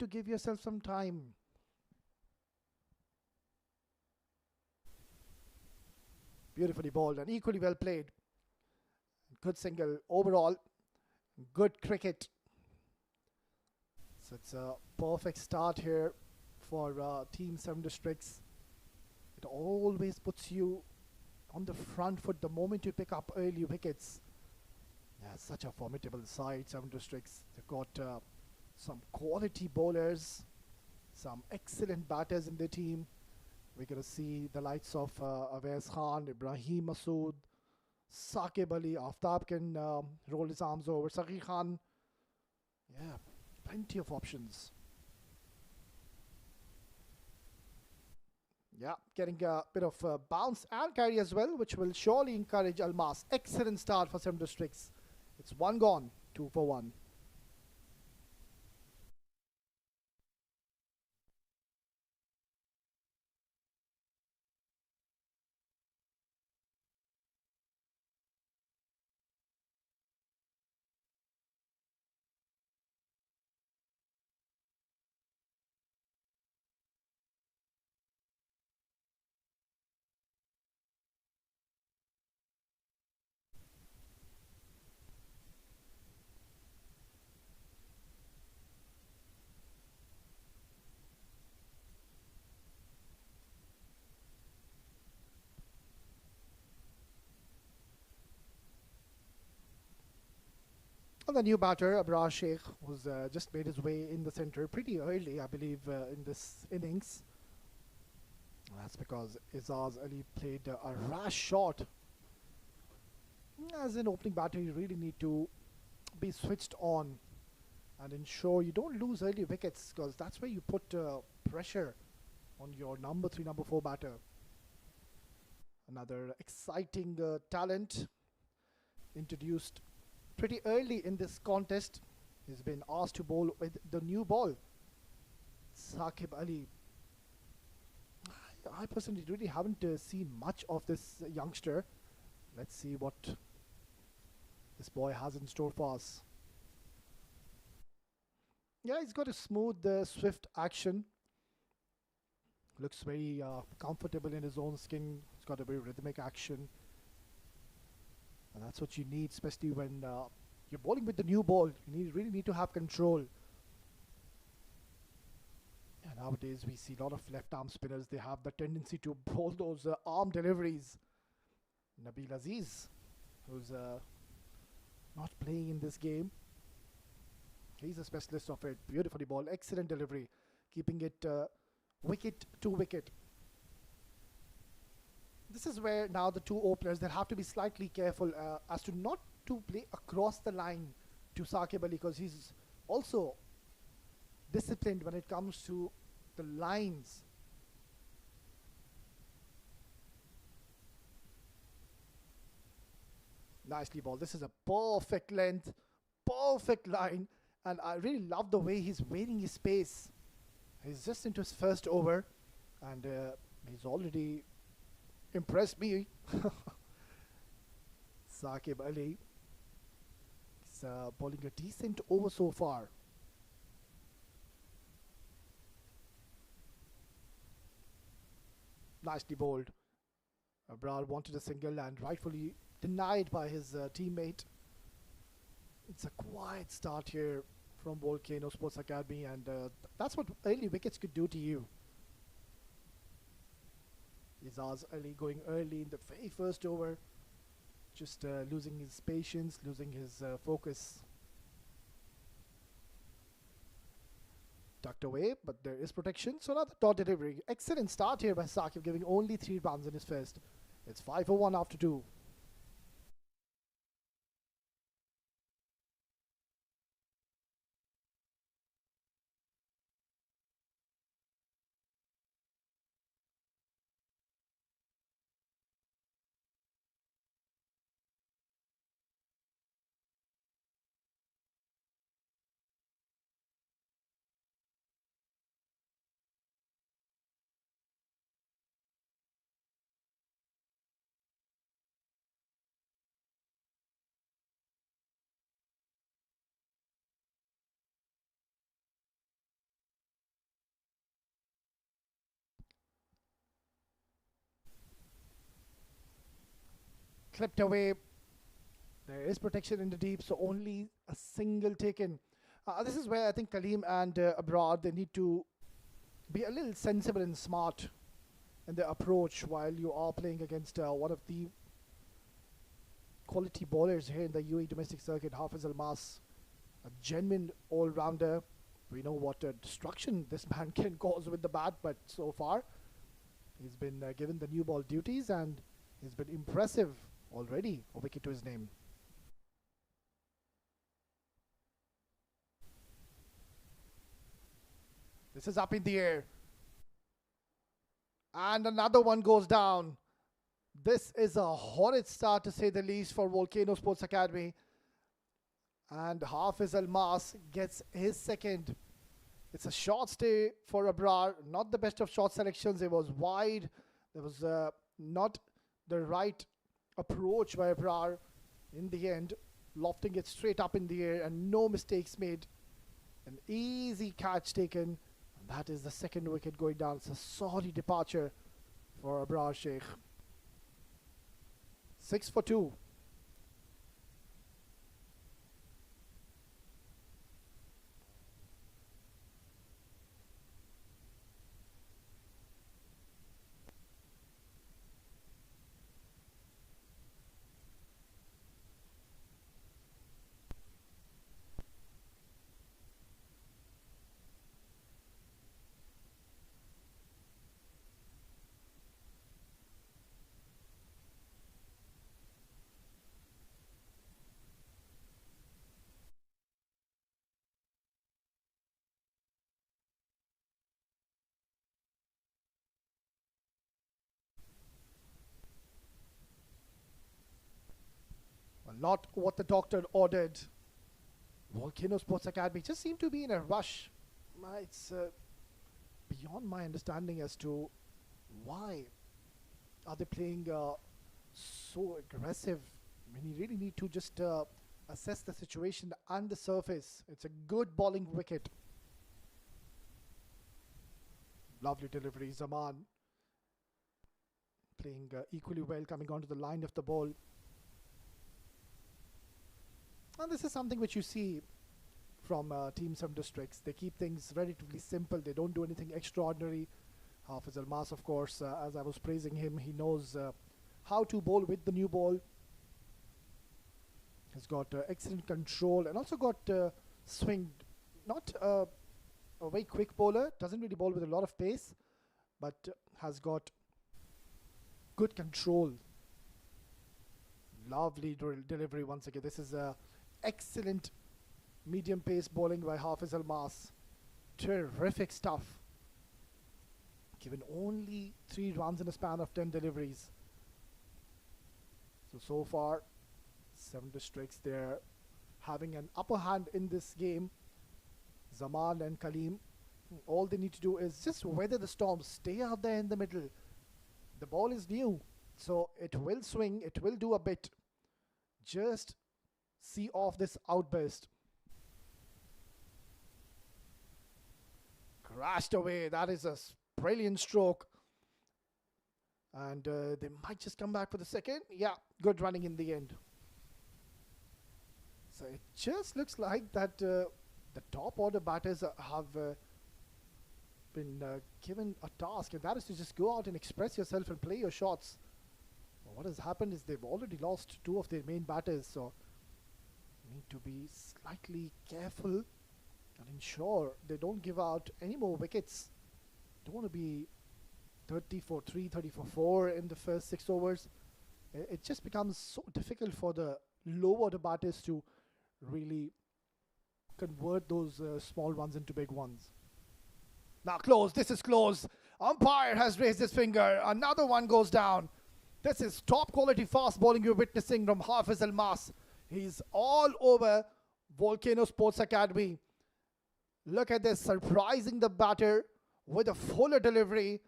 to give yourself some time. Beautifully bowled and equally well played. Good single overall. Good cricket. So it's a perfect start here for Team 7 Districts. It always puts you on the front foot the moment you pick up early wickets. Yeah, such a formidable side, 7 Districts. They've got some quality bowlers, some excellent batters in their team. We're going to see the likes of Awais Khan, Ibrahim Masood, Saqib Ali, Aftab can roll his arms over, Saqi Khan. Yeah, plenty of options. Yeah, getting a bit of bounce and carry as well, which will surely encourage Almas. Excellent start for 7 Districts. It's one gone, 2 for 1. And the new batter, Abrar Sheikh, who's just made his way in the centre pretty early, I believe, in this innings. That's because Izaz Ali played a rash shot. As an opening batter, you really need to be switched on and ensure you don't lose early wickets, because that's where you put pressure on your number 3, number 4 batter. Another exciting talent introduced pretty early in this contest. He's been asked to bowl with the new ball, Saqib Ali. I personally really haven't seen much of this youngster. Let's see what this boy has in store for us. Yeah, he's got a smooth, swift action. Looks very comfortable in his own skin. He's got a very rhythmic action. And that's what you need, especially when you're bowling with the new ball. You really need to have control. And nowadays we see a lot of left arm spinners. They have the tendency to bowl those arm deliveries. Nabil Aziz, who's not playing in this game. He's a specialist of it. Beautifully bowled. Excellent delivery. Keeping it wicket to wicket. This is where now the two openers, they'll have to be slightly careful as to not to play across the line to Saqib Ali, because he's also disciplined when it comes to the lines. Nicely bowled. This is a perfect length, perfect line, and I really love the way he's waiting his space. He's just into his first over, and he's already impressed me. Saqib Ali is bowling a decent over so far. Nicely bowled. Abrar wanted a single and rightfully denied by his teammate. It's a quiet start here from Volcano Sports Academy, and that's what early wickets could do to you. Izaz Ali going early in the very first over, just losing his patience, losing his focus. Tucked away, but there is protection. So now the dot delivery. Excellent start here by Saqib, giving only 3 runs in his first. It's 5 for 1 after 2. Clipped away. There is protection in the deep, so only a single taken. This is where I think Kaleem and Abrar, they need to be a little sensible and smart in their approach while you are playing against one of the quality bowlers here in the UAE domestic circuit, Hafiz Almas, a genuine all-rounder. We know what destruction this man can cause with the bat, but so far he's been given the new ball duties and he's been impressive already. A wicket to his name. This is up in the air. And another one goes down. This is a horrid start to say the least for Volcano Sports Academy. And Hafiz Almas gets his second. It's a short stay for Abrar. Not the best of short selections. It was wide. There was not the right approach by Abrar. In the end, lofting it straight up in the air and no mistakes made. An easy catch taken. And that is the second wicket going down. It's a sorry departure for Abrar Sheikh. 6 for 2. Not what the doctor ordered. Volcano Sports Academy just seem to be in a rush. It's beyond my understanding as to why are they playing so aggressive when you really need to just assess the situation and the surface. It's a good bowling wicket. Lovely delivery. Zaman playing equally well, coming onto the line of the ball. And this is something which you see from Team 7 Districts. They keep things relatively simple. They don't do anything extraordinary. Hafiz Almas, of course, as I was praising him, he knows how to bowl with the new ball. He's got excellent control and also got swing. Not a very quick bowler. Doesn't really bowl with a lot of pace, but has got good control. Lovely delivery once again. This is excellent medium pace bowling by Hafiz Almas. Terrific stuff. Given only 3 runs in a span of 10 deliveries. So far, 7 Districts, they're having an upper hand in this game. Zaman and Kaleem, all they need to do is just weather the storm. Stay out there in the middle. The ball is new, so it will swing, it will do a bit. Just see off this outburst. Crashed away. That is a brilliant stroke. And they might just come back for the second. Yeah, good running in the end. So it just looks like that the top order batters have been given a task, and that is to just go out and express yourself and play your shots. Well, what has happened is they've already lost 2 of their main batters, so need to be slightly careful and ensure they don't give out any more wickets. Don't want to be 30 for 3, 30 for 4 in the first 6 overs. It just becomes so difficult for the low order batters to really convert those small ones into big ones. Now close. This is close. Umpire has raised his finger. Another one goes down. This is top quality fast bowling you're witnessing from Hafiz Almas. He's all over Volcano Sports Academy. Look at this, surprising the batter with a fuller delivery,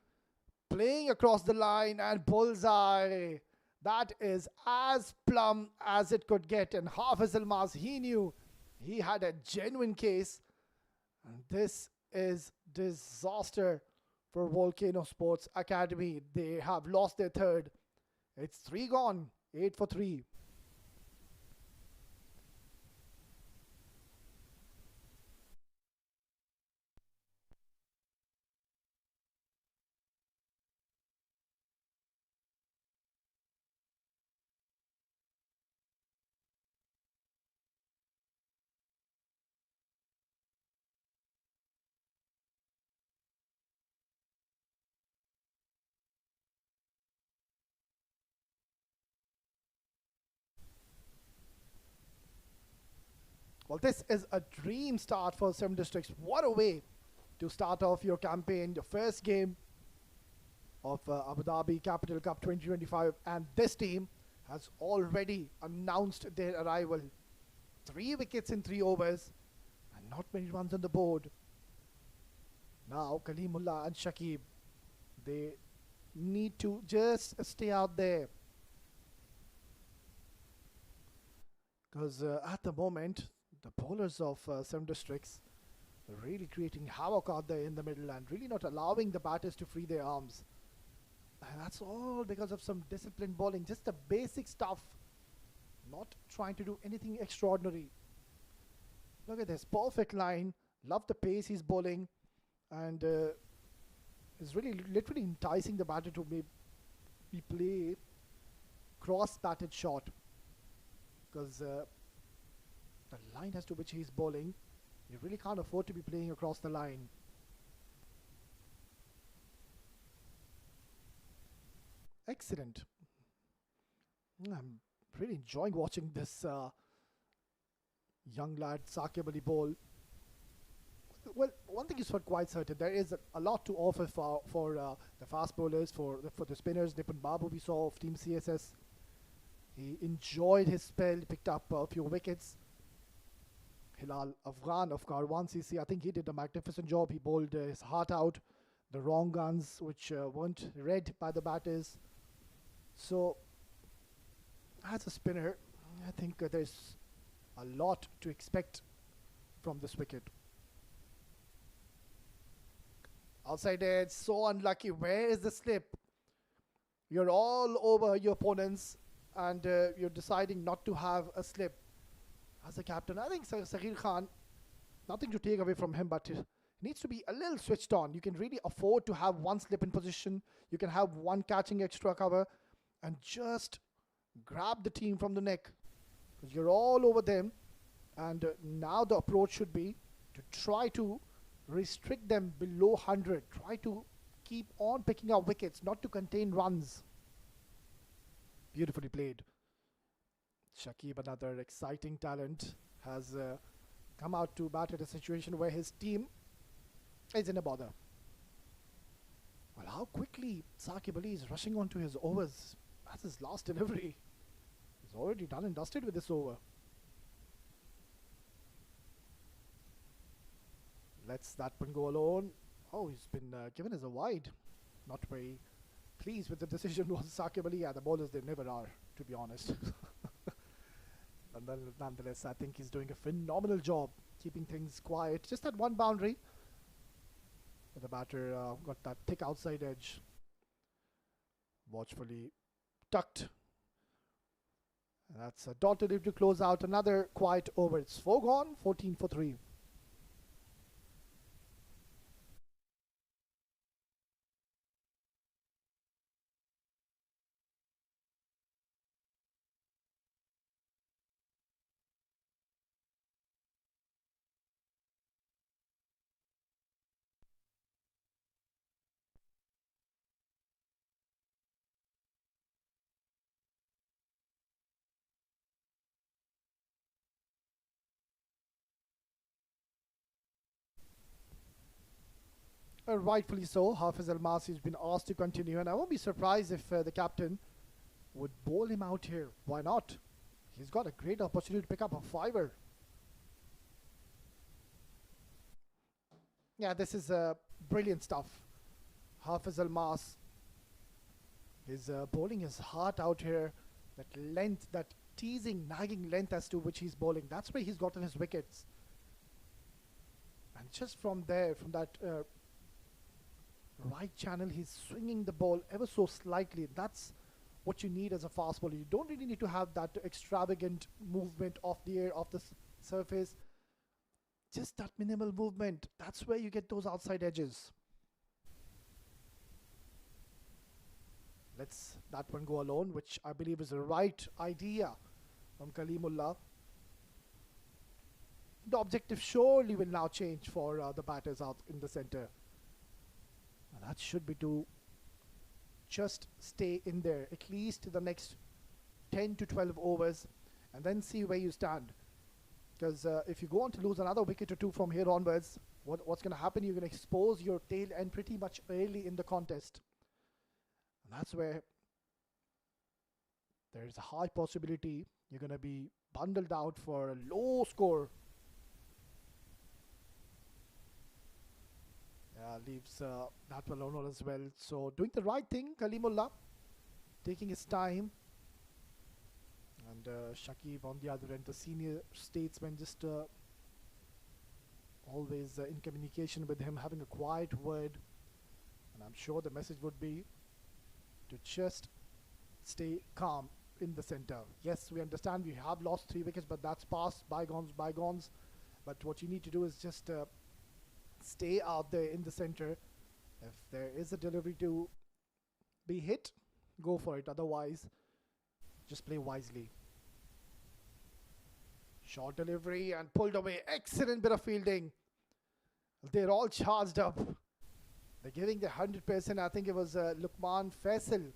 playing across the line and bullseye. That is as plumb as it could get. And Hafiz Almas, he knew he had a genuine case. And this is disaster for Volcano Sports Academy. They have lost their third. It's 3 gone 8 for 3. Well, this is a dream start for Seven Districts. What a way to start off your campaign, your first game of Abu Dhabi Capital Cup 2025. And this team has already announced their arrival. 3 wickets in 3 overs and not many runs on the board. Now, Kalimullah and Shakib, they need to just stay out there. Because at the moment, the bowlers of Seven Districts are really creating havoc out there in the middle and really not allowing the batters to free their arms. And that's all because of some disciplined bowling, just the basic stuff, not trying to do anything extraordinary. Look at this, perfect line, love the pace he's bowling, and is really literally enticing the batter to maybe play cross-batted shot. Because the line as to which he's bowling, you really can't afford to be playing across the line. Excellent. I'm really enjoying watching this young lad Sakib Ali bowl. Well, one thing is for quite certain, there is a lot to offer for the fast bowlers, for the spinners. Nipun Babu we saw of Team CSS. He enjoyed his spell, picked up a few wickets. Hilal Afghan of Karwan CC, I think he did a magnificent job. He bowled his heart out, the wrong guns which weren't read by the batters. So, as a spinner, I think there's a lot to expect from this wicket. Outside edge, so unlucky. Where is the slip? You're all over your opponents and you're deciding not to have a slip. As a captain, I think Saghir Khan, nothing to take away from him, but he needs to be a little switched on. You can really afford to have one slip in position. You can have one catching extra cover and just grab the team from the neck. Because you're all over them. And now the approach should be to try to restrict them below 100. Try to keep on picking up wickets, not to contain runs. Beautifully played. Shakib, another exciting talent, has come out to bat at a situation where his team is in a bother. Well, how quickly Sakib Ali is rushing onto his overs. That's his last delivery. He's already done and dusted with this over. Lets that one go alone. Oh, he's been given as a wide. Not very pleased with the decision was Sakib Ali. Yeah, the bowlers, they never are, to be honest. And then, nonetheless, I think he's doing a phenomenal job keeping things quiet. Just that one boundary. But the batter got that thick outside edge. Watchfully tucked. And that's a dot to close out another quiet over. It's 4 gone, 14 for 3. Rightfully so. Hafiz Almasi has been asked to continue, and I won't be surprised if the captain would bowl him out here. Why not? He's got a great opportunity to pick up a fiver. Yeah, this is brilliant stuff. Hafiz Almas is bowling his heart out here. That length, that teasing, nagging length as to which he's bowling. That's where he's gotten his wickets. And just from there, from that right channel, he's swinging the ball ever so slightly. That's what you need as a fast bowler. You don't really need to have that extravagant movement off the air, off the surface. Just that minimal movement. That's where you get those outside edges. Let's that one go alone, which I believe is the right idea from Kalimullah. The objective surely will now change for the batters out in the center. And that should be to just stay in there at least the next 10 to 12 overs and then see where you stand. Because if you go on to lose another wicket or two from here onwards, what's going to happen? You're going to expose your tail end pretty much early in the contest. And that's where there is a high possibility you're going to be bundled out for a low score. Leaves that one alone as well. So doing the right thing, Kalimullah, taking his time. And Shakib on the other end, the senior statesman, just always in communication with him, having a quiet word. And I'm sure the message would be to just stay calm in the center. Yes, we understand we have lost 3 wickets, but that's past, bygones, bygones. But what you need to do is just stay out there in the center. If there is a delivery to be hit, go for it. Otherwise, just play wisely. Short delivery and pulled away. Excellent bit of fielding. They're all charged up. They're giving the 100%. I think it was Lukman Faisal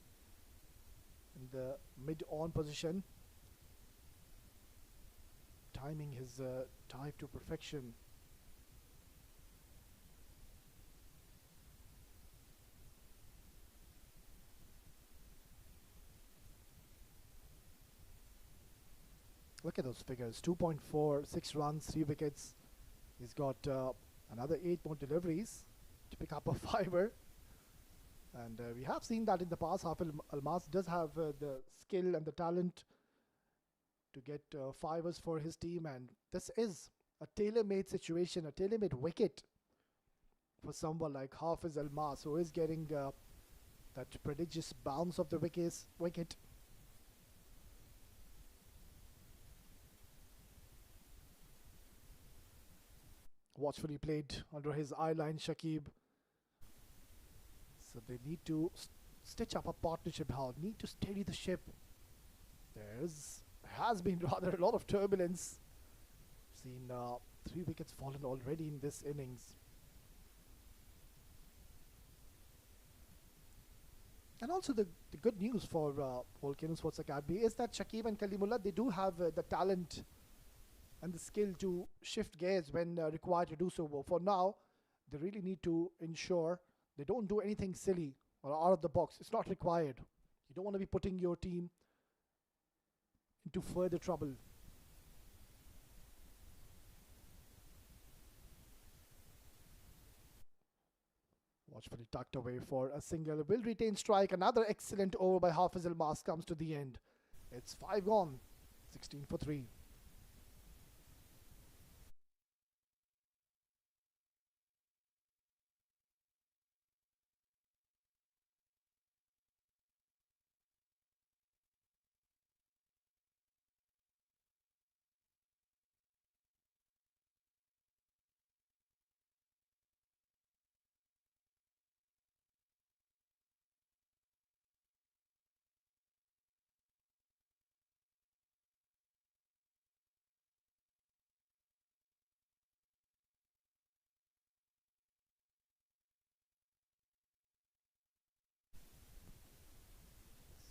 in the mid-on position, timing his dive to perfection. Look at those figures. 2.4, 6 runs, 3 wickets. He's got another 8 more deliveries to pick up a fiver. And we have seen that in the past. Hafiz Almas does have the skill and the talent to get fivers for his team. And this is a tailor-made situation, a tailor-made wicket for someone like Hafiz Almas, who is getting that prodigious bounce of the wicket. Watchfully played under his eye line, Shakib. So they need to stitch up a partnership how need to steady the ship. Has been rather a lot of turbulence. Seen 3 wickets fallen already in this innings. And also the good news for Volcano Sports Academy is that Shakib and Kalimullah, they do have the talent and the skill to shift gears when required to do so. But for now, they really need to ensure they don't do anything silly or out of the box. It's not required. You don't want to be putting your team into further trouble. Watchfully tucked away for a single. Will retain strike. Another excellent over by Hafiz Almas comes to the end. It's 5 gone. 16 for 3.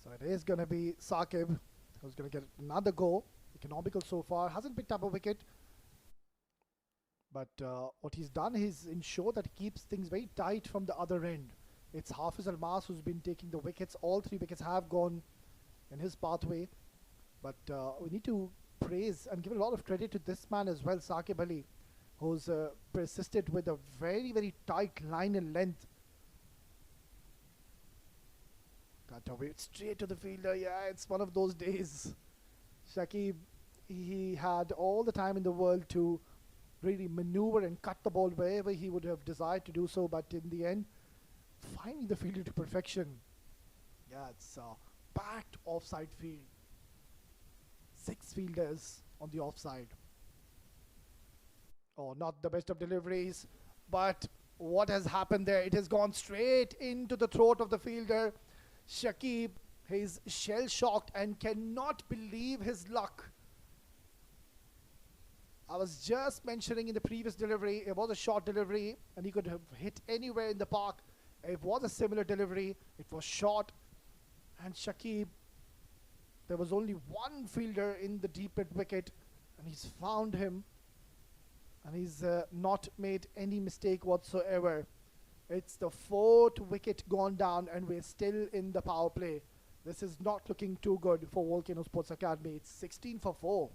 So it is going to be Saqib who's going to get another go. Economical so far. Hasn't picked up a wicket. But what he's done is ensure that he keeps things very tight from the other end. It's Hafiz Almas who's been taking the wickets. All 3 wickets have gone in his pathway. But we need to praise and give a lot of credit to this man as well, Saqib Ali, who's persisted with a very, very tight line and length. Got away straight to the fielder. Yeah, it's one of those days. Shakib, he had all the time in the world to really maneuver and cut the ball wherever he would have desired to do so, but in the end, finding the fielder to perfection. Yeah, it's packed offside field. 6 fielders on the offside. Oh, not the best of deliveries, but what has happened there? It has gone straight into the throat of the fielder. Shakib, he's shell shocked and cannot believe his luck. I was just mentioning in the previous delivery, it was a short delivery and he could have hit anywhere in the park. It was a similar delivery, it was short, and Shakib, there was only one fielder in the deep mid wicket and he's found him, and he's not made any mistake whatsoever. It's the 4th wicket gone down and we're still in the power play. This is not looking too good for Volcano Sports Academy. It's 16 for 4.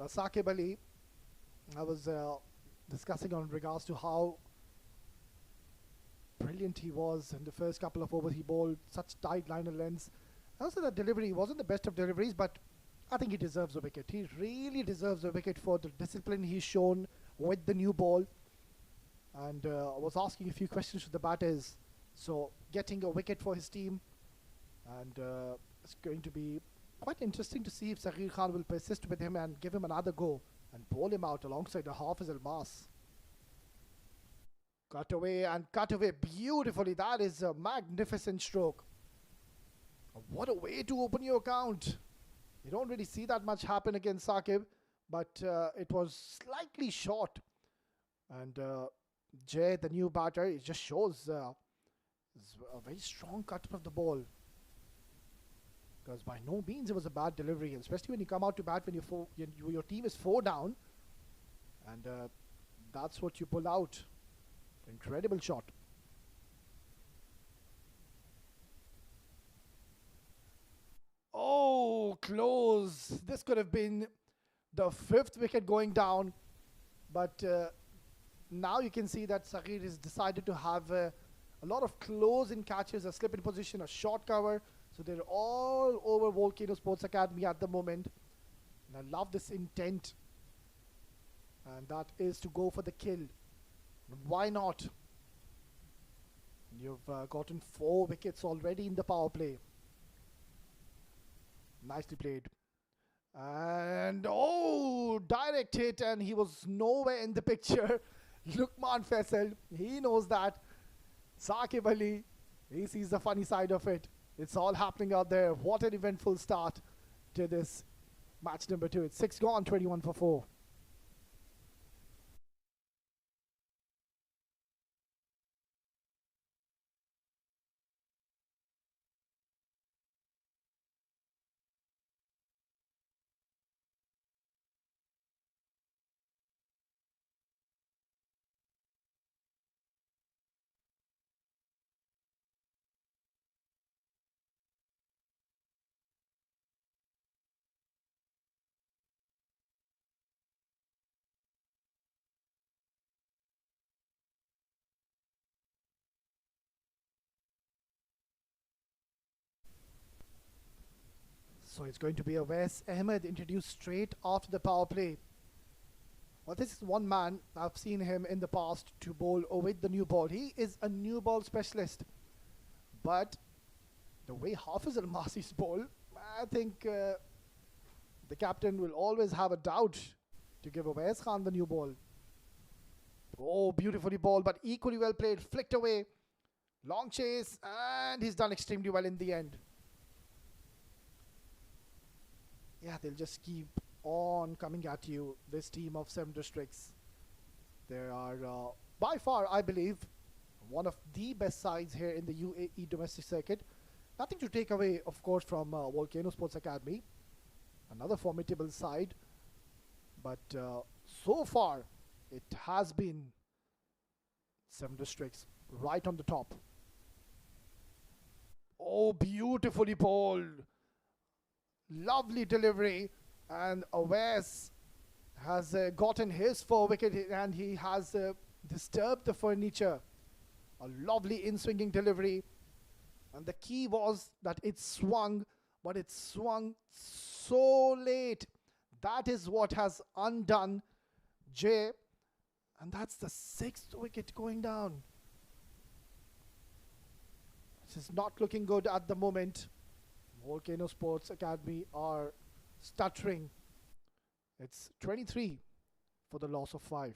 Saqib Ali, I was discussing on regards to how brilliant he was in the first couple of overs. He bowled such tight liner lengths. Also, the delivery wasn't the best of deliveries, but I think he deserves a wicket. He really deserves a wicket for the discipline he's shown with the new ball. And I was asking a few questions to the batters. So, getting a wicket for his team, and it's going to be quite interesting to see if Saghir Khan will persist with him and give him another go and bowl him out alongside the Hafiz Almas. Cut away and cut away beautifully. That is a magnificent stroke. What a way to open your account. You don't really see that much happen against Saqib, but it was slightly short. And Jay, the new batter, it just shows a very strong cut of the ball. Because by no means it was a bad delivery, especially when you come out to bat when your team is 4 down, and that's what you pull out. Incredible shot. Oh, close. This could have been the 5th wicket going down, but now you can see that Saghir has decided to have a lot of close-in catches, a slip in position, a short cover. So they're all over Volcano Sports Academy at the moment. And I love this intent. And that is to go for the kill. Why not? You've gotten 4 wickets already in the power play. Nicely played. And oh, direct hit, and he was nowhere in the picture. Lukman Faisal, he knows that. Saqib Ali, he sees the funny side of it. It's all happening out there. What an eventful start to this match number 2. It's 6 gone, 21 for 4. So it's going to be a Wes Ahmed introduced straight after the power play. Well, this is one man, I've seen him in the past to bowl with the new ball. He is a new ball specialist. But the way Hafiz Al-Masi's bowl, I think the captain will always have a doubt to give Awais Khan the new ball. Oh, beautifully bowled, but equally well played. Flicked away. Long chase, and he's done extremely well in the end. Yeah, they'll just keep on coming at you, this team of 7 districts. They are, by far, I believe, one of the best sides here in the UAE domestic circuit. Nothing to take away, of course, from Volcano Sports Academy. Another formidable side. But so far, it has been 7 districts right on the top. Oh, beautifully bowled. Lovely delivery. And Awais has gotten his 4 wicket and he has disturbed the furniture. A lovely in-swinging delivery. And the key was that it swung, but it swung so late. That is what has undone Jay. And that's the 6th wicket going down. This is not looking good at the moment. Volcano Sports Academy are stuttering. It's 23 for the loss of 5.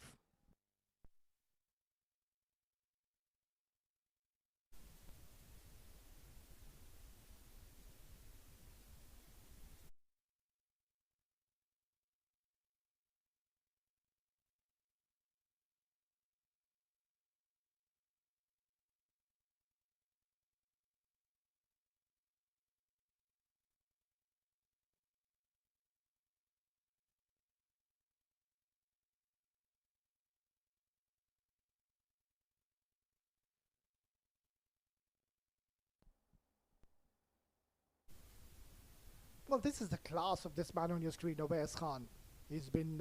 Well, this is the class of this man on your screen, Awais Khan. He's been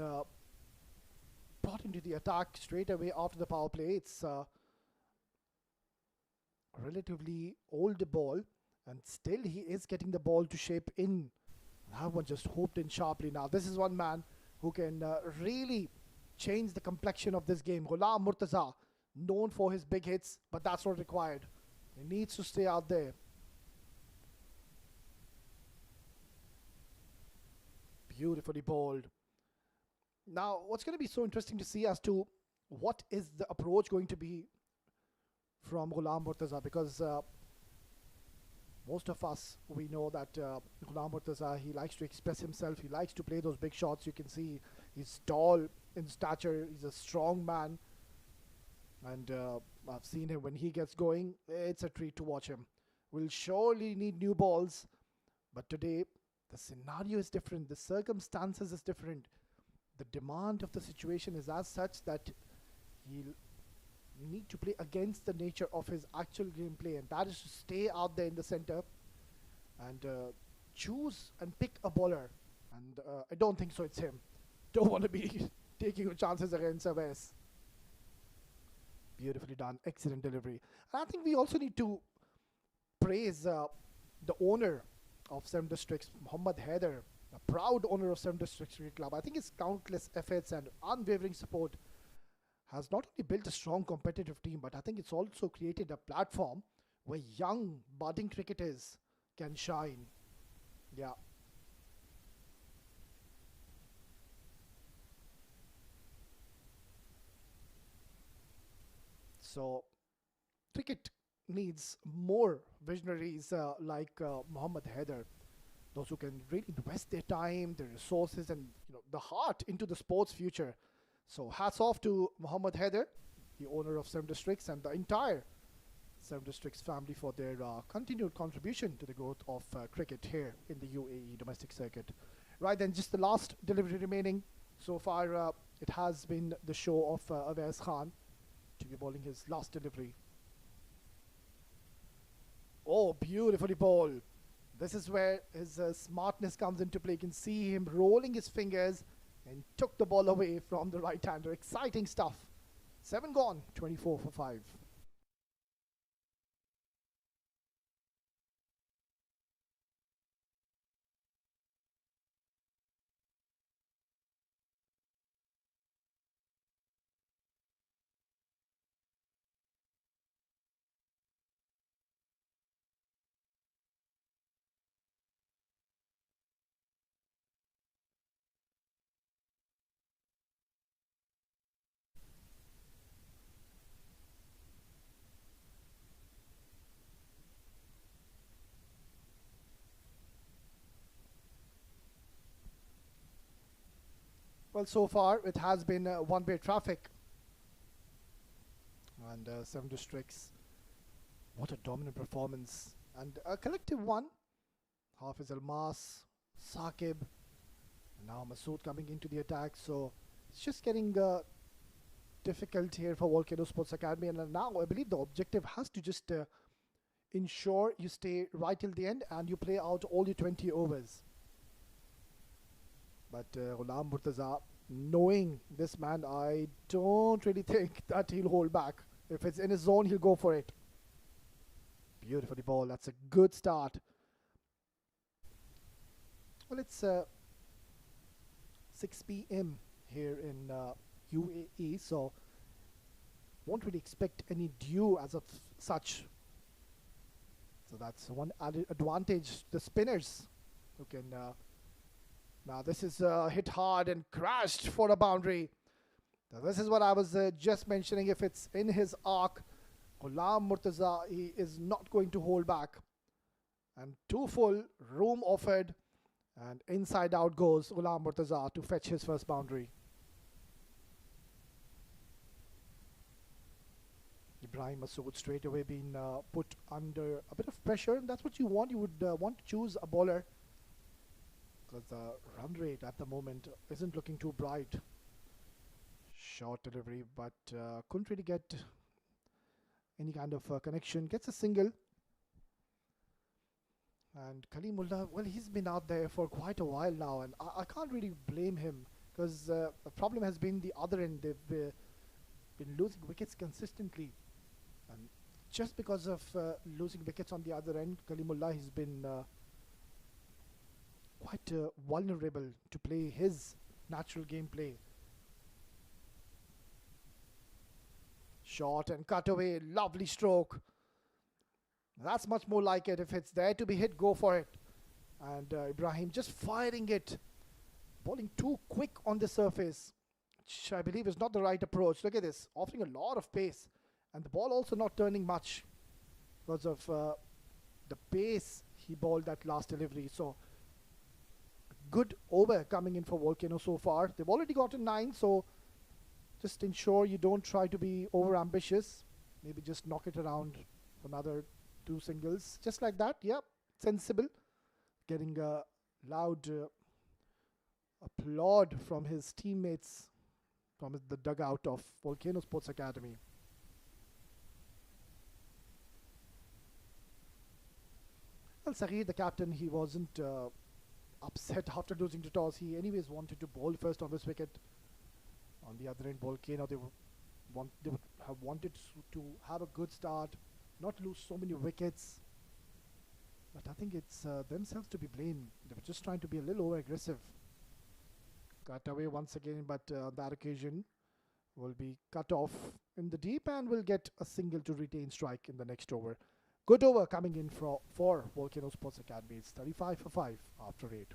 brought into the attack straight away after the power play. It's a relatively old ball, and still he is getting the ball to shape in. That one just hooped in sharply. Now, this is one man who can really change the complexion of this game. Ghulam Murtaza, known for his big hits, but that's not required. He needs to stay out there. Beautifully bowled. Now, what's going to be so interesting to see as to what is the approach going to be from Ghulam Murtaza, because most of us, we know that Ghulam Murtaza, he likes to express himself, he likes to play those big shots. You can see he's tall in stature, he's a strong man, and I've seen him when he gets going. It's a treat to watch him. We'll surely need new balls, but today the scenario is different, the circumstances is different. The demand of the situation is as such that he'll need to play against the nature of his actual gameplay, and that is to stay out there in the center and choose and pick a bowler. And I don't think so it's him. Don't want to be taking chances against Awais. Beautifully done, excellent delivery. And I think we also need to praise the owner of Seven Districts, Muhammad Haider, a proud owner of Seven Districts Cricket Club. I think his countless efforts and unwavering support has not only built a strong competitive team, but I think it's also created a platform where young budding cricketers can shine. Yeah. So cricket needs more visionaries like Muhammad Haider, those who can really invest their time, their resources, and the heart into the sports future. So hats off to Muhammad Haider, the owner of Seven Districts, and the entire Seven Districts family for their continued contribution to the growth of cricket here in the UAE domestic circuit. Right then, just the last delivery remaining. So far, it has been the show of Awais Khan to be bowling his last delivery. Oh, beautifully bowled. This is where his smartness comes into play. You can see him rolling his fingers and took the ball away from the right-hander. Exciting stuff. 7 gone, 24 for 5. Well, so far it has been one-way traffic. And Seven Districts, what a dominant performance. And a collective one. Hafiz Almas, Saqib, and now Masood coming into the attack. So it's just getting difficult here for Volcano Sports Academy. And now I believe the objective has to just ensure you stay right till the end and you play out all your 20 overs. But Ghulam Murtaza, knowing this man, I don't really think that he'll hold back. If it's in his zone, he'll go for it. Beautifully ball. That's a good start. Well, it's 6 p.m. here in UAE, so won't really expect any dew as of such. So that's one added advantage. The spinners who can. Now this is hit hard and crashed for a boundary. Now this is what I was just mentioning. If it's in his arc, Ghulam Murtaza, he is not going to hold back. And too full, room offered, and inside out goes Ghulam Murtaza to fetch his first boundary. Ibrahim Masood straight away being put under a bit of pressure, and that's what you want. You would want to choose a bowler because the run rate at the moment isn't looking too bright. Short delivery, but couldn't really get any kind of connection. Gets a single. And Kalimullah, well, he's been out there for quite a while now, and I can't really blame him because the problem has been the other end. They've been losing wickets consistently. And just because of losing wickets on the other end, Kalimullah has been quite vulnerable to play his natural gameplay. Short and cut away, lovely stroke. That's much more like it. If it's there to be hit, go for it. And Ibrahim just firing it. Bowling too quick on the surface, which I believe is not the right approach. Look at this, offering a lot of pace. And the ball also not turning much because of the pace he bowled that last delivery. So, good over coming in for Volcano so far. They've already gotten 9, so just ensure you don't try to be over ambitious. Maybe just knock it around for another 2 singles. Just like that, yep, sensible. Getting a loud applaud from his teammates from the dugout of Volcano Sports Academy. Well, Saeed, the captain, he wasn't upset after losing the toss. He anyways wanted to bowl first on this wicket. On the other end, Volcano, they would have wanted to have a good start, not lose so many wickets. But I think it's themselves to be blamed. They were just trying to be a little over aggressive. Cut away once again, but on that occasion will be cut off in the deep and will get a single to retain strike in the next over. Good over coming in for Volcano Sports Academy. It's 35 for 5 after 8.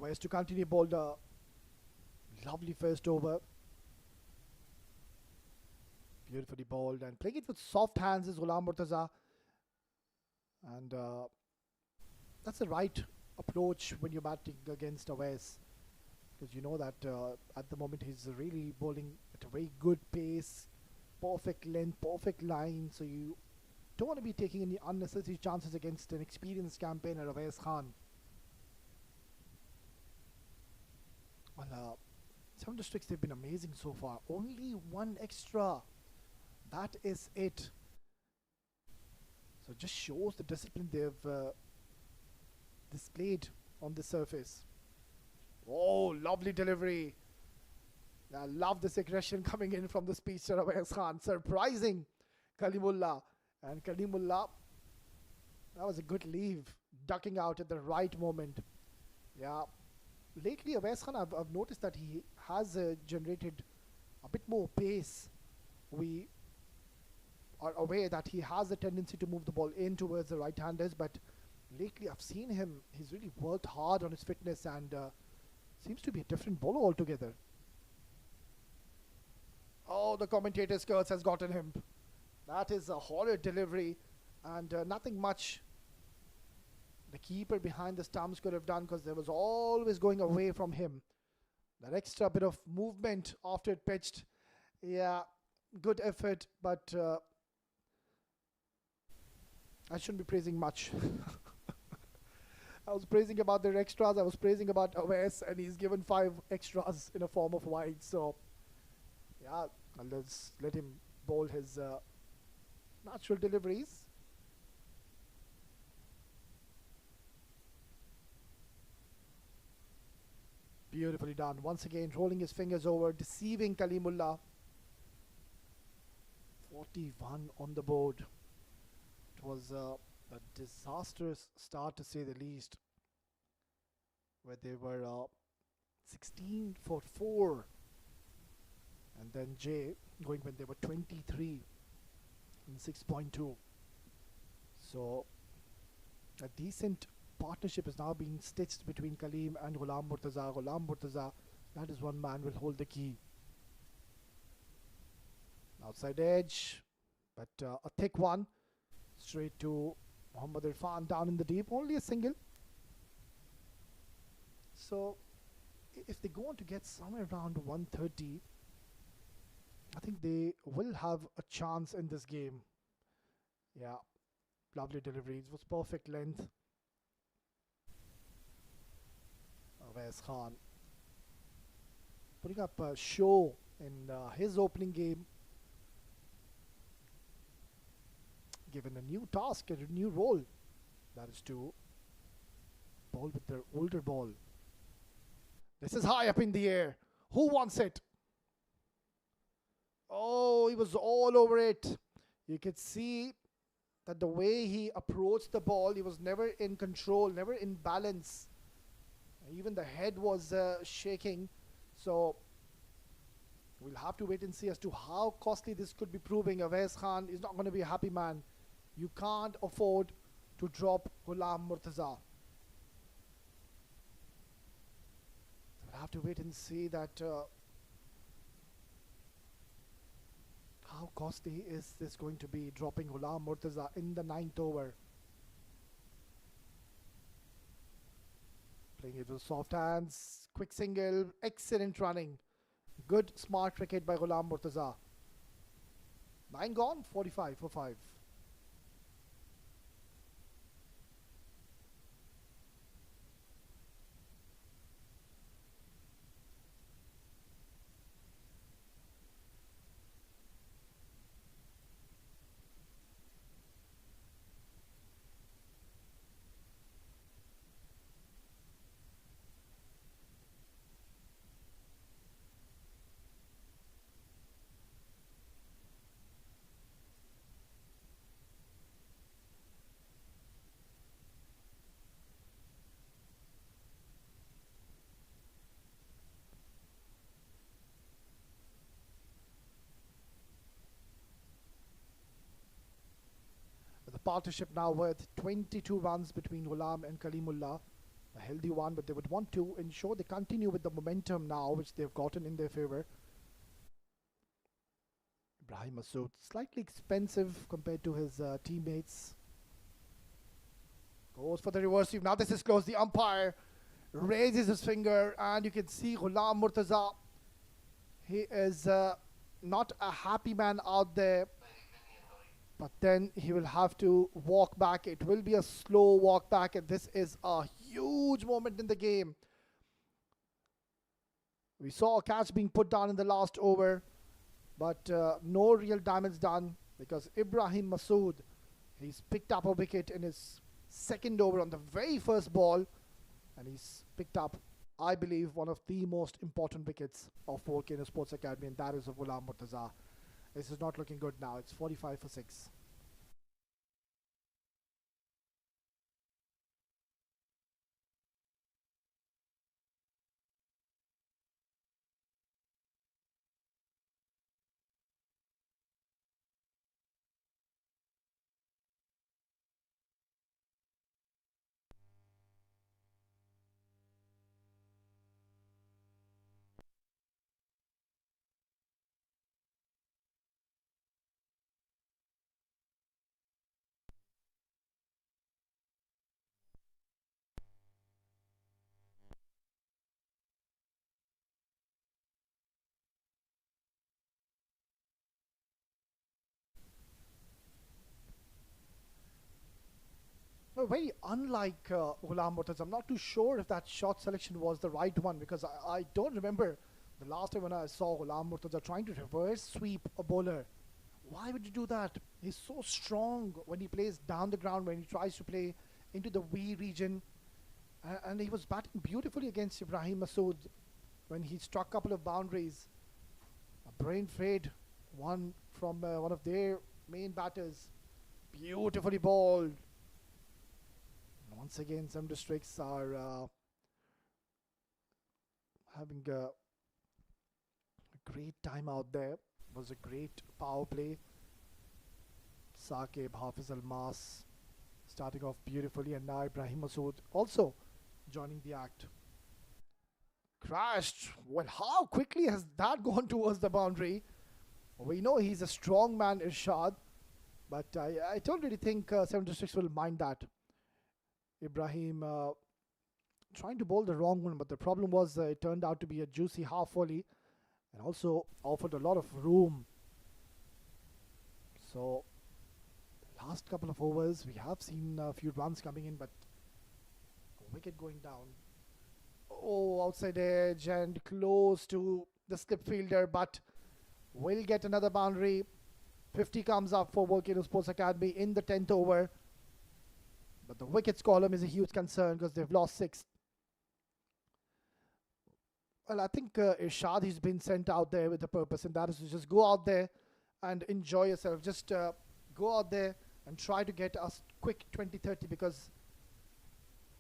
West to continue bowled a lovely first over. Beautifully bowled and playing it with soft hands is Ghulam Murtaza. And that's the right approach when you're batting against West, because you know that at the moment he's really bowling at a very good pace, perfect length, perfect line. So you don't want to be taking any unnecessary chances against an experienced campaigner, Awais Khan. Well, 7 districts, they've been amazing so far. Only 1 extra. That is it. So just shows the discipline they've displayed on the surface. Oh, lovely delivery. I love this aggression coming in from the speedster Awais Khan. Surprising Kalimullah. And Kalimullah, that was a good leave. Ducking out at the right moment. Yeah. Lately, Awais Khan, I've noticed that he has generated a bit more pace. We are aware that he has a tendency to move the ball in towards the right-handers, but lately I've seen him, he's really worked hard on his fitness and seems to be a different bowler altogether. Oh, the commentator's curse has gotten him. That is a horror delivery, and nothing much the keeper behind the stumps could have done because there was always going away from him. That extra bit of movement after it pitched, yeah, good effort, but I shouldn't be praising much. I was praising about their extras, I was praising about Awais, and he's given five extras in a form of wide. So, yeah, let's let him bowl his natural deliveries. Beautifully done. Once again, rolling his fingers over, deceiving Kalimullah. 41 on the board. It was a disastrous start to say the least, where they were 16 for 4, and then Jay going when they were 23 in 6.2. So a decent partnership is now being stitched between Kaleem and Ghulam Murtaza. Ghulam Murtaza, that is one man, will hold the key. Outside edge, but a thick one. Straight to Muhammad Irfan down in the deep. Only a single. So if they go on to get somewhere around 130, I think they will have a chance in this game. Yeah, lovely delivery. It was perfect length. Awais Khan putting up a show in his opening game. Given a new task, a new role. That is to bowl with their older ball. This is high up in the air. Who wants it? Oh, he was all over it. You could see that the way he approached the ball, he was never in control, never in balance. Even the head was shaking. So we'll have to wait and see as to how costly this could be proving. Awais Khan is not going to be a happy man. You can't afford to drop Ghulam Murtaza. We'll have to wait and see that how costly is this going to be, dropping Ghulam Murtaza in the 9th over. Playing it with soft hands, quick single, excellent running. Good smart cricket by Ghulam Murtaza. 9 gone, 45 for 5. The partnership now worth 22 runs between Ghulam and Kalimullah. A healthy one, but they would want to ensure they continue with the momentum now, which they've gotten in their favor. Ibrahim Masood, slightly expensive compared to his teammates. Goes for the reverse sweep. Now this is close. The umpire raises his finger, and you can see Ghulam Murtaza. He is not a happy man out there. But then he will have to walk back. It will be a slow walk back, and this is a huge moment in the game. We saw a catch being put down in the last over, but no real damage done because Ibrahim Masood, he's picked up a wicket in his second over on the very first ball, and he's picked up, I believe, one of the most important wickets of Volcano Sports Academy, and that is of Ghulam Murtaza. This is not looking good now. It's 45 for 6. Very unlike Ghulam Murtaza. I'm not too sure if that shot selection was the right one because I don't remember the last time when I saw Ghulam Murtaza trying to reverse sweep a bowler. Why would you do that? He's so strong when he plays down the ground, when he tries to play into the V region. And he was batting beautifully against Ibrahim Masood when he struck a couple of boundaries. A brain fade, one from one of their main batters. Beautifully bowled. Once again, some districts are having a great time out there. It was a great power play. Saqib, Hafiz Almas starting off beautifully, and now Ibrahim Masood also joining the act. Crashed. Well, how quickly has that gone towards the boundary? We know he's a strong man, Irshad, but I don't really think Seven Districts will mind that. Ibrahim trying to bowl the wrong one, but the problem was it turned out to be a juicy half volley and also offered a lot of room. So, last couple of overs, we have seen a few runs coming in, but a wicket going down. Oh, outside edge and close to the slip fielder, but will get another boundary. 50 comes up for Volcano Sports Academy in the 10th over. But the wickets column is a huge concern because they've lost 6. Well, I think Irshad has been sent out there with a purpose, and that is to just go out there and enjoy yourself. Just go out there and try to get us quick 20-30 because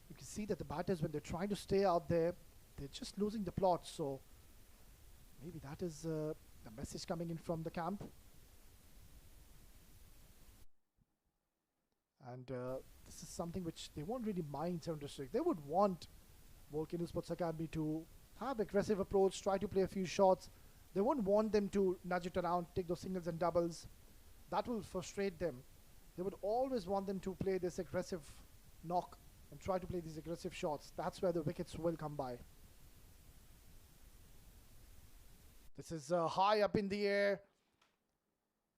you can see that the batters, when they're trying to stay out there, they're just losing the plot. So maybe that is the message coming in from the camp. And this is something which they won't really mind, Seven District. They would want Volcano Sports Academy to have aggressive approach, try to play a few shots. They won't want them to nudge it around, take those singles and doubles. That will frustrate them. They would always want them to play this aggressive knock and try to play these aggressive shots. That's where the wickets will come by. This is high up in the air.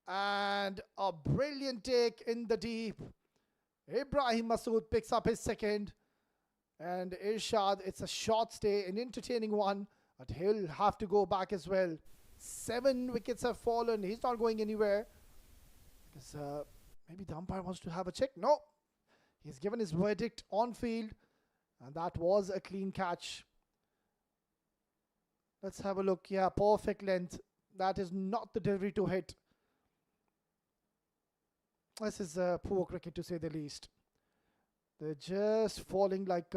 And a brilliant take in the deep. Ibrahim Masood picks up his second. And Irshad, it's a short stay, an entertaining one. But he'll have to go back as well. 7 wickets have fallen. He's not going anywhere. Because maybe the umpire wants to have a check. No. He's given his verdict on field. And that was a clean catch. Let's have a look. Yeah, perfect length. That is not the delivery to hit. This is poor cricket to say the least. They're just falling like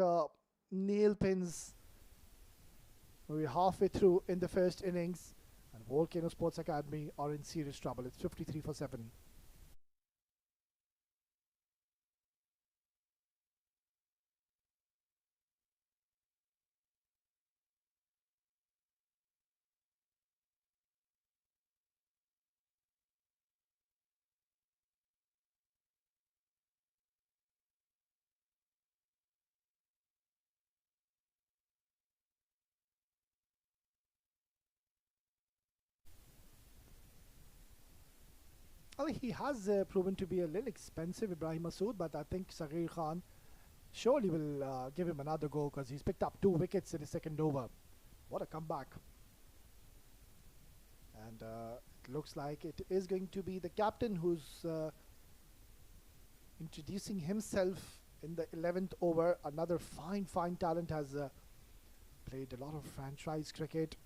nail pins. We're halfway through in the first innings. And Volcano Sports Academy are in serious trouble. It's 53 for 7. I mean, he has proven to be a little expensive, Ibrahim Masood, but I think Saghir Khan surely will give him another go because he's picked up 2 wickets in his second over. What a comeback. And it looks like it is going to be the captain who's introducing himself in the 11th over. Another fine talent has played a lot of franchise cricket.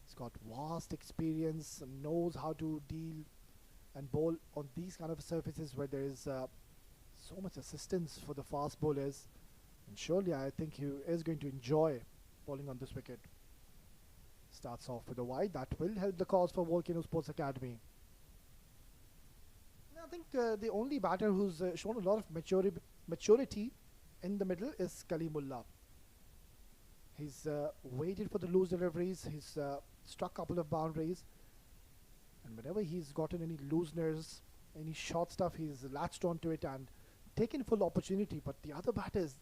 He's got vast experience and knows how to deal and bowl on these kind of surfaces where there is so much assistance for the fast bowlers. And surely I think he is going to enjoy bowling on this wicket. Starts off with a wide. That will help the cause for Volcano Sports Academy. I think the only batter who's shown a lot of maturity in the middle is Kalimullah. He's waited for the loose deliveries. He's struck a couple of boundaries. And whenever he's gotten any looseners, any short stuff, he's latched onto it and taken full opportunity. But the other batters,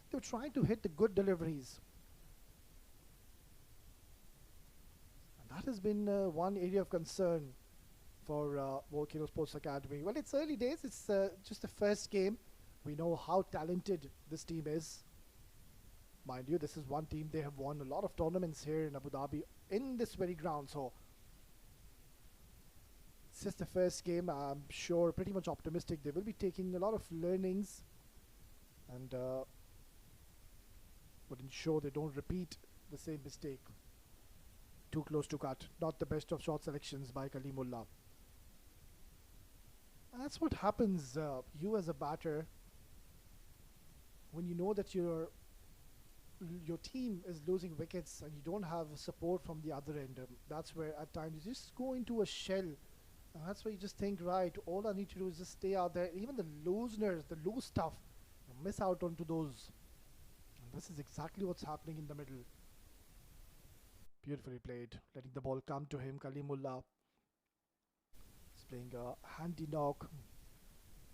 they're trying to hit the good deliveries. And that has been one area of concern for Volcano Sports Academy. Well, it's early days. It's just the first game. We know how talented this team is. Mind you, this is one team, they have won a lot of tournaments here in Abu Dhabi in this very ground. So it's just the first game. I'm sure, pretty much optimistic. They will be taking a lot of learnings and would ensure they don't repeat the same mistake. Too close to cut. Not the best of shot selections by Kalimullah. That's what happens, you as a batter, when you know that your team is losing wickets and you don't have support from the other end. That's where at times you just go into a shell. And that's where you just think, right, all I need to do is just stay out there. Even the looseners, the loose stuff, you miss out onto those. And this is exactly what's happening in the middle. Beautifully played, letting the ball come to him. Kalimullah is playing a handy knock.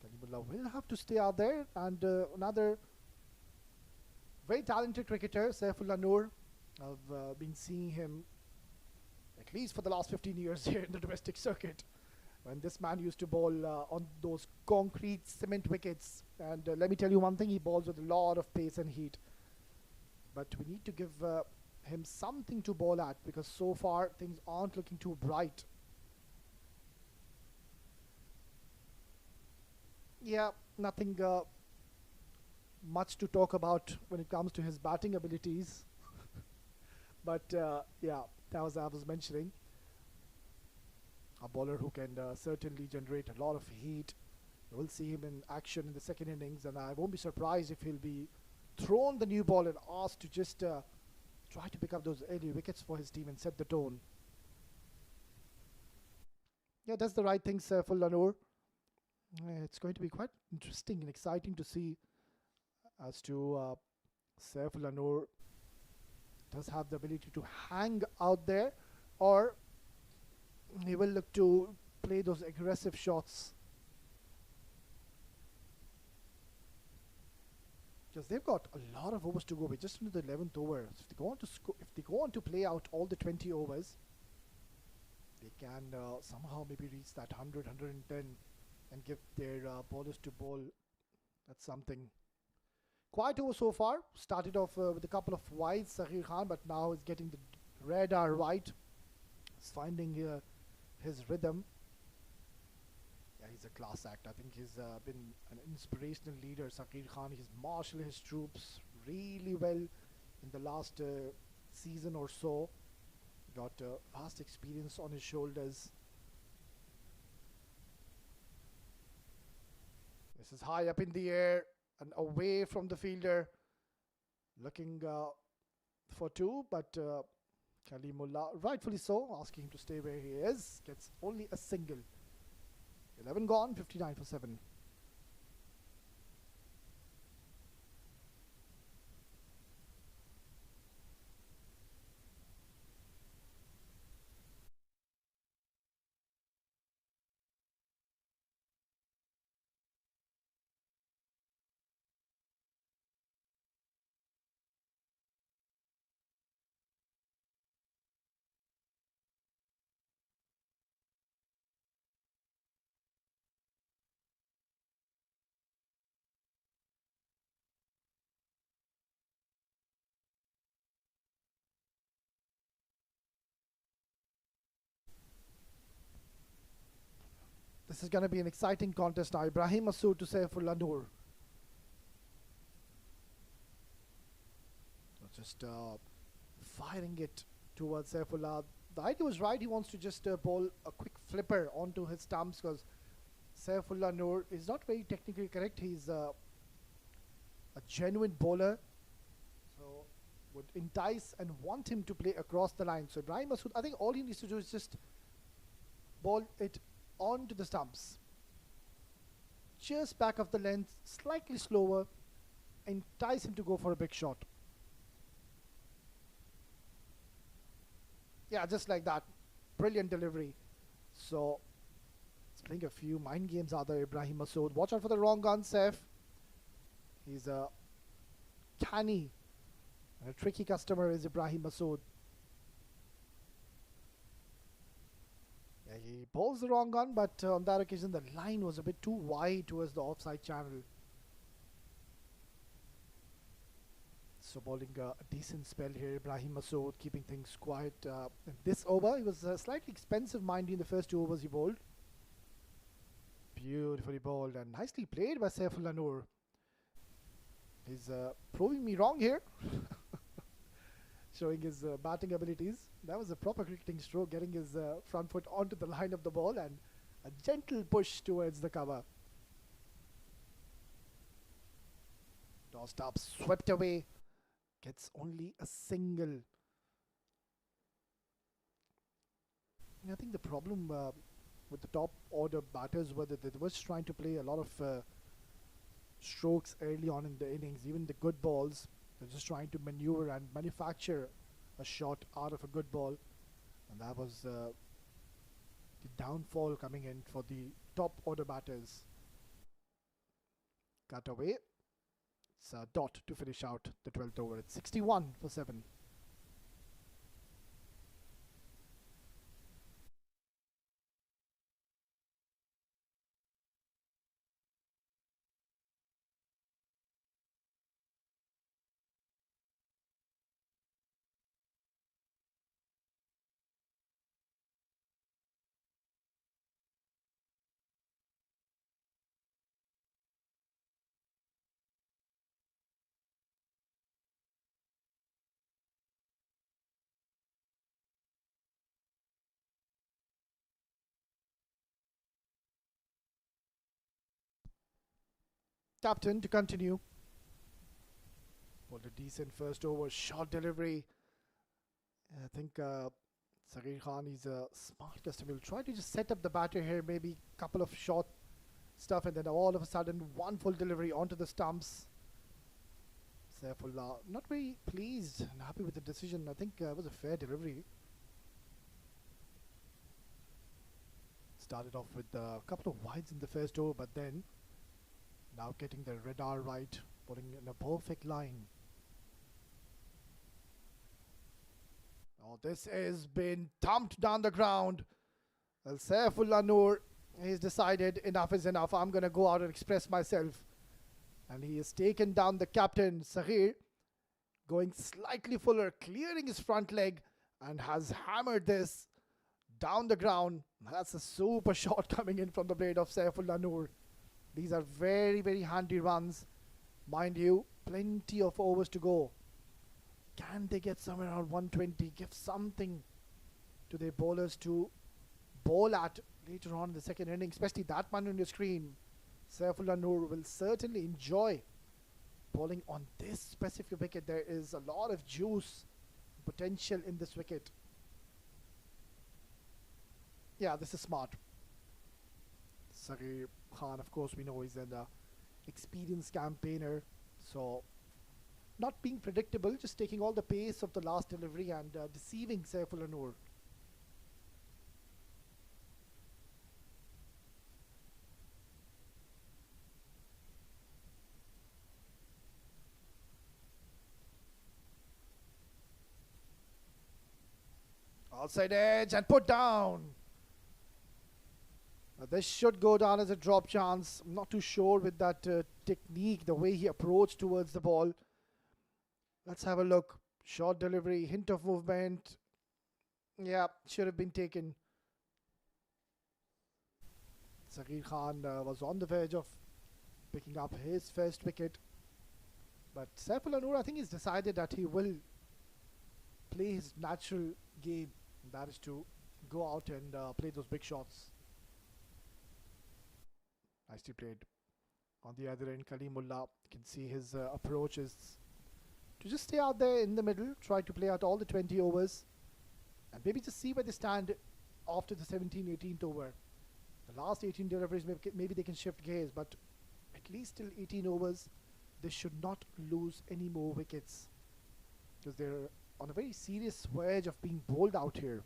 Kalimullah will have to stay out there. And another very talented cricketer, Saifullah Noor. I've been seeing him at least for the last 15 years here in the domestic circuit. When this man used to bowl on those concrete cement wickets. And let me tell you one thing, he bowls with a lot of pace and heat. But we need to give him something to bowl at, because so far things aren't looking too bright. Yeah, nothing much to talk about when it comes to his batting abilities. But yeah, that was I was mentioning. A bowler who can certainly generate a lot of heat. We'll see him in action in the second innings, and I won't be surprised if he'll be thrown the new ball and asked to just try to pick up those early wickets for his team and set the tone. Yeah, that's the right thing, Saifullah Noor. It's going to be quite interesting and exciting to see as to Saifullah Noor does have the ability to hang out there, or he will look to play those aggressive shots. Because they've got a lot of overs to go with, just into the 11th over. So if they go on to play out all the 20 overs, they can somehow maybe reach that 100, 110 and give their bowlers to bowl. That's something. Quite over so far. Started off with a couple of wides, Sahir Khan, but now is getting the radar right. He's finding his rhythm. Yeah, he's a class act. I think he's been an inspirational leader, Saqir Khan. He's marshaled his troops really well in the last season or so. Got vast experience on his shoulders. This is high up in the air and away from the fielder. Looking for two, but Kalimullah, rightfully so, asking him to stay where he is. Gets only a single. 11 gone, 59 for 7. This is going to be an exciting contest now. Ibrahim Masood to Saifullah Noor. Just firing it towards Saifullah. The idea was right. He wants to just bowl a quick flipper onto his stumps, because Saifullah Noor is not very technically correct. He's a genuine bowler. So would entice and want him to play across the line. So Ibrahim Masood, I think all he needs to do is just bowl it onto the stumps. Just back of the length, slightly slower, entice him to go for a big shot. Yeah, just like that. Brilliant delivery. So, he's playing a few mind games out there, Ibrahim Masood. Watch out for the wrong gun, Saif. He's a canny and a tricky customer is Ibrahim Masood. Yeah, he bowls the wrong gun, but on that occasion the line was a bit too wide towards the offside channel. So bowling a decent spell here. Ibrahim Masood keeping things quiet. In this over, it was slightly expensive, mind you, in the first 2 overs he bowled. Beautifully bowled and nicely played by Saifullah Noor. He's proving me wrong here, showing his batting abilities. That was a proper cricketing stroke, getting his front foot onto the line of the ball and a gentle push towards the cover. Tossed up, swept away, gets only a single. I think the problem with the top order batters were that they were trying to play a lot of strokes early on in the innings. Even the good balls, they're just trying to maneuver and manufacture a shot out of a good ball, and that was the downfall coming in for the top order batters. Cut away. It's a dot to finish out the 12th over. It's 61 for 7. Captain to continue. Bowled a decent first over, short delivery. I think Saghir Khan is a smart customer. Will try to just set up the batter here, maybe a couple of short stuff, and then all of a sudden one full delivery onto the stumps. Saifullah not very pleased and happy with the decision. I think it was a fair delivery. Started off with a couple of wides in the first over, but then now getting the radar right, putting in a perfect line. Oh, this has been thumped down the ground. Well, Saifullah Noor, he's decided enough is enough. I'm going to go out and express myself. And he has taken down the captain, Saghir, going slightly fuller, clearing his front leg, and has hammered this down the ground. That's a super shot coming in from the blade of Saifullah Noor. These are very, very handy runs. Mind you, plenty of overs to go. Can they get somewhere around 120? Give something to their bowlers to bowl at later on in the second inning, especially that man on your screen. Saifullah Noor will certainly enjoy bowling on this specific wicket. There is a lot of juice, potential in this wicket. Yeah, this is smart. Saghir Khan, of course, we know is an experienced campaigner. So, not being predictable, just taking all the pace of the last delivery and deceiving Saifullah Noor. Outside edge and put down. This should go down as a drop chance. I'm not too sure with that technique, the way he approached towards the ball. Let's have a look. Short delivery, hint of movement. Yeah, should have been taken. Saghir Khan was on the verge of picking up his first wicket. But Saifullah Noor, I think he's decided that he will play his natural game. That is to go out and play those big shots. Nicely played. On the other end, Kalimullah, you can see his approach is to just stay out there in the middle, try to play out all the 20 overs, and maybe just see where they stand after the 17th, 18th over. The last 18 deliveries, maybe they can shift gears, but at least till 18 overs, they should not lose any more wickets, because they're on a very serious verge of being bowled out here.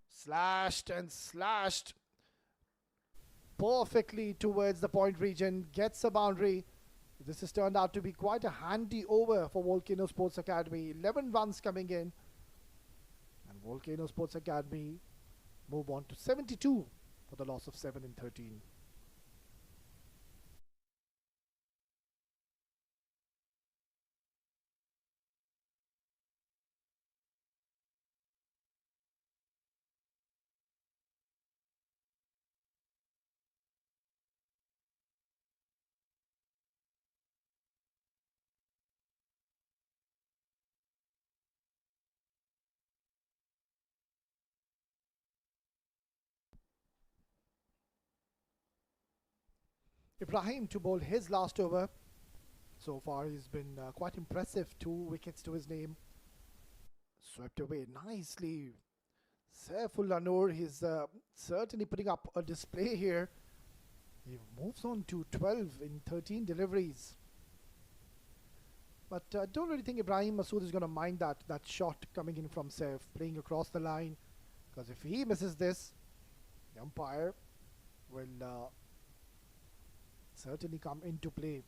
Slashed and slashed perfectly towards the point region, gets a boundary. This has turned out to be quite a handy over for Volcano Sports Academy. 11 runs coming in, and Volcano Sports Academy move on to 72 for the loss of 7 in 13. Ibrahim to bowl his last over. So far, he's been quite impressive. 2 wickets to his name. Swept away nicely. Saifullah Noor, he's certainly putting up a display here. He moves on to 12 in 13 deliveries. But I don't really think Ibrahim Masood is going to mind that shot coming in from Saif, playing across the line. Because if he misses this, the umpire will certainly come into play.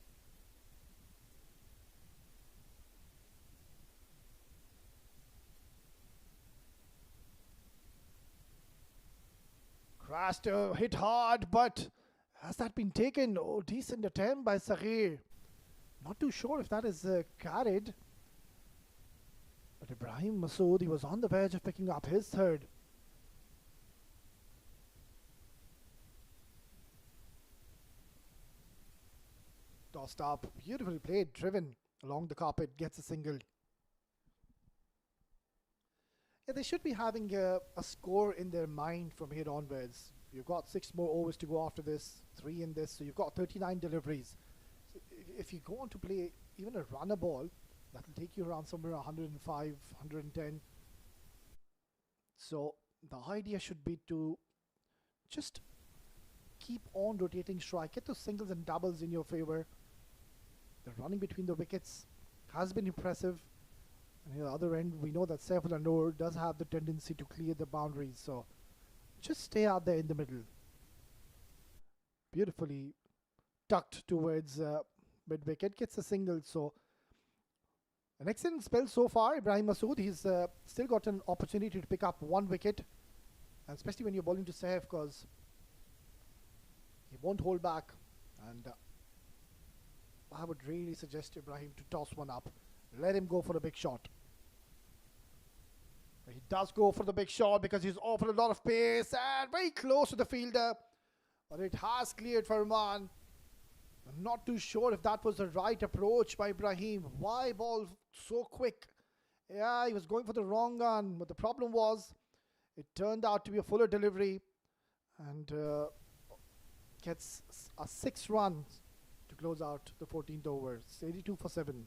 Crashed, hit hard, but has that been taken? Oh, decent attempt by Saghir. Not too sure if that is carried. But Ibrahim Masood, he was on the verge of picking up his third. Tossed up, beautifully played, driven along the carpet, gets a single. Yeah, they should be having a score in their mind from here onwards. You've got 6 more overs to go after this, 3 in this, so you've got 39 deliveries. So if you go on to play even a runner ball, that'll take you around somewhere 105, 110. So the idea should be to just keep on rotating strike, get those singles and doubles in your favor. The running between the wickets has been impressive. And on the other end, we know that Saifullah Noor does have the tendency to clear the boundaries. So just stay out there in the middle. Beautifully tucked towards mid-wicket, gets a single. So an excellent spell so far. Ibrahim Masood, he's still got an opportunity to pick up 1 wicket. And especially when you're bowling to Saif, because he won't hold back. And I would really suggest Ibrahim to toss one up. Let him go for a big shot. He does go for the big shot because he's offered a lot of pace and very close to the fielder. But it has cleared Farman. I'm not too sure if that was the right approach by Ibrahim. Why ball so quick? Yeah, he was going for the wrong gun. But the problem was, it turned out to be a fuller delivery. And gets a 6 runs to close out the 14th over. It's 82 for 7.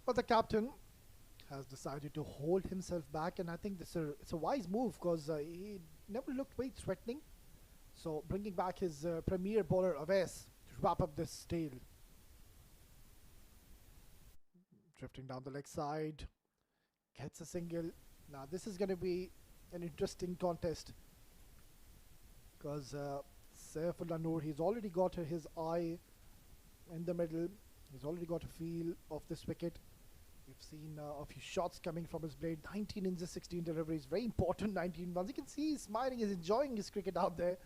But the captain has decided to hold himself back, and I think it's a wise move because he never looked very threatening. So bringing back his premier bowler Awais to wrap up this tale. Drifting down the leg side, gets a single. Now this is going to be an interesting contest because Saifullah Noor, he's already got his eye in the middle. He's already got a feel of this wicket. We've seen a few shots coming from his blade. 19 innings, 16 deliveries. Very important 19 runs. You can see he's smiling. He's enjoying his cricket out there.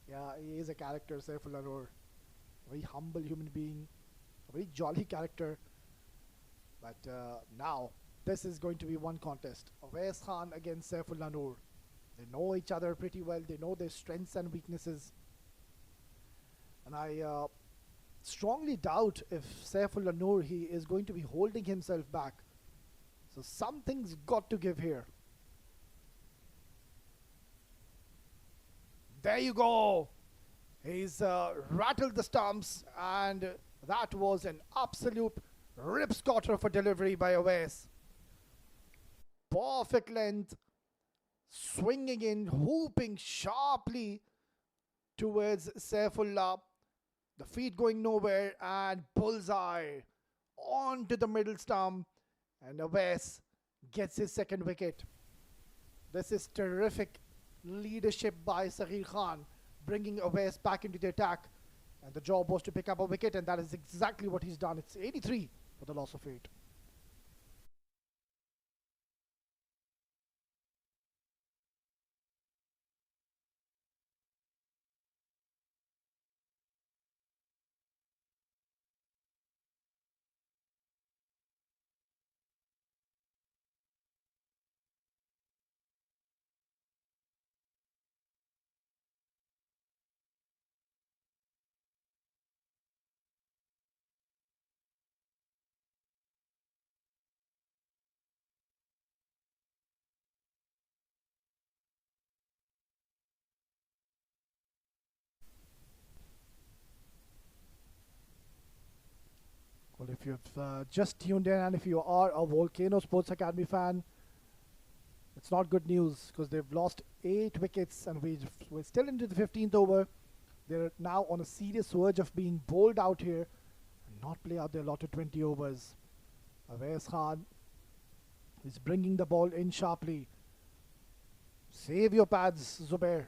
Yeah, he is a character, Saifullah Noor. A very humble human being. A very jolly character. But now, this is going to be one contest. Awais Khan against Saifullah Noor. They know each other pretty well. They know their strengths and weaknesses. And I strongly doubt if Saifullah Noor, he is going to be holding himself back. So something's got to give here. There you go. He's rattled the stumps, and that was an absolute rip-scotter of a delivery by Awais. Perfect length, swinging in, whooping sharply towards Saifullah. The feet going nowhere, and bullseye onto the middle stump, and Awais gets his second wicket. This is terrific leadership by Saghir Khan, bringing Awais back into the attack. And the job was to pick up a wicket, and that is exactly what he's done. It's 83 for the loss of 8. Well, if you've just tuned in and if you are a Volcano Sports Academy fan, it's not good news because they've lost 8 wickets and we're still into the 15th over. They're now on a serious verge of being bowled out here and not play out their lot of 20 overs. Awais Khan is bringing the ball in sharply. Save your pads, Zubair.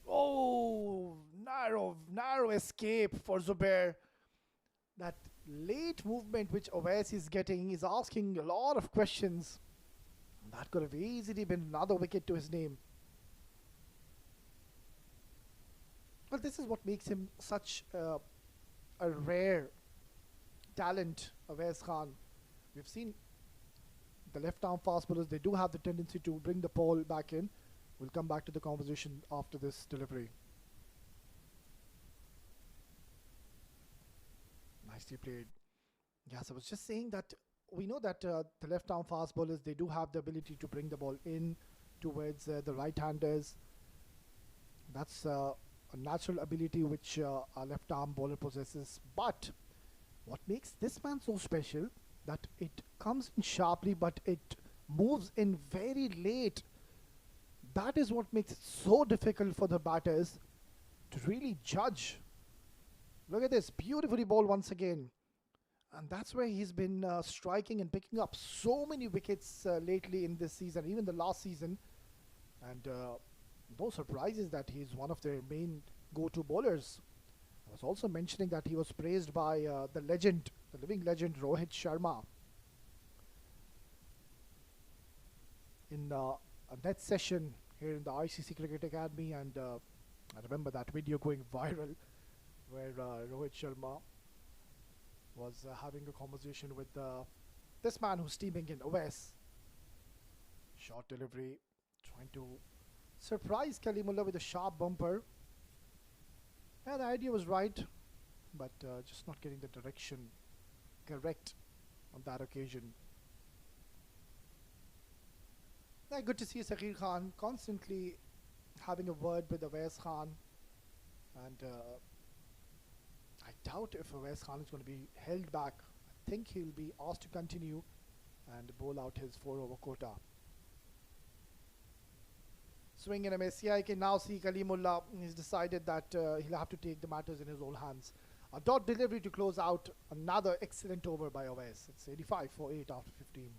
Oh, narrow escape for Zubair. That late movement which Awais is getting is asking a lot of questions. That could have easily been another wicket to his name. Well, this is what makes him such a rare talent, Awais Khan. We've seen the left-arm fast bowlers, they do have the tendency to bring the ball back in. We'll come back to the conversation after this delivery. Nicely played. Yes, I was just saying that we know that the left-arm fast bowlers, they do have the ability to bring the ball in towards the right-handers. That's a natural ability which a left-arm bowler possesses. But what makes this man so special, that it comes in sharply but it moves in very late. That is what makes it so difficult for the batters to really judge. Look at this, beautifully bowled once again. And that's where he's been striking and picking up so many wickets lately in this season, even the last season. And no surprises that he's one of their main go-to bowlers. I was also mentioning that he was praised by the legend, the living legend Rohit Sharma in a net session here in the ICC Cricket Academy, and I remember that video going viral where Rohit Sharma was having a conversation with this man who's teaming in Awais. Short delivery, trying to surprise Kalimullah with a sharp bumper. Yeah, the idea was right, but just not getting the direction correct on that occasion. Yeah, good to see Saghir Khan constantly having a word with Awais Khan, and I doubt if Awais Khan is going to be held back. I think he'll be asked to continue and bowl out his 4-over quota. Swing and a miss. Yeah, I can now see Kalimullah. He's decided that he'll have to take the matters in his own hands. A dot delivery to close out another excellent over by Awais. It's 85 for 8 after 15.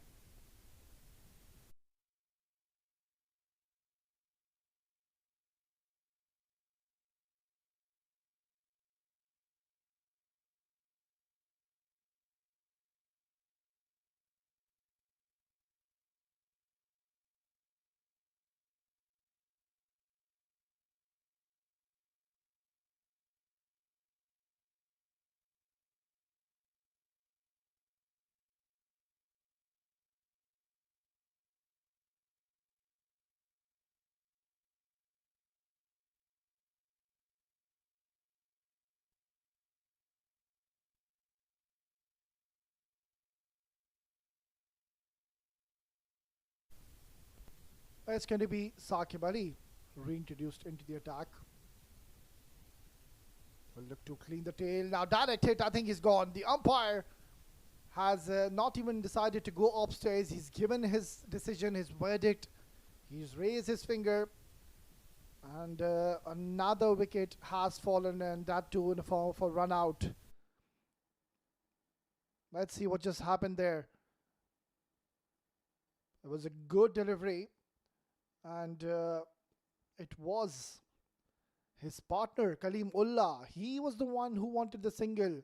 It's going to be Saqib Ali reintroduced into the attack. Will look to clean the tail. Now direct hit, I think he's gone. The umpire has not even decided to go upstairs. He's given his decision, his verdict. He's raised his finger. And another wicket has fallen, and that too in the form for run out. Let's see what just happened there. It was a good delivery, and it was his partner Kalim Ullah. He was the one who wanted the single.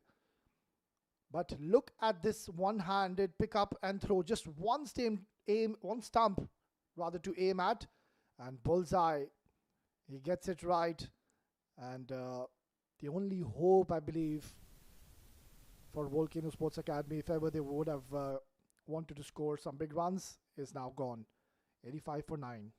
But look at this one-handed pick up and throw. Just one stump rather to aim at, and bullseye. He gets it right, and the only hope I believe for Volcano Sports Academy, if ever they would have wanted to score some big runs, is now gone. 85 for 9.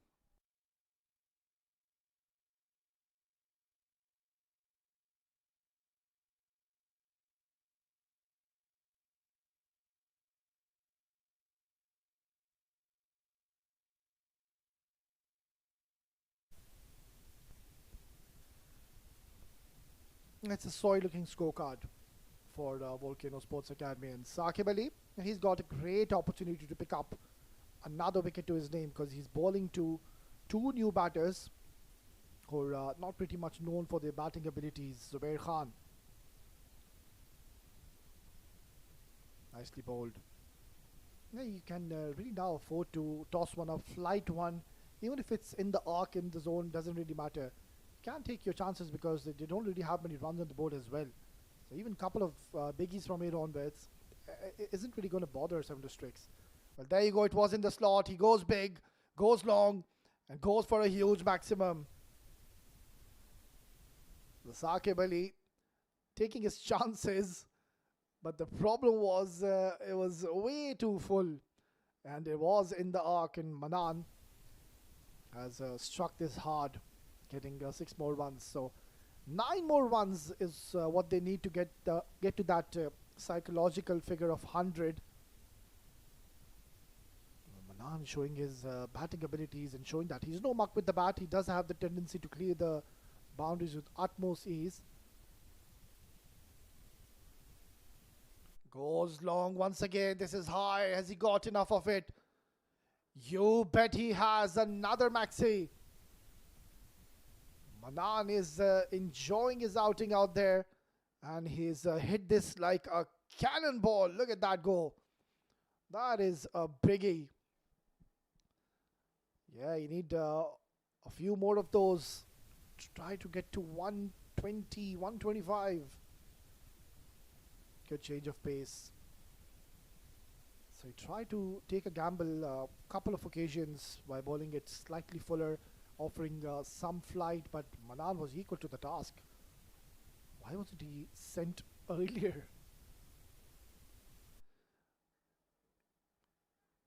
It's a soy looking scorecard for Volcano Sports Academy, and Saqib Ali, he's got a great opportunity to pick up another wicket to his name because he's bowling to two new batters who are not pretty much known for their batting abilities. Zubair Khan, nicely bowled. Yeah, you can really now afford to toss one up, flight one, even if it's in the arc, in the zone, doesn't really matter. You can take your chances because they don't really have many runs on the board as well. So even a couple of biggies from here onwards isn't really going to bother 7 districts. Well, there you go. It was in the slot. He goes big, goes long, and goes for a huge maximum. The Saqib Ali taking his chances, but the problem was it was way too full, and it was in the arc, and Manan has struck this hard, getting 6 more runs. So 9 more runs is what they need to get to that psychological figure of 100. Manan showing his batting abilities and showing that he's no muck with the bat. He does have the tendency to clear the boundaries with utmost ease. Goes long once again. This is high. Has he got enough of it? You bet he has. Another maxi. Manan is enjoying his outing out there, and he's hit this like a cannonball. Look at that go. That is a biggie. Yeah, you need a few more of those to try to get to 120, 125. Good change of pace. So he tried to take a gamble a couple of occasions by bowling it slightly fuller, offering some flight, but Manan was equal to the task. Why wasn't he sent earlier?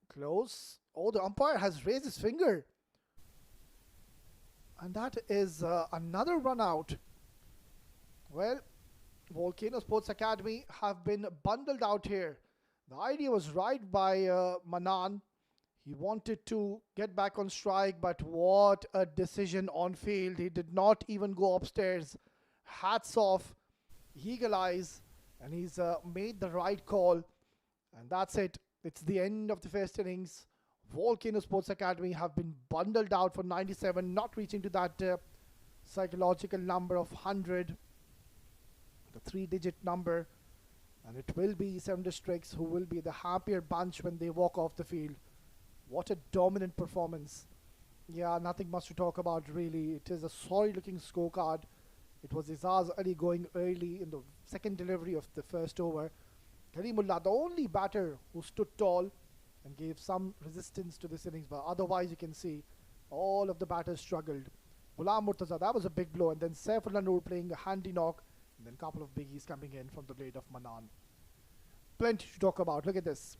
Close. Oh, the umpire has raised his finger. And that is another run out. Well, Volcano Sports Academy have been bundled out here. The idea was right by Manan. He wanted to get back on strike, but what a decision on field. He did not even go upstairs. Hats off, eagle eyes, and he's made the right call. And that's it. It's the end of the first innings. Volcano Sports Academy have been bundled out for 97, not reaching to that psychological number of 100, the 3-digit number. And it will be 7 districts who will be the happier bunch when they walk off the field. What a dominant performance. Yeah, nothing much to talk about really. It is a sorry looking scorecard. It was Izaz Ali going early in the second delivery of the first over. Karimullah, the only batter who stood tall and gave some resistance to this innings, but otherwise you can see all of the batters struggled. Ghulam Murtaza, that was a big blow, and then Saifullah Noor playing a handy knock, and then a couple of biggies coming in from the blade of Manan. Plenty to talk about. Look at this.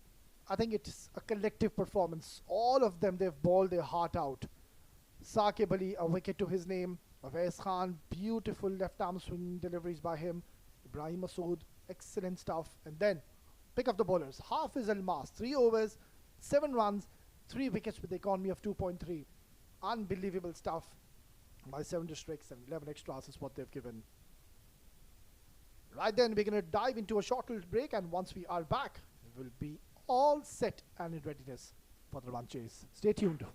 I think it's a collective performance. All of them, they've bowled their heart out. Saqib Ali, a wicket to his name. Awais Khan, beautiful left arm swing deliveries by him. Ibrahim Masood, excellent stuff. And then pick up the bowlers. Hafiz Almas, 3 overs, 7 runs, 3 wickets with the economy of 2.3. Unbelievable stuff by 7 districts, and 11 extras is what they've given. Right then, we're going to dive into a short little break, and once we are back, we will be all set and in readiness for the run chase. Stay tuned.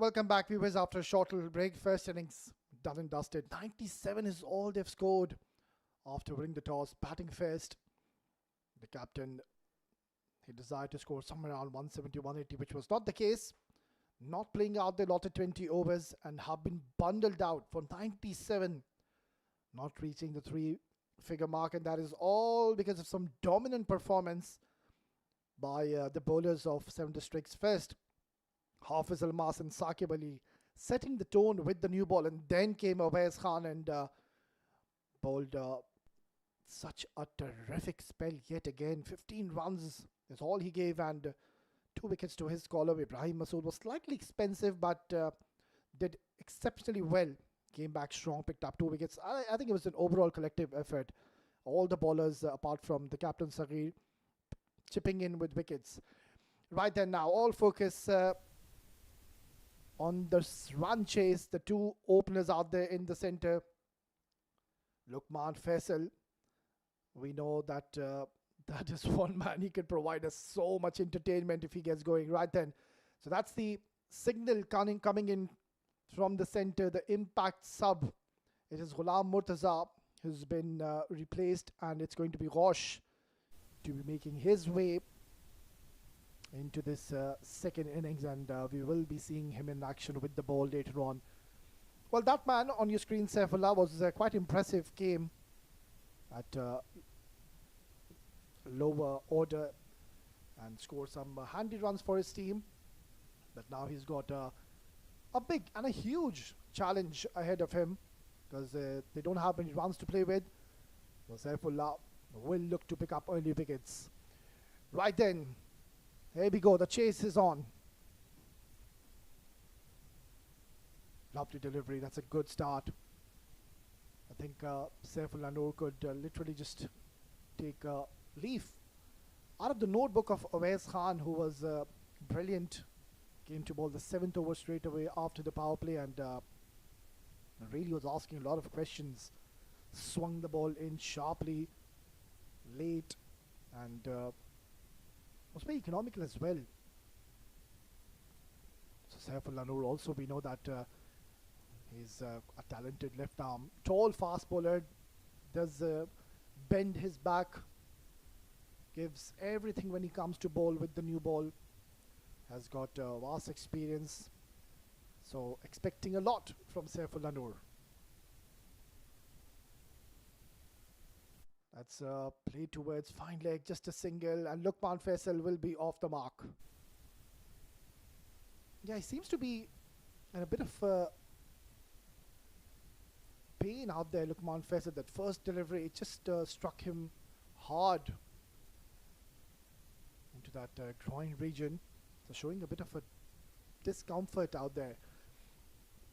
Welcome back, viewers, after a short little break. First innings done and dusted. 97 is all they've scored after winning the toss. Batting first, the captain, he desired to score somewhere around 170, 180, which was not the case. Not playing out the allotted 20 overs and have been bundled out for 97. Not reaching the three-figure mark, and that is all because of some dominant performance by the bowlers of Seven Districts. First, Hafiz Almas and Saqib Ali setting the tone with the new ball, and then came Awais Khan and bowled such a terrific spell yet again. 15 runs is all he gave, and 2 wickets to his column. Ibrahim Masood was slightly expensive, but did exceptionally well. Came back strong, picked up 2 wickets. I think it was an overall collective effort. All the bowlers, apart from the captain Saghir, chipping in with wickets. Right then, now all focus on the run chase. The 2 openers out there in the centre. Luqman Faisal. We know that that is one man. He can provide us so much entertainment if he gets going. Right then. So that's the signal coming in from the centre. The impact sub. It is Ghulam Murtaza who's been replaced, and it's going to be Ghosh to be making his way into this second innings, and we will be seeing him in action with the ball later on. Well, that man on your screen, Saifullah, was quite impressive. Came at lower order and scored some handy runs for his team, but now he's got a big and a huge challenge ahead of him, because they don't have many runs to play with. So Saifullah will look to pick up early wickets. Right then, here we go, the chase is on. Lovely delivery, that's a good start. I think Saifullah Noor could literally just take a leaf out of the notebook of Awais Khan, who was brilliant. Came to bowl the 7th over straight away after the power play, and really was asking a lot of questions. Swung the ball in sharply, late, and was very economical as well. So Saifullah Noor also, we know that he's a talented left arm, tall fast bowler, does bend his back, gives everything when he comes to bowl with the new ball, has got vast experience, so expecting a lot from Saifullah Noor. That's play towards fine leg, just a single, and Luqman Faisal will be off the mark. Yeah, he seems to be in a bit of pain out there, Luqman Faisal. That first delivery, it just struck him hard into that groin region. So showing a bit of a discomfort out there.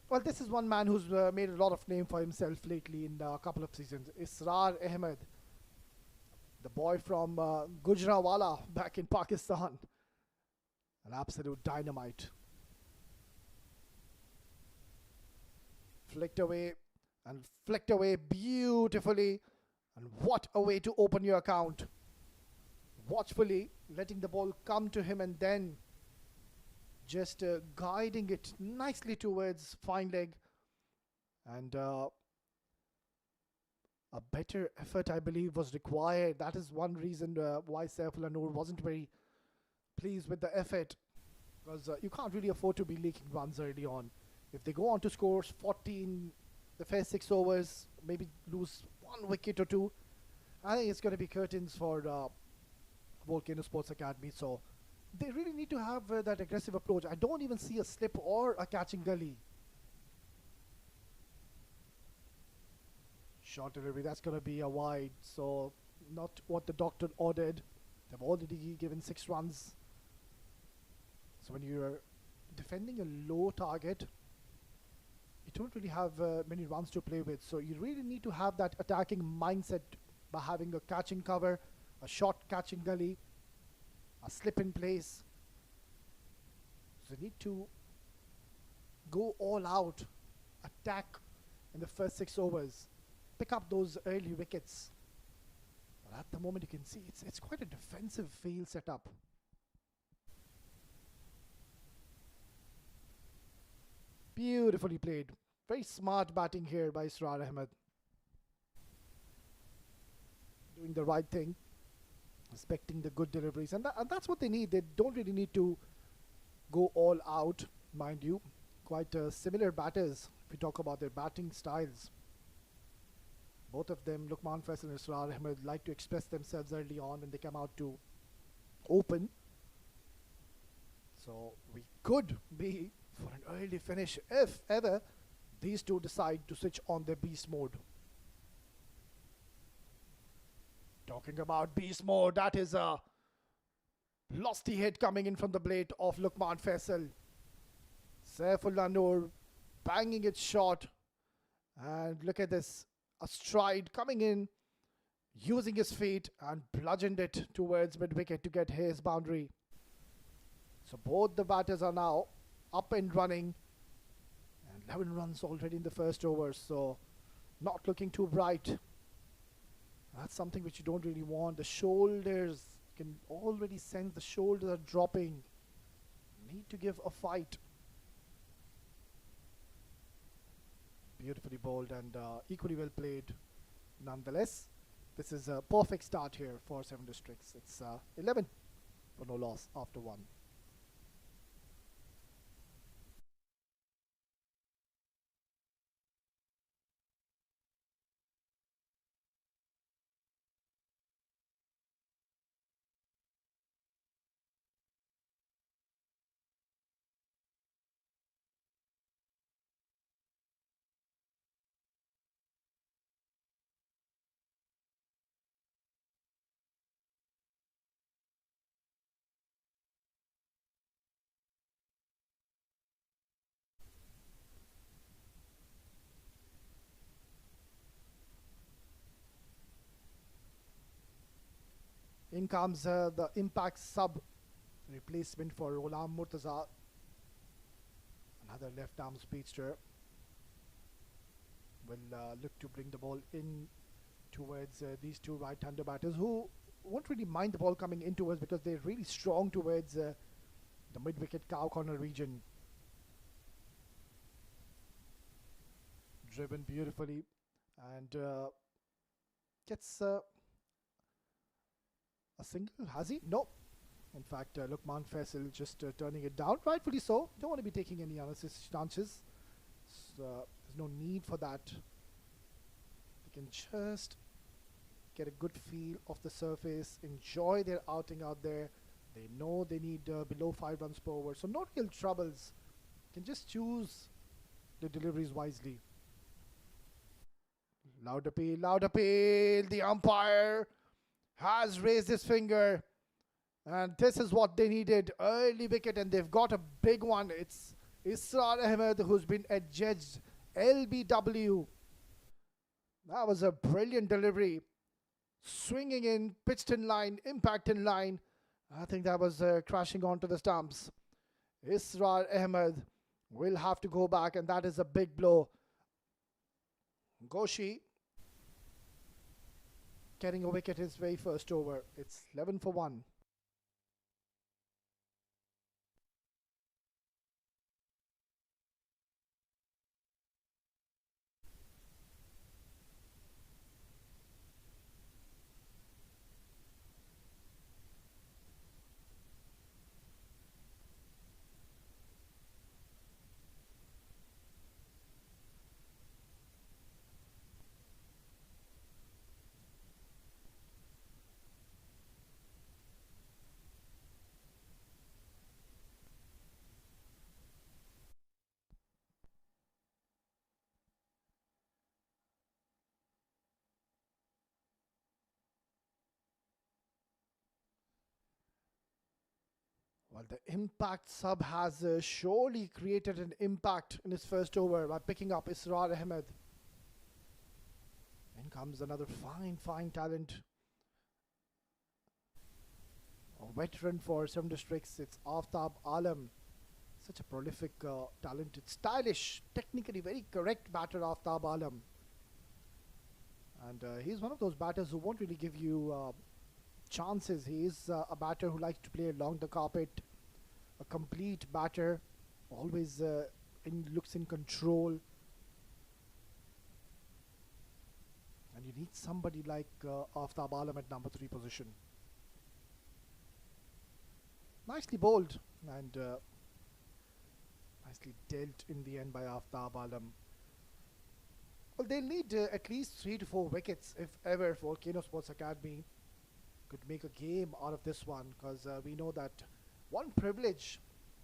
Well, this is one man who's made a lot of name for himself lately in a couple of seasons. Israr Ahmed, the boy from Gujranwala back in Pakistan. An absolute dynamite. Flicked away and flicked away beautifully. And what a way to open your account. Watchfully letting the ball come to him, and then just guiding it nicely towards fine leg. And a better effort, I believe, was required. That is one reason why Saifullah Noor wasn't very pleased with the effort, because you can't really afford to be leaking runs early on. If they go on to score 14 the first 6 overs, maybe lose 1 wicket or 2, I think it's going to be curtains for Volcano Sports Academy. So they really need to have that aggressive approach. I don't even see a slip or a catching gully. Short delivery, that's going to be a wide, so not what the doctor ordered. They've already given 6 runs. So when you're defending a low target, you don't really have many runs to play with. So you really need to have that attacking mindset by having a catching cover, a short catching gully, a slip in place. So you need to go all out, attack in the first 6 overs, pick up those early wickets. But at the moment, you can see it's quite a defensive field setup. Beautifully played. Very smart batting here by Israr Ahmed. Doing the right thing, respecting the good deliveries, and that's what they need. They don't really need to go all out, mind you. Quite similar batters if we talk about their batting styles. Both of them, Lukman Faisal and Israr Ahmed, like to express themselves early on when they come out to open. So we could be for an early finish if ever these two decide to switch on their beast mode. Talking about beast mode, that is a lofty hit coming in from the blade of Lukman Faisal. Saifullah Noor banging it short. And look at this, a stride coming in, using his feet and bludgeoned it towards mid-wicket to get his boundary. So both the batters are now up and running. And 11 runs already in the first over, so not looking too bright. That's something which you don't really want. The shoulders, you can already sense the shoulders are dropping. Need to give a fight. Beautifully bowled and equally well played nonetheless. This is a perfect start here for Seven Districts. It's 11 for no loss after 1. In comes the impact sub replacement for Ghulam Murtaza. Another left arm speedster. Will look to bring the ball in towards these two right-hander batters who won't really mind the ball coming in towards because they're really strong towards the mid-wicket cow corner region. Driven beautifully and gets a single. Has he? No. In fact, Lukman Faisal just turning it down. Rightfully so. Don't want to be taking any unnecessary chances. There's no need for that. They can just get a good feel of the surface, enjoy their outing out there. They know they need below 5 runs per over, so no real troubles. Can just choose the deliveries wisely. Loud appeal, loud appeal. The umpire has raised his finger, and this is what they needed. Early wicket, and they've got a big one. It's Israr Ahmed who's been adjudged LBW. That was a brilliant delivery. Swinging in, pitched in line, impact in line. I think that was crashing onto the stumps. Israr Ahmed will have to go back, and that is a big blow. Goshi getting a wicket his very first over. It's 11 for 1. Well, the impact sub has surely created an impact in his first over by picking up Israr Ahmed. In comes another fine talent. A veteran for Seven Districts. It's Aftab Alam. Such a prolific, talented, stylish, technically very correct batter, Aftab Alam. And he's one of those batters who won't really give you chances. He is a batter who likes to play along the carpet, a complete batter, always looks in control. And you need somebody like Aftab Alam at number 3 position. Nicely bowled and nicely dealt in the end by Aftab Alam. Well, they'll need at least 3 to 4 wickets if ever Volcano Sports Academy could make a game out of this one, because we know that one privilege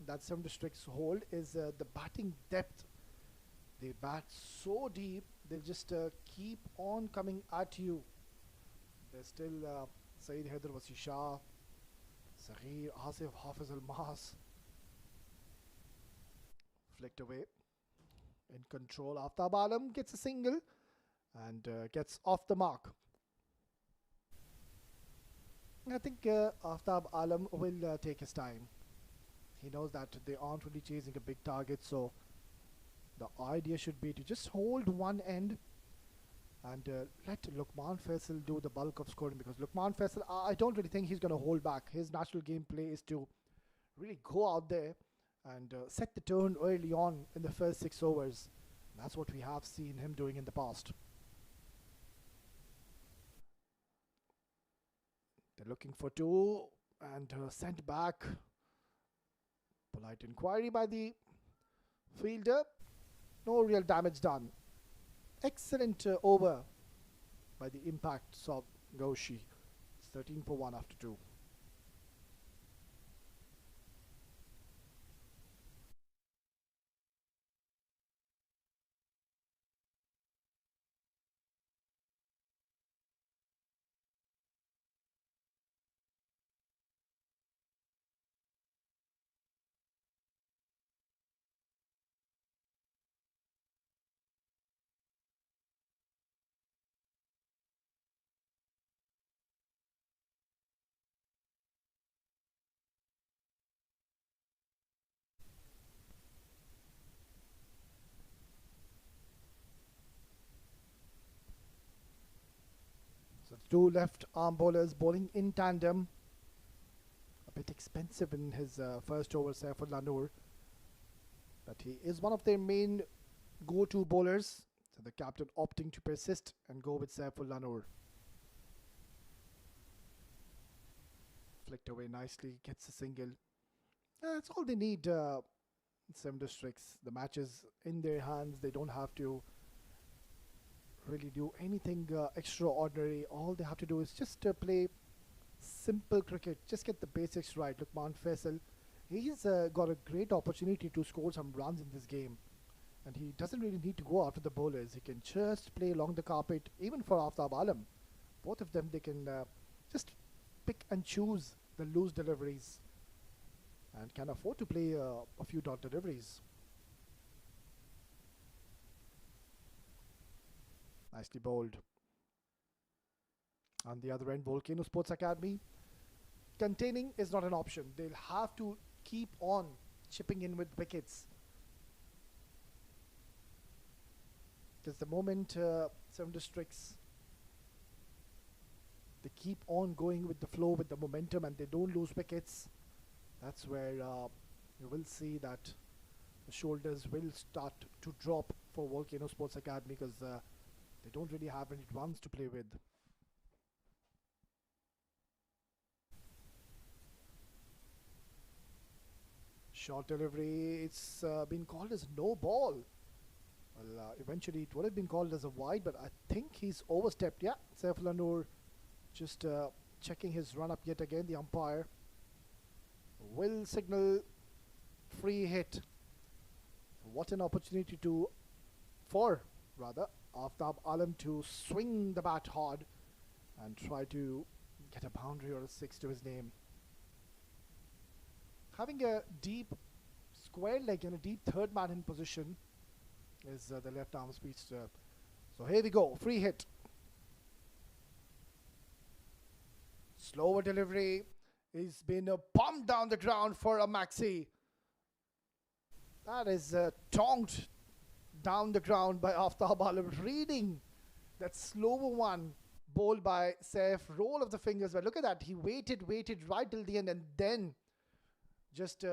that Seven Districts hold is the batting depth. They bat so deep, they'll just keep on coming at you. There's still Saeed Haider Wasi Shah, Saghir, Asif Hafiz Al Mas. Flicked away. In control, Aftab Alam gets a single and gets off the mark. I think Aftab Alam will take his time. He knows that they aren't really chasing a big target, so the idea should be to just hold one end and let Luqman Faisal do the bulk of scoring, because Luqman Faisal, I don't really think he's going to hold back. His natural gameplay is to really go out there and set the tone early on in the first 6 overs. That's what we have seen him doing in the past. They're looking for 2 and sent back. Polite inquiry by the fielder. No real damage done. Excellent over by the impacts of Gaushi. It's 13 for 1 after 2. So the 2 left arm bowlers bowling in tandem. A bit expensive in his first over, Saifullah Noor, but he is one of their main go-to bowlers. So the captain opting to persist and go with Saifullah Noor. Flicked away nicely, gets a single. That's all they need. 7 Districts. The match is in their hands. They don't have to really do anything extraordinary. All they have to do is just play simple cricket. Just get the basics right. Luqman Faisal, he's got a great opportunity to score some runs in this game, and he doesn't really need to go after the bowlers. He can just play along the carpet. Even for Aftab Alam, both of them, they can just pick and choose the loose deliveries and can afford to play a few dot deliveries. Nicely bowled. On the other end, Volcano Sports Academy, containing is not an option. They'll have to keep on chipping in with wickets. Because the moment 7 Districts, they keep on going with the flow, with the momentum, and they don't lose wickets, that's where you will see that the shoulders will start to drop for Volcano Sports Academy, because they don't really have any runs to play with. Short delivery, it's been called as no ball. Well, eventually it would have been called as a wide, but I think he's overstepped. Yeah, Saifullah Noor just checking his run up yet again. The umpire will signal free hit. What an opportunity for Aftab Alam to swing the bat hard and try to get a boundary or a 6 to his name. Having a deep square leg and a deep third man in position is the left arm speedster. So here we go, free hit. Slower delivery. He's been pumped down the ground for a maxi. That is tonked down the ground by Aftab Alam, reading that slower one bowled by Saif. Roll of the fingers, but look at that. He waited right till the end and then just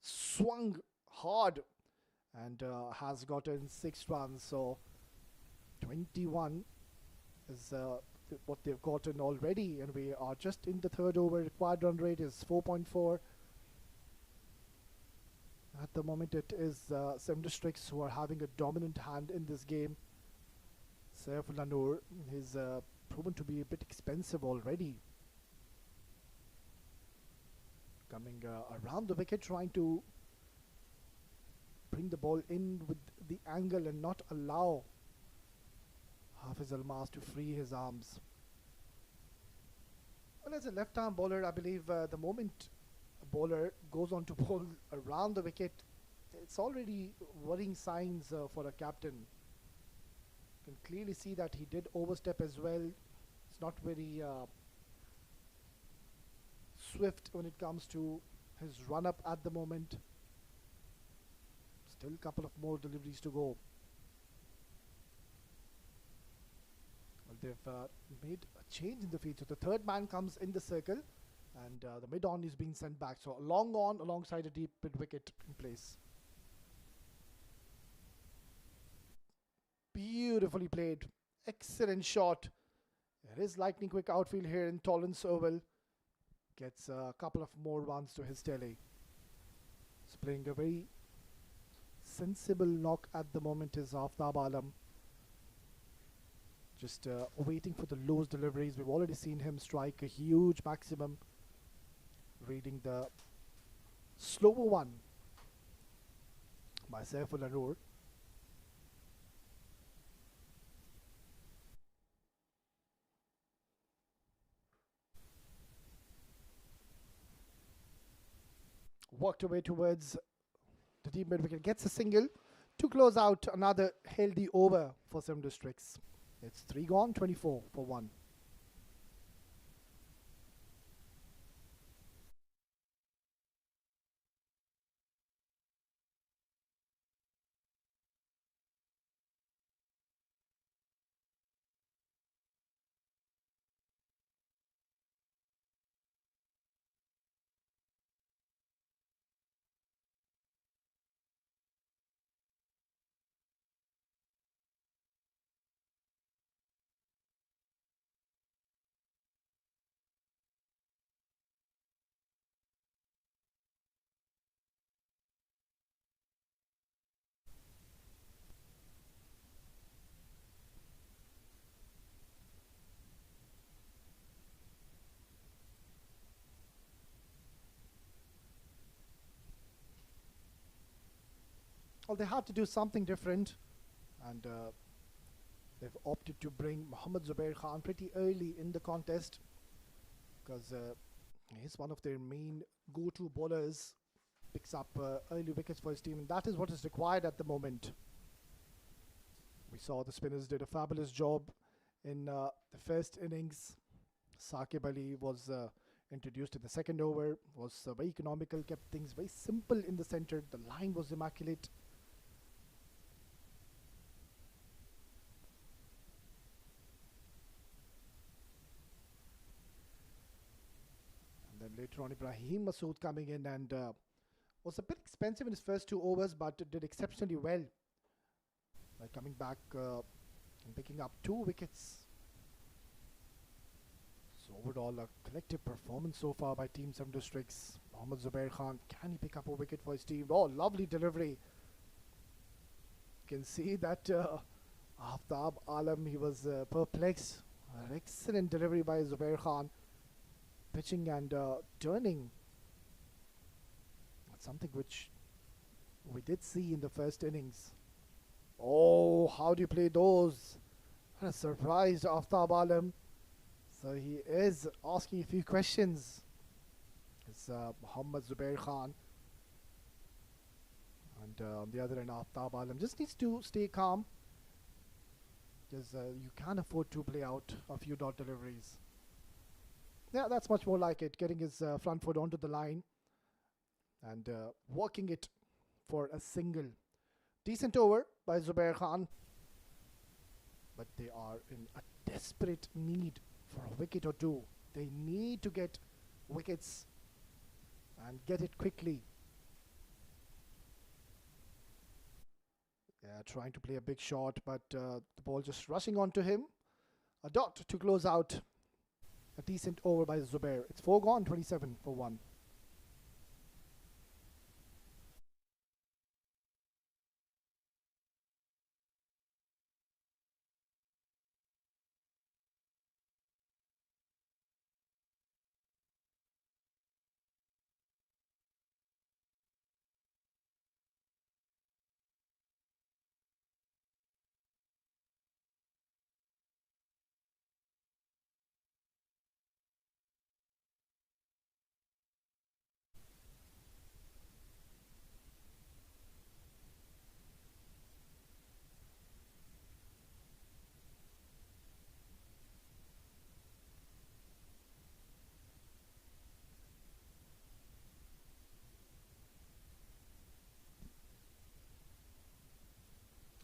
swung hard and has gotten 6 runs. So 21 is what they've gotten already, and we are just in the third over. Required run rate is 4.4. At the moment, it is Seven Districts who are having a dominant hand in this game. Saifullah Noor is proven to be a bit expensive already. Coming around the wicket, trying to bring the ball in with the angle and not allow Hafiz Almas to free his arms. Well, as a left-arm bowler, I believe the moment a bowler goes on to bowl around the wicket, it's already worrying signs for a captain. You can clearly see that he did overstep as well. It's not very swift when it comes to his run-up at the moment. Still a couple of more deliveries to go. Well, they've made a change in the field. So the third man comes in the circle, and the mid-on is being sent back. So a long on alongside a deep mid-wicket in place. Beautifully played. Excellent shot. There is lightning quick outfield here in Tollens Oval. Gets a couple of more runs to his tally. He's playing a very sensible knock at the moment is Aftab Alam. Just waiting for the loose deliveries. We've already seen him strike a huge maximum. Reading the slower one by Saifullah Noor. Walked away towards the deep mid wicket. Gets a single to close out another healthy over for Seven Districts. It's 3 gone, 24 for 1. Well, they had to do something different, and they've opted to bring Mohammad Zubair Khan pretty early in the contest because he's one of their main go-to bowlers. Picks up early wickets for his team, and that is what is required at the moment. We saw the spinners did a fabulous job in the first innings. Saqib Ali was introduced in the second over, was very economical, kept things very simple in the center. The line was immaculate. And then later on, Ibrahim Masood coming in and was a bit expensive in his first 2 overs, but did exceptionally well by coming back and picking up 2 wickets. So overall, a collective performance so far by Team 7 Districts. Mohammad Zubair Khan, can he pick up a wicket for his team? Oh, lovely delivery. You can see that Aftab Alam, he was perplexed. An excellent delivery by Zubair Khan. Pitching and turning. That's something which we did see in the first innings. Oh, how do you play those? What a surprise, Aftab Alam. So he is asking a few questions. It's Mohammad Zubair Khan. And on the other end, Aftab Alam just needs to stay calm. Because you can't afford to play out a few dot deliveries. Yeah, that's much more like it. Getting his front foot onto the line. And working it for a single. Decent over by Zubair Khan. But they are in a desperate need for a wicket or 2. They need to get wickets and get it quickly. trying to play a big shot, but the ball just rushing onto him. A dot to close out a decent over by Zubair. It's 4 gone, 27 for 1.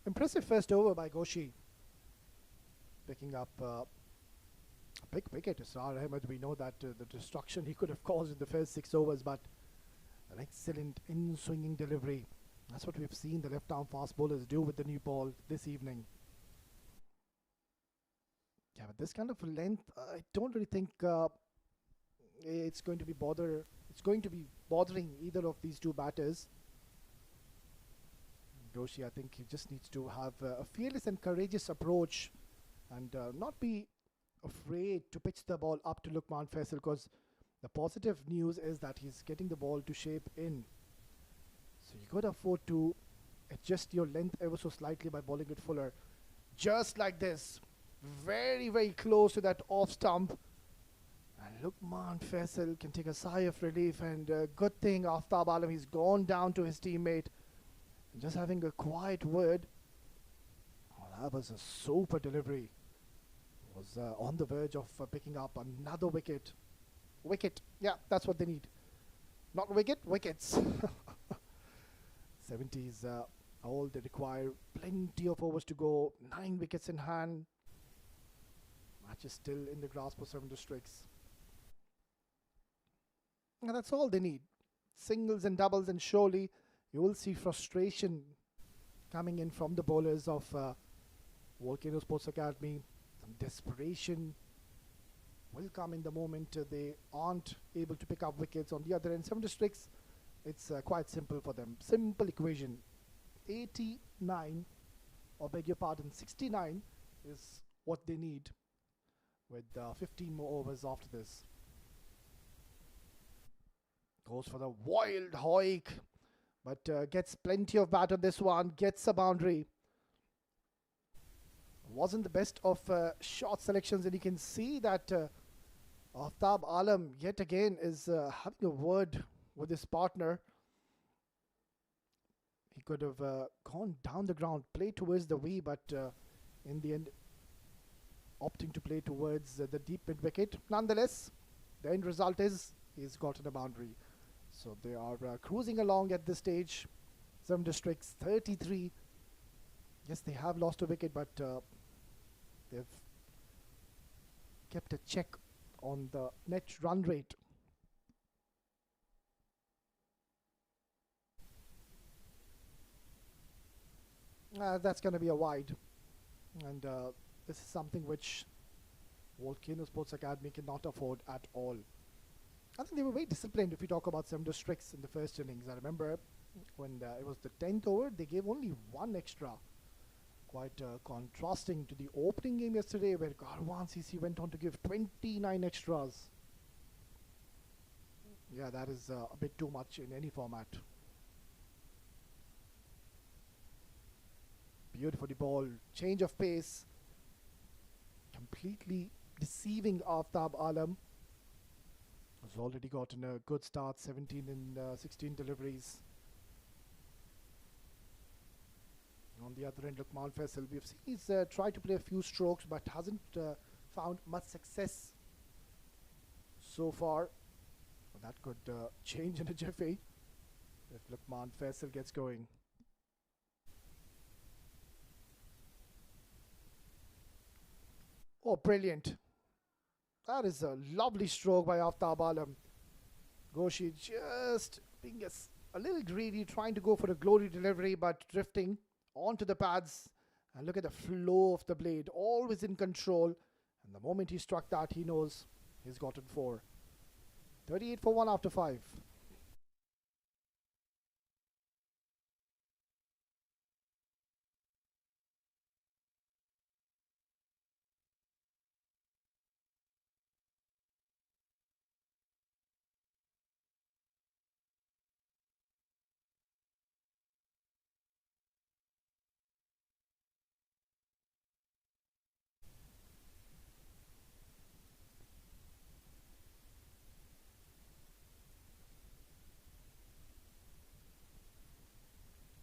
Impressive first over by Goshi, picking up a big wicket. Israr Ahmed, we know that the destruction he could have caused in the first 6 overs, but an excellent in-swinging delivery. That's what we've seen the left-arm fast bowlers do with the new ball this evening. Yeah, but this kind of length, I don't really think it's going to be bothering either of these two batters. Doshi, I think he just needs to have a fearless and courageous approach and not be afraid to pitch the ball up to Lukman Faisal, because the positive news is that he's getting the ball to shape in. So you could afford to adjust your length ever so slightly by bowling it fuller. Just like this. Very, very close to that off stump. And Lukman Faisal can take a sigh of relief, and good thing Aftab Alam, he's gone down to his teammate. Just having a quiet word. Oh, that was a super delivery. Was on the verge of picking up another wicket. Wicket. Yeah, that's what they need. Not wicket, wickets. 70s all they require. Plenty of overs to go. 9 wickets in hand. Match is still in the grasp of 7 districts. And that's all they need. Singles and doubles, and surely you will see frustration coming in from the bowlers of Volcano Sports Academy. Some desperation will come in the moment they aren't able to pick up wickets. On the other end, 7 districts, it's quite simple for them. Simple equation. 89, or beg your pardon, 69 is what they need with 15 more overs after this. Goes for the wild hike, but gets plenty of bat on this one, gets a boundary. Wasn't the best of shot selections, and you can see that Aftab Alam yet again is having a word with his partner. He could have gone down the ground, played towards the wee, but in the end opting to play towards the deep mid wicket. Nonetheless, the end result is he's gotten a boundary. So they are cruising along at this stage. 7 districts, 33. Yes, they have lost a wicket, but they've kept a check on the net run rate. That's going to be a wide. And this is something which Volcano Sports Academy cannot afford at all. I think they were very disciplined if we talk about 7 districts in the first innings. I remember when it was the 10th over, they gave only 1 extra. Quite contrasting to the opening game yesterday, where Garwan CC went on to give 29 extras. Yeah, that is a bit too much in any format. Beautifully ball, change of pace, completely deceiving Aftab Alam. Has already gotten a good start, 17 in 16 deliveries. On the other end, Lukman Faisal, we've seen he's tried to play a few strokes, but hasn't found much success so far. That could change in a jiffy if Lukman Faisal gets going. Oh, brilliant. That is a lovely stroke by Aftab Alam. Goshi just being a little greedy, trying to go for a glory delivery, but drifting onto the pads, and look at the flow of the blade, always in control. And the moment he struck that, he knows he's gotten 4. 38 for 1 after 5.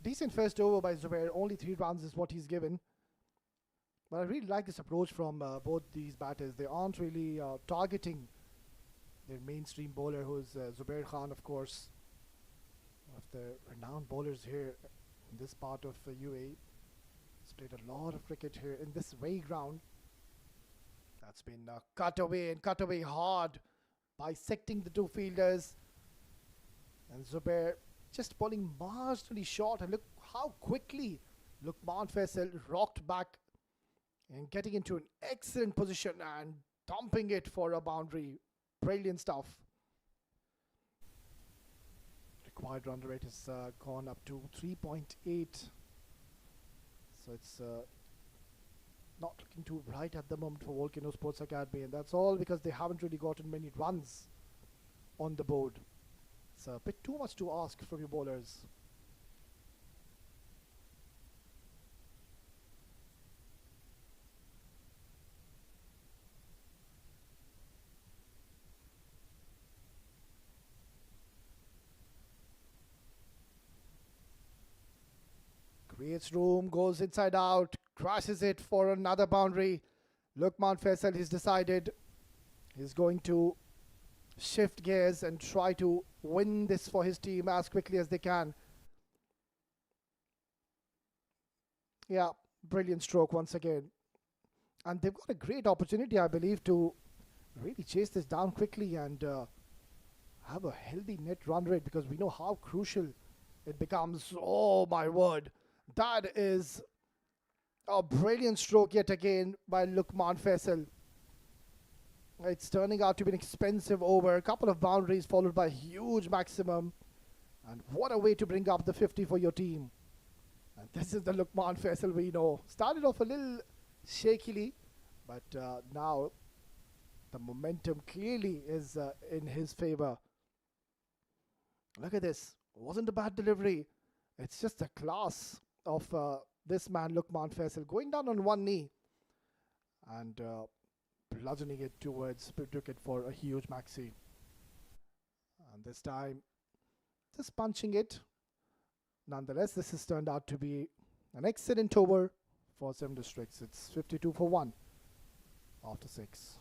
Decent first over by Zubair. Only 3 runs is what he's given. But I really like this approach from both these batters. They aren't really targeting their mainstream bowler, who's Zubair Khan, of course, one of the renowned bowlers here in this part of UAE. He's played a lot of cricket here in this way ground. That's been cut away and cut away hard, bisecting the 2 fielders. And Zubair just bowling marginally short. And look how quickly Luqman Faisal rocked back and getting into an excellent position and dumping it for a boundary. Brilliant stuff. Required run rate has gone up to 3.8. So it's not looking too bright at the moment for Volcano Sports Academy. And that's all because they haven't really gotten many runs on the board. It's a bit too much to ask from your bowlers. Creates room, goes inside out, crashes it for another boundary. Luqman Faisal has decided he's going to shift gears and try to win this for his team as quickly as they can. Yeah, brilliant stroke once again. And they've got a great opportunity, I believe, to really chase this down quickly and have a healthy net run rate, because we know how crucial it becomes. Oh my word. That is a brilliant stroke yet again by Luqman Faisal. It's turning out to be an expensive over. A couple of boundaries followed by a huge maximum. And what a way to bring up the 50 for your team. And this is the Luqman Faisal we know. Started off a little shakily, but now the momentum clearly is in his favor. Look at this. Wasn't a bad delivery. It's just the class of this man, Luqman Faisal, going down on one knee and bludgeoning it towards wicket for a huge maxi. And this time, just punching it. Nonetheless, this has turned out to be an excellent over for 7 Districts. It's 52 for 1 after 6.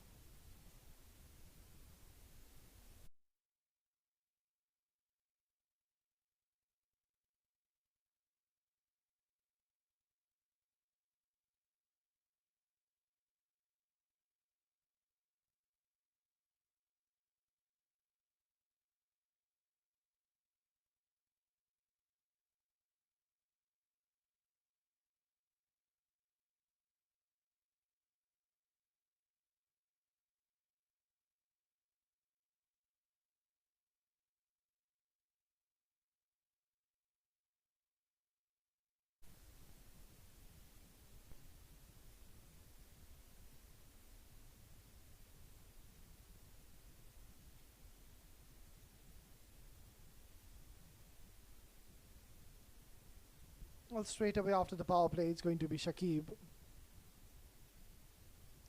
Well, straight away after the power play, it's going to be Shakib.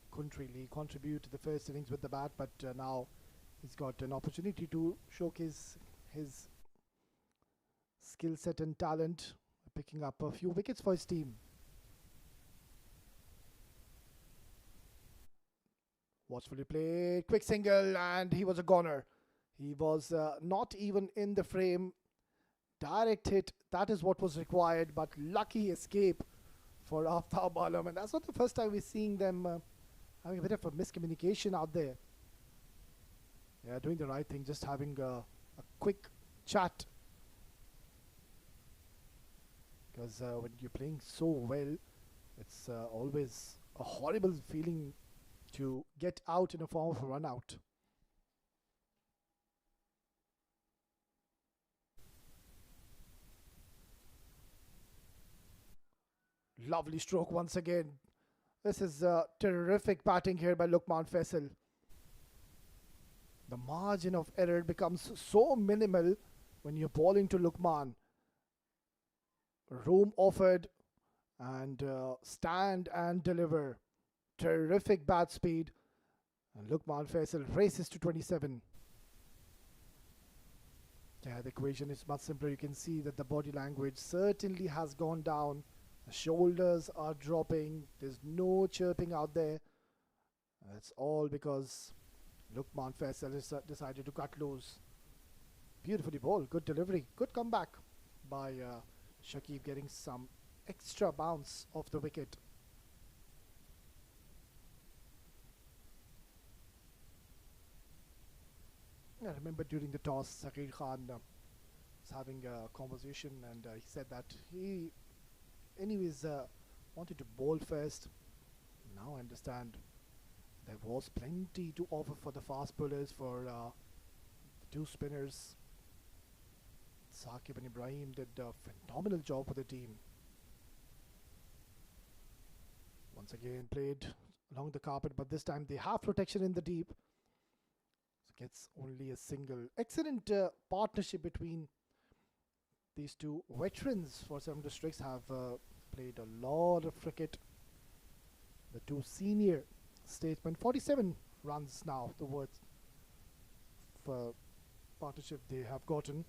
Couldn't really contribute to the first innings with the bat, but now he's got an opportunity to showcase his skill set and talent, picking up a few wickets for his team. Watchfully played, quick single, and he was a goner. He was not even in the frame. Direct hit, that is what was required, but lucky escape for Aftab Alam. And that's not the first time we're seeing them having a bit of a miscommunication out there. Yeah, doing the right thing, just having a quick chat. because when you're playing so well, it's always a horrible feeling to get out in a form of a run out. Lovely stroke once again. This is terrific batting here by Lukman Faisal. The margin of error becomes so minimal when you're bowling to Lukman. Room offered and stand and deliver. Terrific bat speed. And Lukman Faisal races to 27. Yeah, the equation is much simpler. You can see that the body language certainly has gone down. The shoulders are dropping. There's no chirping out there. That's all because Lukman Faisal has decided to cut loose. Beautifully bowled. Good delivery. Good comeback by Shakib, getting some extra bounce off the wicket. I remember during the toss, Sakir Khan was having a conversation, and he said that he, anyways, wanted to bowl first. Now I understand there was plenty to offer for the fast bowlers, for the two spinners. Saqib and Ibrahim did a phenomenal job for the team. Once again played along the carpet, but this time they have protection in the deep. So gets only a single. Excellent partnership between these two veterans for Seven Districts. Have played a lot of cricket. The two senior statesmen, 47 runs now, the worth for partnership they have gotten.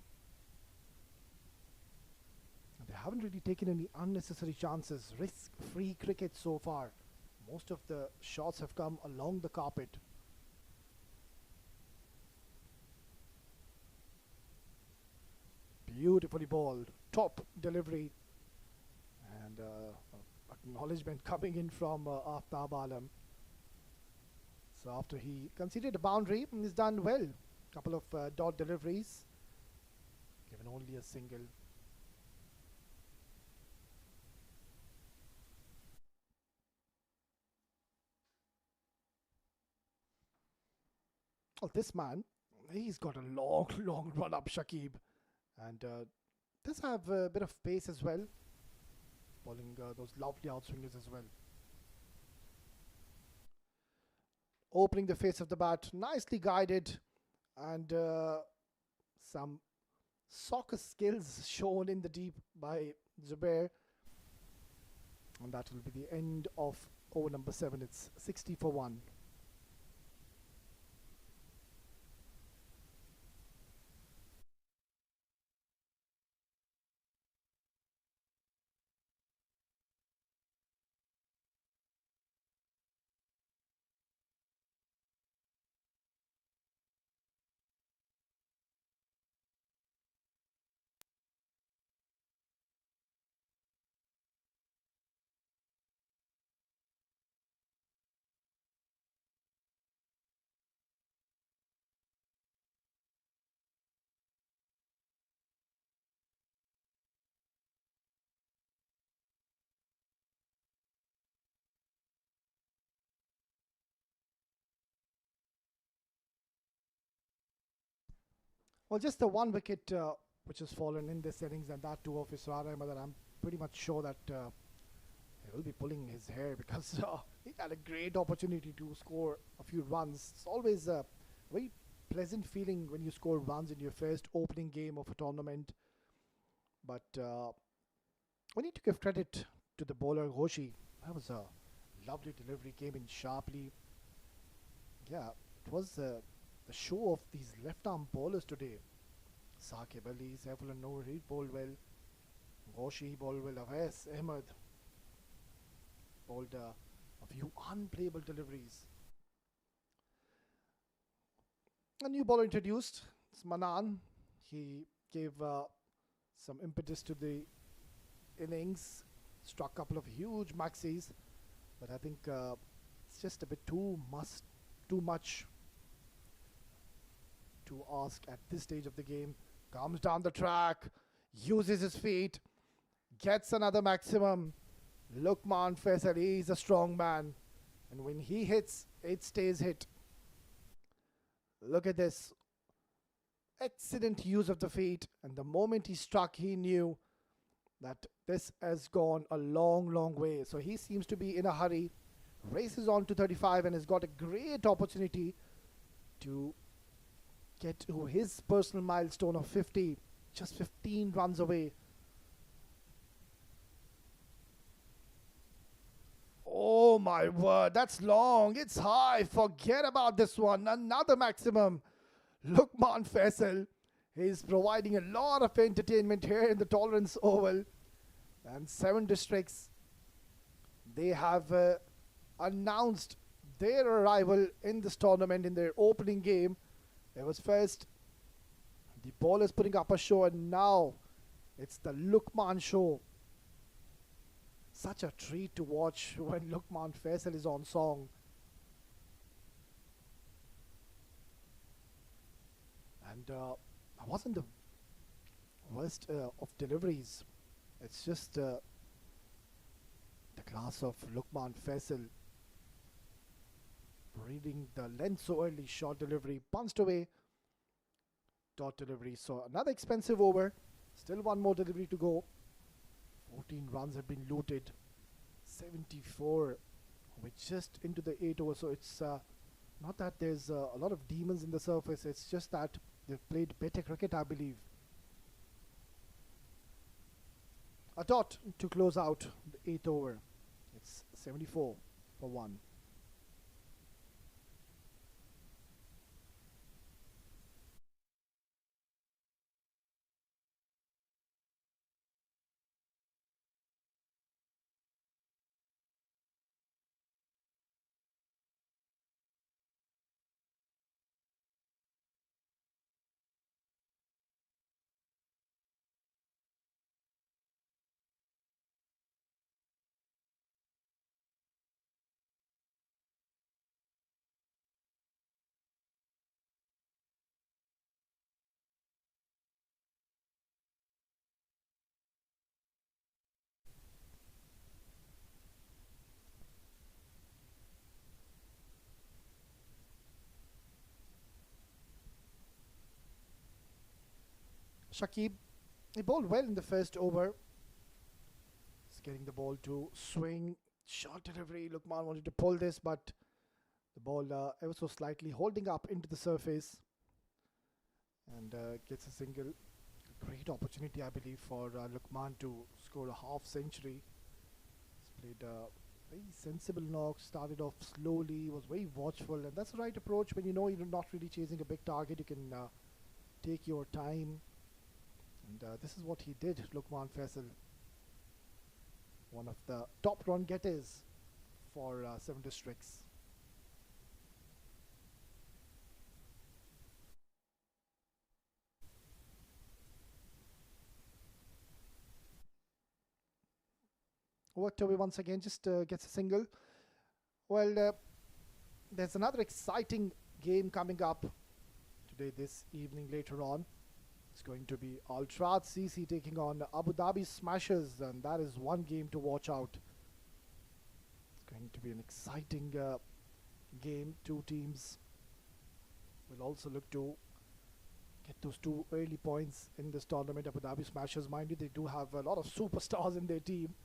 And they haven't really taken any unnecessary chances. Risk-free cricket so far. Most of the shots have come along the carpet. Beautifully bowled. Top delivery. And acknowledgement coming in from Aftab Alam. So after he conceded a boundary, he's done well. Couple of dot deliveries. Given only a single. Oh, this man, he's got a long, long run up, Shakib. And does have a bit of pace as well. Bowling those lovely outswingers as well. Opening the face of the bat, nicely guided. And some soccer skills shown in the deep by Zubair. And that will be the end of over number 7. It's 60 for 1. Well, just the one wicket which has fallen in this innings, and that too of Israr Ahmed, and I'm pretty much sure that he will be pulling his hair because he had a great opportunity to score a few runs. It's always a very pleasant feeling when you score runs in your first opening game of a tournament. But we need to give credit to the bowler Ghoshi. That was a lovely delivery, came in sharply. Yeah, it was the show of these left-arm bowlers today. Saqib Ali, Saifullah Noor, he bowled well. Ghoshi bowled well. Awais Ahmed bowled a few unplayable deliveries. A new bowler introduced. It's Manan. He gave some impetus to the innings. Struck a couple of huge maxis. But I think it's just a bit too much to ask at this stage of the game. Comes down the track, uses his feet, gets another maximum. Lukman Faisal, he is a strong man. And when he hits, it stays hit. Look at this. Excellent use of the feet. And the moment he struck, he knew that this has gone a long, long way. So he seems to be in a hurry. Races on to 35 and has got a great opportunity to get to his personal milestone of 50. Just 15 runs away. Oh my word, that's long. It's high. Forget about this one. Another maximum. Lukman Faisal is providing a lot of entertainment here in the Tolerance Oval. And 7 districts, they have announced their arrival in this tournament in their opening game. It was first the bowlers putting up a show, and now it's the Lukman show. Such a treat to watch when Lukman Faisal is on song. And that wasn't the worst of deliveries. It's just the class of Lukman Faisal. Reading the length so early, short delivery, punched away, dot delivery. So another expensive over. Still one more delivery to go. 14 runs have been looted. 74. We're just into the 8 over. So it's not that there's a lot of demons in the surface. It's just that they've played better cricket, I believe. A dot to close out the 8th over. It's 74 for 1. Shakib, he bowled well in the first over. He's getting the ball to swing. Short delivery. Lukman wanted to pull this, but the ball ever so slightly holding up into the surface. And gets a single. A great opportunity, I believe, for Lukman to score a half century. He's played a very sensible knock. Started off slowly. Was very watchful. And that's the right approach when you know you're not really chasing a big target. You can take your time. And this is what he did, Lukman Faisal. One of the top run getters for 7 districts. Worked away once again, just gets a single. Well, there's another exciting game coming up today, this evening, later on. It's going to be Al Trad CC taking on Abu Dhabi Smashers, and that is one game to watch out. It's going to be an exciting game. 2 teams will also look to get those 2 early points in this tournament. Abu Dhabi Smashers, mind you, they do have a lot of superstars in their team.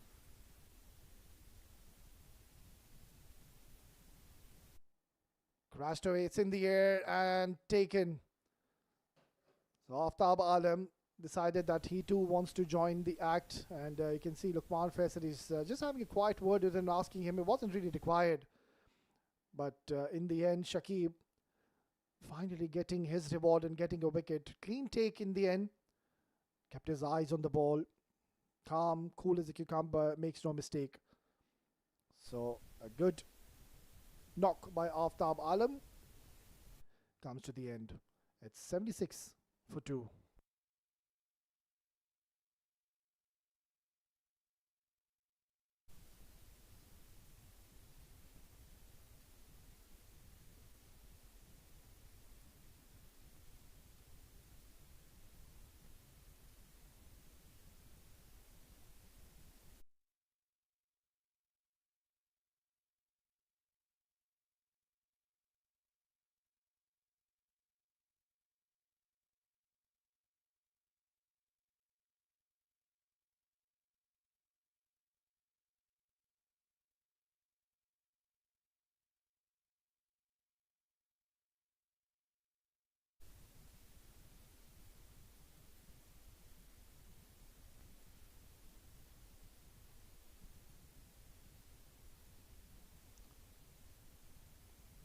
Crashed away, it's in the air and taken. So Aftab Alam decided that he too wants to join the act, and you can see Lukman Faisal is just having a quiet word with him, asking him. It wasn't really required, but in the end, Shakib finally getting his reward and getting a wicket. Clean take in the end. Kept his eyes on the ball. Calm, cool as a cucumber, makes no mistake. So a good knock by Aftab Alam comes to the end. It's 76 for 2.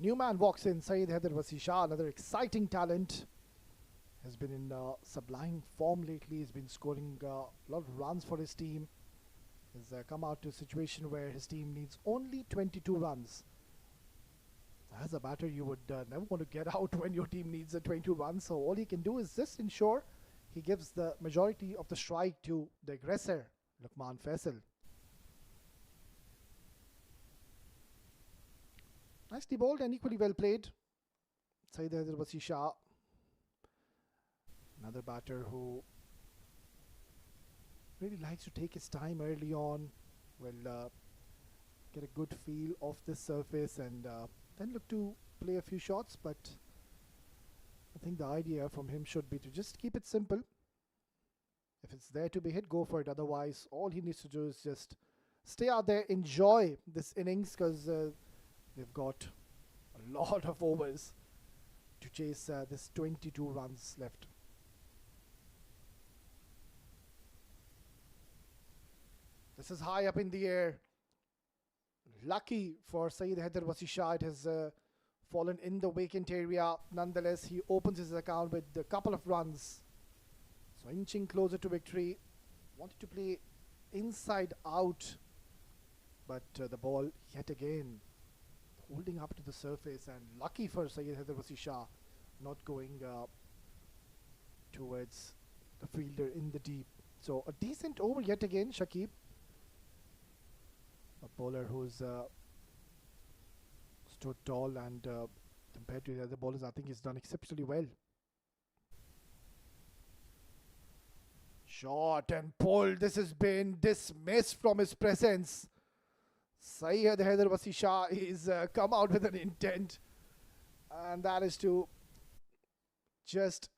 New man walks in, Saeed Haider Wasi Shah, another exciting talent. Has been in sublime form lately. He's been scoring a lot of runs for his team. Has come out to a situation where his team needs only 22 runs. As a batter, you would never want to get out when your team needs a 22 runs. So all he can do is just ensure he gives the majority of the strike to the aggressor, Lukman Faisal. Nicely bowled and equally well played. Saeed Haider Wasi Shah, another batter who really likes to take his time early on, will get a good feel of this surface and then look to play a few shots. But I think the idea from him should be to just keep it simple. If it's there to be hit, go for it. Otherwise, all he needs to do is just stay out there, enjoy this innings, because they've got a lot of overs to chase this 22 runs left. This is high up in the air. Lucky for Saeed Haider Wasi Shah, it has fallen in the vacant area. Nonetheless, he opens his account with a couple of runs. So inching closer to victory. Wanted to play inside out, but the ball yet again holding up to the surface, and lucky for Saeed Haider Wasi Shah, not going towards the fielder in the deep. So a decent over yet again, Shakib. A bowler who's stood tall and compared to the other bowlers, I think he's done exceptionally well. Shot and pulled. This has been dismissed from his presence. Saeed Haider Wasi Shah is come out with an intent, and that is to just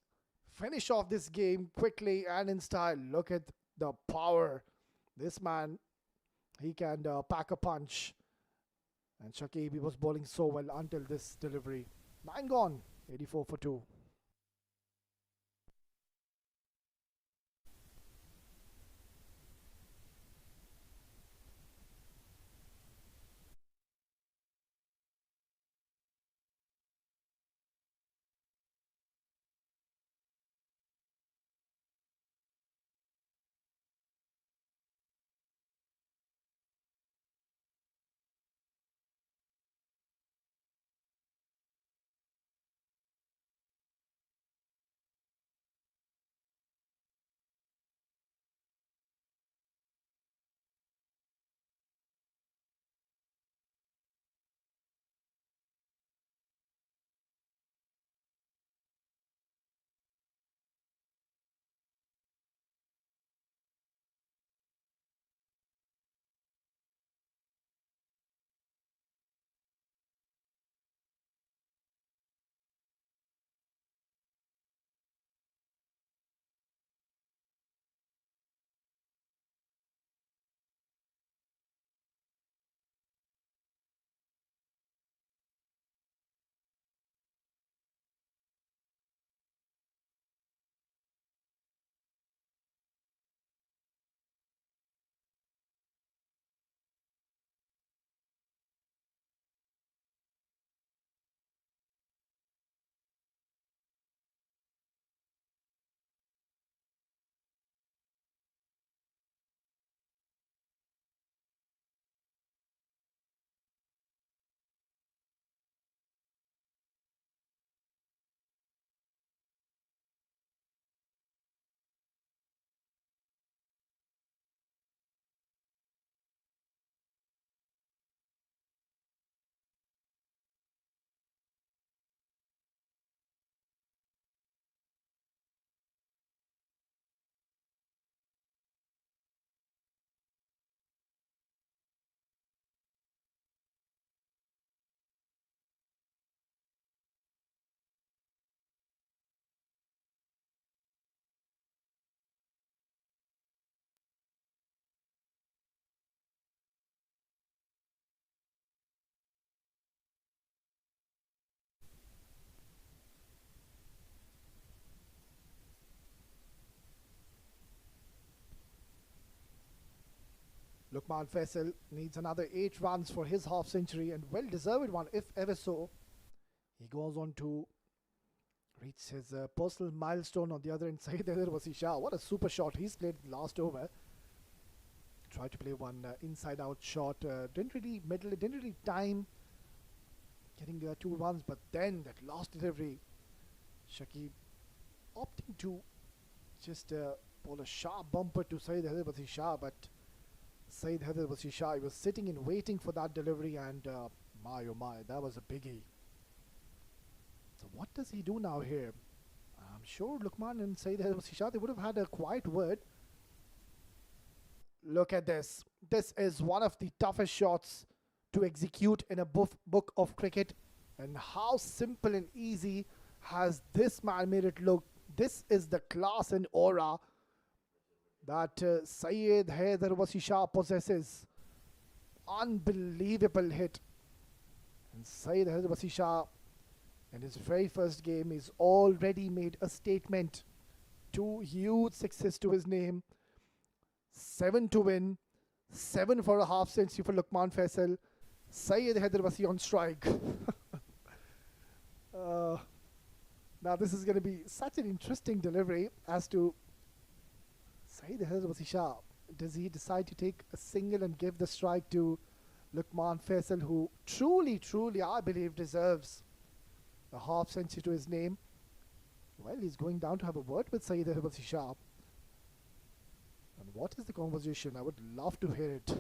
finish off this game quickly and in style. Look at the power. This man, he can pack a punch. And Shakib, he was bowling so well until this delivery. 9 gone, 84 for 2. Lukman Faisal needs another 8 runs for his half century, and well deserved one if ever so. He goes on to reach his personal milestone on the other end. Saeed Haider Wasi Shah. What a super shot he's played last over. Tried to play one inside out shot. Didn't really middle it, didn't really time getting 2 runs, but then that last delivery, Shakib opting to just pull a sharp bumper to Saeed Haider Wasi Shah, but Saeed Haider Wasi Shah, he was sitting and waiting for that delivery, and my oh my, that was a biggie. So what does he do now here? I'm sure Lukman and Saeed Haider Wasi Shah, they would have had a quiet word. Look at this. This is one of the toughest shots to execute in a book of cricket. And how simple and easy has this man made it look. This is the class and aura that Saeed Haider Wasi Shah possesses. Unbelievable hit. And Saeed Haider Wasi Shah, in his very first game, he's already made a statement. 2 huge sixes to his name. 7 to win, 7 for a half century for Lukman Faisal. Saeed Haider Wasi on strike. Now this is going to be such an interesting delivery as to Saeed Haider Wasi Shah. Does he decide to take a single and give the strike to Lukman Faisal, who truly, truly, I believe, deserves a half century to his name? Well, he's going down to have a word with Saeed Haider Wasi Shah. And what is the conversation? I would love to hear it.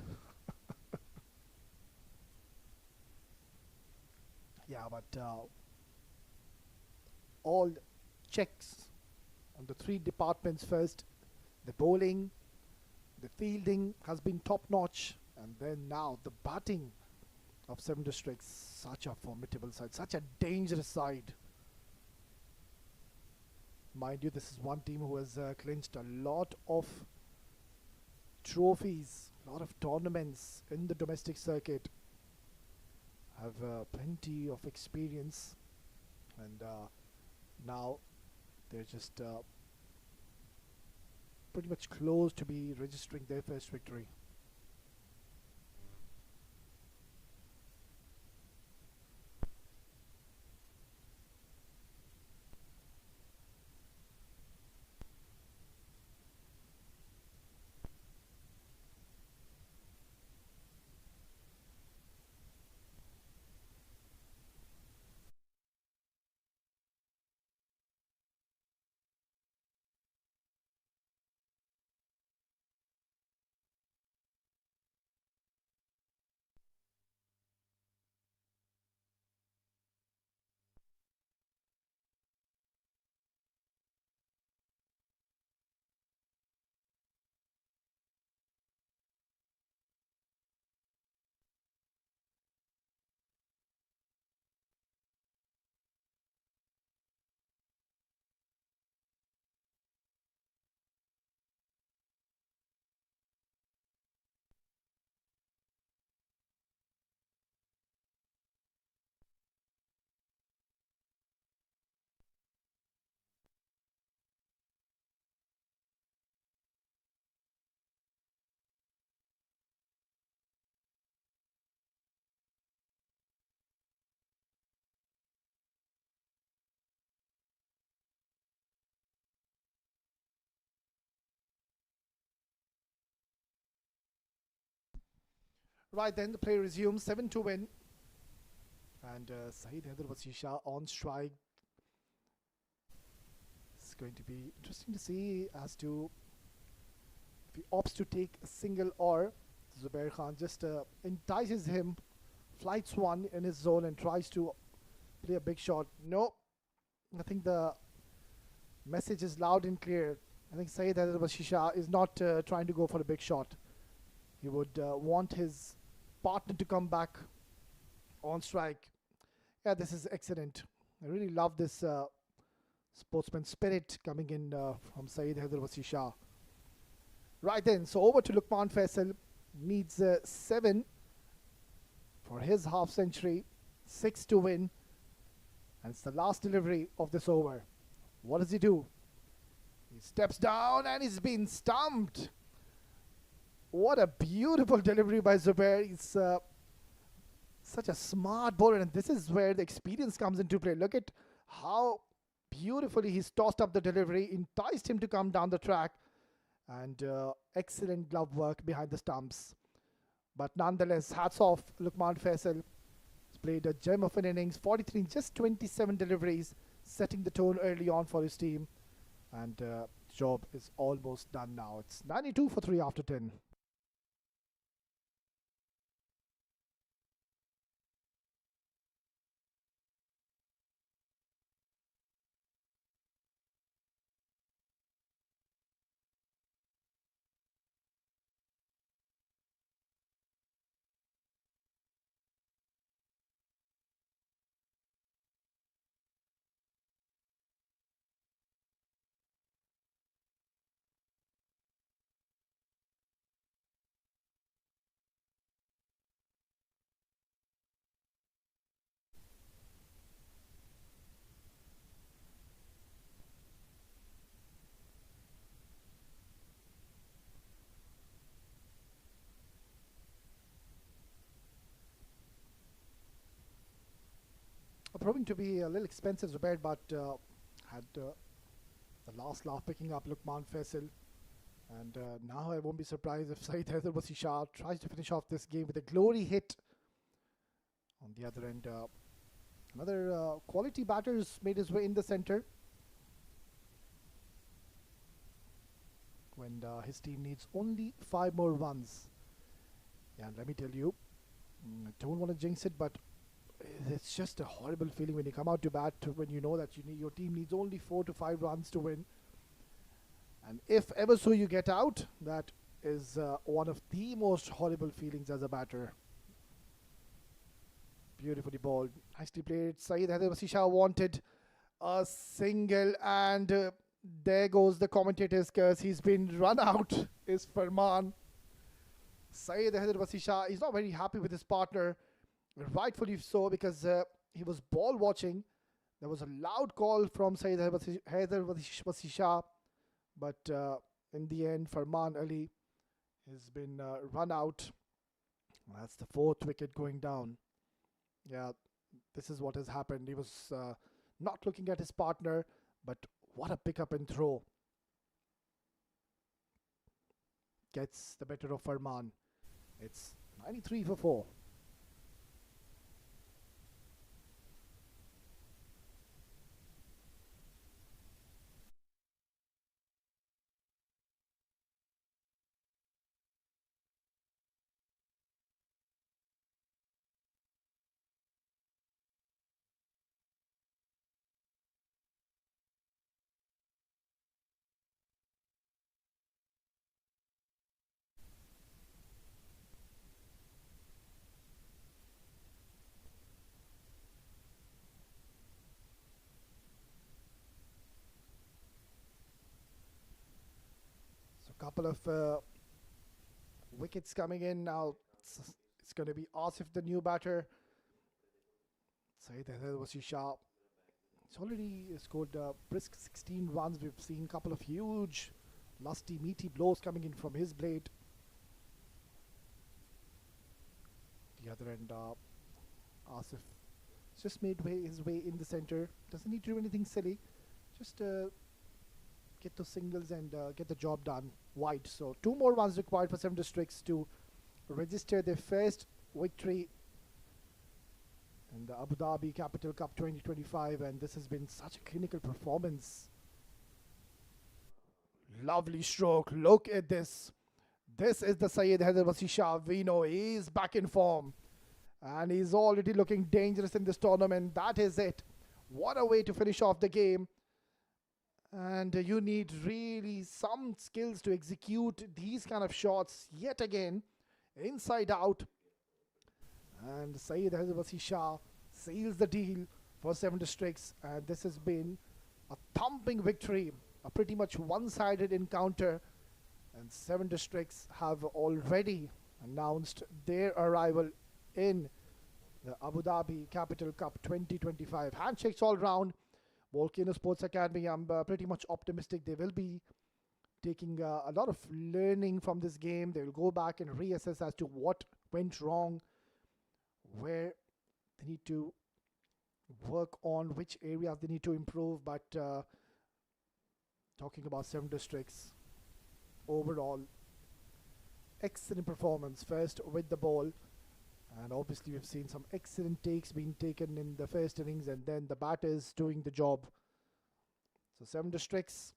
Yeah, but all checks on the 3 departments first. The bowling, the fielding has been top notch, and then now the batting of 7 districts. Such a formidable side, such a dangerous side. Mind you, this is one team who has clinched a lot of trophies, a lot of tournaments in the domestic circuit, have plenty of experience, and now they're just pretty much close to be registering their first victory. Right then, the play resumes, 7 to win. And Saeed Haider Wasi Shah on strike. It's going to be interesting to see as to if he opts to take a single, or Zubair Khan just entices him, flights one in his zone and tries to play a big shot. No, I think the message is loud and clear. I think Saeed Haider Wasi Shah is not trying to go for a big shot. He would want his partner to come back on strike. Yeah, this is excellent. I really love this sportsman spirit coming in from Saeed Haider Wasi Shah. Right then, so over to Lukman Faisal. Needs 7 for his half century, 6 to win. And it's the last delivery of this over. What does he do? He steps down and he's been stumped. What a beautiful delivery by Zubair. He's such a smart bowler, and this is where the experience comes into play. Look at how beautifully he's tossed up the delivery, enticed him to come down the track, and excellent glove work behind the stumps. But nonetheless, hats off Lukman Faisal. He's played a gem of an innings, 43 in just 27 deliveries, setting the tone early on for his team. And job is almost done now. It's 92 for 3 after 10. Proving to be a little expensive, Zubair, but had the last laugh picking up Lukman Faisal. And now I won't be surprised if Saeed Hyderabadi Shah tries to finish off this game with a glory hit. On the other end, another quality batter's made his way in the center when his team needs only 5 more runs. Yeah, and let me tell you, I don't want to jinx it, but it's just a horrible feeling when you come out to bat when you know that your team needs only 4 to 5 runs to win. And if ever so you get out, that is one of the most horrible feelings as a batter. Beautifully bowled. Nicely played. Saeed Hyderabadi Shah wanted a single, and there goes the commentator's curse. He's been run out. Is Farman. Saeed Hyderabadi Shah is not very happy with his partner. Rightfully so, because he was ball watching. There was a loud call from Saeed Hyderabadi Shah. But in the end, Farman Ali has been run out. That's the 4th wicket going down. Yeah, this is what has happened. He was not looking at his partner, but what a pick up and throw. Gets the better of Farman. It's 93 for 4. So a couple of wickets coming in now. It's going to be Asif, the new batter. Saeed Hyderabadi Shah. He's already scored brisk 16 runs. We've seen a couple of huge, lusty, meaty blows coming in from his blade. The other end, Asif just made his way in the center. Doesn't need to do anything silly. Just get those singles and get the job done wide. So 2 more runs required for 7 districts to register their first victory in the Abu Dhabi Capital Cup 2025, and this has been such a clinical performance. Lovely stroke. Look at this. This is the Saeed Hyderabadi Shah. We know he's back in form, and he's already looking dangerous in this tournament. That is it. What a way to finish off the game. And you need really some skills to execute these kind of shots yet again, inside out. And Saeed Hyderabadi Shah seals the deal for 7 districts, and this has been a thumping victory, a pretty much one-sided encounter, and 7 districts have already announced their arrival in the Abu Dhabi Capital Cup 2025. Handshakes all round. Volcano Sports Academy, I'm pretty much optimistic they will be taking a lot of learning from this game. They will go back and reassess as to what went wrong, where They need to work on which areas they need to improve. But talking about Seven Districts, overall, excellent performance. First with the ball, and obviously we've seen some excellent takes being taken in the first innings, and then the batters doing the job. So Seven Districts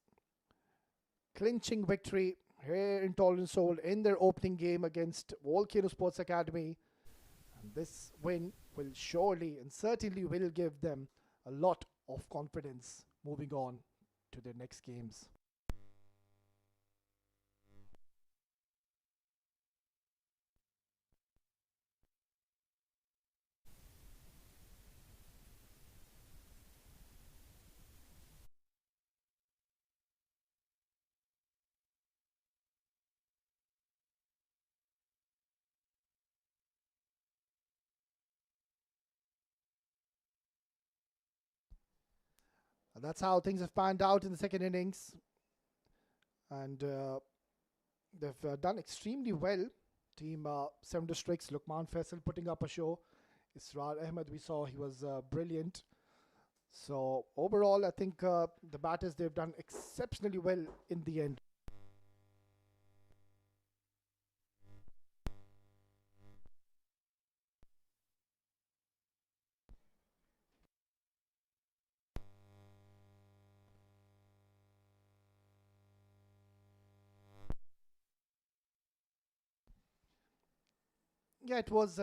clinching victory here in Tolerance Soul in their opening game against Volcano Sports Academy. And this win will surely and certainly will give them a lot of confidence moving on to their next games. And that's how things have panned out in the second innings. And they've done extremely well. Team Seven Districts, Lukman Faisal putting up a show. Israr Ahmed, we saw he was brilliant. So overall, I think the batters, they've done exceptionally well in the end. Yeah, it was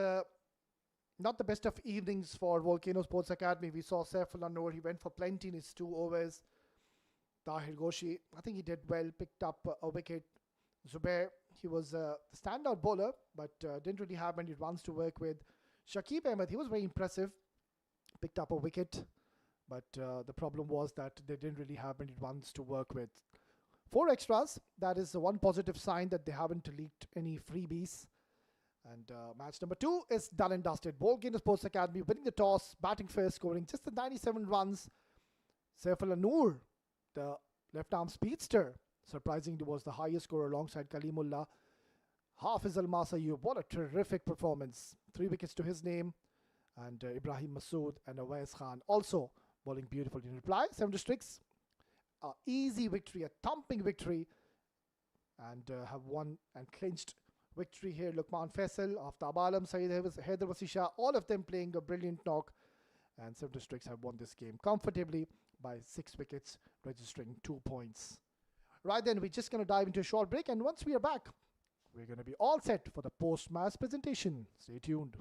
not the best of evenings for Volcano Sports Academy. We saw Saifullah Noor, he went for plenty in his 2 overs. Tahir Goshi, I think he did well, picked up a wicket. Zubair, he was the standout bowler, but didn't really have many runs to work with. Shakib Ahmed, he was very impressive, picked up a wicket, but the problem was that they didn't really have many runs to work with. 4 extras, that is one positive sign that they haven't leaked any freebies. And match number 2 is done and dusted. Volcano Sports Academy winning the toss, batting first, scoring just the 97 runs. Saifullah Noor, the left-arm speedster, surprisingly was the highest scorer alongside Kalimullah. Hafiz Almas Ayub, what a terrific performance. 3 wickets to his name. And Ibrahim Masood and Awais Khan also bowling beautifully. In reply, Seven Districts, an easy victory, a thumping victory, and have won and clinched victory here. Lukman Faisal, Aftab Alam, Saeed Haider Wasisha, all of them playing a brilliant knock. And Seven Districts have won this game comfortably by 6 wickets, registering 2 points. Right then, we're just going to dive into a short break. And once we are back, we're going to be all set for the post-match presentation. Stay tuned.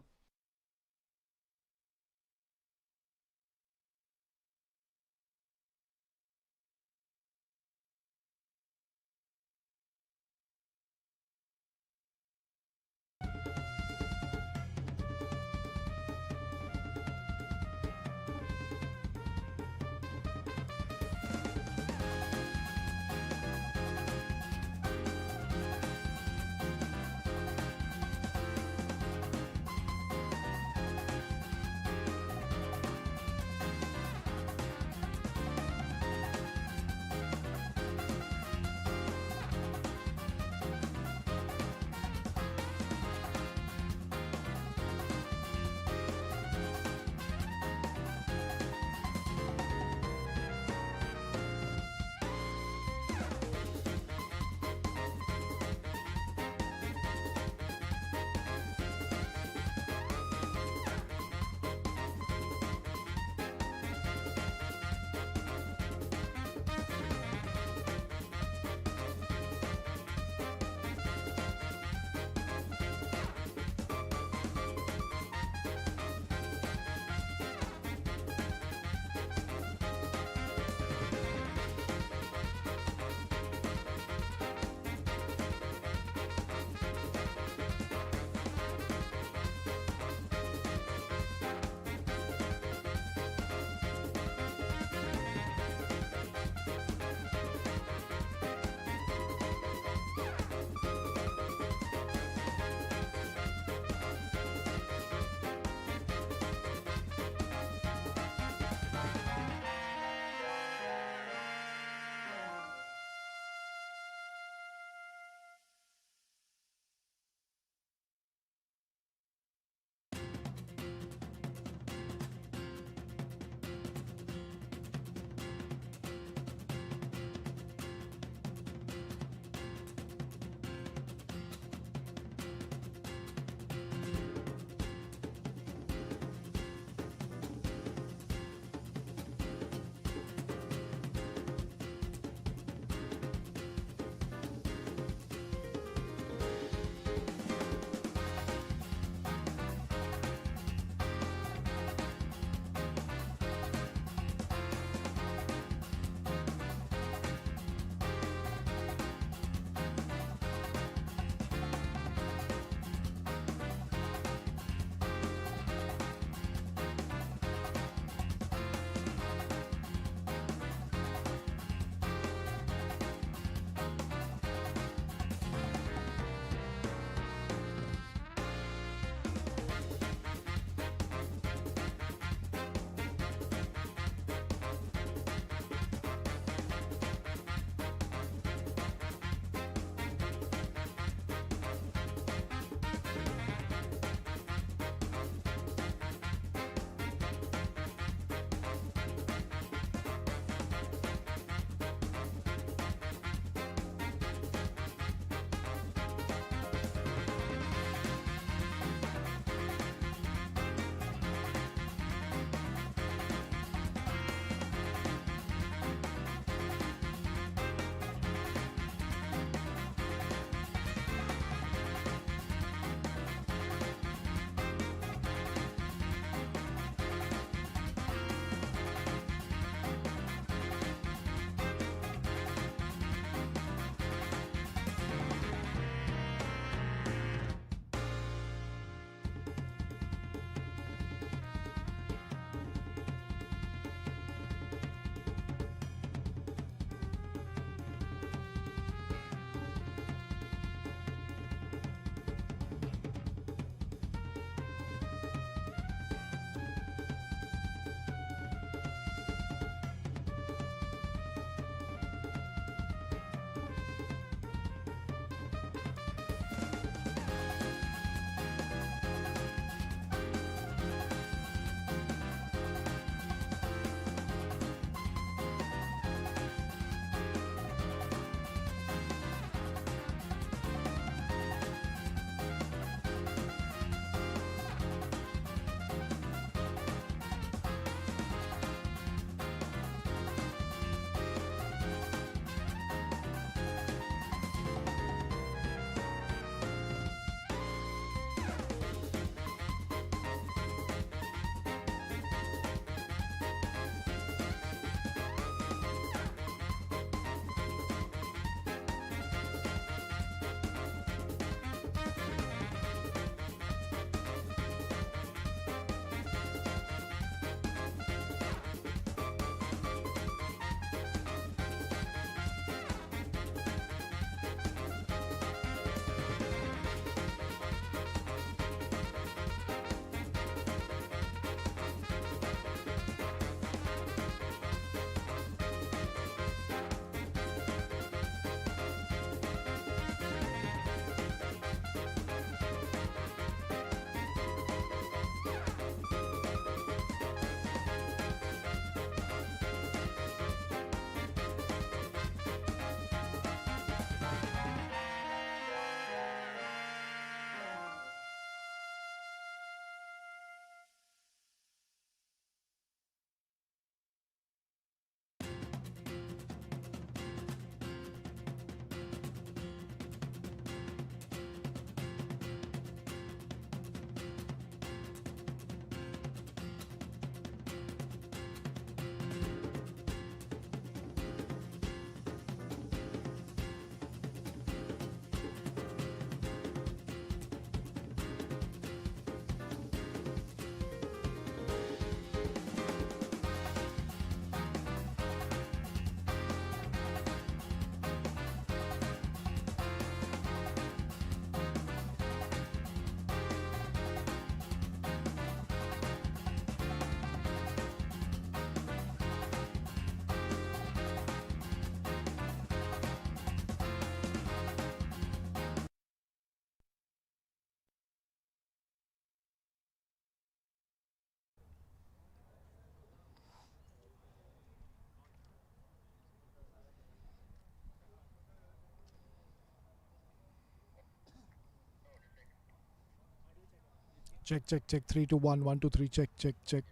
Check, check, check. 3 to 1, 1 to 3. Check, check, check.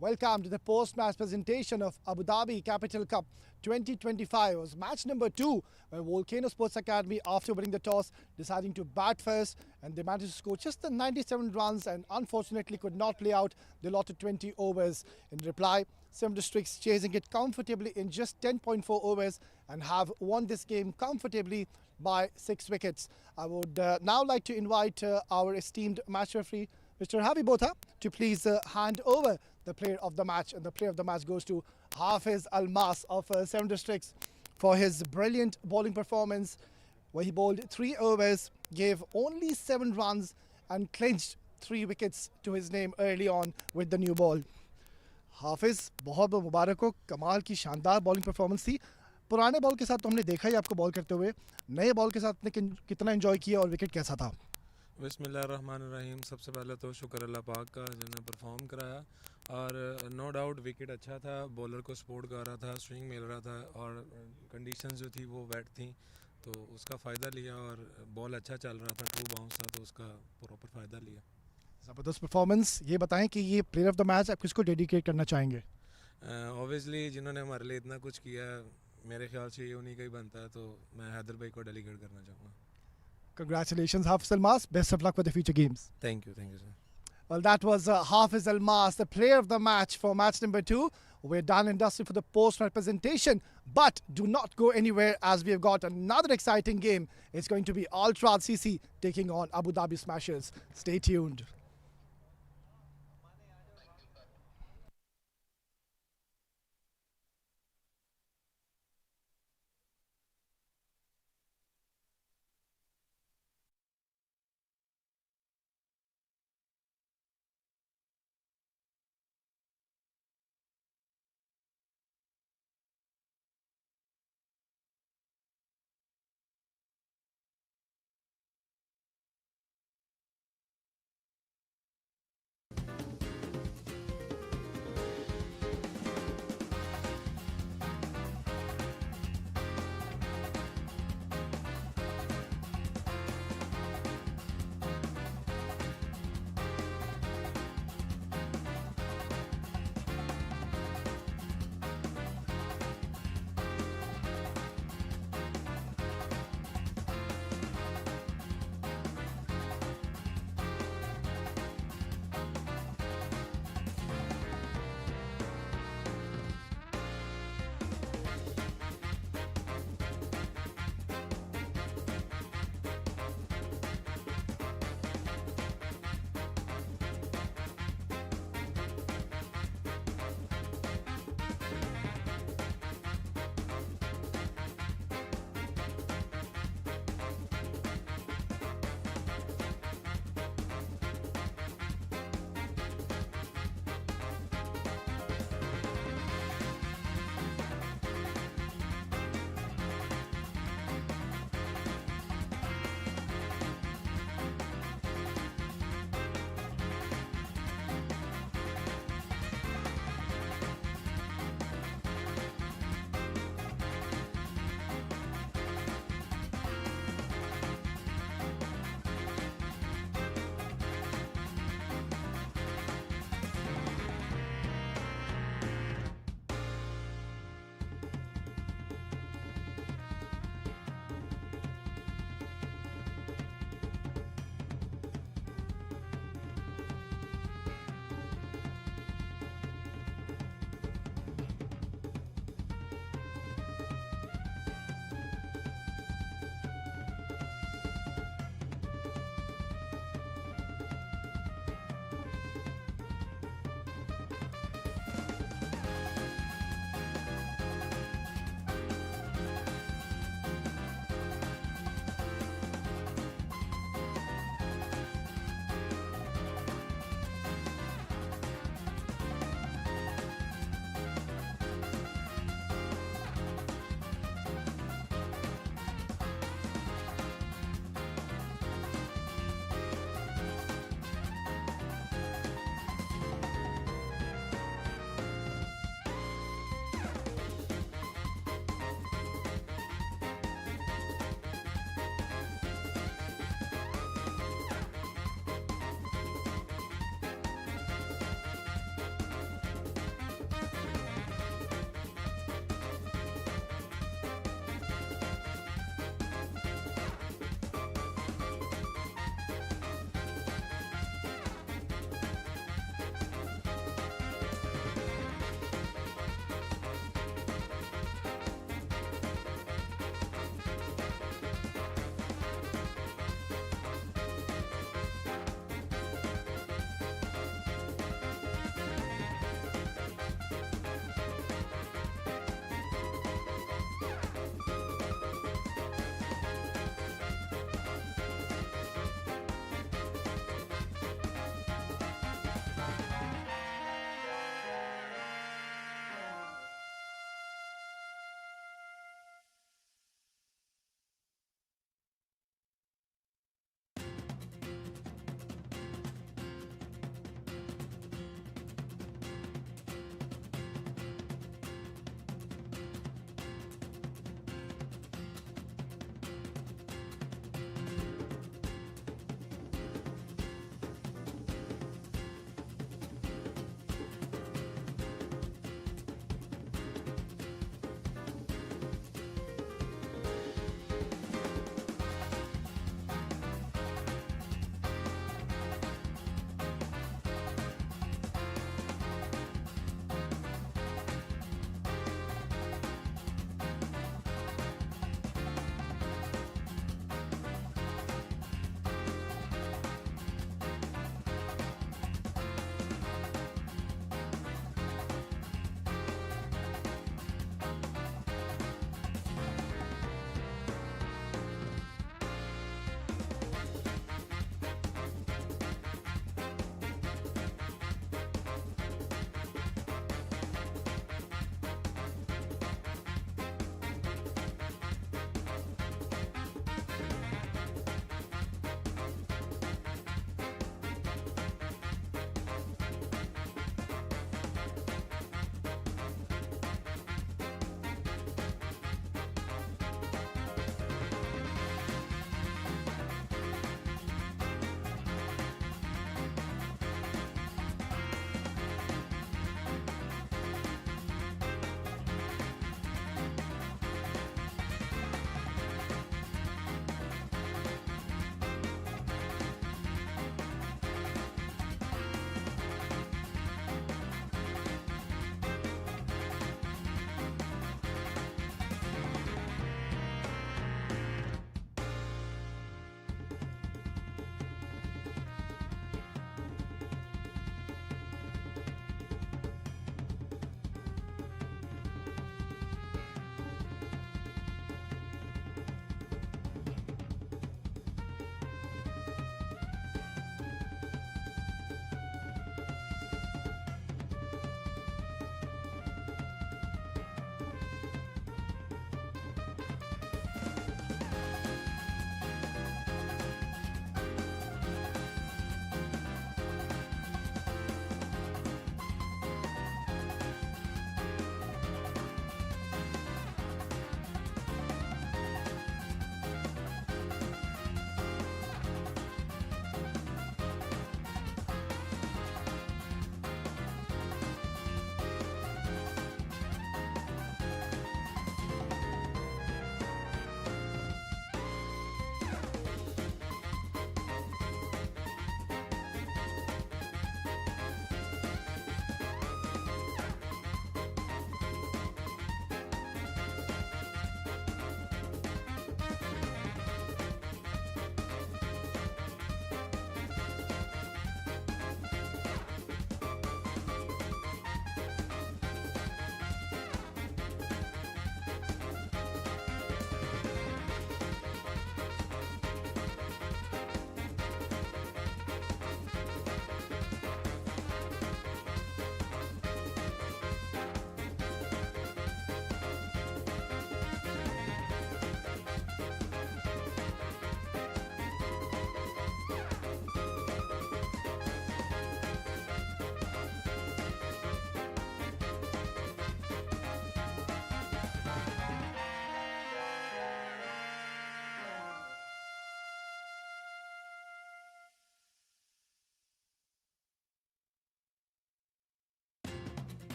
Welcome to the post-match presentation of Abu Dhabi Capital Cup 2025. It was match number 2 where Volcano Sports Academy, after winning the toss, deciding to bat first, and they managed to score just the 97 runs and unfortunately could not play out the allotted 20 overs. In reply, Seven Districts chasing it comfortably in just 10.4 overs and have won this game comfortably by 6 wickets. I would now like to invite our esteemed match referee, Mr. Havi Botha, to please hand over the player of the match. And the player of the match goes to Hafiz Almas of Seven Districts for his brilliant bowling performance, where he bowled 3 overs, gave only 7 runs, and clinched 3 wickets to his name early on with the new ball. हाफिज बहुत बहुत मुबारक हो, कमाल की शानदार bowling performance थी. पुराने ball के साथ तो हमने देखा ही आपको बॉल करते हुए, नए बॉल के साथ ने कितना एंजॉय किया और विकेट कैसा था? बिस्मिल्लाहिर्रहमानिर्रहीम. सबसे पहले तो शुक्र अल्लाह पाक का जिन्होंने परफॉर्म कराया, और नो डाउट विकेट अच्छा था, बॉलर को सपोर्ट कर रहा था, स्विंग मिल रहा था, और कंडीशंस जो थी वो वेट थी, तो उसका फ़ायदा लिया, और बॉल अच्छा चल रहा था, ट्रू बाउंस था, तो उसका प्रॉपर फ़ायदा लिया. ज़बरदस्त परफॉर्मेंस. ये बताएं कि ये प्लेयर ऑफ द मैच आप किसको डेडिकेट करना चाहेंगे? ऑब्वियसली जिन्होंने हमारे लिए इतना कुछ किया, मेरे ख्याल से ये उन्हीं का ही बनता है, तो मैं हैदर भाई को डेलीगेट करना चाहूँगा. Congratulations, Hafiz Almas. Best of luck for the future games. Thank you sir. Well, that was Hafiz Almas, the player of the match for match number 2. We're done and dusted for the post-match presentation, but do not go anywhere as we have got another exciting game. It's going to be Al Trad CC taking on Abu Dhabi Smashers. Stay tuned.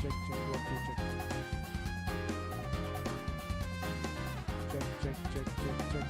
check. 1 2 check. Check.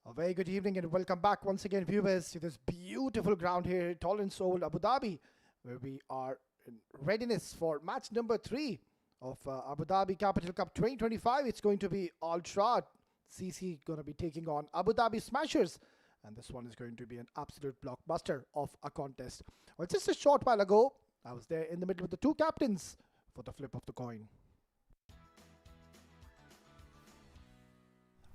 A very good evening and welcome back once again, viewers, to this beautiful ground here at Tolerance Oval, Abu Dhabi, where we are in readiness for match number 3 of Abu Dhabi Capital Cup 2025. It's going to be Ultra CC going to be taking on Abu Dhabi Smashers, and this one is going to be an absolute blockbuster of a contest. Well, just a short while ago, I was there in the middle with the two captains for the flip of the coin.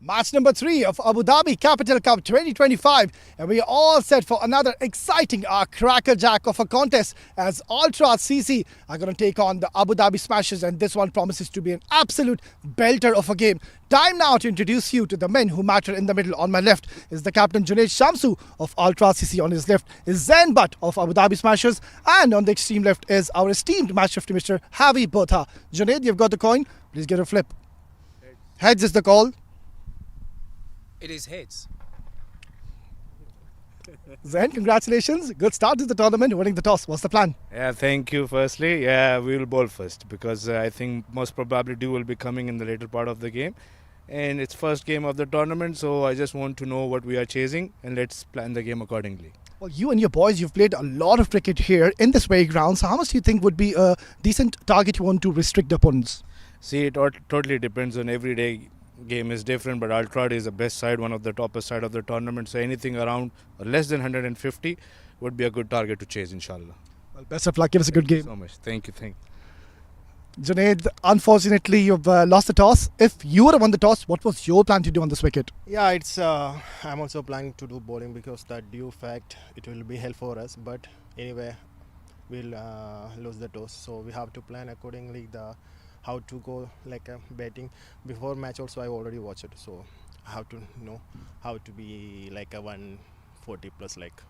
Match number 3 of Abu Dhabi Capital Cup 2025, and we are all set for another exciting crackerjack of a contest as Ultra CC are going to take on the Abu Dhabi Smashers, and this one promises to be an absolute belter of a game. Time now to introduce you to the men who matter in the middle. On my left is the captain Junaid Shamsu of Ultra CC. On his left is Zain Butt of Abu Dhabi Smashers, and on the extreme left is our esteemed match referee Mr. Javi Botha. Junaid, you've got the coin. Please get a flip. Heads is the call. It is heads. Zain, congratulations. Good start to the tournament, winning the toss. What's the plan? Yeah, thank you. Firstly, yeah, we will bowl first because I think most probably Dew will be coming in the later part of the game. And it's first game of the tournament, so I just want to know what we are chasing and let's plan the game accordingly. Well, you and your boys, you've played a lot of cricket here in this very ground. So how much do you think would be a decent target you want to restrict the opponents? See, it totally depends on every day. Game is different, but Ultra is the best side, one of the toppest side of the tournament. So anything around or less than 150 would be a good target to chase, inshallah. Well, best of luck. Give us a good game. So much. Thank you. Junaid, unfortunately, you've lost the toss. If you would have won the toss, what was your plan to do on this wicket? Yeah, it's. I'm also planning to do bowling because that due fact it will be help for us. But anyway, we'll lose the toss, so we have to plan accordingly how to go like batting. Before match also I already watched it, so I have to know how to be like a 140 plus, like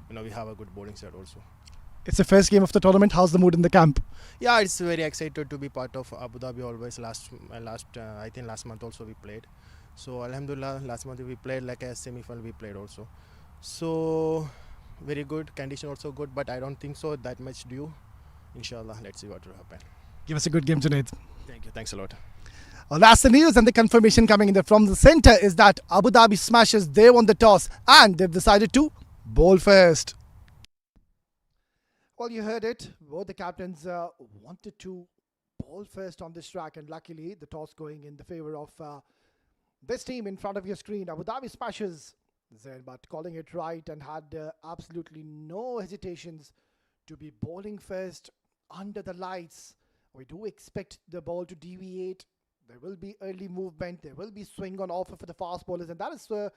we have a good bowling set also. It's the first game of the tournament. How's the mood in the camp? Yeah, it's very excited to be part of Abu Dhabi always. I think last month also we played. So Alhamdulillah, last month we played like a semi-final we played also. So very good, condition also good, but I don't think so that much due. Inshallah, let's see what will happen. Give us a good game, Junaid. Thank you. Thanks a lot. Well, that's the news, and the confirmation coming in from the centre is that Abu Dhabi Smashers, they won the toss and they've decided to bowl first. Well, you heard it. Both the captains wanted to bowl first on this track, and luckily the toss going in the favour of this team in front of your screen, Abu Dhabi Smashers. But calling it right and had absolutely no hesitations to be bowling first under the lights. We do expect the ball to deviate. There will be early movement. There will be swing on offer for the fast bowlers. And that is the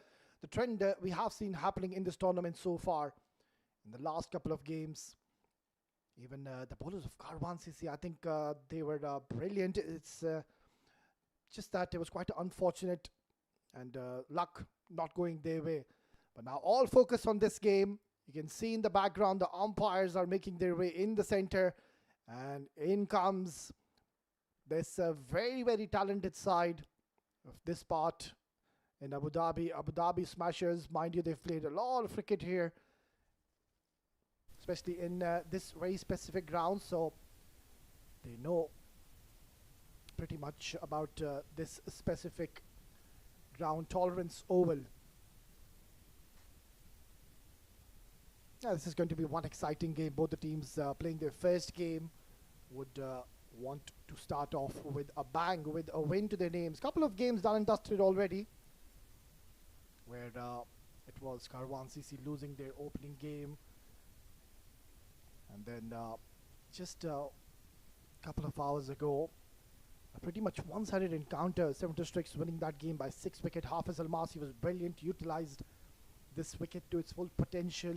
trend we have seen happening in this tournament so far. In the last couple of games, even the bowlers of Karwan CC, I think they were brilliant. It's just that it was quite unfortunate and luck not going their way. But now all focus on this game. You can see in the background the umpires are making their way in the center, and in comes this very, very talented side of this part in Abu Dhabi. Abu Dhabi Smashers, mind you, they've played a lot of cricket here, especially in this very specific ground, so they know pretty much about this specific ground, Tolerance Oval. Yeah, this is going to be one exciting game. Both the teams playing their first game would want to start off with a bang, with a win to their names. Couple of games done and dusted already, where it was Karwan CC losing their opening game, and then just a couple of hours ago, a pretty much one-sided encounter. Seven Districts winning that game by 6 wicket. Hafiz Almasi was brilliant, utilized this wicket to its full potential,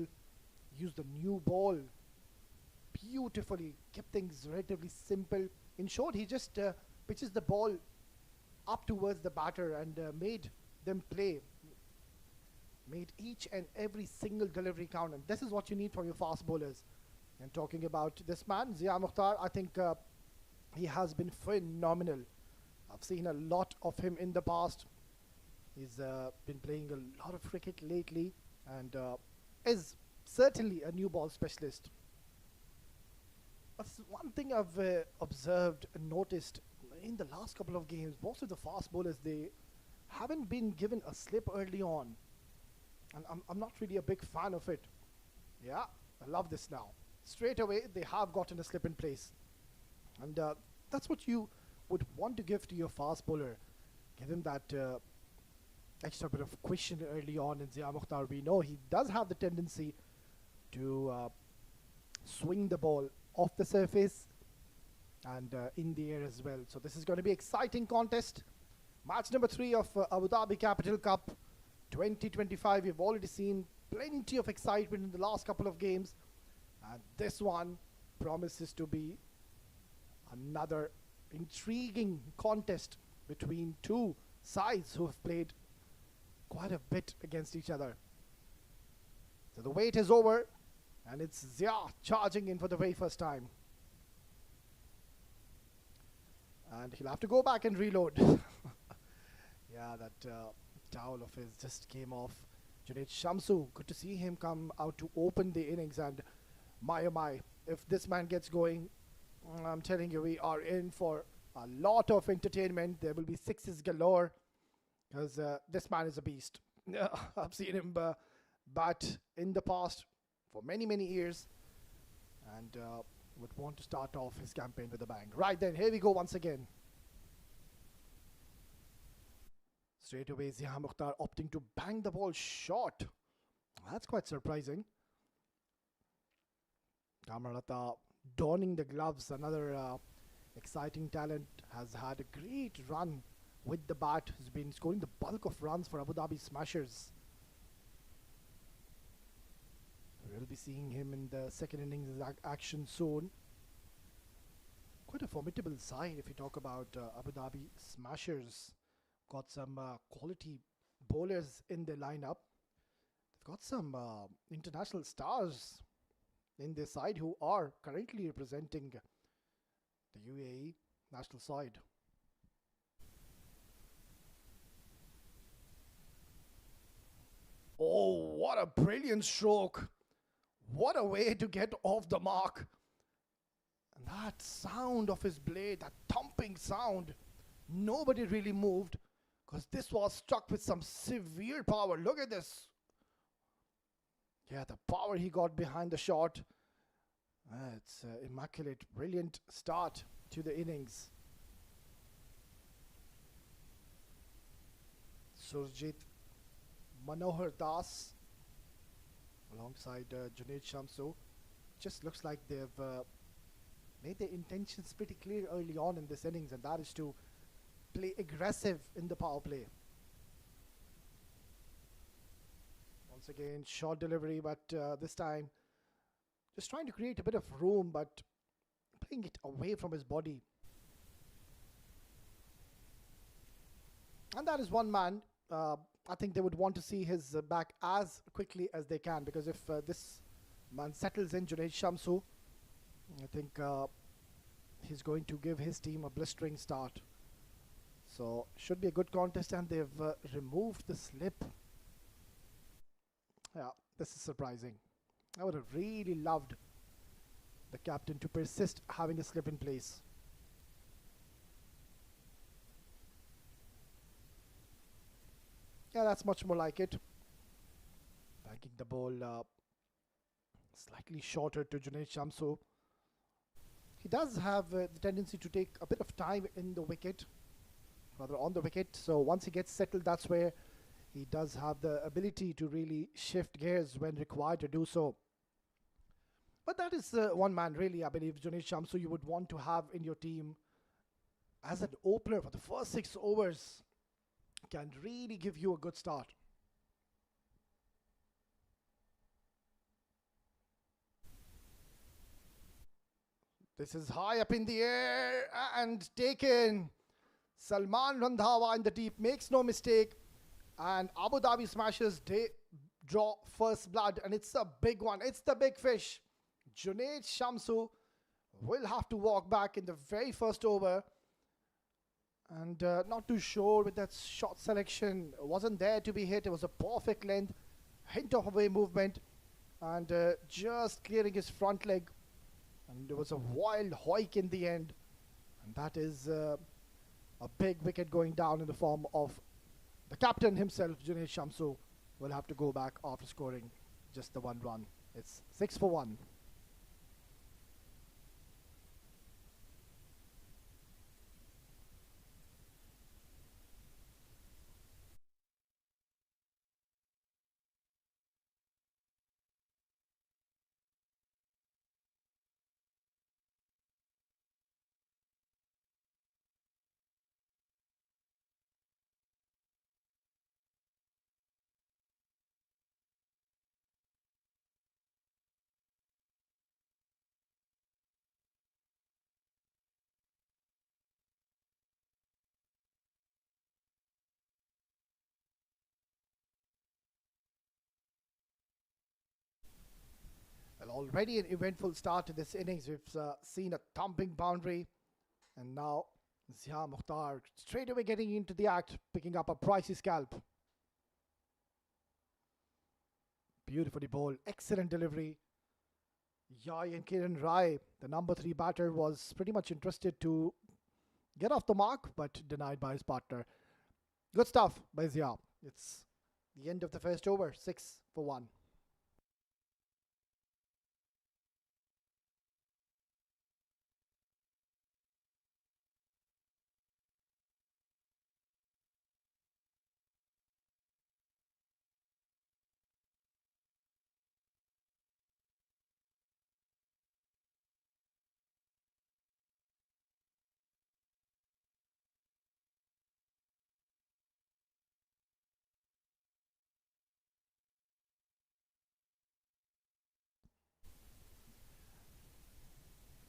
used the new ball beautifully, kept things relatively simple. In short, he just pitches the ball up towards the batter and made them play, made each and every single delivery count, and this is what you need from your fast bowlers. And talking about this man, Zia Mukhtar, I think he has been phenomenal. I've seen a lot of him in the past. He's been playing a lot of cricket lately and is certainly a new ball specialist. But one thing I've observed and noticed in the last couple of games, most of the fast bowlers, they haven't been given a slip early on. And I'm not really a big fan of it. Yeah, I love this now. Straight away, they have gotten a slip in place. And that's what you would want to give to your fast bowler. Give him that extra bit of cushion early on. In Zia Mukhtar, we know he does have the tendency to swing the ball off the surface and in the air as well. So this is going to be exciting contest. Match number 3 of Abu Dhabi Capital Cup 2025. We've already seen plenty of excitement in the last couple of games, and this one promises to be another intriguing contest between two sides who have played quite a bit against each other. So the wait is over, and it's Zia charging in for the very first time. And he'll have to go back and reload. Yeah, that towel of his just came off. Junaid Shamsu, good to see him come out to open the innings, and my oh my, if this man gets going, I'm telling you, we are in for a lot of entertainment. There will be sixes galore, because this man is a beast. I've seen him bat in the past for many, many years, and would want to start off his campaign with a bang. Right then, here we go once again. Straight away, Zia Mukhtar opting to bang the ball short. That's quite surprising. Kamralata donning the gloves, another exciting talent, has had a great run with the bat, has been scoring the bulk of runs for Abu Dhabi Smashers. We'll be seeing him in the second innings action soon. Quite a formidable side if you talk about Abu Dhabi Smashers. Got some quality bowlers in their lineup. They've got some international stars in their side who are currently representing the UAE national side. Oh, what a brilliant stroke. What a way to get off the mark. And that sound of his blade, that thumping sound, nobody really moved, because this was struck with some severe power. Look at this. Yeah, the power he got behind the shot. It's immaculate, brilliant start to the innings. Surjit Manohar Das alongside Junaid Shamsu. just looks like they've made their intentions pretty clear early on in this innings, and that is to play aggressive in the power play. Once again, short delivery, but this time just trying to create a bit of room, but playing it away from his body. And that is one man. I think they would want to see his back as quickly as they can, because if this man settles in, Junaid Shamsu, I think he's going to give his team a blistering start. So should be a good contest, and they've removed the slip. Yeah, this is surprising. I would have really loved the captain to persist having a slip in place. Yeah, that's much more like it. Banking the ball slightly shorter to Junaid Shamsu. He does have the tendency to take a bit of time in the wicket, rather on the wicket. So once he gets settled, that's where he does have the ability to really shift gears when required to do so. But that is one man, really, I believe, Junaid Shamsu, you would want to have in your team as an opener for the first 6 overs. Can really give you a good start. This is high up in the air and taken. Salman Randhawa in the deep makes no mistake, and Abu Dhabi Smashers draw first blood, and it's a big one. It's the big fish. Junaid Shamsu will have to walk back in the very first over, and not too sure with that shot selection. Wasn't there to be hit. It was a perfect length, hint of away movement, and just clearing his front leg, and there was a wild hoik in the end, and that is a big wicket going down in the form of the captain himself. Junaid Shamsu will have to go back after scoring just the 1 run. It's 6 for 1. Well, already an eventful start to this innings. We've seen a thumping boundary, and now Zia Mukhtar straight away getting into the act, picking up a pricey scalp. Beautifully bowled, excellent delivery. Yai and Kiran Rai, the number 3 batter, was pretty much interested to get off the mark, but denied by his partner. Good stuff by Zia. It's the end of the first over, 6 for 1.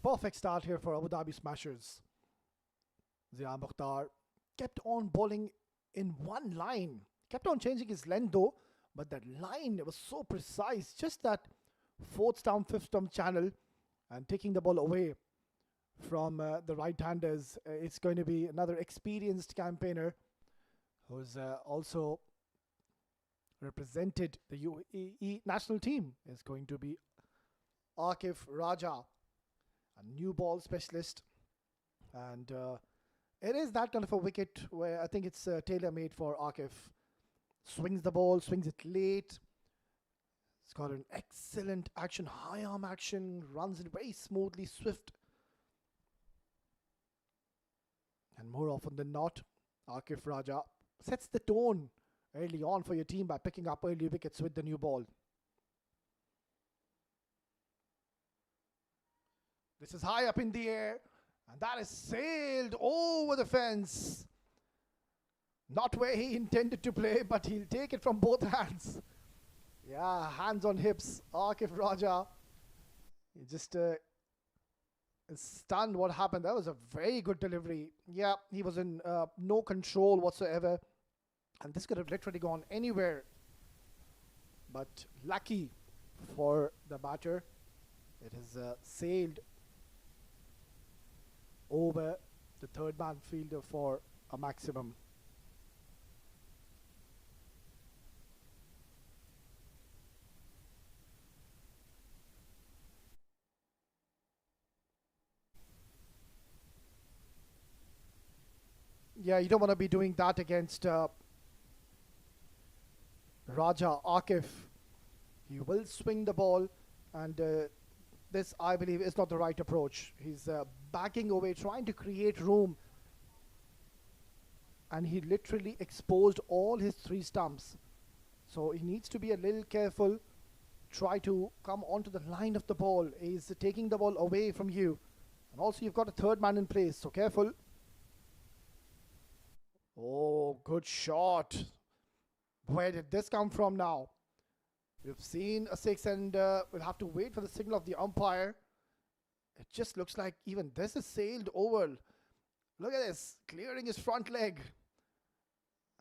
Perfect start here for Abu Dhabi Smashers. Zia Mukhtar kept on bowling in one line. Kept on changing his length though, but that line was so precise. Just that 4th stump, 5th stump channel, and taking the ball away from the right-handers. It's going to be another experienced campaigner who's also represented the UAE national team. Is going to be Akif Raja, a new ball specialist, and it is that kind of a wicket where I think it's tailor-made for Akif. Swings the ball, swings it late. It's got an excellent action, high arm action, runs it very smoothly, swift. And more often than not, Akif Raja sets the tone early on for your team by picking up early wickets with the new ball. This is high up in the air, and that is sailed over the fence. Not where he intended to play, but he'll take it from both hands. Yeah, hands on hips. Akif Raja. He just is stunned what happened. That was a very good delivery. Yeah, he was in no control whatsoever. And this could have literally gone anywhere. But lucky for the batter, it has sailed over the third man fielder for a maximum. Yeah, you don't want to be doing that against Raja Akif. He will swing the ball, and this, I believe, is not the right approach. He's backing away, trying to create room, and he literally exposed all his three stumps. So he needs to be a little careful, try to come onto the line of the ball. He's taking the ball away from you, and also you've got a third man in place, so careful. Oh, good shot. Where did this come from now? We've seen a six, and we'll have to wait for the signal of the umpire. It just looks like even this is sailed over. Look at this, clearing his front leg.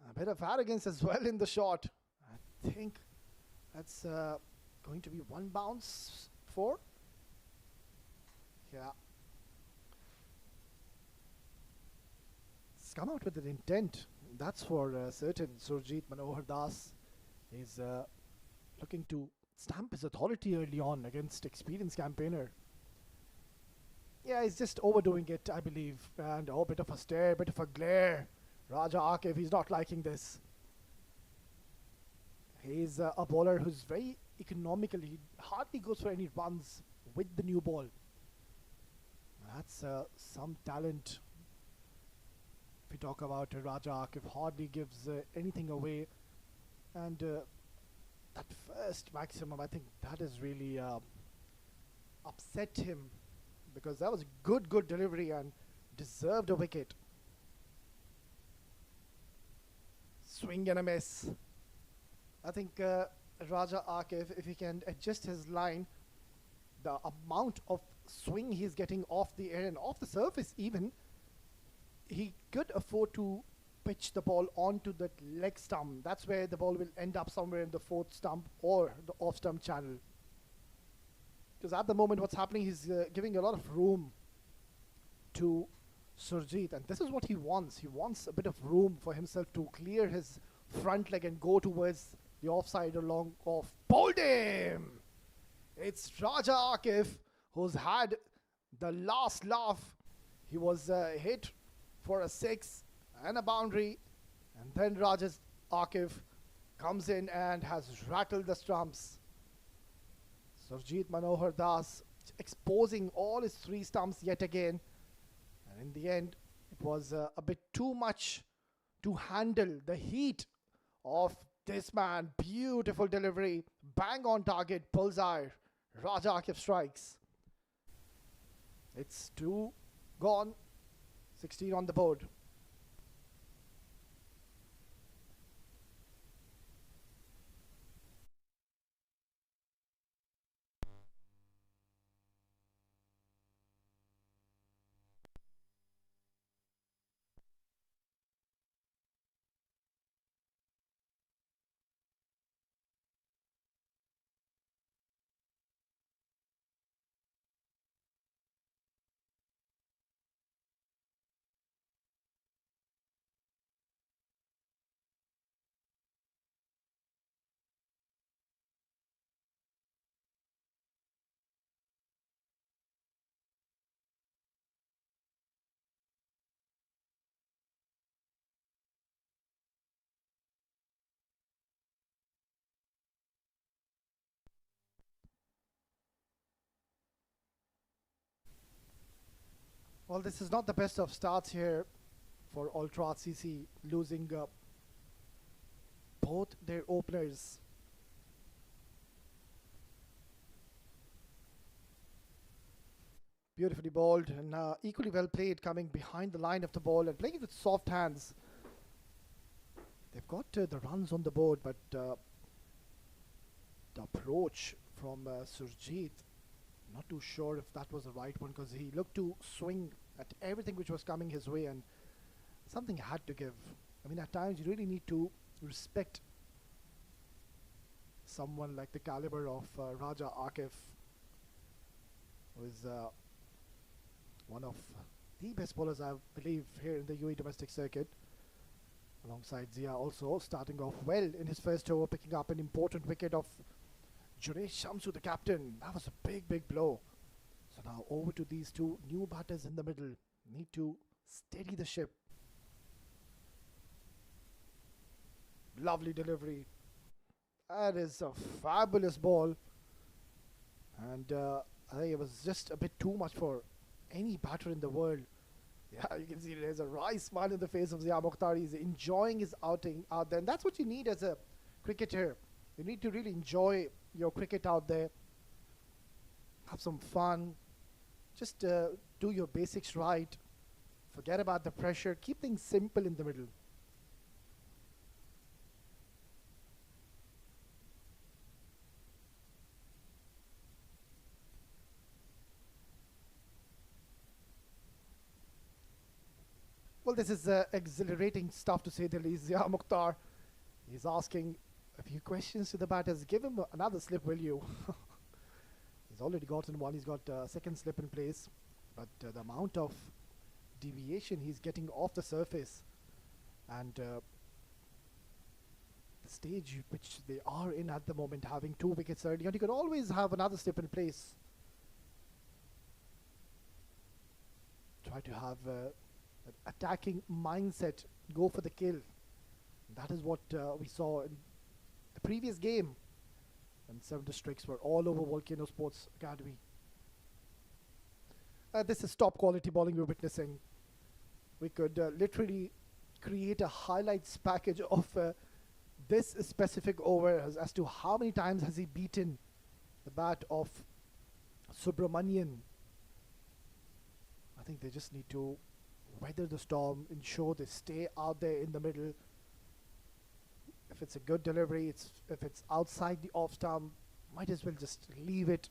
A bit of arrogance as well in the shot. I think that's going to be one bounce for. Yeah. It's come out with an intent. That's for certain. Surjit Manohar Das is looking to stamp his authority early on against experienced campaigner. Yeah, he's just overdoing it, I believe. And oh, bit of a stare, bit of a glare. Raja Akif, he's not liking this. He's a bowler who's very economical. He hardly goes for any runs with the new ball. That's some talent. If we talk about Raja Akif, hardly gives anything away. And that first maximum, I think that has really upset him, because that was good delivery and deserved a wicket. Swing and a miss. I think Raja Akif, if he can adjust his line, the amount of swing he's getting off the air and off the surface even, he could afford to pitch the ball onto that leg stump. That's where the ball will end up, somewhere in the fourth stump or the off stump channel. Because at the moment what's happening, he's giving a lot of room to Surjit, and this is what he wants. He wants a bit of room for himself to clear his front leg and go towards the offside along off. Bowled him! It's Raja Akif who's had the last laugh. He was hit for a six and a boundary, and then Raja Akif comes in and has rattled the stumps. Surjit Manohar Das exposing all his three stumps yet again. And in the end, it was a bit too much to handle the heat of this man. Beautiful delivery, bang on target, bullseye. Raja Akif strikes. It's 2 gone, 16 on the board. Well, this is not the best of starts here for Ultra CC, losing both their openers. Beautifully bowled and equally well played, coming behind the line of the ball and playing it with soft hands. They've got the runs on the board, but the approach from Surjit, not too sure if that was the right one, because he looked to swing at everything which was coming his way, and something had to give. I mean, at times you really need to respect someone like the caliber of Raja Akif, who is one of the best bowlers, I believe, here in the UAE domestic circuit, alongside Zia also starting off well in his first over, picking up an important wicket of Juresh Shamsu, the captain. That was a big, big blow. So now over to these two new batters in the middle. Need to steady the ship. Lovely delivery. That is a fabulous ball. And I think it was just a bit too much for any batter in the world. Yeah, you can see there's a wry smile in the face of Zia Mukhtar. He's enjoying his outing out there. And that's what you need as a cricketer. You need to really enjoy your cricket out there. Have some fun. Just do your basics right. Forget about the pressure. Keep things simple in the middle. Well, this is exhilarating stuff, to say the least. Zia Mukhtar, he's asking a few questions to the batters. Give him another slip, will you? He's already gotten one. He's got a second slip in place. But the amount of deviation he's getting off the surface and the stage which they are in at the moment, having 2 wickets early, and you can always have another slip in place. Try to have an attacking mindset, go for the kill. That is what we saw in the previous game, and 7 districts were all over Volcano Sports Academy. This is top quality bowling we're witnessing. We could literally create a highlights package of this specific over as to how many times has he beaten the bat of Subramanian. I think they just need to weather the storm, ensure they stay out there in the middle. If it's a good delivery, if it's outside the off stump, might as well just leave it.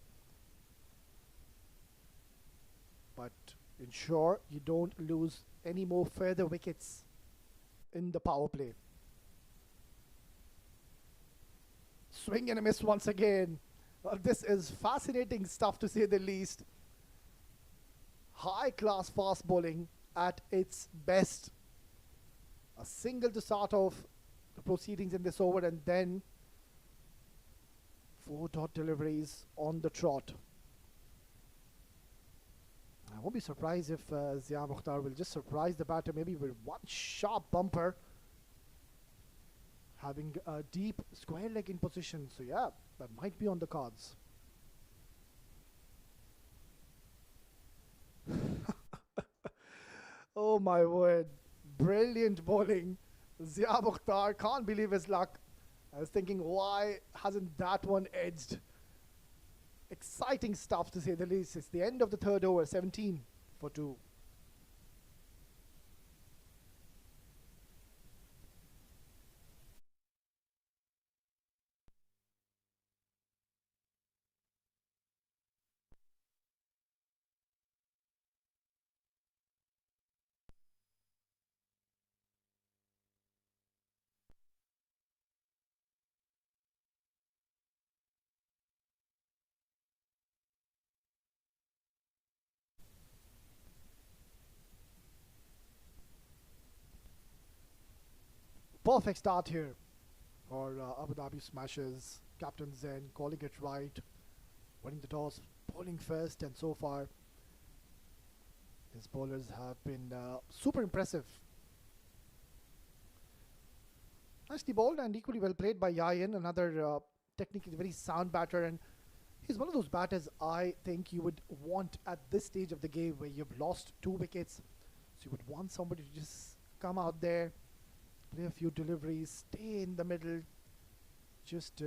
But ensure you don't lose any more further wickets in the power play. Swing and a miss once again. Well, this is fascinating stuff, to say the least. High class fast bowling at its best. A single to start off the proceedings in this over, and then 4 dot deliveries on the trot. I won't be surprised if Zia Mukhtar will just surprise the batter, maybe with one sharp bumper, having a deep square leg in position. So yeah, that might be on the cards. Oh my word, brilliant bowling. Zia Mukhtar, can't believe his luck. I was thinking, why hasn't that one edged? Exciting stuff, to say the least. It's the end of the 3rd over, 17 for 2. Perfect start here for Abu Dhabi Smashers. Captain Zen calling it right, winning the toss, bowling first, and so far his bowlers have been super impressive. Nicely bowled and equally well played by Yayan, another technically very sound batter, and he's one of those batters I think you would want at this stage of the game where you've lost 2 wickets. So you would want somebody to just come out there, play a few deliveries, stay in the middle, just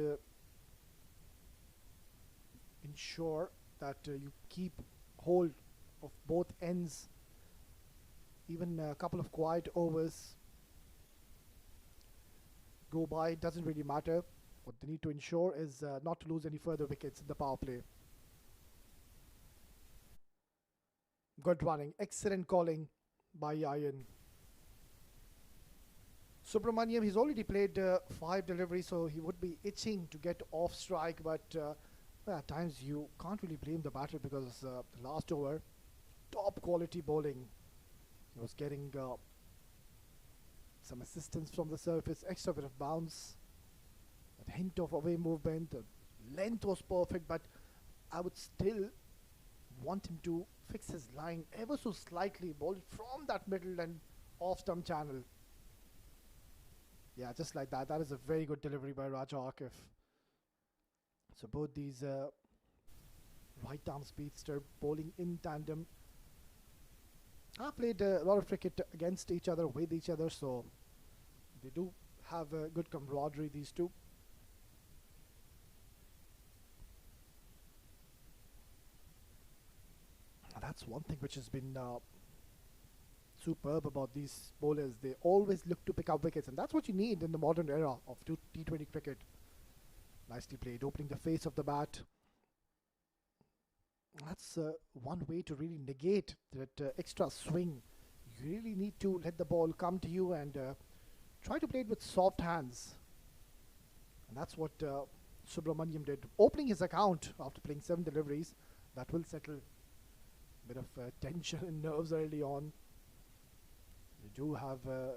ensure that you keep hold of both ends. Even a couple of quiet overs go by, it doesn't really matter. What they need to ensure is not to lose any further wickets in the power play. Good running, excellent calling by Yayan. Subramaniam, he's already played 5 deliveries, so he would be itching to get off strike, but at times you can't really blame the batter because the last over, top quality bowling. He was getting some assistance from the surface, extra bit of bounce, that hint of away movement, the length was perfect, but I would still want him to fix his line ever so slightly, bowl it from that middle and off stump channel. Yeah, just like that. That is a very good delivery by Raja Akif. So both these right arm speedster bowling in tandem. I've played a lot of cricket against each other, with each other, so they do have a good camaraderie, these two. And that's one thing which has been superb about these bowlers. They always look to pick up wickets, and that's what you need in the modern era of T20 cricket. Nicely played, opening the face of the bat. That's one way to really negate that extra swing. You really need to let the ball come to you and try to play it with soft hands. And that's what Subramaniam did. Opening his account after playing 7 deliveries, that will settle a bit of tension and nerves early on. You do have a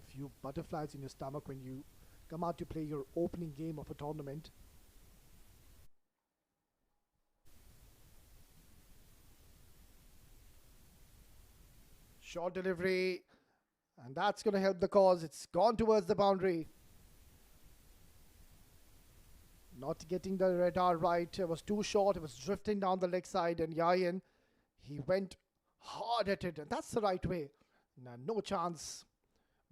few butterflies in your stomach when you come out to play your opening game of a tournament. Short delivery, and that's going to help the cause. It's gone towards the boundary. Not getting the radar right. It was too short. It was drifting down the leg side, and Yayan, he went hard at it, and that's the right way. No chance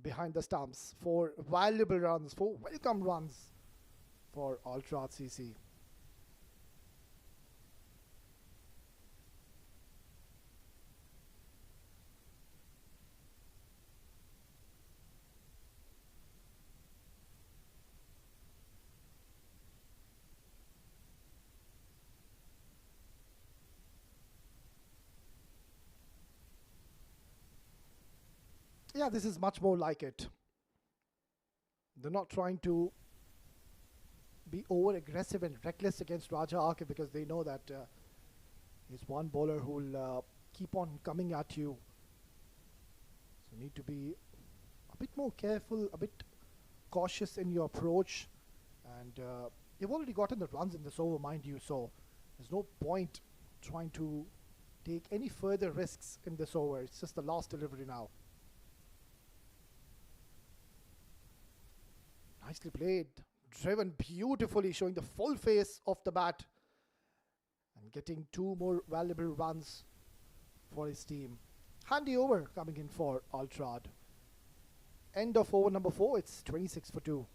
behind the stumps. 4 valuable runs, 4 welcome runs for Ultra CC. Yeah, this is much more like it. They're not trying to be over aggressive and reckless against Raja Akif because they know that he's one bowler who will keep on coming at you. So you need to be a bit more careful, a bit cautious in your approach. And you've already gotten the runs in this over, mind you, so there's no point trying to take any further risks in this over. It's just the last delivery now. Nicely played, driven beautifully, showing the full face of the bat and getting 2 more valuable runs for his team. Handy over coming in for Ultrad. End of over number 4, it's 26 for 2.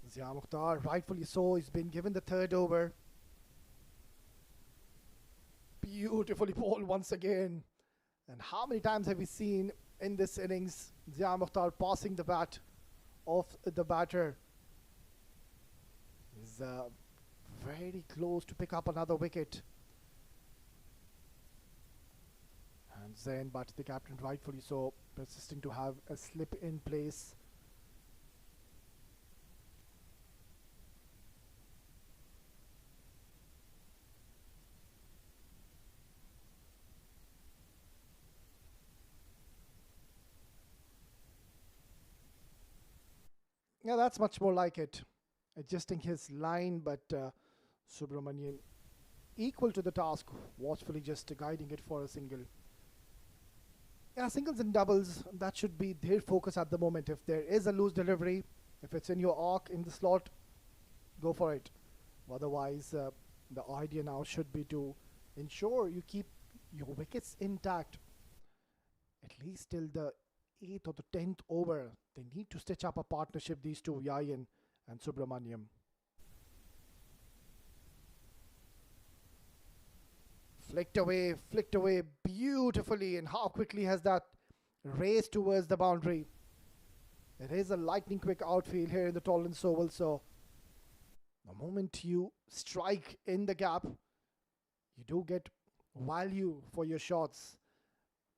Zia Mukhtar, rightfully so, he's been given the 3rd over. Beautifully bowled once again. And how many times have we seen in this innings Zia Mukhtar passing the bat off the batter? He's very close to pick up another wicket. And Zain, but the captain rightfully so, persisting to have a slip in place. Yeah, that's much more like it. Adjusting his line, but Subramanian equal to the task, watchfully just guiding it for a single. Yeah, singles and doubles, that should be their focus at the moment. If there is a loose delivery, if it's in your arc, in the slot, go for it. Otherwise, the idea now should be to ensure you keep your wickets intact at least till the 8th or the 10th over. They need to stitch up a partnership, these two, Yayan and Subramaniam. Flicked away beautifully. And how quickly has that raced towards the boundary? It is a lightning quick outfield here in the Tolerance Oval. So the moment you strike in the gap, you do get value for your shots.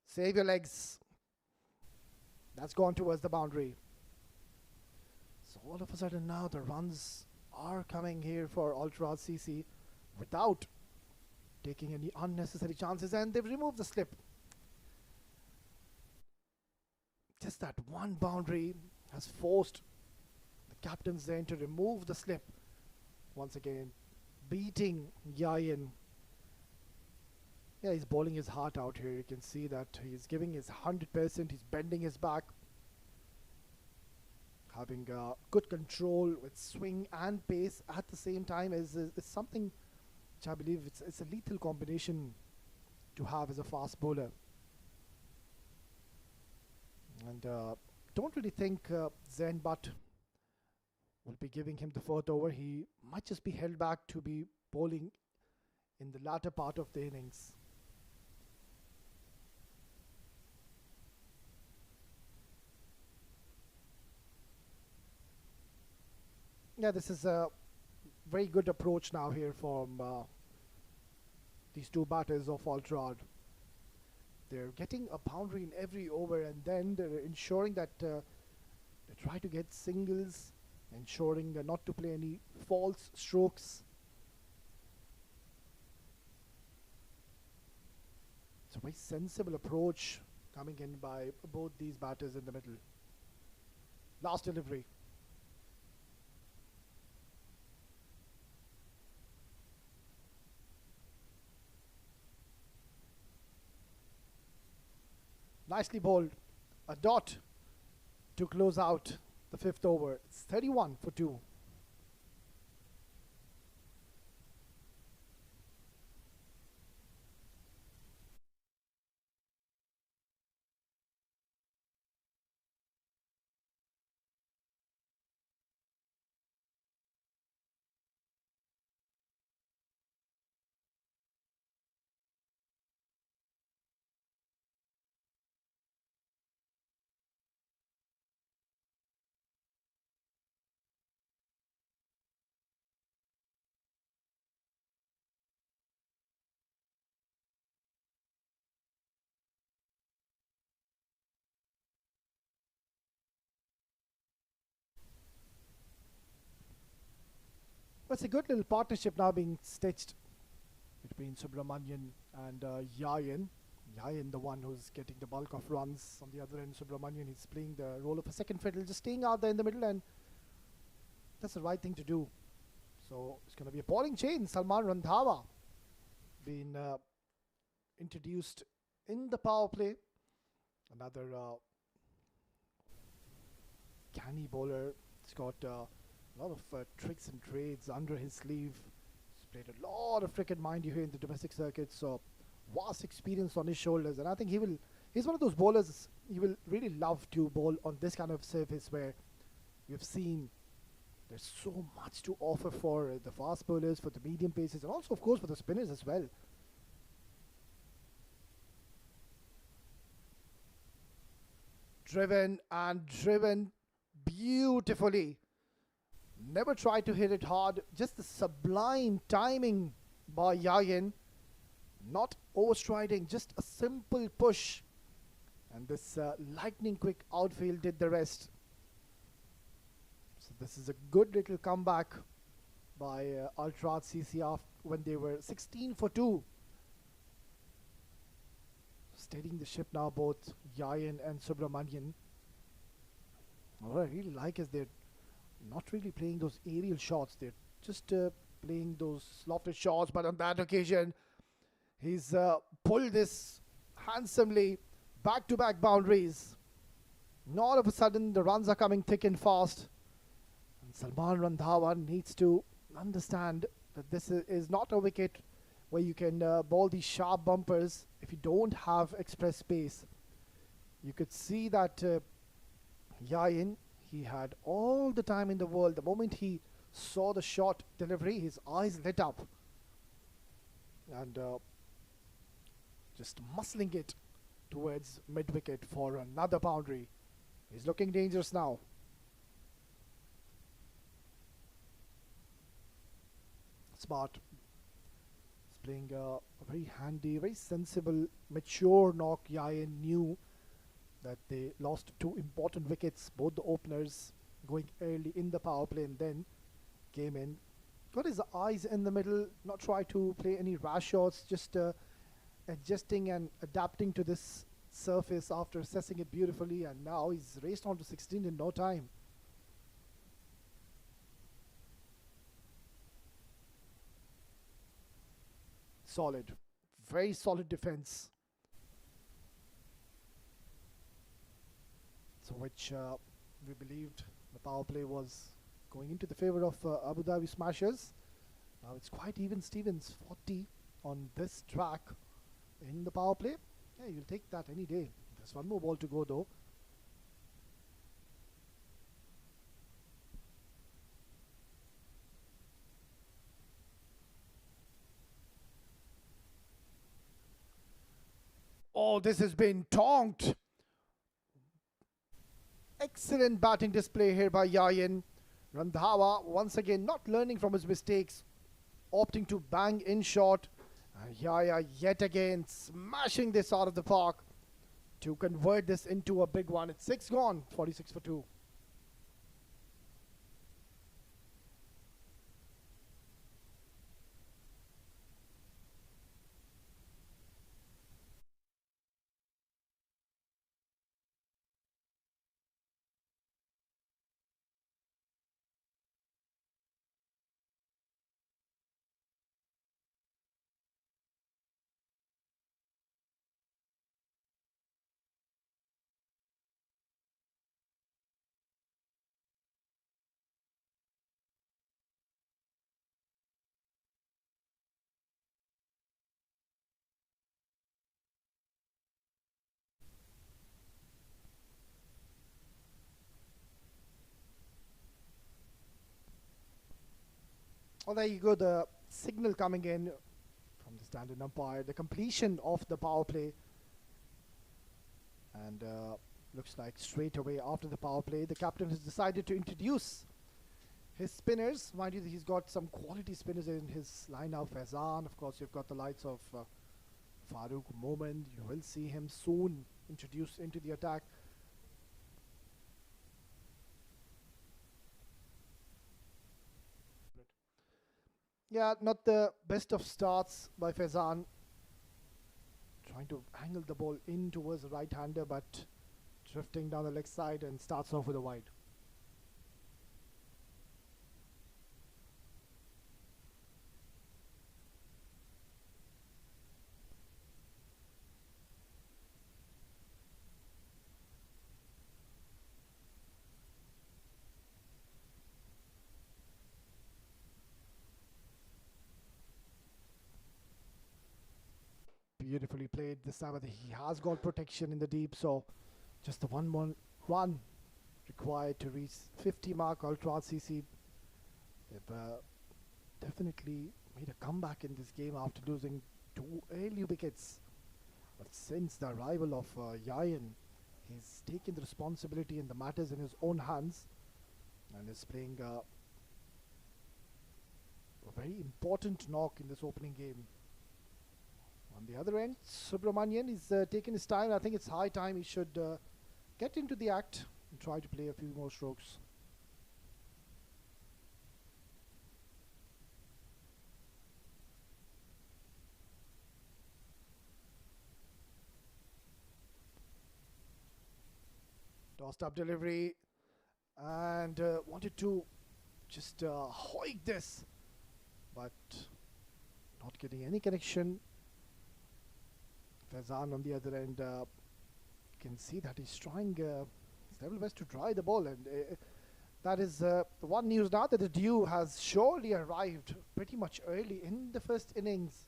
Save your legs. That's gone towards the boundary. So all of a sudden now the runs are coming here for Ultra CC without taking any unnecessary chances, and they've removed the slip. Just that one boundary has forced the captains then to remove the slip. Once again, beating Yayan. Yeah, he's bowling his heart out here. You can see that he's giving his 100%. He's bending his back. Having good control with swing and pace at the same time is something which I believe it's a lethal combination to have as a fast bowler. And don't really think Zain Butt will be giving him the fourth over. He might just be held back to be bowling in the latter part of the innings. Yeah, this is a very good approach now here from these two batters of Altrad. They're getting a boundary in every over, and then they're ensuring that they try to get singles, ensuring not to play any false strokes. It's a very sensible approach coming in by both these batters in the middle. Last delivery. Nicely bowled. A dot to close out the fifth over. It's 31 for 2. Well, it's a good little partnership now being stitched between Subramanian and Yayan. Yayan, the one who's getting the bulk of runs. On the other end, Subramanian, he's playing the role of a second fiddle, just staying out there in the middle, and that's the right thing to do. So it's going to be a bowling change. Salman Randhawa being introduced in the power play. Another canny bowler. He's got a lot of tricks and trades under his sleeve. He's played a lot of cricket, mind you, here in the domestic circuit. So vast experience on his shoulders, and I think he's one of those bowlers he will really love to bowl on this kind of surface where we've seen there's so much to offer for the fast bowlers, for the medium paces, and also of course for the spinners as well. Driven and driven beautifully. Never tried to hit it hard. Just the sublime timing by Yayan. Not overstriding, just a simple push. And this lightning quick outfield did the rest. So this is a good little comeback by Ultra CC when they were 16 for 2. Steadying the ship now, both Yayan and Subramanian. What I really like is they're not really playing those aerial shots. They're just playing those lofted shots. But on that occasion, he's pulled this handsomely. Back-to-back boundaries. And all of a sudden, the runs are coming thick and fast. And Salman Randhawa needs to understand that this is not a wicket where you can bowl these sharp bumpers if you don't have express pace. You could see that Yayin, he had all the time in the world. The moment he saw the shot delivery, his eyes lit up. And just muscling it towards mid-wicket for another boundary. He's looking dangerous now. Smart. He's playing a very handy, very sensible, mature knock. Yayin knew that they lost two important wickets, both the openers going early in the power play and then came in. Got his eyes in the middle, not try to play any rash shots, just adjusting and adapting to this surface after assessing it beautifully, and now he's raced on to 16 in no time. Solid, very solid defense. So which we believed the power play was going into the favor of Abu Dhabi Smashers. Now it's quite even Stevens, 40 on this track in the power play. Yeah, you'll take that any day. There's one more ball to go though. Oh, this has been tonked. Excellent batting display here by Yayin. Randhawa once again not learning from his mistakes, opting to bang in short. And Yaya yet again smashing this out of the park to convert this into a big one. It's 6 gone, 46 for 2. Oh, there you go, the signal coming in from the standing umpire, the completion of the power play. And looks like straight away after the power play, the captain has decided to introduce his spinners. Mind you, he's got some quality spinners in his lineup. Faizan, of course, you've got the likes of Farooq Momin. You will see him soon introduced into the attack. Yeah, not the best of starts by Faizan. Trying to angle the ball in towards the right-hander, but drifting down the leg side and starts off with a wide. Beautifully played this time. I think he has got protection in the deep, so just the one more run required to reach 50 mark. Ultra CC, they've definitely made a comeback in this game after losing 2 early wickets. But since the arrival of Yayin, he's taken the responsibility and the matters in his own hands and is playing a very important knock in this opening game. On the other end, Subramanian is taking his time. I think it's high time he should get into the act and try to play a few more strokes. Tossed up delivery. and wanted to just hoik this, but not getting any connection. Faizan on the other end, can see that he's trying his level best to try the ball, and that is the one news now, that the dew has surely arrived pretty much early in the first innings.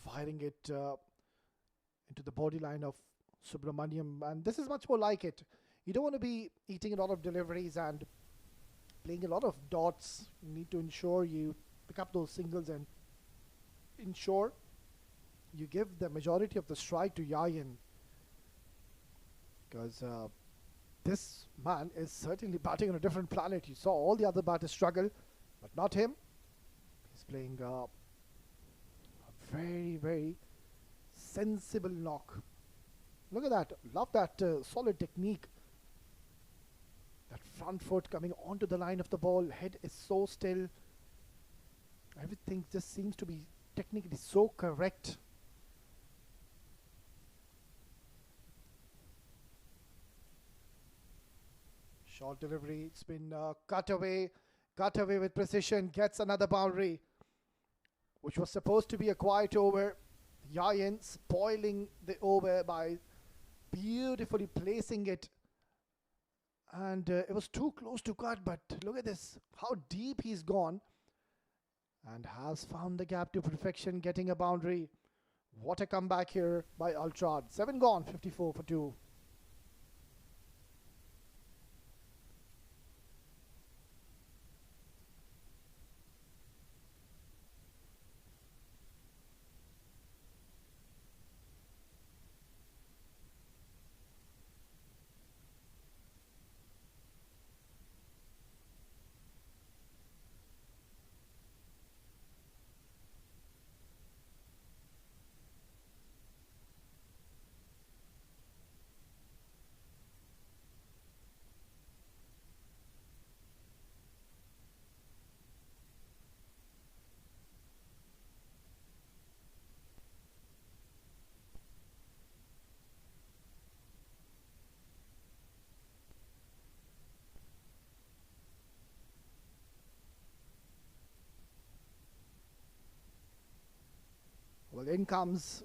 Firing it into the body line of Subramaniam, and this is much more like it. You don't want to be eating a lot of deliveries and playing a lot of dots. You need to ensure you pick up those singles and ensure you give the majority of the strike to Yayan, because this man is certainly batting on a different planet. You saw all the other batters struggle, but not him. He's playing a very, very sensible knock. Look at that. Love that solid technique. That front foot coming onto the line of the ball. Head is so still. Everything just seems to be technically so correct. Short delivery. It's been cut away with precision. Gets another boundary, which was supposed to be a quiet over. Yayan spoiling the over by beautifully placing it, and it was too close to cut, but look at this, how deep he's gone, and has found the gap to perfection, getting a boundary. What a comeback here by Ultrad. 7 gone, 54 for 2. Well, in comes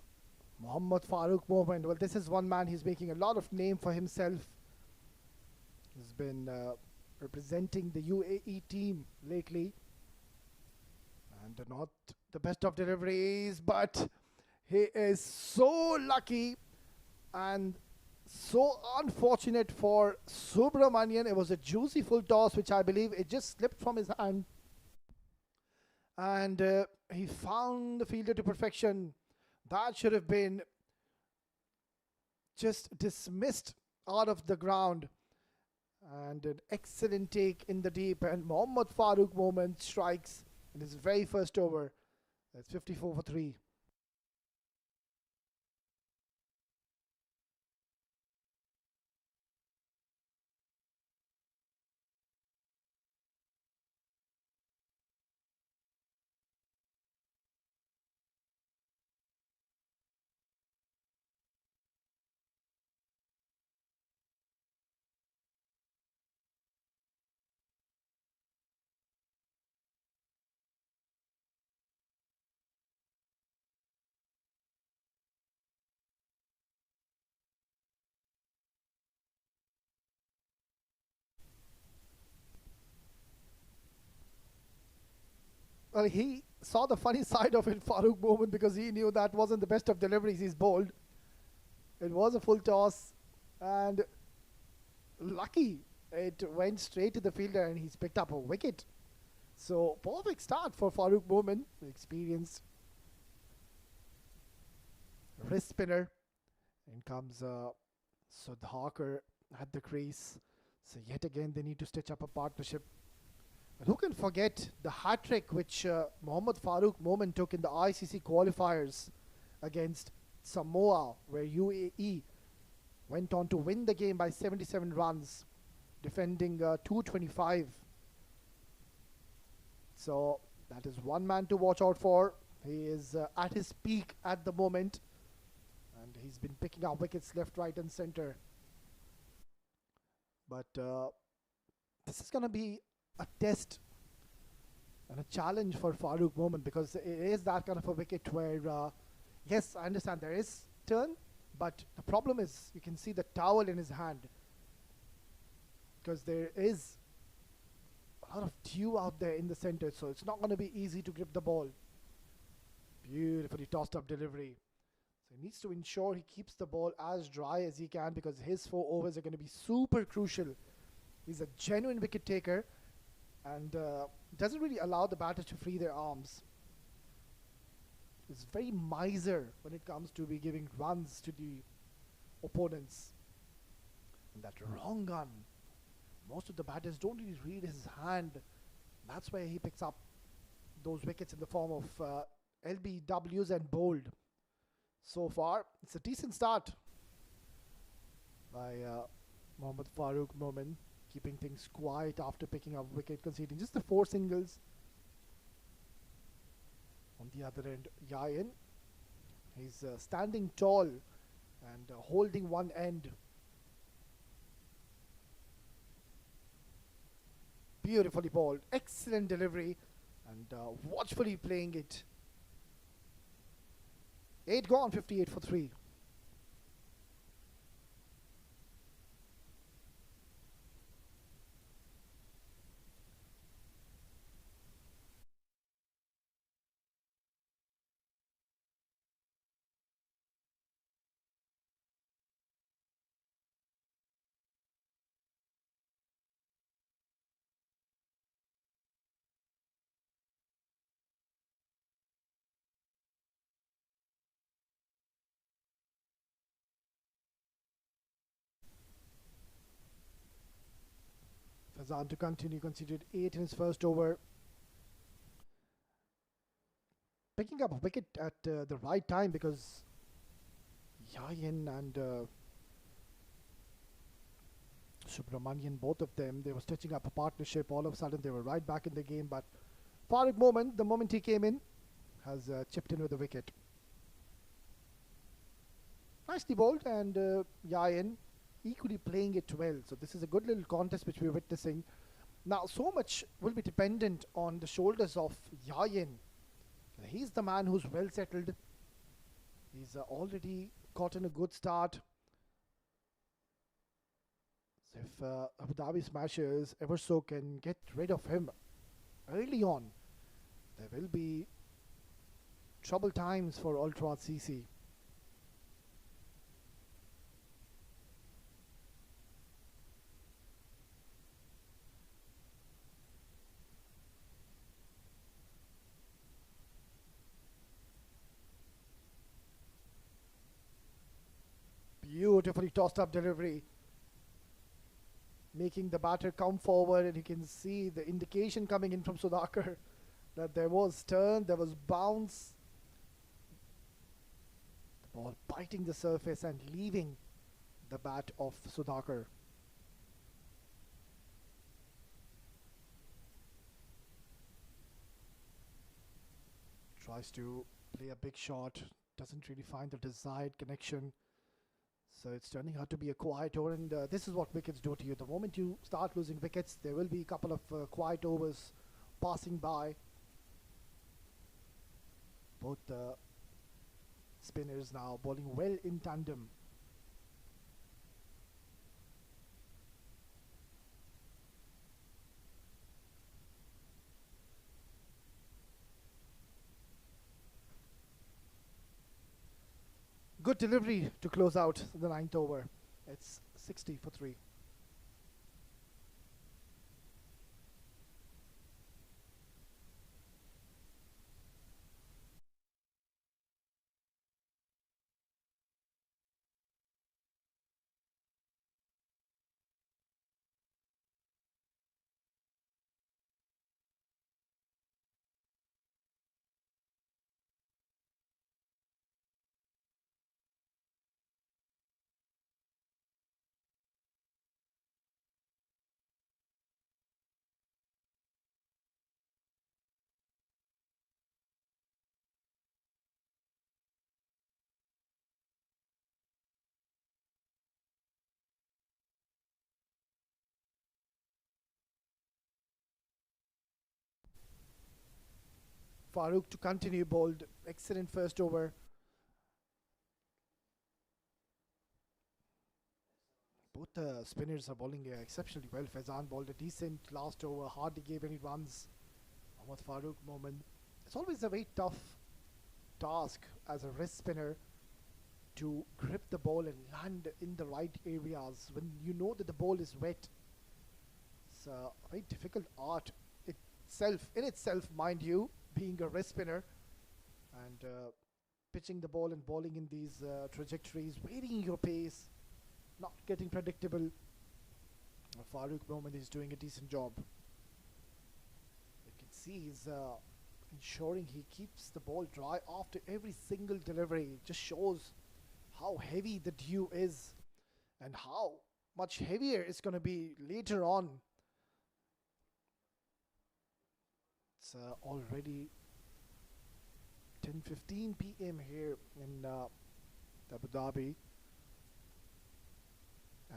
Mohammad Farooq Moment. Well, this is one man, he's making a lot of name for himself. He's been representing the UAE team lately. And not the best of deliveries, but he is so lucky and so unfortunate for Subramanian. It was a juicy full toss, which I believe it just slipped from his hand. And he found the fielder to perfection. That should have been just dismissed out of the ground. And an excellent take in the deep. And Mohammad Farooq Moment strikes in his very first over. That's 54 for 3. Well, he saw the funny side of it, Farooq Moment, because he knew that wasn't the best of deliveries he's bowled. It was a full toss, and lucky it went straight to the fielder, and he's picked up a wicket. So perfect start for Farooq Moment, experienced wrist spinner. In comes Sudhakar at the crease. So yet again they need to stitch up a partnership. But who can forget the hat-trick which Mohammad Farooq Moment took in the ICC qualifiers against Samoa, where UAE went on to win the game by 77 runs, defending 225. So that is one man to watch out for. He is at his peak at the moment. and he's been picking up wickets left, right, and center. But this is going to be a test and a challenge for Farooq Momin, because it is that kind of a wicket where, yes, I understand there is turn, but the problem is you can see the towel in his hand, because there is a lot of dew out there in the center, so it's not going to be easy to grip the ball. Beautifully tossed up delivery. So he needs to ensure he keeps the ball as dry as he can, because his 4 overs are going to be super crucial. He's a genuine wicket taker and doesn't really allow the batters to free their arms. He's very miser when it comes to be giving runs to the opponents. And that wrong gun, most of the batters don't really read his hand. That's why he picks up those wickets in the form of LBWs and bowled. So far, it's a decent start by Mohammad Farooq Momin, keeping things quiet after picking up wicket, conceding just the 4 singles. On the other end, Yayan, he's standing tall and holding one end. Beautifully bowled, excellent delivery, and watchfully playing it. 8 gone, 58 for 3. Fazan to continue, conceded 8 in his first over. Picking up a wicket at the right time, because Yayan and Subramanian, both of them, they were stitching up a partnership. All of a sudden, they were right back in the game. But Farooq Momin, the moment he came in, has chipped in with the wicket. Nicely bowled, and Yayan equally playing it well. So this is a good little contest which we're witnessing. Now, so much will be dependent on the shoulders of Yayan. He's the man who's well settled. He's already gotten a good start. So if Abu Dhabi Smashers ever so can get rid of him early on, there will be trouble times for Ultra CC. Beautifully tossed up delivery, making the batter come forward, and you can see the indication coming in from Sudhakar that there was turn, there was bounce. The ball biting the surface and leaving the bat of Sudhakar. Tries to play a big shot, doesn't really find the desired connection. So it's turning out to be a quiet over, and this is what wickets do to you. The moment you start losing wickets, there will be a couple of quiet overs passing by. Both spinners now bowling well in tandem. Good delivery to close out the 9th over. It's 60 for 3. Farooq to continue bowled. Excellent first over. Both the spinners are bowling exceptionally well. Faizan bowled a decent last over, hardly gave any runs. Mohammad Farooq moment. It's always a very tough task as a wrist spinner to grip the ball and land in the right areas when you know that the ball is wet. It's a very difficult art in itself, mind you, being a wrist spinner and pitching the ball and bowling in these trajectories, varying your pace, not getting predictable. Farooq Mohammad is doing a decent job. You can see he's ensuring he keeps the ball dry after every single delivery. It just shows how heavy the dew is and how much heavier it's going to be later on. It's already 10:15 p.m. here in Abu Dhabi,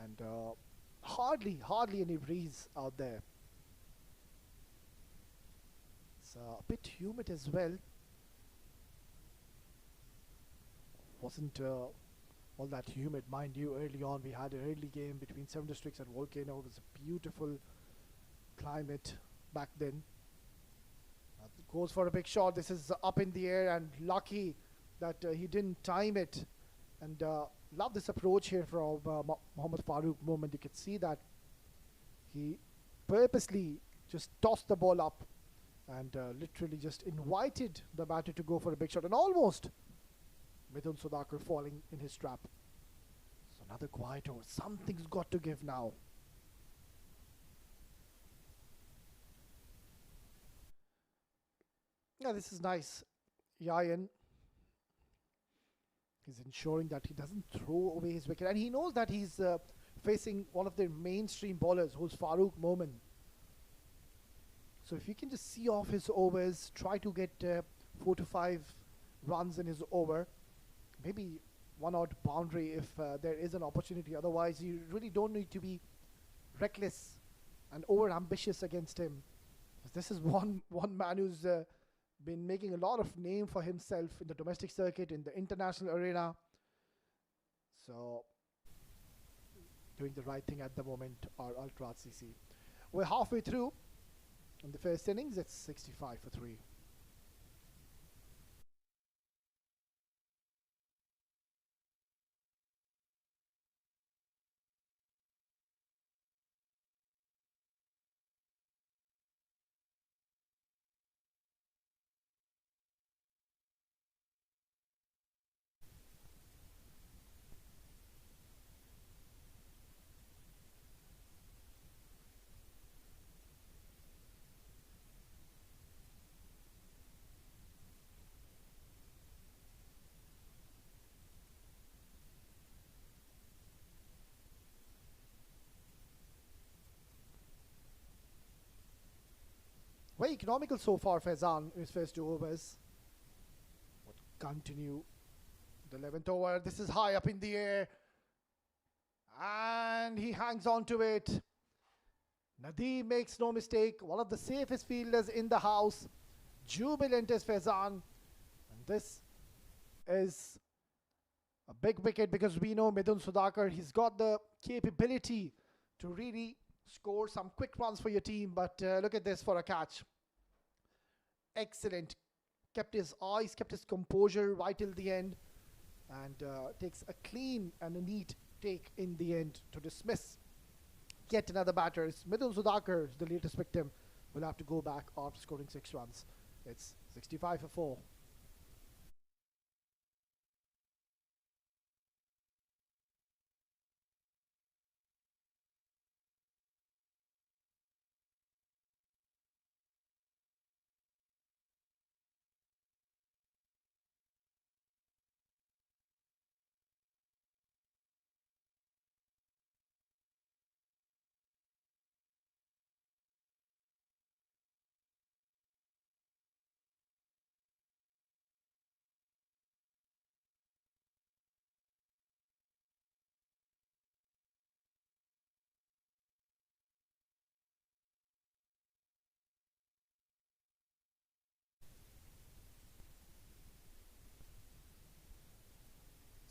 and hardly any breeze out there. It's a bit humid as well. Wasn't all that humid, mind you. Early on, we had an early game between Seven Districts and Volcano. It was a beautiful climate back then. Goes for a big shot. This is up in the air and lucky that he didn't time it. And love this approach here from Mohammad Farooq Mohammad. You can see that he purposely just tossed the ball up and literally just invited the batter to go for a big shot, and almost Mithun Sudhakar falling in his trap. So another quiet over. Something's got to give now. Yeah, this is nice. Yayan is ensuring that he doesn't throw away his wicket, and he knows that he's facing one of their mainstream bowlers, who's Farooq Momin. So if you can just see off his overs, try to get 4 to 5 runs in his over, maybe one odd boundary if there is an opportunity. Otherwise, you really don't need to be reckless and over ambitious against him. This is one man who's been making a lot of name for himself in the domestic circuit, in the international arena. So doing the right thing at the moment are Ultra CC. We're halfway through in the first innings. It's 65 for 3. Very economical so far, Faizan, in his first 2 overs. Would continue the 11th over. This is high up in the air. And he hangs on to it. Nadeem makes no mistake. One of the safest fielders in the house. Jubilant is Faizan. And this is a big wicket because we know Mithun Sudhakar, he's got the capability to really score some quick runs for your team, but look at this for a catch. Excellent. Kept his eyes, kept his composure right till the end, and takes a clean and a neat take in the end to dismiss yet another batter. It's Mithun Sudhakar, the latest victim, will have to go back after scoring 6 runs. It's 65 for 4.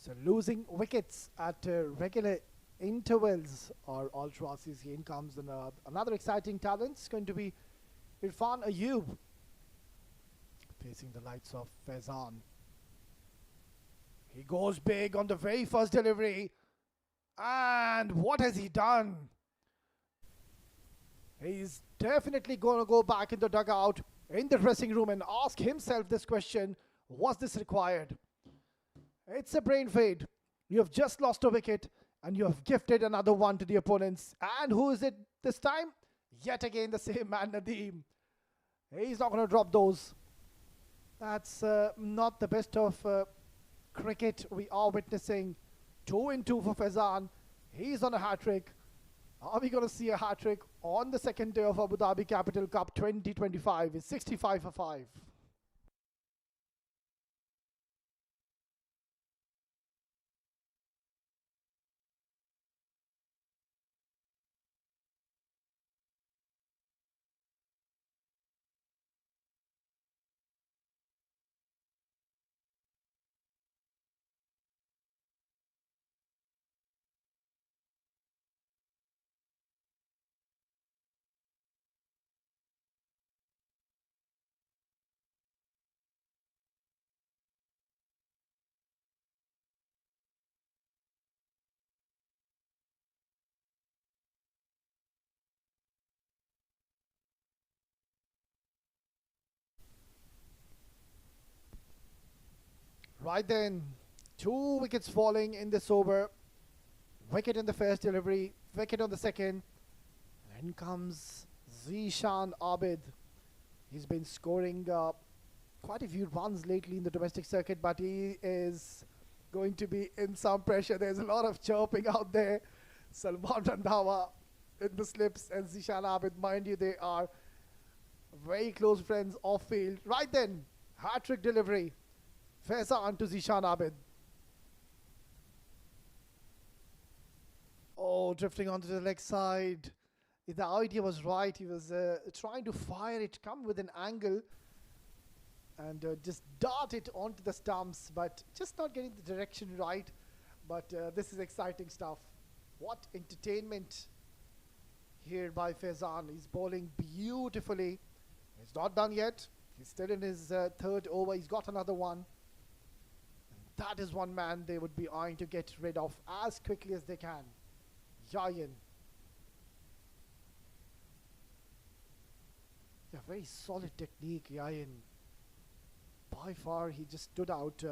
So losing wickets at regular intervals or ultras. In comes another exciting talent. It's going to be Irfan Ayub facing the likes of Faizan. He goes big on the very first delivery. And what has he done? He's definitely going to go back in the dugout, in the dressing room, and ask himself this question: was this required? It's a brain fade. You have just lost a wicket and you have gifted another one to the opponents. And who is it this time? Yet again the same man, Nadeem. He's not going to drop those. That's not the best of cricket we are witnessing. 2 in 2 for Faizan. He's on a hat-trick. Are we going to see a hat-trick on the second day of Abu Dhabi Capital Cup 2025? It's 65 for 5. Right then, 2 wickets falling in this over. Wicket in the first delivery, wicket on the second. Then comes Zishan Abid. He's been scoring quite a few runs lately in the domestic circuit, but he is going to be in some pressure. There's a lot of chirping out there. Salman Randhawa in the slips and Zishan Abid, mind you, they are very close friends off field. Right then, hat-trick delivery. Faizan to Zishan Abid. Oh, drifting onto the leg side. The idea was right. He was trying to fire it, come with an angle, and just dart it onto the stumps, but just not getting the direction right. But this is exciting stuff. What entertainment here by Faizan. He's bowling beautifully. He's not done yet. He's still in his third over. He's got another one. And that is one man they would be eyeing to get rid of as quickly as they can. Yayan. Yeah, very solid technique, Yayan. By far, he just stood out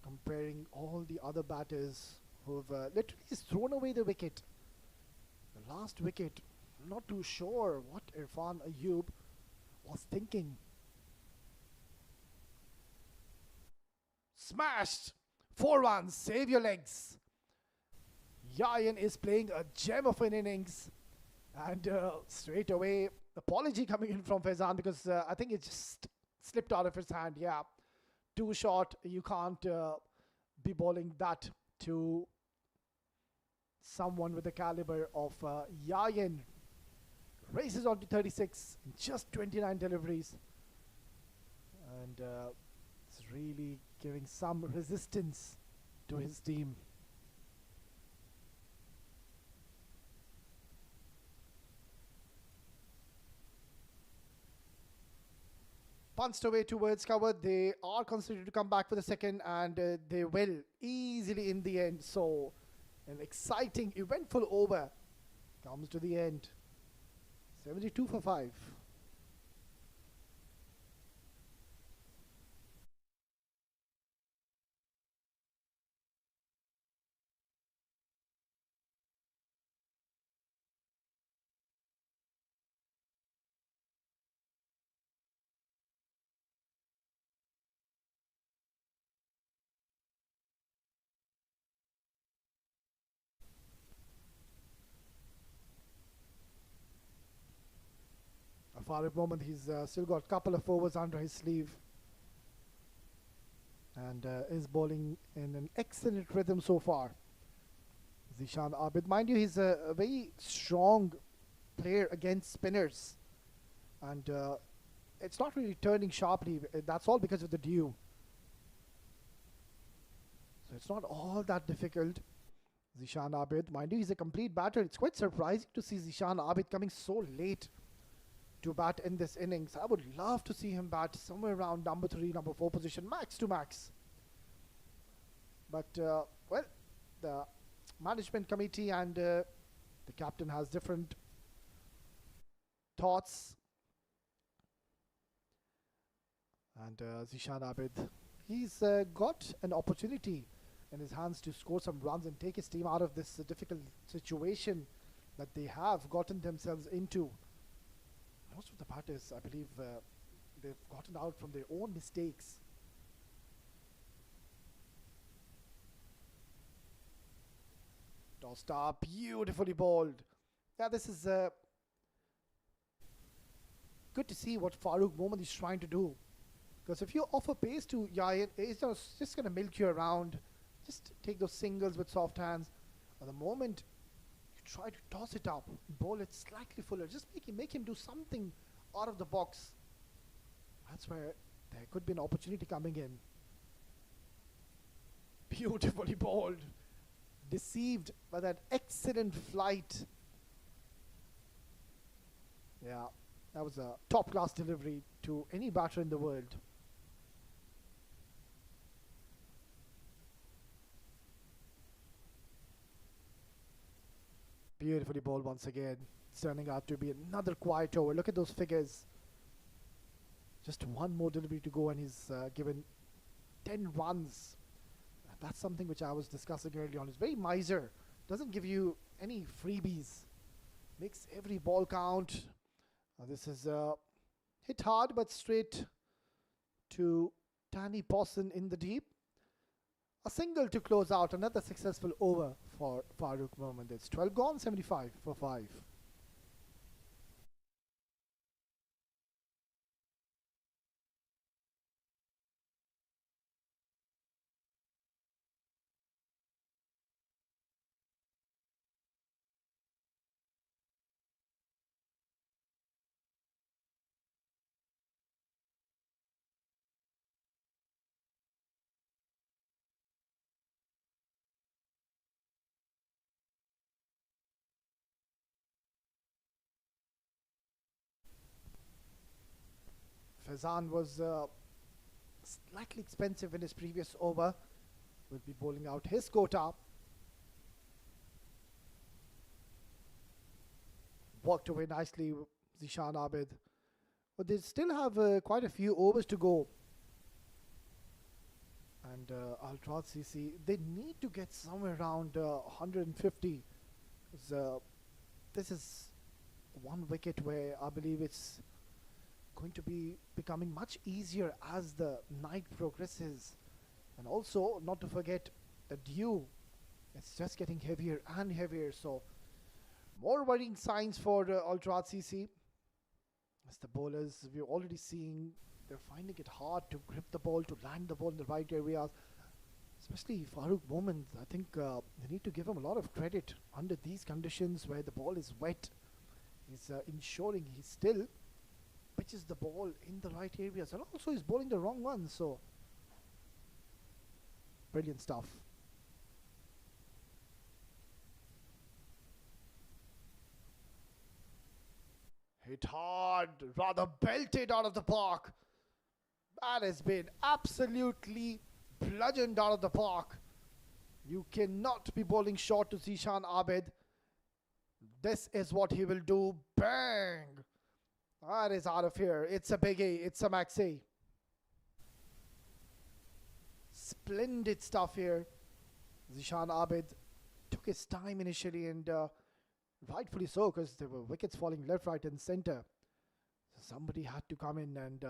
comparing all the other batters who've literally thrown away the wicket. The last wicket, I'm not too sure what Irfan Ayub was thinking. Smashed! 4 runs, save your legs. Yayan is playing a gem of an innings. And straight away, apology coming in from Faizan because I think it just slipped out of his hand. Yeah, too short. You can't be bowling that to someone with the caliber of Yayan. Races on to 36 in just 29 deliveries. And it's really giving some resistance to his team. Punched away towards cover. They are considered to come back for the second, and they will easily in the end. So an exciting, eventful over comes to the end. 72 for 5. Farid Moment, he's still got a couple of overs under his sleeve and is bowling in an excellent rhythm so far. Zishan Abid, mind you, he's a very strong player against spinners, and it's not really turning sharply. That's all because of the dew. So So it's not all that difficult. Zishan Abid, mind you, he's a complete batter. It's quite surprising to see Zishan Abid coming so late to bat in this innings. I would love to see him bat somewhere around number 3, number 4 position, max to max. But, well, the management committee and the captain has different thoughts. And Zishan Abid, he's got an opportunity in his hands to score some runs and take his team out of this difficult situation that they have gotten themselves into. Most of the batters, I believe, they've gotten out from their own mistakes. Tossed up, beautifully bowled. Yeah, this is good to see what Farooq Mohammad is trying to do. Because if you offer pace to Yair, he's just going to milk you around. Just take those singles with soft hands. At the moment you try to toss it up, bowl it slightly fuller, just make him do something out of the box. That's where there could be an opportunity coming in. Beautifully bowled. Deceived by that excellent flight. Yeah, that was a top class delivery to any batter in the world. Beautifully bowled once again. It's turning out to be another quiet over. Look at those figures. Just one more delivery to go and he's given 10 runs. That's something which I was discussing earlier on. He's very miser. Doesn't give you any freebies. Makes every ball count. This is hit hard but straight to Danny Pawson in the deep. A single to close out. Another successful over for Farooq Mohammad. It's 12 gone, 75 for 5. Fazan was slightly expensive in his previous over. Will be bowling out his quota. Walked away nicely, Zishan Abid. But they still have quite a few overs to go. And Ultra CC, they need to get somewhere around 150. This is one wicket where I believe it's going to be becoming much easier as the night progresses. And also, not to forget, the dew. It's just getting heavier and heavier. So, more worrying signs for Ultra CC. As the bowlers, we're already seeing they're finding it hard to grip the ball, to land the ball in the right areas. Especially Farooq Mohammad. I think they need to give him a lot of credit under these conditions where the ball is wet. He's ensuring he still pitches the ball in the right areas, and also he's bowling the wrong one. So, brilliant stuff. Hit hard, rather belted out of the park. That has been absolutely bludgeoned out of the park. You cannot be bowling short to Zishan Abid. This is what he will do. Bang! That is out of here. It's a biggie. It's a maxi. Splendid stuff here. Zishan Abid took his time initially, and rightfully so, because there were wickets falling left, right and center. So somebody had to come in and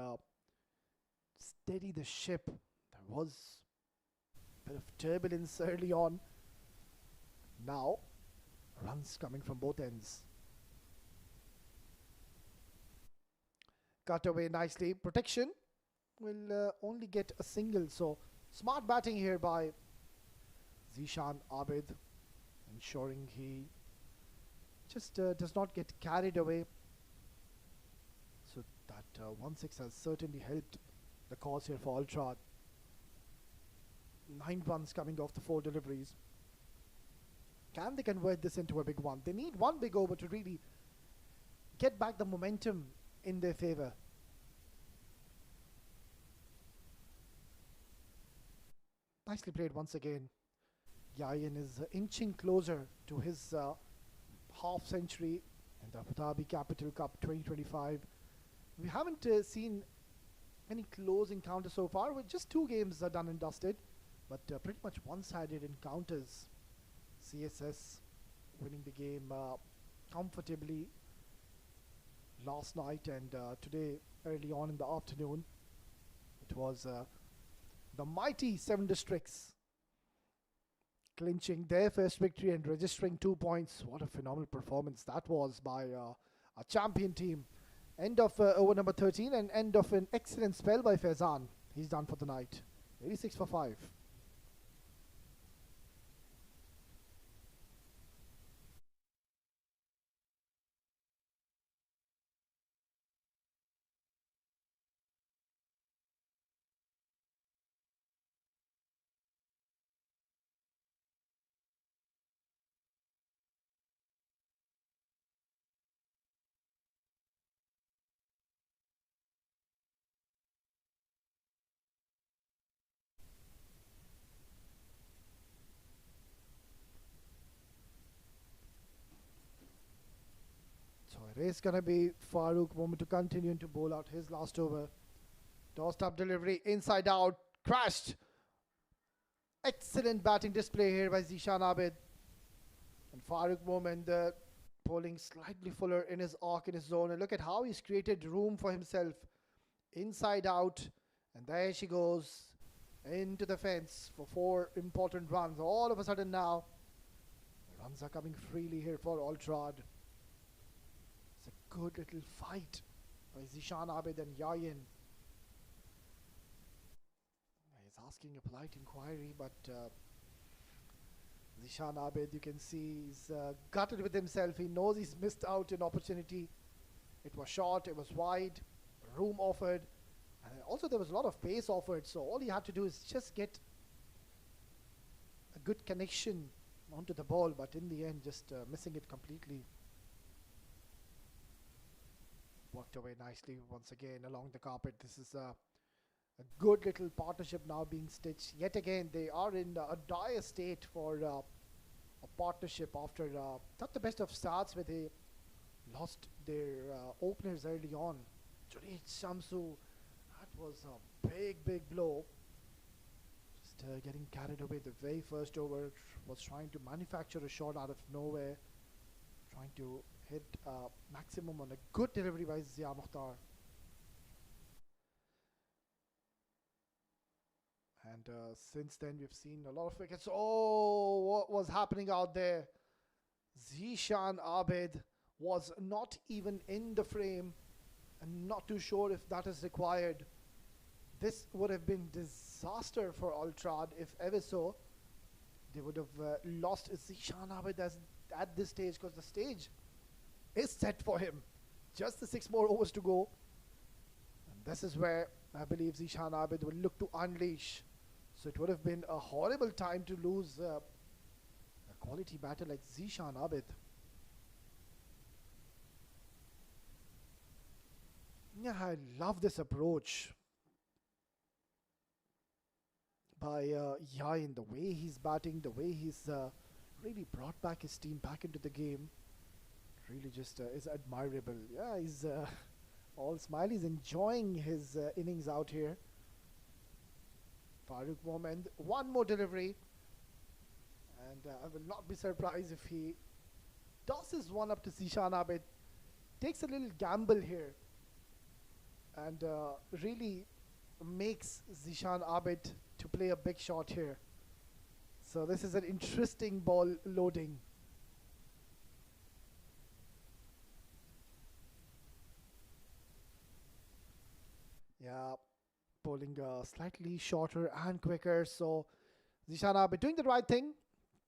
steady the ship. There was a bit of turbulence early on. Now, runs coming from both ends. Cut away nicely. Protection will only get a single. So, smart batting here by Zishan Abid, ensuring he just does not get carried away. So, that 1-6 has certainly helped the cause here for Ultra. 9 runs coming off the 4 deliveries. Can they convert this into a big one? They need one big over to really get back the momentum in their favour. Nicely played once again. Yayan is inching closer to his half century in the Abu Dhabi Capital Cup 2025. We haven't seen any close encounters so far, with just 2 games done and dusted, but pretty much one-sided encounters. CSS winning the game comfortably last night, and today early on in the afternoon it was the mighty 7 Districts clinching their first victory and registering 2 points. What a phenomenal performance that was by a champion team. End of over number 13 and end of an excellent spell by Faizan. He's done for the night. 86 for 5. So it is going to be Farooq moment to continue to bowl out his last over. Tossed up delivery, inside out, crashed. Excellent batting display here by Zishan Abid. And Farooq moment bowling slightly fuller in his arc in his zone. And look at how he's created room for himself. Inside out. And there she goes. Into the fence for 4 important runs. All of a sudden now, the runs are coming freely here for Ultrad. It's a good little fight by Zishan Abid and Yayan. He's asking a polite inquiry, but Zishan Abid, you can see he's gutted with himself. He knows he's missed out an opportunity. It was short, it was wide, room offered, and also there was a lot of pace offered. So all he had to do is just get a good connection onto the ball, but in the end, just missing it completely. Worked away nicely once again along the carpet. This is a good little partnership now being stitched. Yet again, they are in a dire state for a partnership after not the best of starts, where they lost their openers early on. Junaid Shamsu, that was a big blow. Just getting carried away the very first over, was trying to manufacture a shot out of nowhere, trying to hit maximum on a good delivery by Zia Mukhtar. And since then we've seen a lot of wickets. Oh, what was happening out there? Zishan Abid was not even in the frame, and not too sure if that is required. This would have been disaster for Ultrad if ever so. They would have lost Zishan Abid at this stage, because the stage is set for him. Just the 6 more overs to go. And this is where I believe Zishan Abid will look to unleash. So it would have been a horrible time to lose a quality batter like Zishan Abid. Yeah, I love this approach by Yayan. The way he's batting, the way he's really brought back his team back into the game. Really just is admirable. Yeah, he's all smile. He's enjoying his innings out here. Farooq Mohamed, one more delivery, and I will not be surprised if he tosses one up to Zishan Abid. Takes a little gamble here and really makes Zishan Abid to play a big shot here. So this is an interesting ball loading. Yeah, bowling slightly shorter and quicker. So Zishan Abid doing the right thing.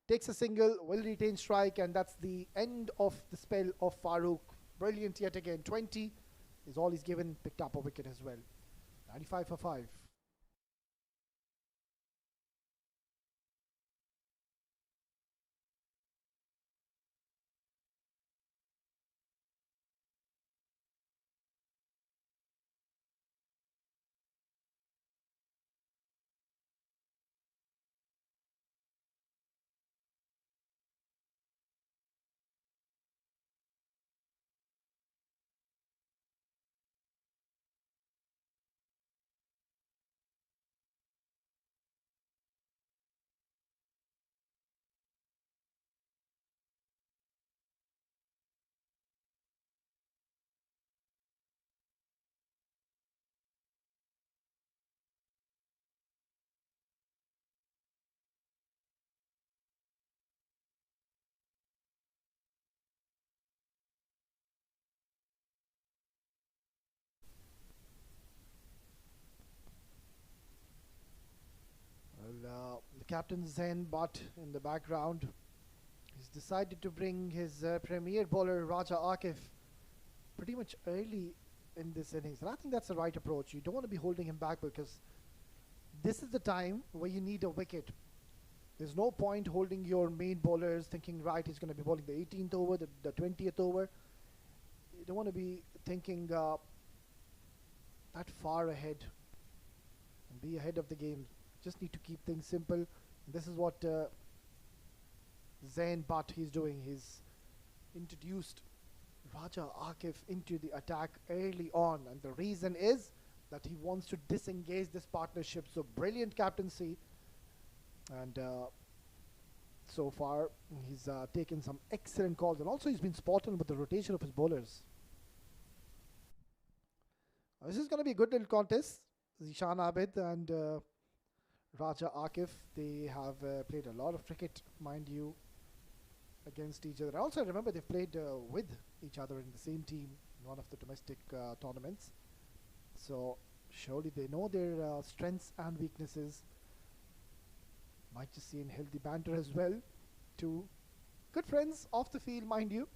Takes a single, will retain strike, and that's the end of the spell of Farooq. Brilliant yet again. 20 is all he's given. Picked up a wicket as well. 95 for 5. captain Zen Butt in the background. He's decided to bring his premier bowler Raja Akif pretty much early in this innings, and I think that's the right approach. You don't want to be holding him back because this is the time where you need a wicket. There's no point holding your main bowlers thinking, right, he's going to be bowling the 18th over, the 20th over. You don't want to be thinking that far ahead and be ahead of the game. Just need to keep things simple. This is what Zain Butt he's doing. He's introduced Raja Akif into the attack early on, and the reason is that he wants to disengage this partnership. So brilliant captaincy, and so far he's taken some excellent calls, and also he's been spot on with the rotation of his bowlers. This is going to be a good little contest. Zishan Abid and Raja Akif, they have played a lot of cricket, mind you, against each other. Also, remember they've played with each other in the same team in one of the domestic tournaments. So surely they know their strengths and weaknesses. Might just see in healthy banter as well. Two good friends off the field, mind you.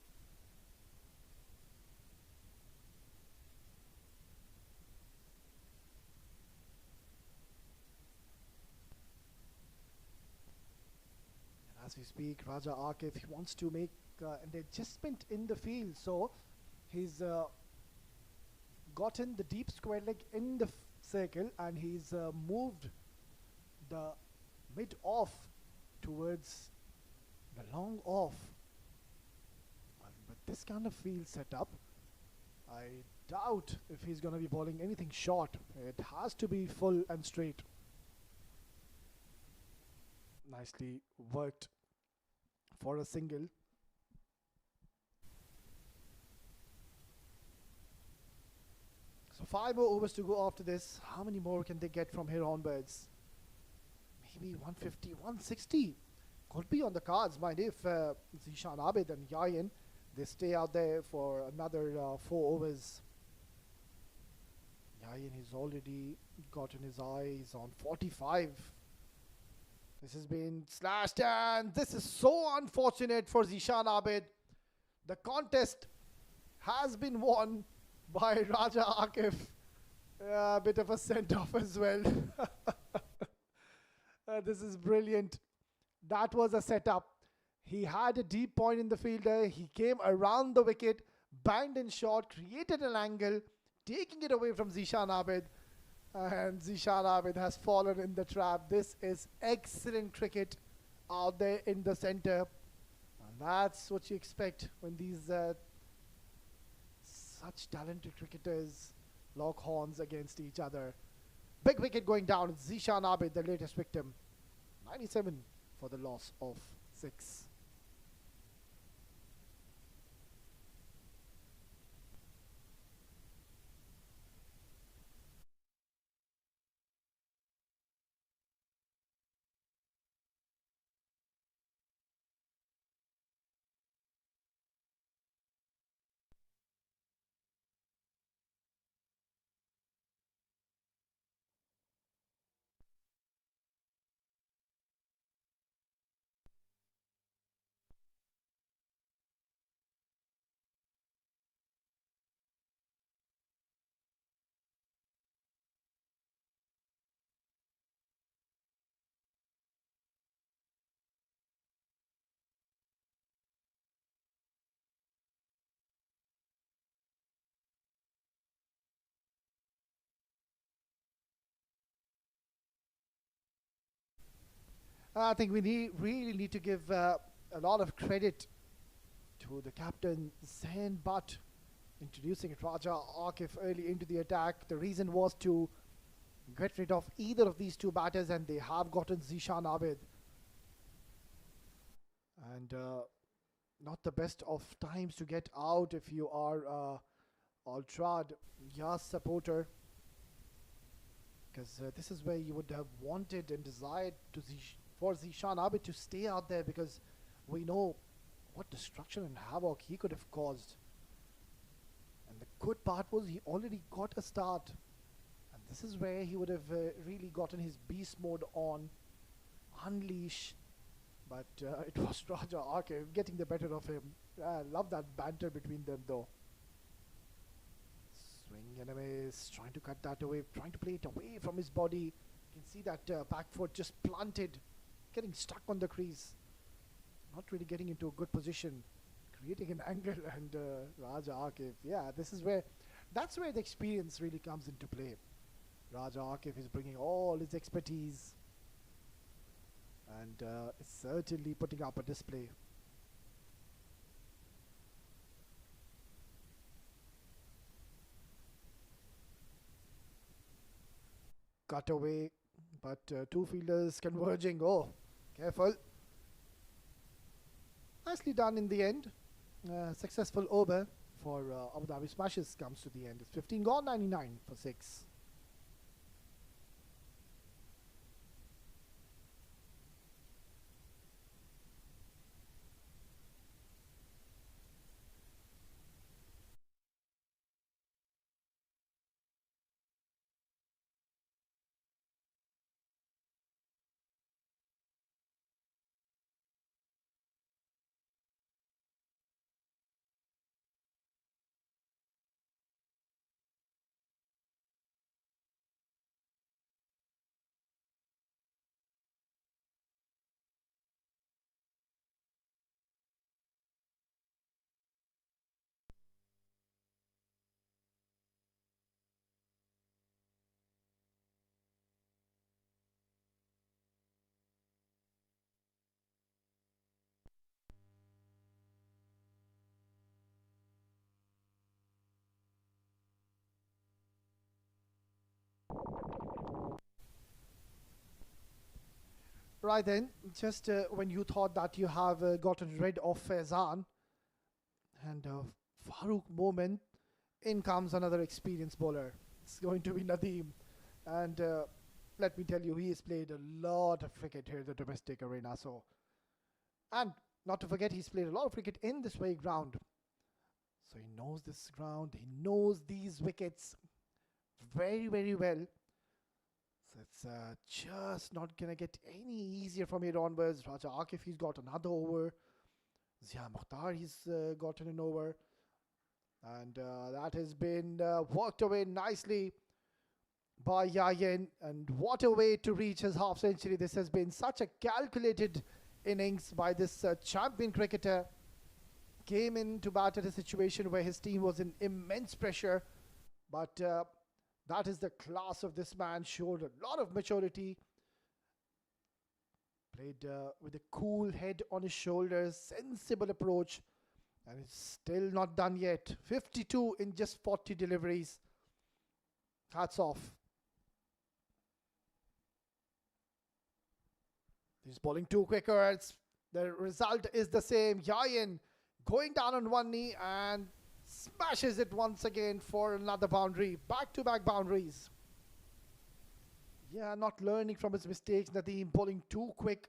As we speak, Raja Akif, he wants to make an adjustment in the field. So he's gotten the deep square leg in the circle, and he's moved the mid off towards the long off. But this kind of field setup, I doubt if he's going to be bowling anything short. It has to be full and straight. Nicely worked for a single. So 5 more overs to go after this. How many more can they get from here onwards? Maybe 150, 160 could be on the cards, mind if Zishan Abid and Yayin, they stay out there for another 4 overs. Yayin has already gotten his eyes on 45. This has been slashed, and this is so unfortunate for Zishan Abid. The contest has been won by Raja Akif. A bit of a send-off as well. This is brilliant. That was a setup. He had a deep point in the fielder. He came around the wicket, banged in shot, created an angle, taking it away from Zishan Abid. And Zishan Abid has fallen in the trap. This is excellent cricket out there in the center. And that's what you expect when these such talented cricketers lock horns against each other. Big wicket going down. Zishan Abid, the latest victim. 97 for the loss of 6. I think we really need to give a lot of credit to the captain, Zain Butt, introducing Raja Akif early into the attack. The reason was to get rid of either of these two batters, and they have gotten Zishan Abid. And not the best of times to get out if you are Ultrad Yas supporter, because this is where you would have wanted and desired to for Zishan Abid to stay out there, because we know what destruction and havoc he could have caused. And the good part was he already got a start, and this is where he would have really gotten his beast mode on. unleash. But it was Raja Akif getting the better of him. I love that banter between them though. Swing and a miss, trying to cut that away, trying to play it away from his body. You can see that back foot just planted, getting stuck on the crease. Not really getting into a good position, creating an angle, and Raja Akif. Yeah, that's where the experience really comes into play. Raja Akif is bringing all his expertise and is certainly putting up a display. Cut away, but two fielders converging. Oh, careful. Nicely done in the end. Successful over for Abu Dhabi Smashes comes to the end. It's 15 gone, 99 for 6. Right then, just when you thought that you have gotten rid of Faizan and Farooq moment, in comes another experienced bowler. It's going to be Nadeem. And let me tell you, he has played a lot of cricket here in the domestic arena. And not to forget, he's played a lot of cricket in this way ground. So he knows this ground, he knows these wickets very, very well. So it's just not going to get any easier from here onwards. Raja Akif, he's got another over. Zia Mukhtar, he's gotten an over. And that has been worked away nicely by Yayin. And what a way to reach his half century. This has been such a calculated innings by this champion cricketer. Came in to bat at a situation where his team was in immense pressure. But that is the class of this man. Showed a lot of maturity. Played with a cool head on his shoulders. Sensible approach. And it's still not done yet. 52 in just 40 deliveries. Hats off. He's bowling too quicker. The result is the same. Yayin going down on one knee and smashes it once again for another boundary. Back-to-back boundaries. Yeah, not learning from his mistakes. Nadeem bowling too quick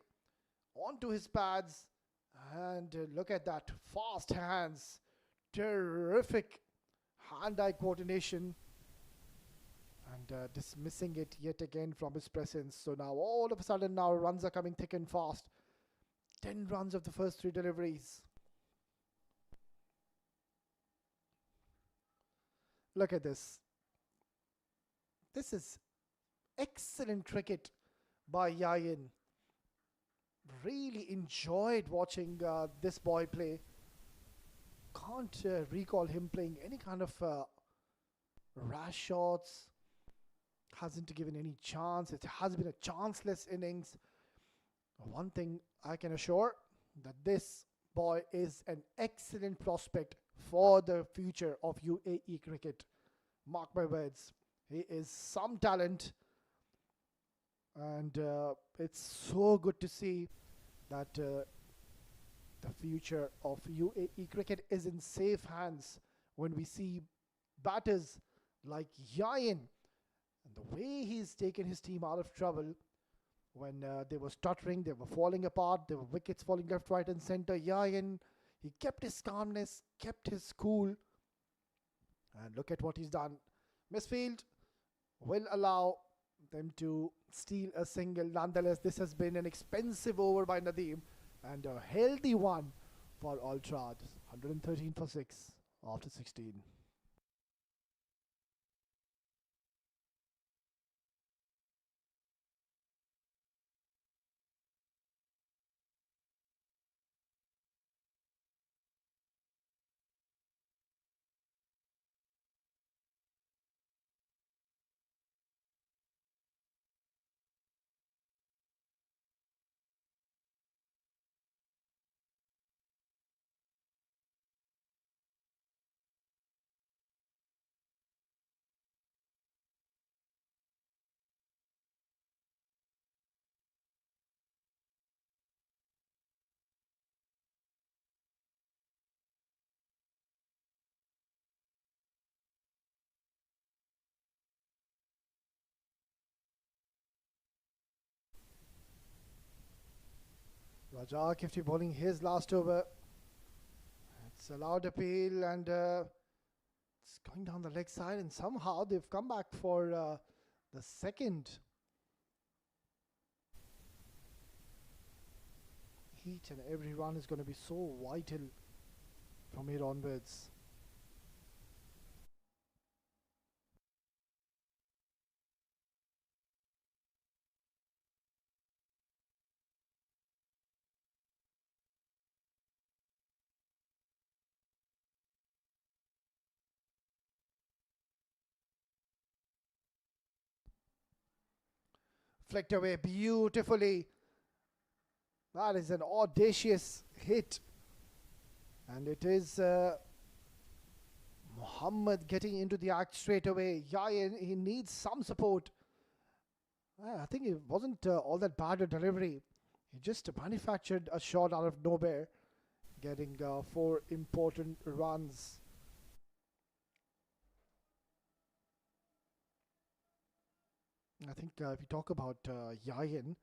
onto his pads. And look at that. Fast hands. Terrific hand-eye coordination. And dismissing it yet again from his presence. So now all of a sudden now runs are coming thick and fast. 10 runs of the first 3 deliveries. Look at this. This is excellent cricket by Yayin. Really enjoyed watching this boy play. Can't recall him playing any kind of rash shots. Hasn't given any chance. It has been a chanceless innings. One thing I can assure, that this boy is an excellent prospect for the future of UAE cricket. Mark my words. He is some talent. And it's so good to see that the future of UAE cricket is in safe hands when we see batters like Yayin. And the way he's taken his team out of trouble when they were stuttering, they were falling apart, there were wickets falling left, right and center. Yayin, he kept his calmness, kept his cool. And look at what he's done. Misfield will allow them to steal a single. Nonetheless, this has been an expensive over by Nadeem and a healthy one for Ultrad. 113 for 6 after 16. Raja Kifty bowling his last over. It's allowed appeal and it's going down the leg side, and somehow they've come back for the second. Each and every run is going to be so vital from here onwards. Flicked away beautifully. That is an audacious hit. And it is Muhammad getting into the act straight away. Yayan, he needs some support. I think it wasn't all that bad a delivery. He just manufactured a shot out of nowhere, getting 4 important runs. I think if you talk about Yayan,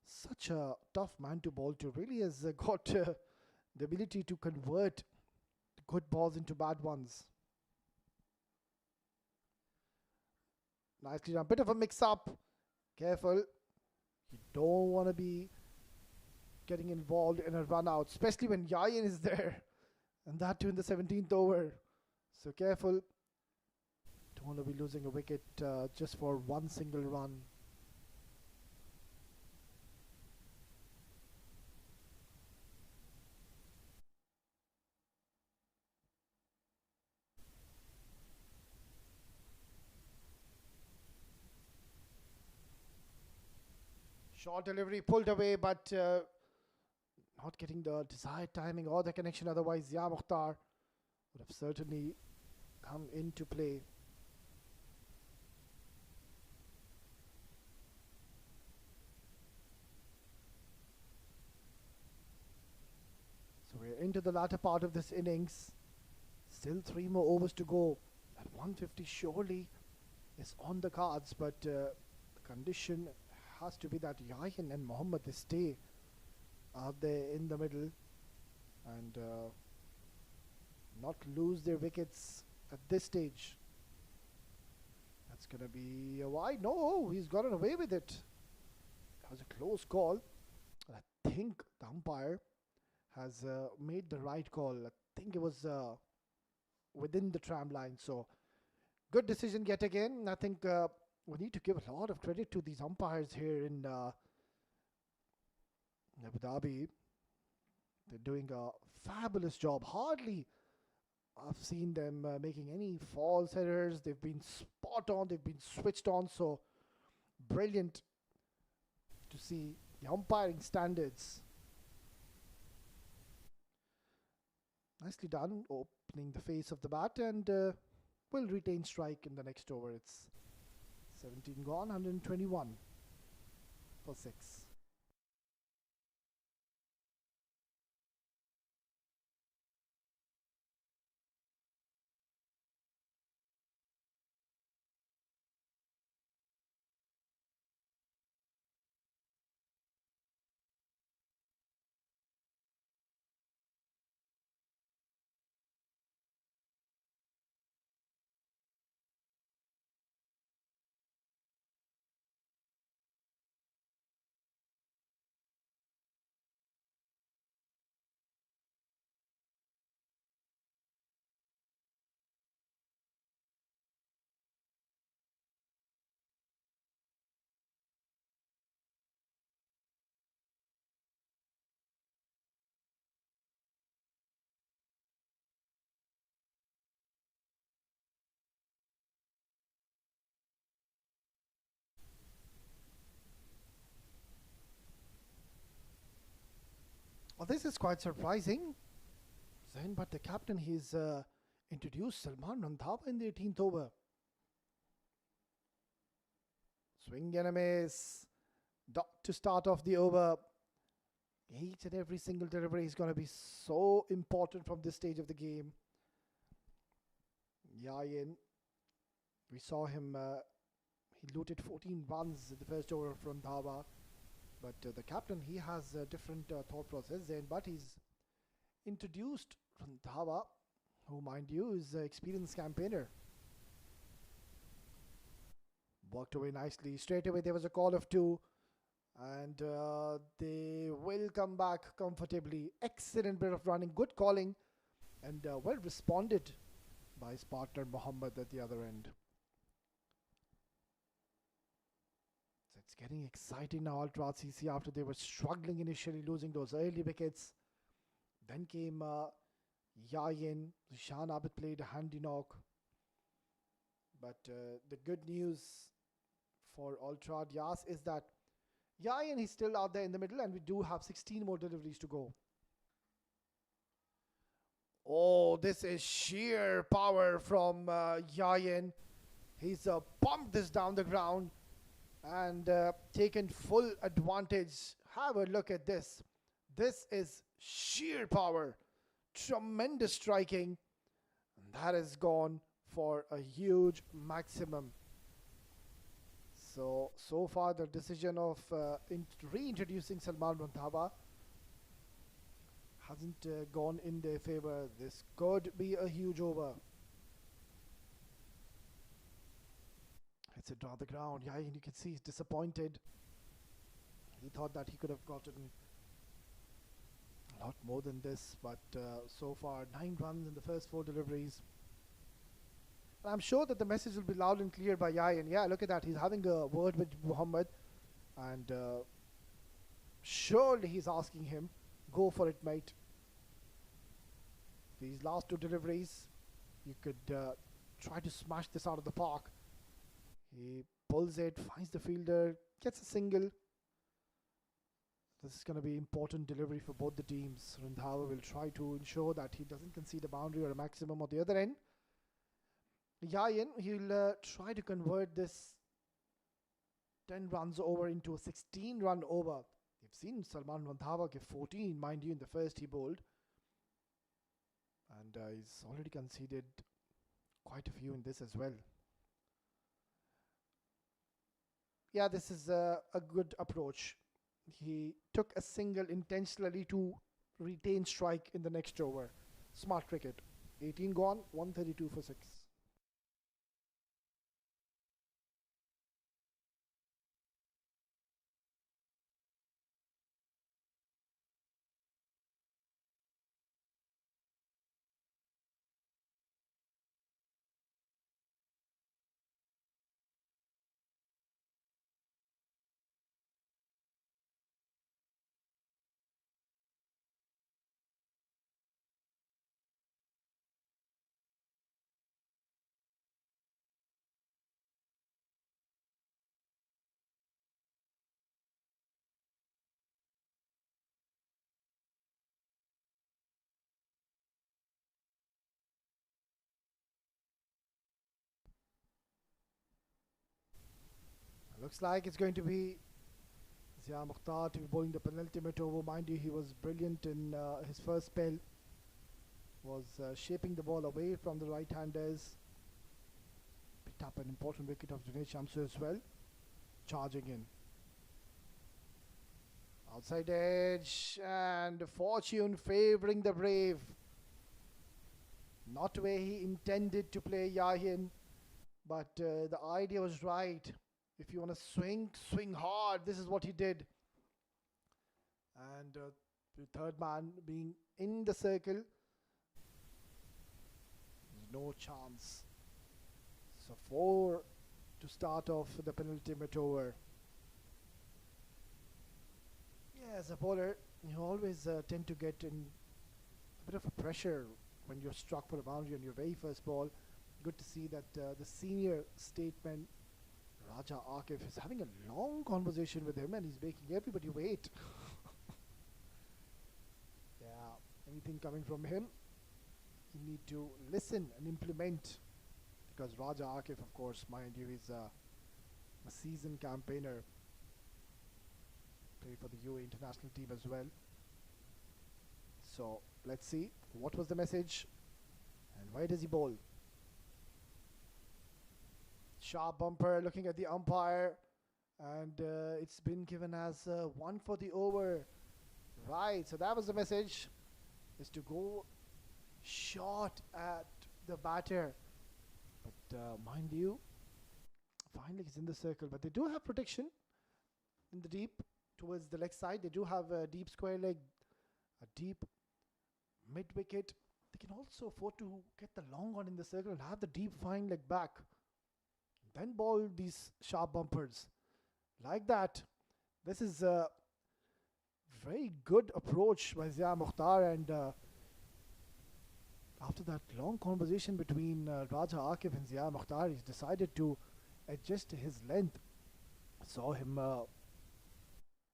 such a tough man to bowl to, really has got the ability to convert good balls into bad ones. Nicely done. Bit of a mix-up. Careful. You don't want to be getting involved in a run-out, especially when Yayan is there. And that too in the 17th over. So careful. Don't want to be losing a wicket just for one single run. Short delivery pulled away, but not getting the desired timing or the connection. Otherwise, Ya Mukhtar would have certainly come into play. So we're into the latter part of this innings. Still 3 more overs to go. At 150 surely is on the cards, but the condition has to be that Yayan and Mohammad, they stay out there in the middle and not lose their wickets at this stage. That's going to be a wide. No, he's gotten away with it. That was a close call. I think the umpire has made the right call. I think it was within the tram line. So good decision yet again. I think we need to give a lot of credit to these umpires here in Abu Dhabi. They're doing a fabulous job. Hardly I've seen them making any false errors. They've been spot on. They've been switched on. So brilliant to see the umpiring standards. Nicely done, opening the face of the bat, and will retain strike in the next over. It's 17 gone, 121 for 6. Well, this is quite surprising. Zain, but the captain, he's introduced Salman Randhawa in the 18th over. Swing and a miss. Dot to start off the over. Each and every single delivery is going to be so important from this stage of the game. Yayin, we saw him, he looted 14 runs in the first over from Dhaba. But the captain, he has a different thought process. Then, but he's introduced Randhawa, who, mind you, is an experienced campaigner. Worked away nicely. Straight away, there was a call of 2. And they will come back comfortably. Excellent bit of running. Good calling. And well responded by his partner Mohammed at the other end. So it's getting exciting now, Ultra CC, after they were struggling initially, losing those early wickets. Then came Yayin. Zishan Abid played a handy knock. But the good news for Ultra Yas is that Yayin, he's still out there in the middle, and we do have 16 more deliveries to go. Oh, this is sheer power from Yayin. He's pumped this down the ground and taken full advantage. Have a look at this. This is sheer power. Tremendous striking. And that has gone for a huge maximum. So far the decision of reintroducing Salman Randhawa hasn't gone in their favor. This could be a huge over. Hits it on the ground. Yeah, and you can see he's disappointed. He thought that he could have gotten a lot more than this, but so far 9 runs in the first 4 deliveries. And I'm sure that the message will be loud and clear by Yayin. Yeah, look at that. He's having a word with Muhammad. And surely he's asking him, go for it, mate. These last 2 deliveries, you could try to smash this out of the park. He pulls it, finds the fielder, gets a single. This is going to be important delivery for both the teams. Randhawa will try to ensure that he doesn't concede a boundary or a maximum on the other end. Yayin, he'll try to convert this 10 runs over into a 16-run over. You've seen Salman Randhawa give 14, mind you, in the first he bowled. And he's already conceded quite a few in this as well. Yeah, this is a good approach. He took a single intentionally to retain strike in the next over. Smart cricket. 18 gone, 132 for 6. Looks like it's going to be Zia Mukhtar to be bowling the penultimate over. Mind you, he was brilliant in his first spell. Was shaping the ball away from the right-handers. Picked up an important wicket of Junaid Shamsu as well. Charging in. Outside edge, and fortune favouring the brave. Not where he intended to play Yahin, but the idea was right. If you want to swing, swing hard. This is what he did. And the third man being in the circle, no chance. So 4 to start off the penultimate over. Yeah, as a bowler, you always tend to get in a bit of a pressure when you're struck for a boundary on your very first ball. Good to see that the senior statesman Raja Akif is having a long conversation with him, and he's making everybody wait. anything coming from him, you need to listen and implement. Because Raja Akif, of course, mind you, is a seasoned campaigner. Play for the UAE international team as well. So let's see what was the message and why does he bowl. Sharp bumper looking at the umpire, and it's been given as one for the over. Right, so that was the message, is to go short at the batter. But mind you, finally he's in the circle, but they do have protection in the deep towards the leg side. They do have a deep square leg, a deep mid wicket. They can also afford to get the long on in the circle and have the deep fine leg back, then ball these sharp bumpers like that. This is a very good approach by Zia Mukhtar, and after that long conversation between Raja Akif and Zia Mukhtar, he's decided to adjust his length. Saw him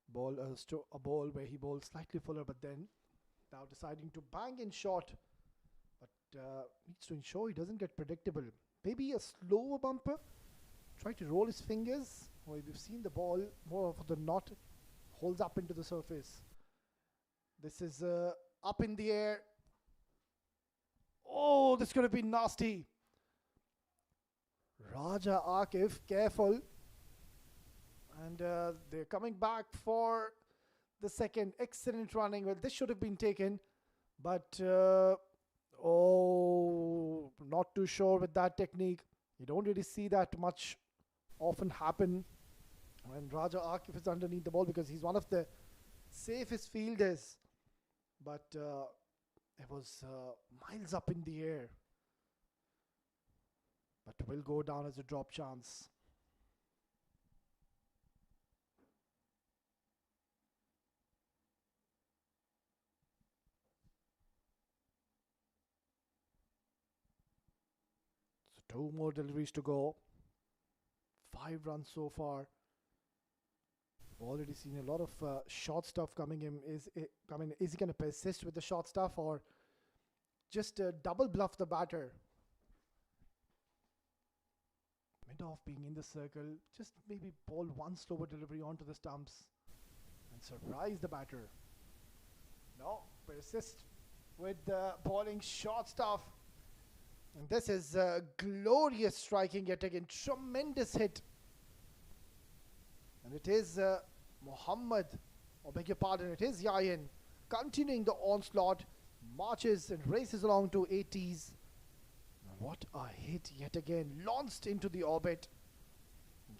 bowl a ball where he bowled slightly fuller, but then now deciding to bang in short, but needs to ensure he doesn't get predictable. Maybe a slower bumper, try to roll his fingers, or we've seen the ball more of the not holds up into the surface. This is up in the air. Oh, this could have been nasty. Raja Akif, careful. And they're coming back for the second. Excellent running. Well, this should have been taken, but oh, not too sure with that technique. You don't really see that much often happen when Raja Akif is underneath the ball, because he's one of the safest fielders. But it was miles up in the air, but will go down as a drop chance. So 2 more deliveries to go. 5 runs so far. We've already seen a lot of short stuff coming in. Is he going to persist with the short stuff, or just double bluff the batter? Mid off being in the circle, just maybe bowl one slower delivery onto the stumps and surprise the batter. No, persist with the bowling short stuff. And this is glorious striking yet again. Tremendous hit. And it is Muhammad, or beg your pardon, it is Yayan, continuing the onslaught, marches and races along to 80s. What a hit yet again, launched into the orbit.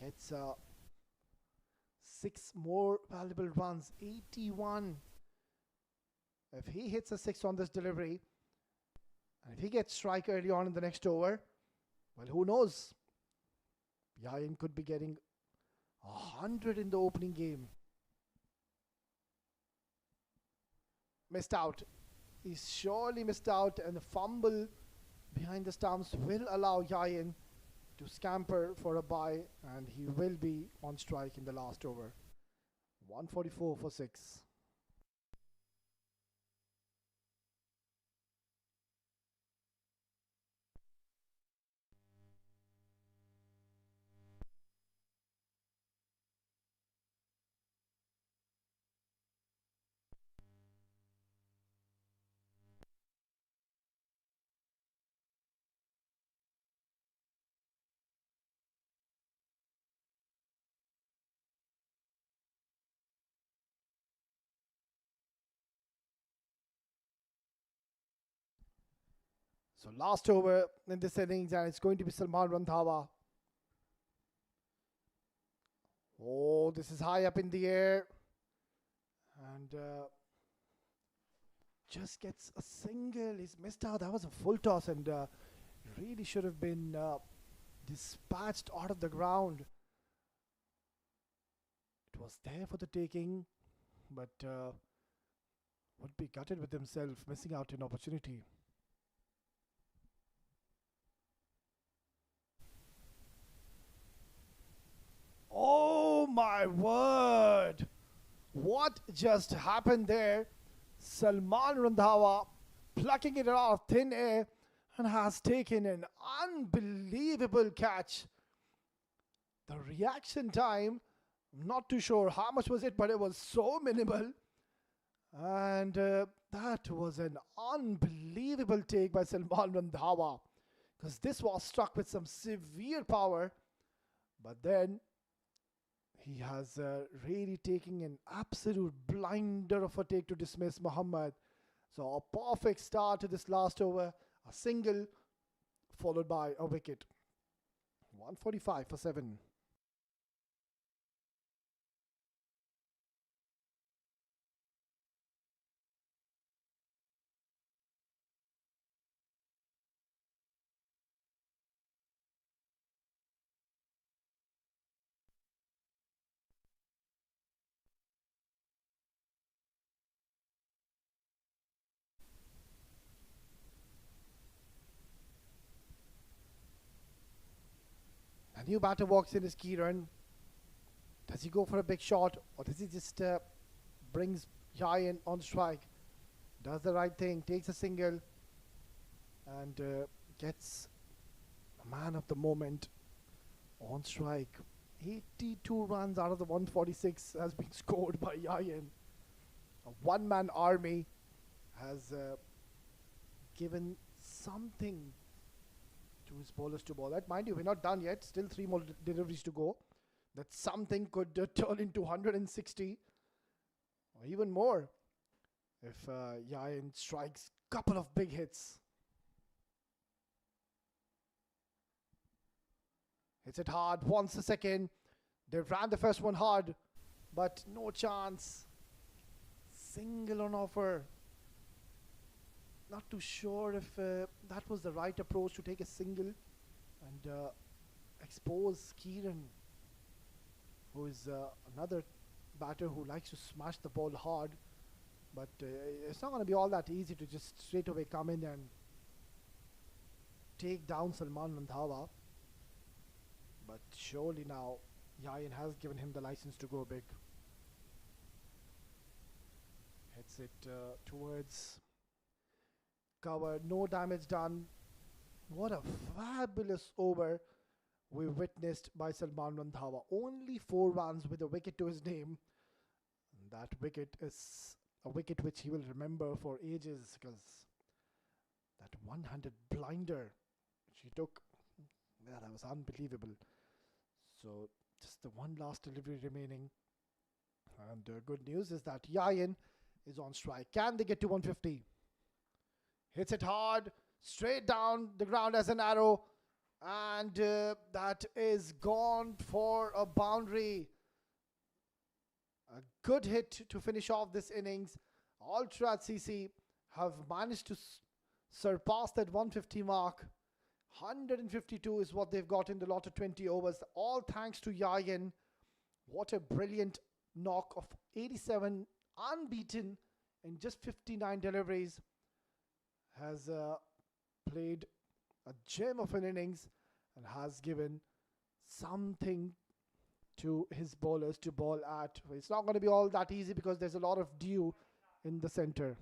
Gets 6 more valuable runs, 81. If he hits a 6 on this delivery, and if he gets strike early on in the next over, well, who knows? Yayan could be getting 100 in the opening game. Missed out. He's surely missed out, and the fumble behind the stumps will allow Yayan to scamper for a bye, and he will be on strike in the last over. 144 for 6. So last over in this innings, and it's going to be Salman Randhawa. Oh, this is high up in the air, and just gets a single. He's missed out. That was a full toss, and really should have been dispatched out of the ground. It was there for the taking, but would be gutted with himself, missing out an opportunity. Oh my word! What just happened there? Salman Randhawa plucking it out of thin air and has taken an unbelievable catch. The reaction time, I'm not too sure how much was it, but it was so minimal. And that was an unbelievable take by Salman Randhawa, because this was struck with some severe power. But then he has really taken an absolute blinder of a take to dismiss Muhammad. So a perfect start to this last over, a single followed by a wicket. 145 for 7. A new batter walks in, is Kieran. Does he go for a big shot, or does he just brings Yayan on strike? Does the right thing, takes a single, and gets a man of the moment on strike. 82 runs out of the 146 has been scored by Yayan. A one-man army has given something to his bowlers to bowl at. Mind you, we're not done yet. Still 3 more deliveries to go. That something could turn into 160 or even more if Yayan strikes a couple of big hits. Hits it hard, wants the second. They ran the first one hard, but no chance. Single on offer. Not too sure if that was the right approach to take a single and expose Kieran, who is another batter who likes to smash the ball hard. But it's not going to be all that easy to just straight away come in and take down Salman Randhawa. But surely now Yayan has given him the license to go big. Hits it towards cover, no damage done. What a fabulous over we witnessed by Salman Randhawa. Only 4 runs with a wicket to his name. And that wicket is a wicket which he will remember for ages, because that one-handed blinder which he took, yeah, that was unbelievable. So just the one last delivery remaining. And good news is that Yayan is on strike. Can they get to 150? Hits it hard, straight down the ground as an arrow. And that is gone for a boundary. A good hit to finish off this innings. Ultra at CC have managed to surpass that 150 mark. 152 is what they've got in the lot of 20 overs. All thanks to Yayan. What a brilliant knock of 87 unbeaten in just 59 deliveries. Has played a gem of an innings and has given something to his bowlers to bowl at. It's not going to be all that easy because there's a lot of dew in the center.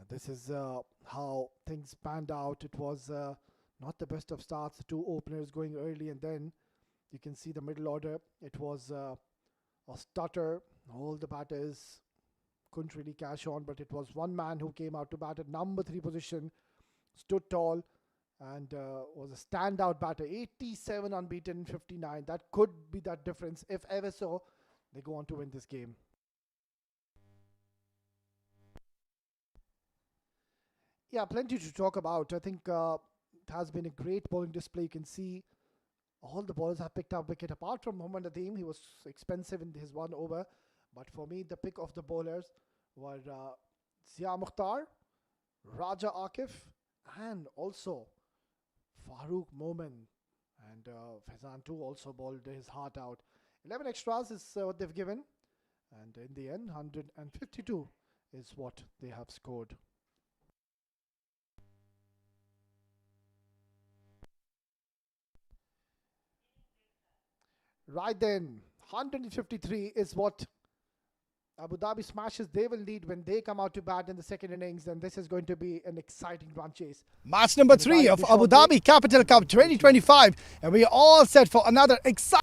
This is how things panned out. It was not the best of starts. The 2 openers going early, and then you can see the middle order. It was a stutter. All the batters couldn't really cash on, but it was one man who came out to bat at number 3 position, stood tall, and was a standout batter. 87 unbeaten in 59. That could be that difference. If ever so, they go on to win this game. Yeah, plenty to talk about. I think it has been a great bowling display. You can see all the bowlers have picked up wicket, apart from Mohammad Nadeem. He was expensive in his 1 over. But for me, the pick of the bowlers were Zia Mukhtar, Raja Akif, and also Farooq Momin. And Faizan too also bowled his heart out. 11 extras is what they've given. And in the end, 152 is what they have scored. Right then, 153 is what Abu Dhabi Smashes they will need when they come out to bat in the second innings, and this is going to be an exciting run chase. Match number 3 of Abu Dhabi Capital Cup 2025, and we are all set for another exciting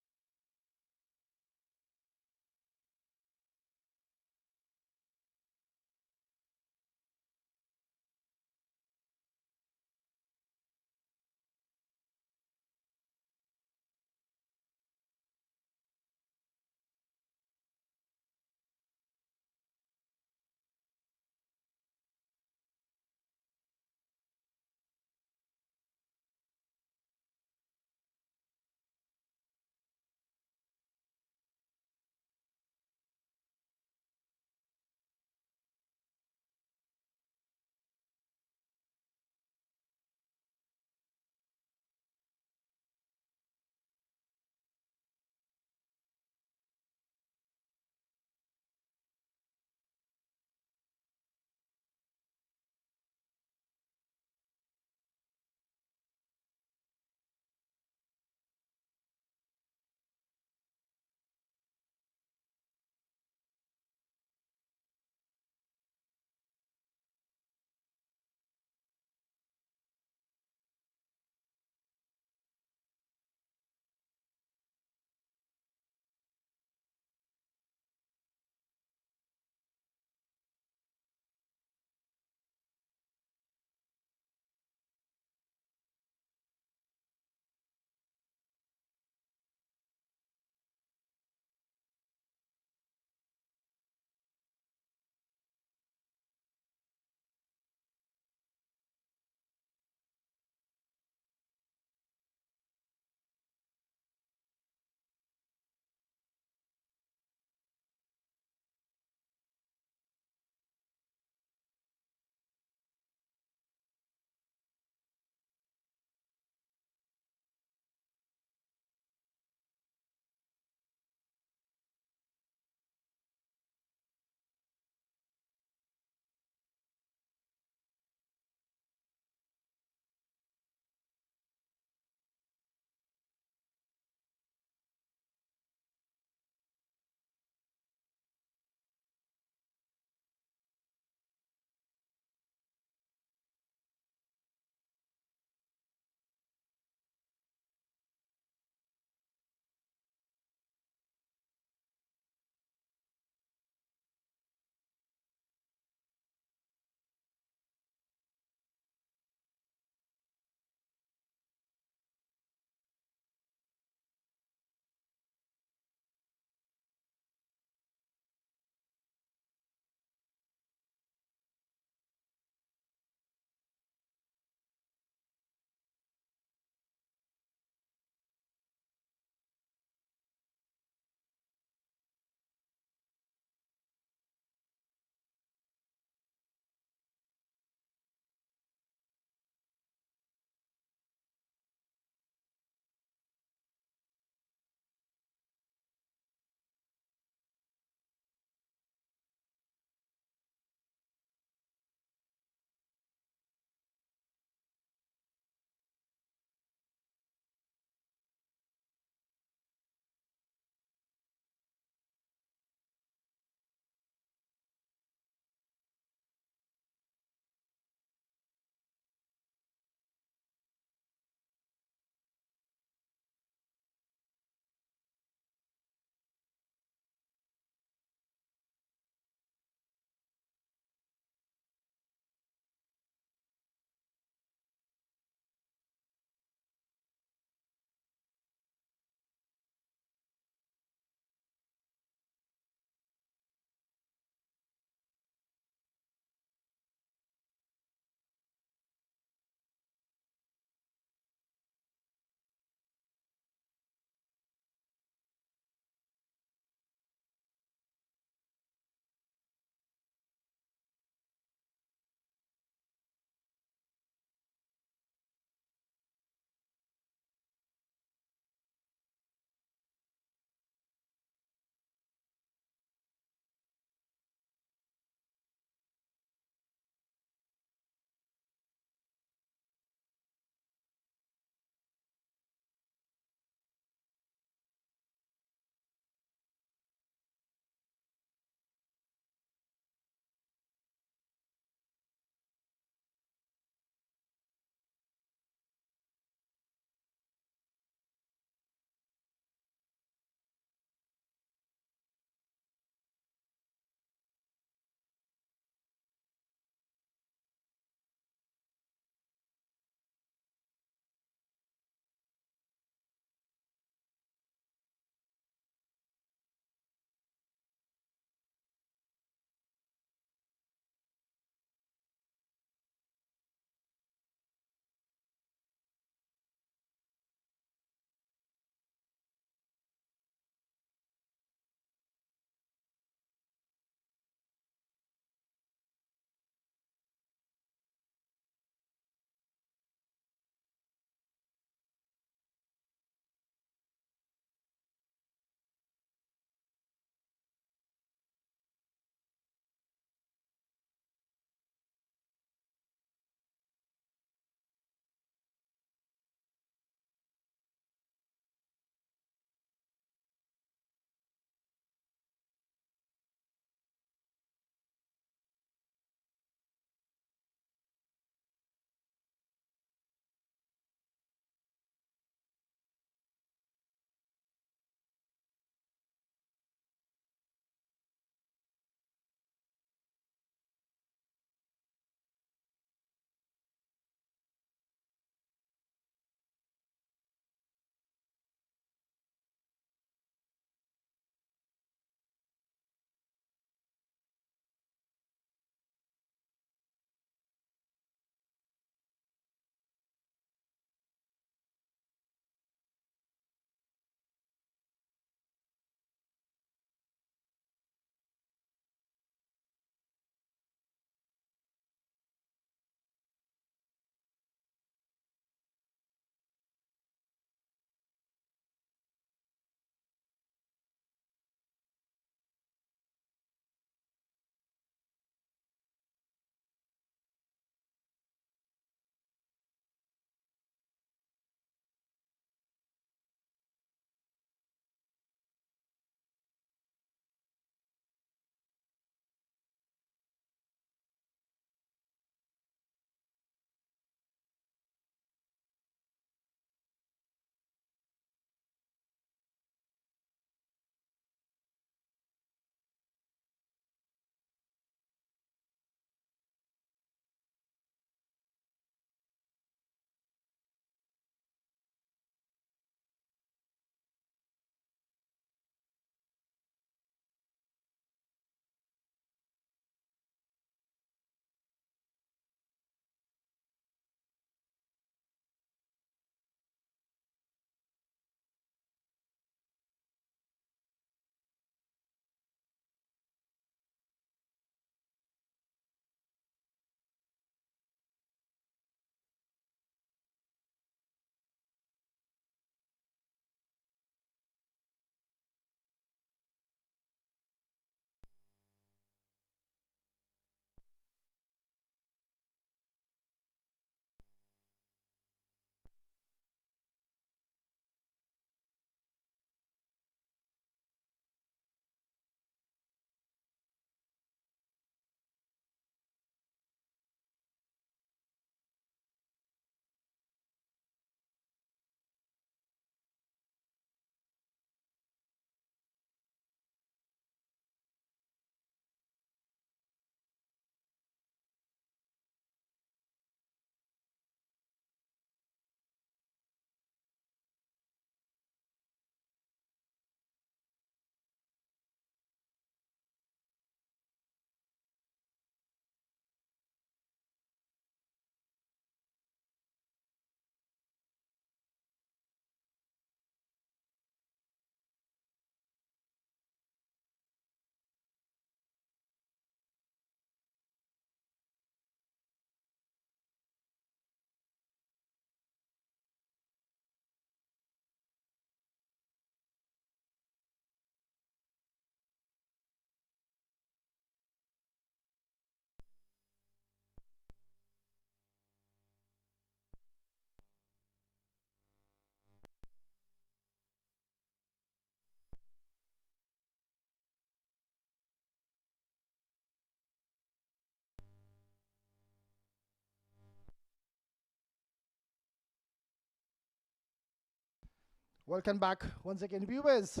Welcome back once again, viewers.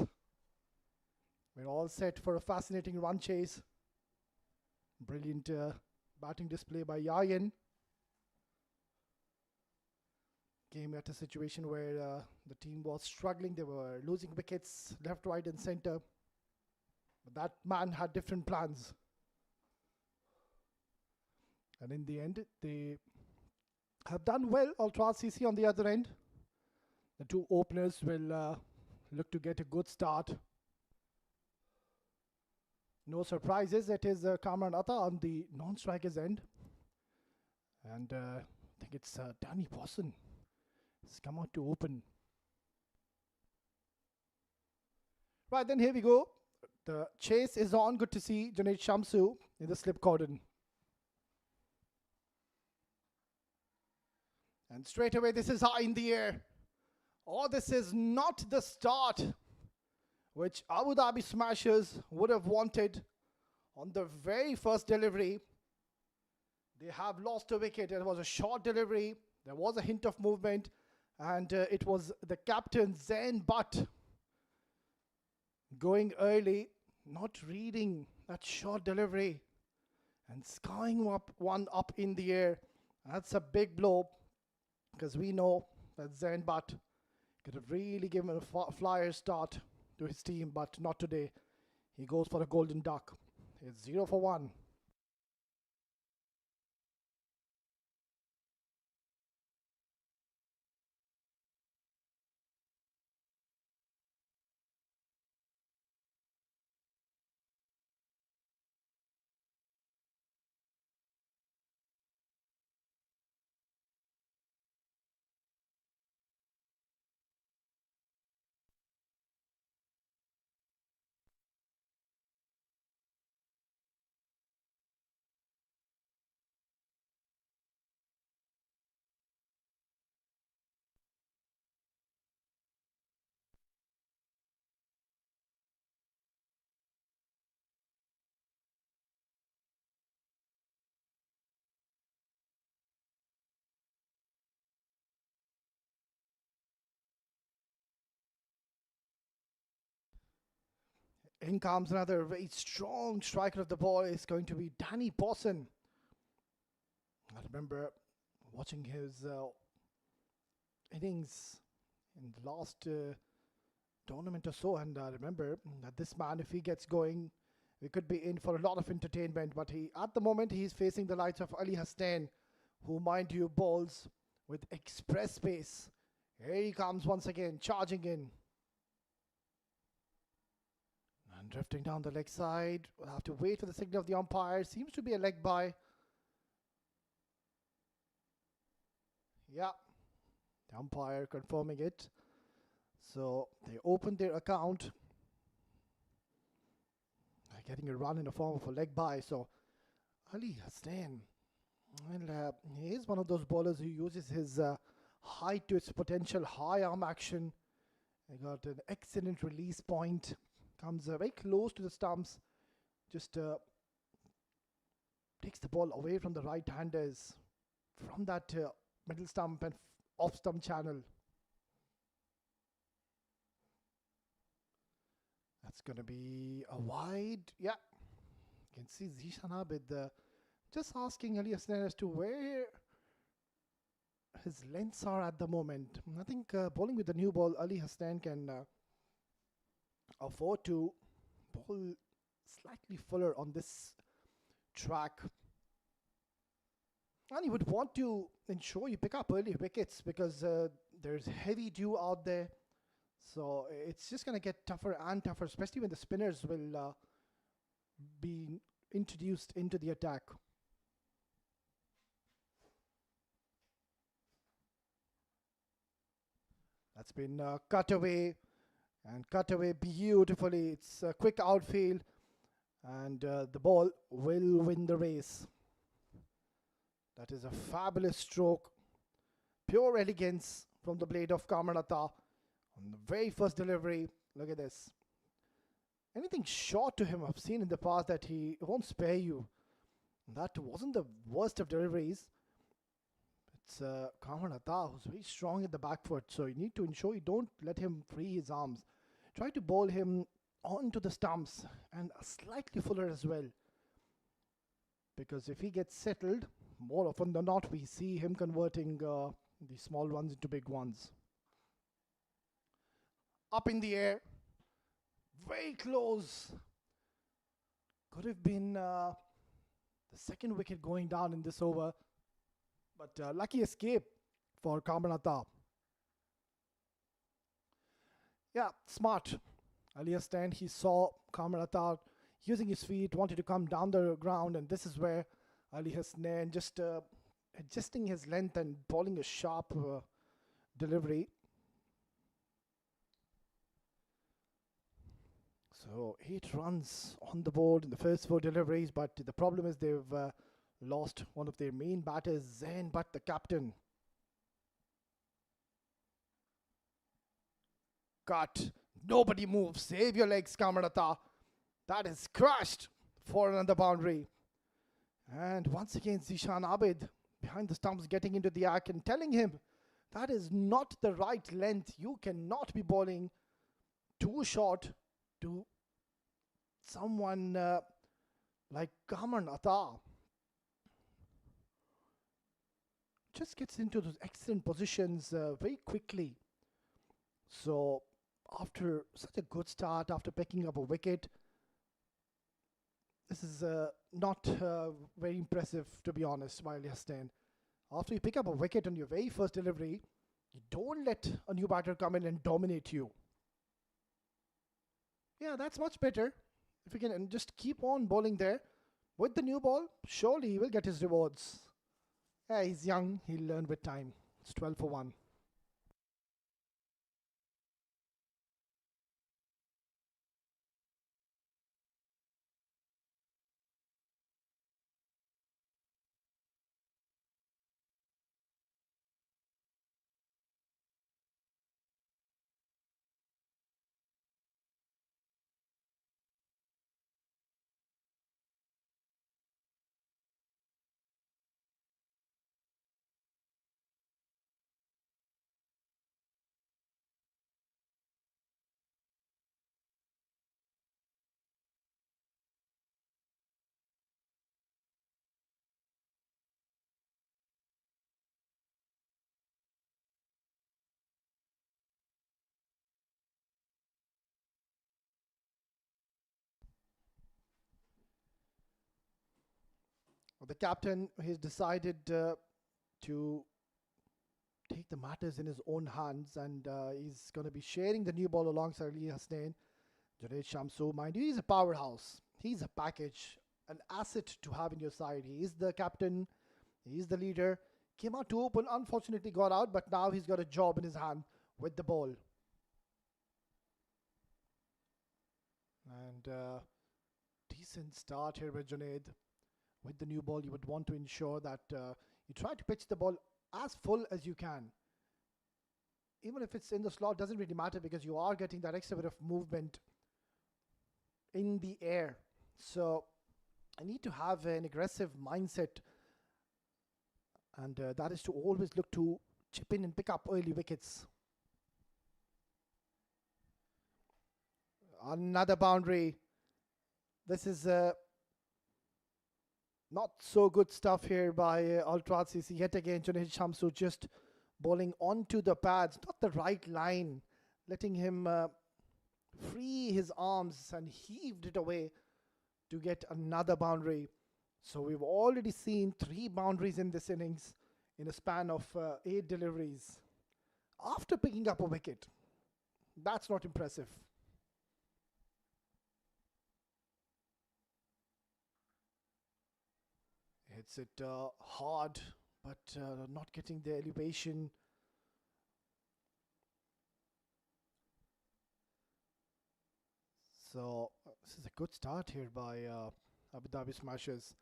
We're all set for a fascinating run chase. Brilliant batting display by Yayan. Came at a situation where the team was struggling. They were losing wickets left, right, and center. But that man had different plans. And in the end, they have done well. Ultra CC on the other end. The two openers will look to get a good start. No surprises. It is Kamran Atta on the non-strikers end. And I think it's Danny Bosson. He's come out to open. Right, then here we go. The chase is on. Good to see Junaid Shamsu in the slip cordon. And straight away, this is high in the air. Oh, this is not the start which Abu Dhabi Smashers would have wanted on the very first delivery. They have lost a wicket. It was a short delivery. There was a hint of movement. And it was the captain, Zain Butt, going early, not reading that short delivery and skying up one up in the air. That's a big blow because we know that Zain Butt could have really given a flyer start to his team, but not today. He goes for a golden duck. It's 0 for 1. In comes another very strong striker of the ball. Is going to be Danny Bosson. I remember watching his innings in the last tournament or so, and I remember that this man, if he gets going, we could be in for a lot of entertainment. But at the moment, he's facing the likes of Ali Hasnain, who, mind you, bowls with express pace. Here he comes once again, charging in. And drifting down the leg side. We'll have to wait for the signal of the umpire. Seems to be a leg by. Yeah. The umpire confirming it. So they opened their account. They're getting a run in the form of a leg by. So Ali Hasnain. Well, he is one of those bowlers who uses his height to its potential, high arm action. He got an excellent release point. Comes very close to the stumps. Just takes the ball away from the right-handers from that middle stump and off-stump channel. That's going to be a wide. Yeah. You can see Zishan Abid just asking Ali Hasnain as to where his lengths are at the moment. I think bowling with the new ball, Ali Hasnain can afford to bowl slightly fuller on this track. And you would want to ensure you pick up early wickets because there's heavy dew out there. So it's just going to get tougher and tougher, especially when the spinners will be introduced into the attack. That's been cut away and cut away beautifully. It's a quick outfield and the ball will win the race. That is a fabulous stroke. Pure elegance from the blade of Kamran Atta on the very first delivery. Look at this. Anything short to him, I've seen in the past that he won't spare you. That wasn't the worst of deliveries. It's Kamran Atta who's very strong at the back foot, so you need to ensure you don't let him free his arms. Try to bowl him onto the stumps and slightly fuller as well. Because if he gets settled, more often than not, we see him converting the small ones into big ones. Up in the air, very close. Could have been the second wicket going down in this over, but lucky escape for Kamran Atta. Yeah, smart. Ali Hassan, he saw Kamran Atta using his feet, wanted to come down the ground, and this is where Ali Hassan just adjusting his length and bowling a sharp delivery. So 8 runs on the board in the first 4 deliveries, but the problem is they've lost one of their main batters, Zain Butt, the captain. Cut. Nobody moves. Save your legs, Kamran Atta. That is crushed for another boundary. And once again, Zishan Abid behind the stumps getting into the act and telling him that is not the right length. You cannot be bowling too short to someone like Kamran Atta. Just gets into those excellent positions very quickly. So after such a good start, after picking up a wicket, this is not very impressive, to be honest, by Ali Hassan. After you pick up a wicket on your very first delivery, you don't let a new batter come in and dominate you. Yeah, that's much better. If you can just keep on bowling there with the new ball, surely he will get his rewards. Yeah, he's young, he'll learn with time. It's 12 for 1. The captain has decided to take the matters in his own hands, and he's going to be sharing the new ball alongside Ali Hassan. Junaid Shamsu, mind you, he's a powerhouse. He's a package, an asset to have in your side. He is the captain, he is the leader. Came out to open, unfortunately got out, but now he's got a job in his hand with the ball. And decent start here with Junaid. With the new ball, you would want to ensure that you try to pitch the ball as full as you can. Even if it's in the slot, doesn't really matter because you are getting that extra bit of movement in the air. So I need to have an aggressive mindset, and that is to always look to chip in and pick up early wickets. Another boundary. This is not so good stuff here by Ultra CC. Yet again, Junaid Shamsu just bowling onto the pads, not the right line, letting him free his arms and heaved it away to get another boundary. So we've already seen 3 boundaries in this innings in a span of 8 deliveries after picking up a wicket. That's not impressive. Hits it hard, but not getting the elevation. So this is a good start here by Abu Dhabi Smashers.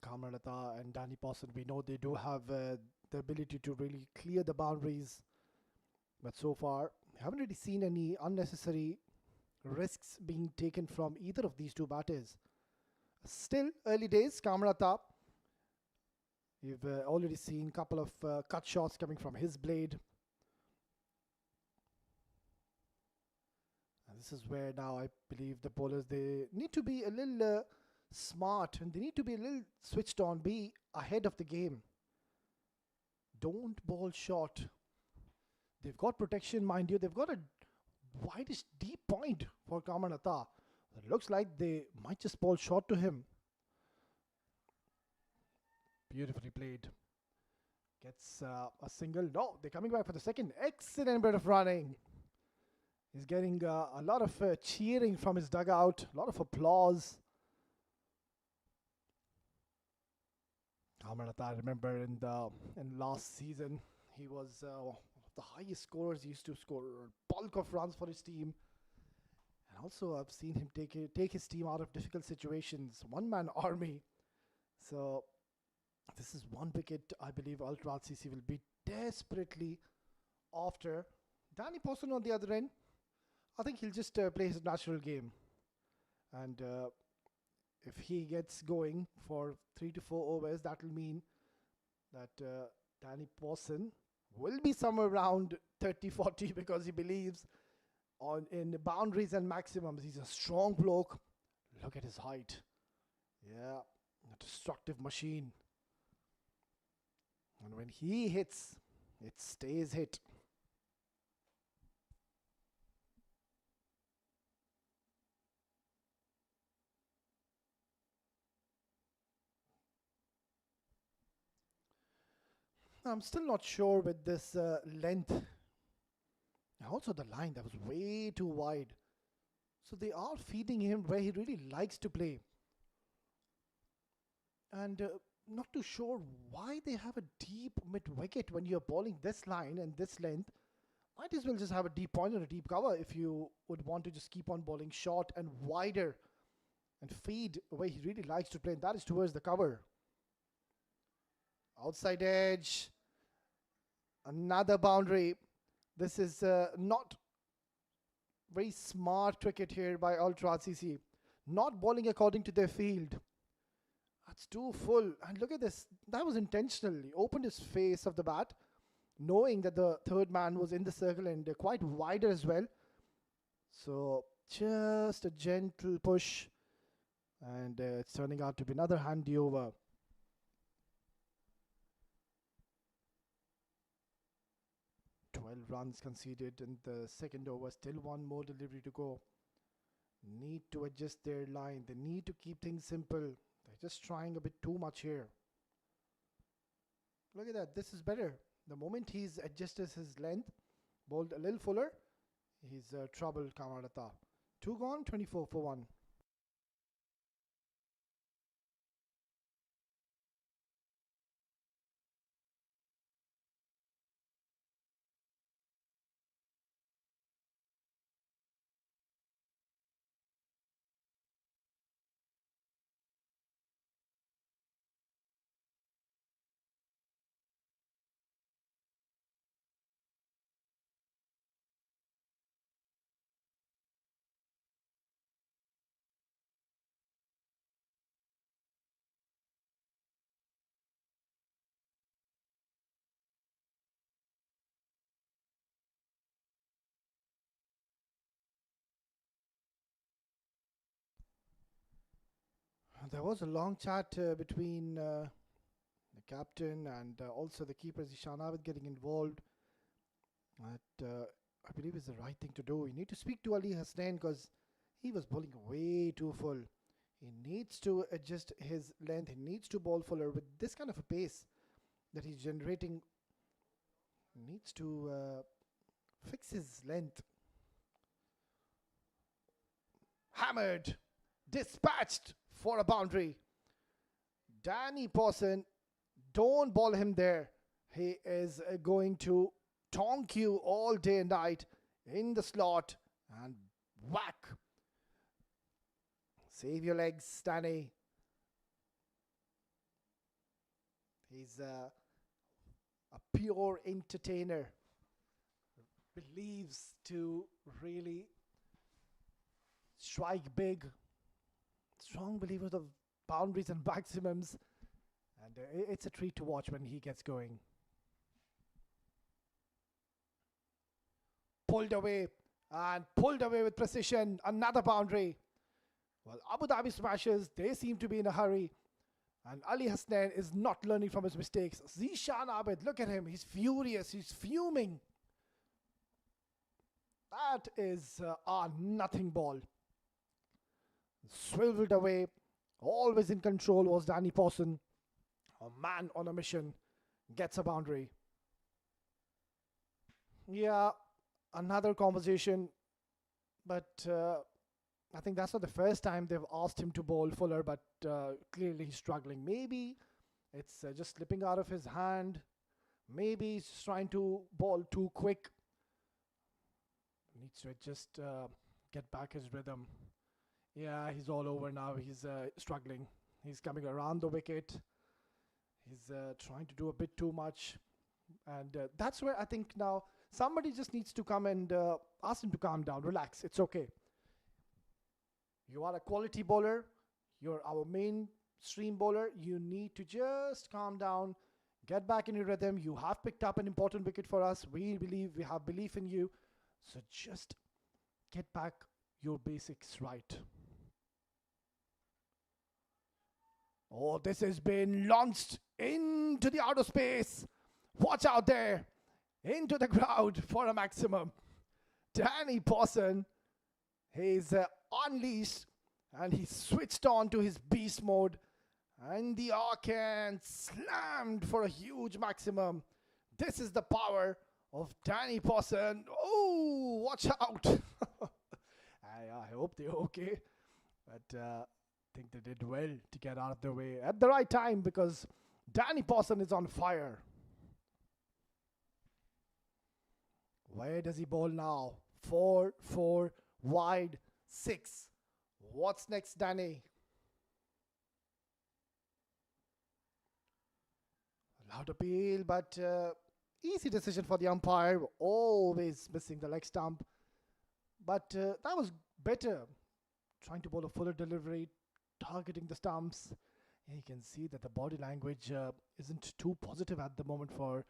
Kamran Atta and Danny Pawson, we know they do have the ability to really clear the boundaries. But so far, we haven't really seen any unnecessary risks being taken from either of these two batters. Still early days. Kamran Atta We've already seen a couple of cut shots coming from his blade. And this is where now I believe the bowlers, they need to be a little smart, and they need to be a little switched on, be ahead of the game. Don't bowl short. They've got protection, mind you. They've got a widest deep point for Kamarnata. It looks like they might just bowl short to him. Beautifully played. Gets a single. No, they're coming back for the second. Excellent bit of running. He's getting a lot of cheering from his dugout. A lot of applause. Kamarnata, I remember in last season, he was one of the highest scorers. He used to score a bulk of runs for his team. And also, I've seen him take his team out of difficult situations. One-man army. So, this is one wicket I believe Ultra RCC will be desperately after. Danny Pawson on the other end, I think he'll just play his natural game. And if he gets going for 3 to 4 overs, that will mean that Danny Pawson will be somewhere around 30-40 because he believes in boundaries and maximums. He's a strong bloke. Look at his height. Yeah, a destructive machine. And when he hits, it stays hit. I'm still not sure with this length. And also the line that was way too wide. So they are feeding him where he really likes to play. And not too sure why they have a deep mid-wicket when you're bowling this line and this length. Might as well just have a deep point or a deep cover if you would want to just keep on bowling short and wider and feed where he really likes to play. And that is towards the cover. Outside edge. Another boundary. This is not very smart cricket here by Ultra RCC. Not bowling according to their field. That's too full. And look at this. That was intentional. He opened his face of the bat, knowing that the third man was in the circle and quite wider as well. So just a gentle push. And it's turning out to be another handy over. Twelve runs conceded in the second over. Still one more delivery to go. Need to adjust their line. They need to keep things simple. They're just trying a bit too much here. Look at that. This is better. The moment he's adjusted his length, bowled a little fuller, he's troubled Kamarnata. 2 gone, 24 for 1. There was a long chat between the captain and also the keeper Zishan Abid getting involved. That I believe is the right thing to do. You need to speak to Ali Hasnain because he was bowling way too full. He needs to adjust his length. He needs to bowl fuller with this kind of a pace that he's generating. He needs to fix his length. Hammered. Dispatched for a boundary. Danny Pawson, don't bowl him there. He is going to tonk you all day and night in the slot and whack. Save your legs, Danny. He's a pure entertainer. Believes to really strike big. Strong believers of boundaries and maximums. And it's a treat to watch when he gets going. Pulled away with precision. Another boundary. Well, Abu Dhabi smashes. They seem to be in a hurry. And Ali Hasnain is not learning from his mistakes. Zishan Abid, look at him. He's furious. He's fuming. That is a nothing ball. Swiveled away. Always in control was Danny Pawson. A man on a mission. Gets a boundary. Yeah, another conversation. But I think that's not the first time they've asked him to bowl Fuller, but clearly he's struggling. Maybe it's just slipping out of his hand. Maybe he's just trying to bowl too quick. Needs to just get back his rhythm. Yeah, he's all over now. He's struggling. He's coming around the wicket. He's trying to do a bit too much. And that's where I think now somebody just needs to come and ask him to calm down, relax. It's okay. You are a quality bowler. You're our mainstream bowler. You need to just calm down, get back in your rhythm. You have picked up an important wicket for us. We have belief in you. So just get back your basics right. Oh, this has been launched into the outer space. Watch out there. Into the crowd for a maximum. Danny Pawson. He's unleashed and he switched on to his beast mode. And the arcane slammed for a huge maximum. This is the power of Danny Pawson. Oh, watch out. I hope they're okay. But I think they did well to get out of the way at the right time because Danny Pawson is on fire. Where does he bowl now? 4 wide 6. What's next, Danny? Loud appeal, but easy decision for the umpire. Always missing the leg stump. But that was better. Trying to bowl a fuller delivery, targeting the stumps. And you can see that the body language isn't too positive at the moment for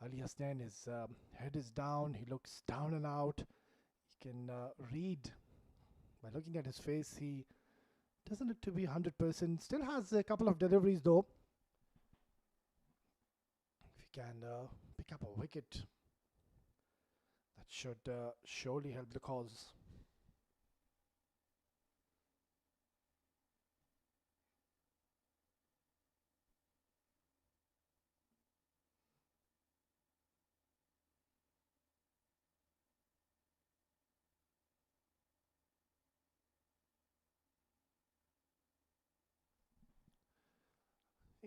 Ali Hasnain. His head is down. He looks down and out. You can read by looking at his face. He doesn't look to be 100%. Still has a couple of deliveries though. If he can pick up a wicket, that should surely help the cause.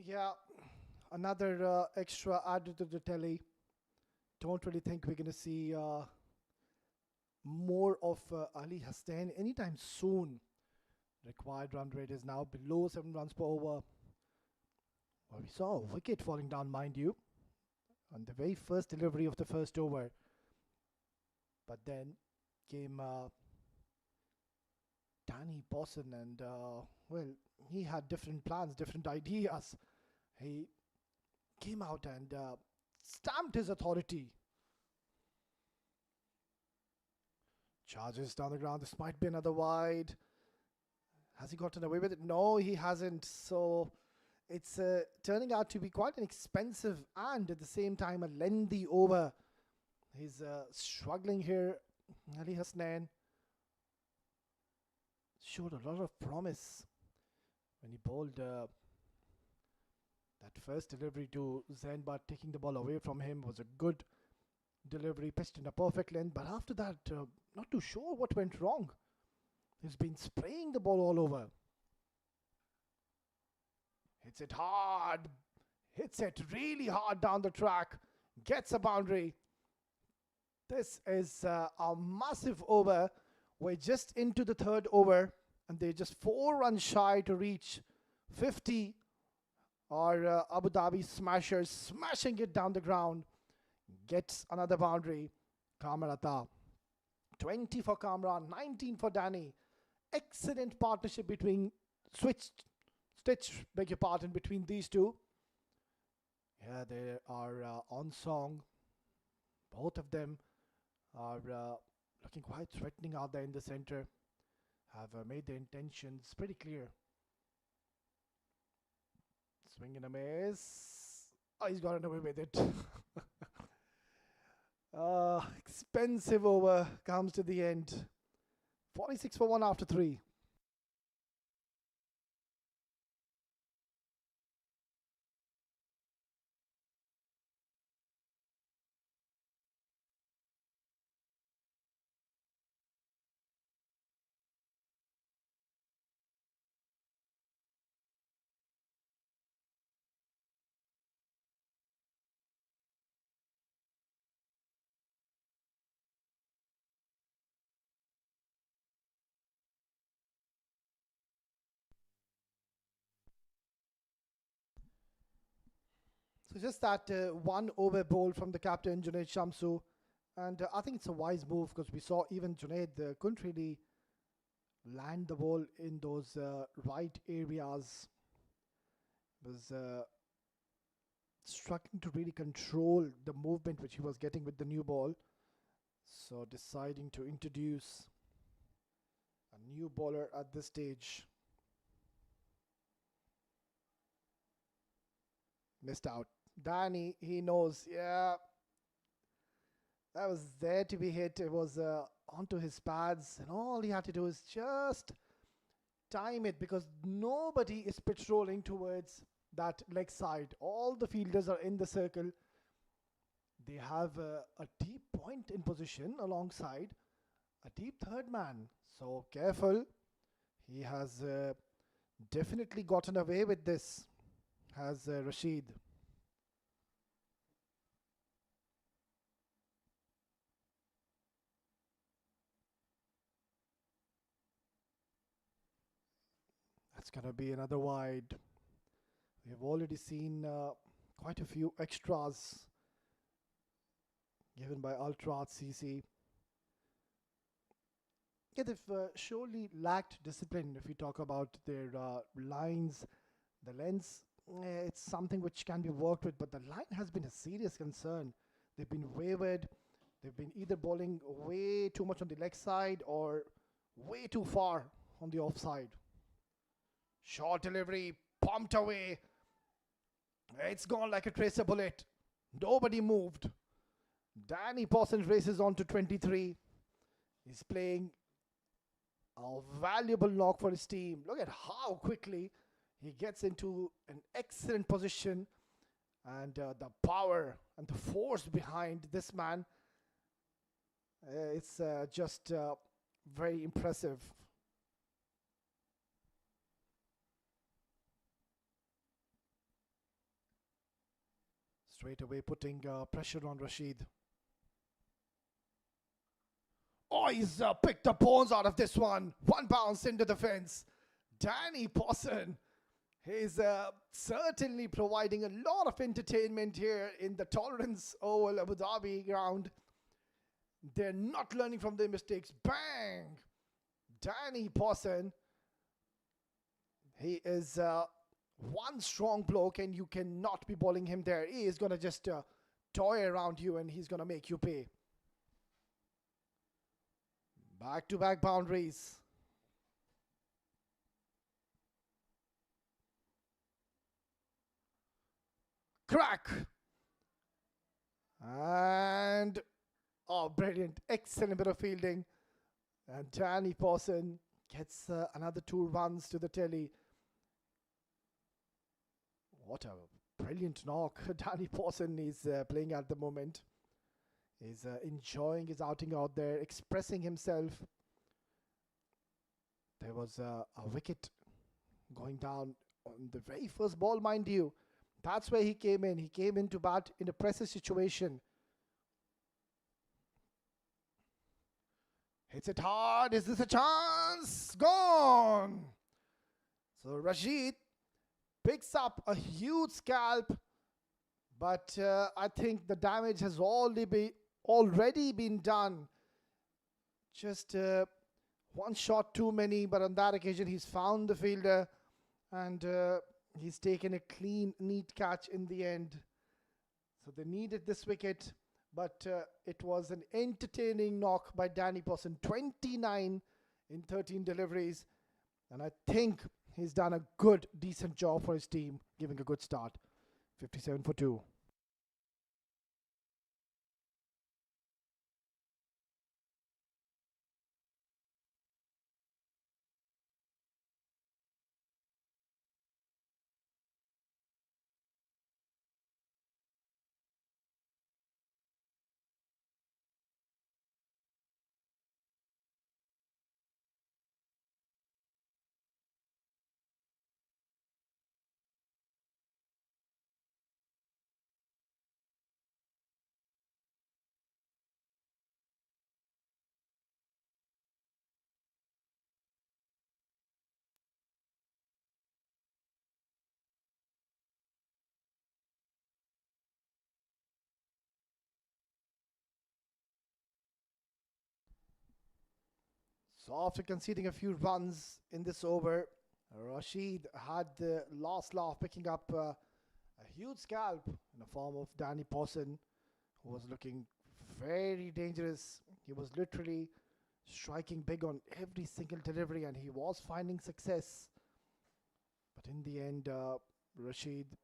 Yeah, another extra added to the telly. Don't really think we're going to see more of Ali Hasnain anytime soon. Required run rate is now below 7 runs per over. Well, we saw a wicket falling down, mind you, on the very first delivery of the first over. But then came Danny Pawson and, well, he had different plans, different ideas. He came out and stamped his authority. Charges down the ground. This might be another wide. Has he gotten away with it? No, he hasn't. So it's turning out to be quite an expensive and at the same time a lengthy over. He's struggling here. Ali Hasnain showed a lot of promise when he bowled that first delivery to Zain, but taking the ball away from him was a good delivery, pitched in a perfect length. But after that, not too sure what went wrong. He's been spraying the ball all over. Hits it hard. Hits it really hard down the track. Gets a boundary. This is a massive over. We're just into the third over and they're just 4 runs shy to reach 50. Or Abu Dhabi smashers smashing it down the ground. Gets another boundary. Kamran 20 for Kamran, 19 for Danny. Excellent partnership between, beg your pardon, between these two. Yeah, they are on song. Both of them are looking quite threatening out there in the center. Have made their intentions pretty clear. Swing and a miss. Oh, he's gotten away with it. Expensive over comes to the end. 46 for 1 after 3. So just that one over bowl from the captain Junaid Shamsu, and I think it's a wise move because we saw even Junaid couldn't really land the ball in those right areas. Was struggling to really control the movement which he was getting with the new ball. So deciding to introduce a new bowler at this stage. Missed out. Danny, he knows, yeah, that was there to be hit. It was onto his pads, and all he had to do is just time it because nobody is patrolling towards that leg side. All the fielders are in the circle. They have a deep point in position alongside a deep third man. So careful. He has definitely gotten away with this, has Rashid. That's going to be another wide. We have already seen quite a few extras given by Ultra CC. Yeah, they've surely lacked discipline if we talk about their lines. The lens, it's something which can be worked with, but the line has been a serious concern. They've been wayward. They've been either bowling way too much on the leg side or way too far on the offside. Short delivery, pumped away. It's gone like a tracer bullet. Nobody moved. Danny Pawson races on to 23. He's playing a valuable knock for his team. Look at how quickly he gets into an excellent position, and the power and the force behind this man, it's just very impressive. Straight away putting pressure on Rashid. Oh, he's picked the bones out of this one. One bounce into the fence. Danny Pawson is certainly providing a lot of entertainment here in the Tolerance Oval Abu Dhabi ground. They're not learning from their mistakes. Bang! Danny Pawson. He is one strong bloke and you cannot be bowling him there. He is going to just toy around you and he's going to make you pay. Back-to-back boundaries. Crack! And, oh, brilliant. Excellent bit of fielding. And Danny Pawson gets another 2 runs to the telly. What a brilliant knock Danny Pawson is playing at the moment. He's enjoying his outing out there, expressing himself. There was a wicket going down on the very first ball, mind you. That's where he came in. He came in to bat in a pressure situation. Hits it hard. Is this a chance? Gone. So Rashid picks up a huge scalp, but I think the damage has already been done. Just one shot too many, but on that occasion he's found the fielder and he's taken a clean, neat catch in the end. So they needed this wicket, but it was an entertaining knock by Danny Posson, 29 in 13 deliveries. And I think he's done a good, decent job for his team, giving a good start. 57 for 2. So after conceding a few runs in this over, Rashid had the last laugh, picking up a huge scalp in the form of Danny Posson, who was looking very dangerous. He was literally striking big on every single delivery, and he was finding success. But in the end, Rashid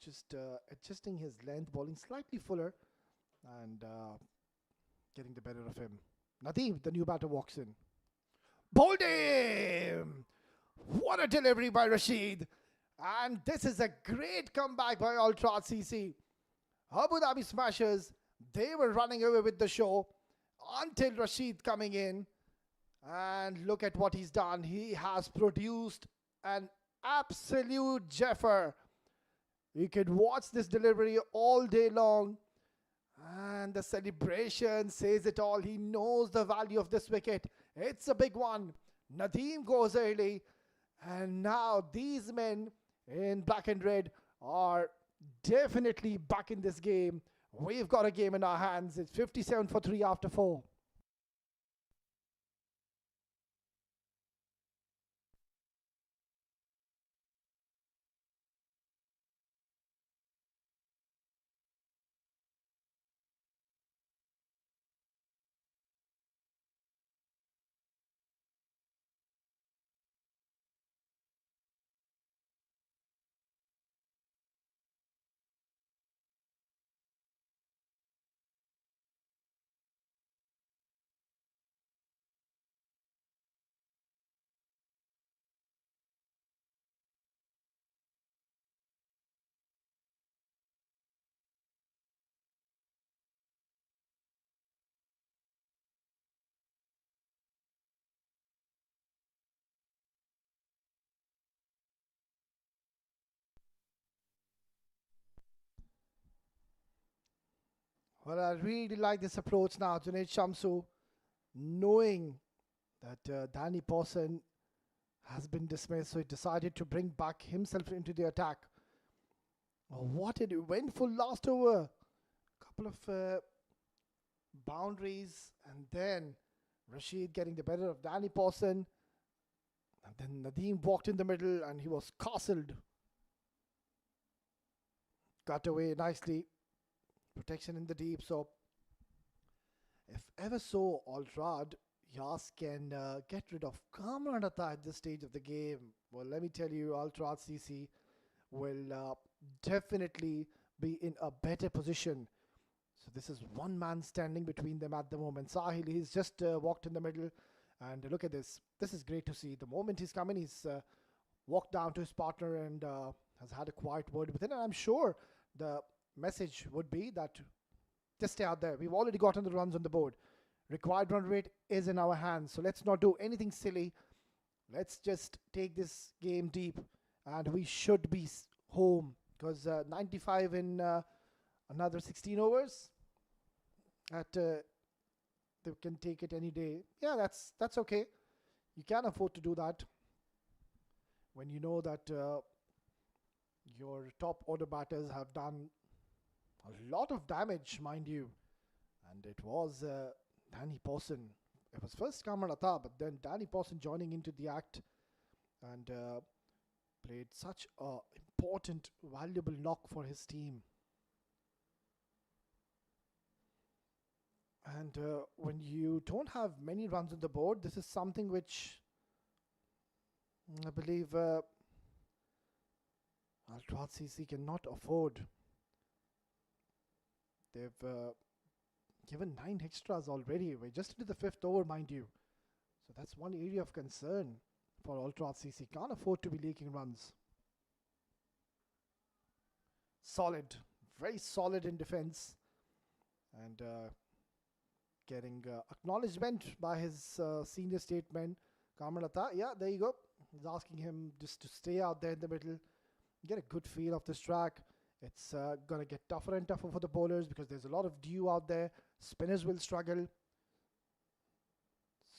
just adjusting his length, bowling slightly fuller, and getting the better of him. Nadeem, the new batter, walks in. Bowled him! What a delivery by Rashid. And this is a great comeback by Ultra CC. Abu Dhabi Smashers, they were running away with the show until Rashid coming in. And look at what he's done. He has produced an absolute jeffer. You could watch this delivery all day long. And the celebration says it all. He knows the value of this wicket. It's a big one. Nadeem goes early. And now these men in black and red are definitely back in this game. We've got a game in our hands. It's 57 for 3 after 4. Well, I really like this approach now. Junaid Shamsu, knowing that Danny Posson has been dismissed, so he decided to bring back himself into the attack. Oh, what an eventful last over. Couple of boundaries, and then Rashid getting the better of Danny Posson. And then Nadeem walked in the middle and he was castled. Cut away nicely. Protection in the deep. So, if ever so, Altrad, Yas can get rid of Kamran Atta at this stage of the game. Well, let me tell you, Altrad CC will definitely be in a better position. So this is one man standing between them at the moment. Sahil, he's just walked in the middle. And look at this. This is great to see. The moment he's come in, he's walked down to his partner and has had a quiet word with him. And I'm sure the message would be that just stay out there. We've already gotten the runs on the board. Required run rate is in our hands. So let's not do anything silly. Let's just take this game deep. And we should be home. Because 95 in another 16 overs. They can take it any day. Yeah, that's okay. You can afford to do that. When you know that your top order batters have done a lot of damage, mind you. And it was Danny Posson. It was first Kamran Atta, but then Danny Posson joining into the act and played such a important, valuable knock for his team. And when you don't have many runs on the board, this is something which I believe Al CC cannot afford. They've given 9 extras already. We're just into the 5th over, mind you. So that's one area of concern for Ultra CC. Can't afford to be leaking runs. Solid. Very solid in defense. And getting acknowledgement by his senior statesman, Kamalata. Yeah, there you go. He's asking him just to stay out there in the middle. Get a good feel of this track. It's going to get tougher and tougher for the bowlers because there's a lot of dew out there. Spinners will struggle.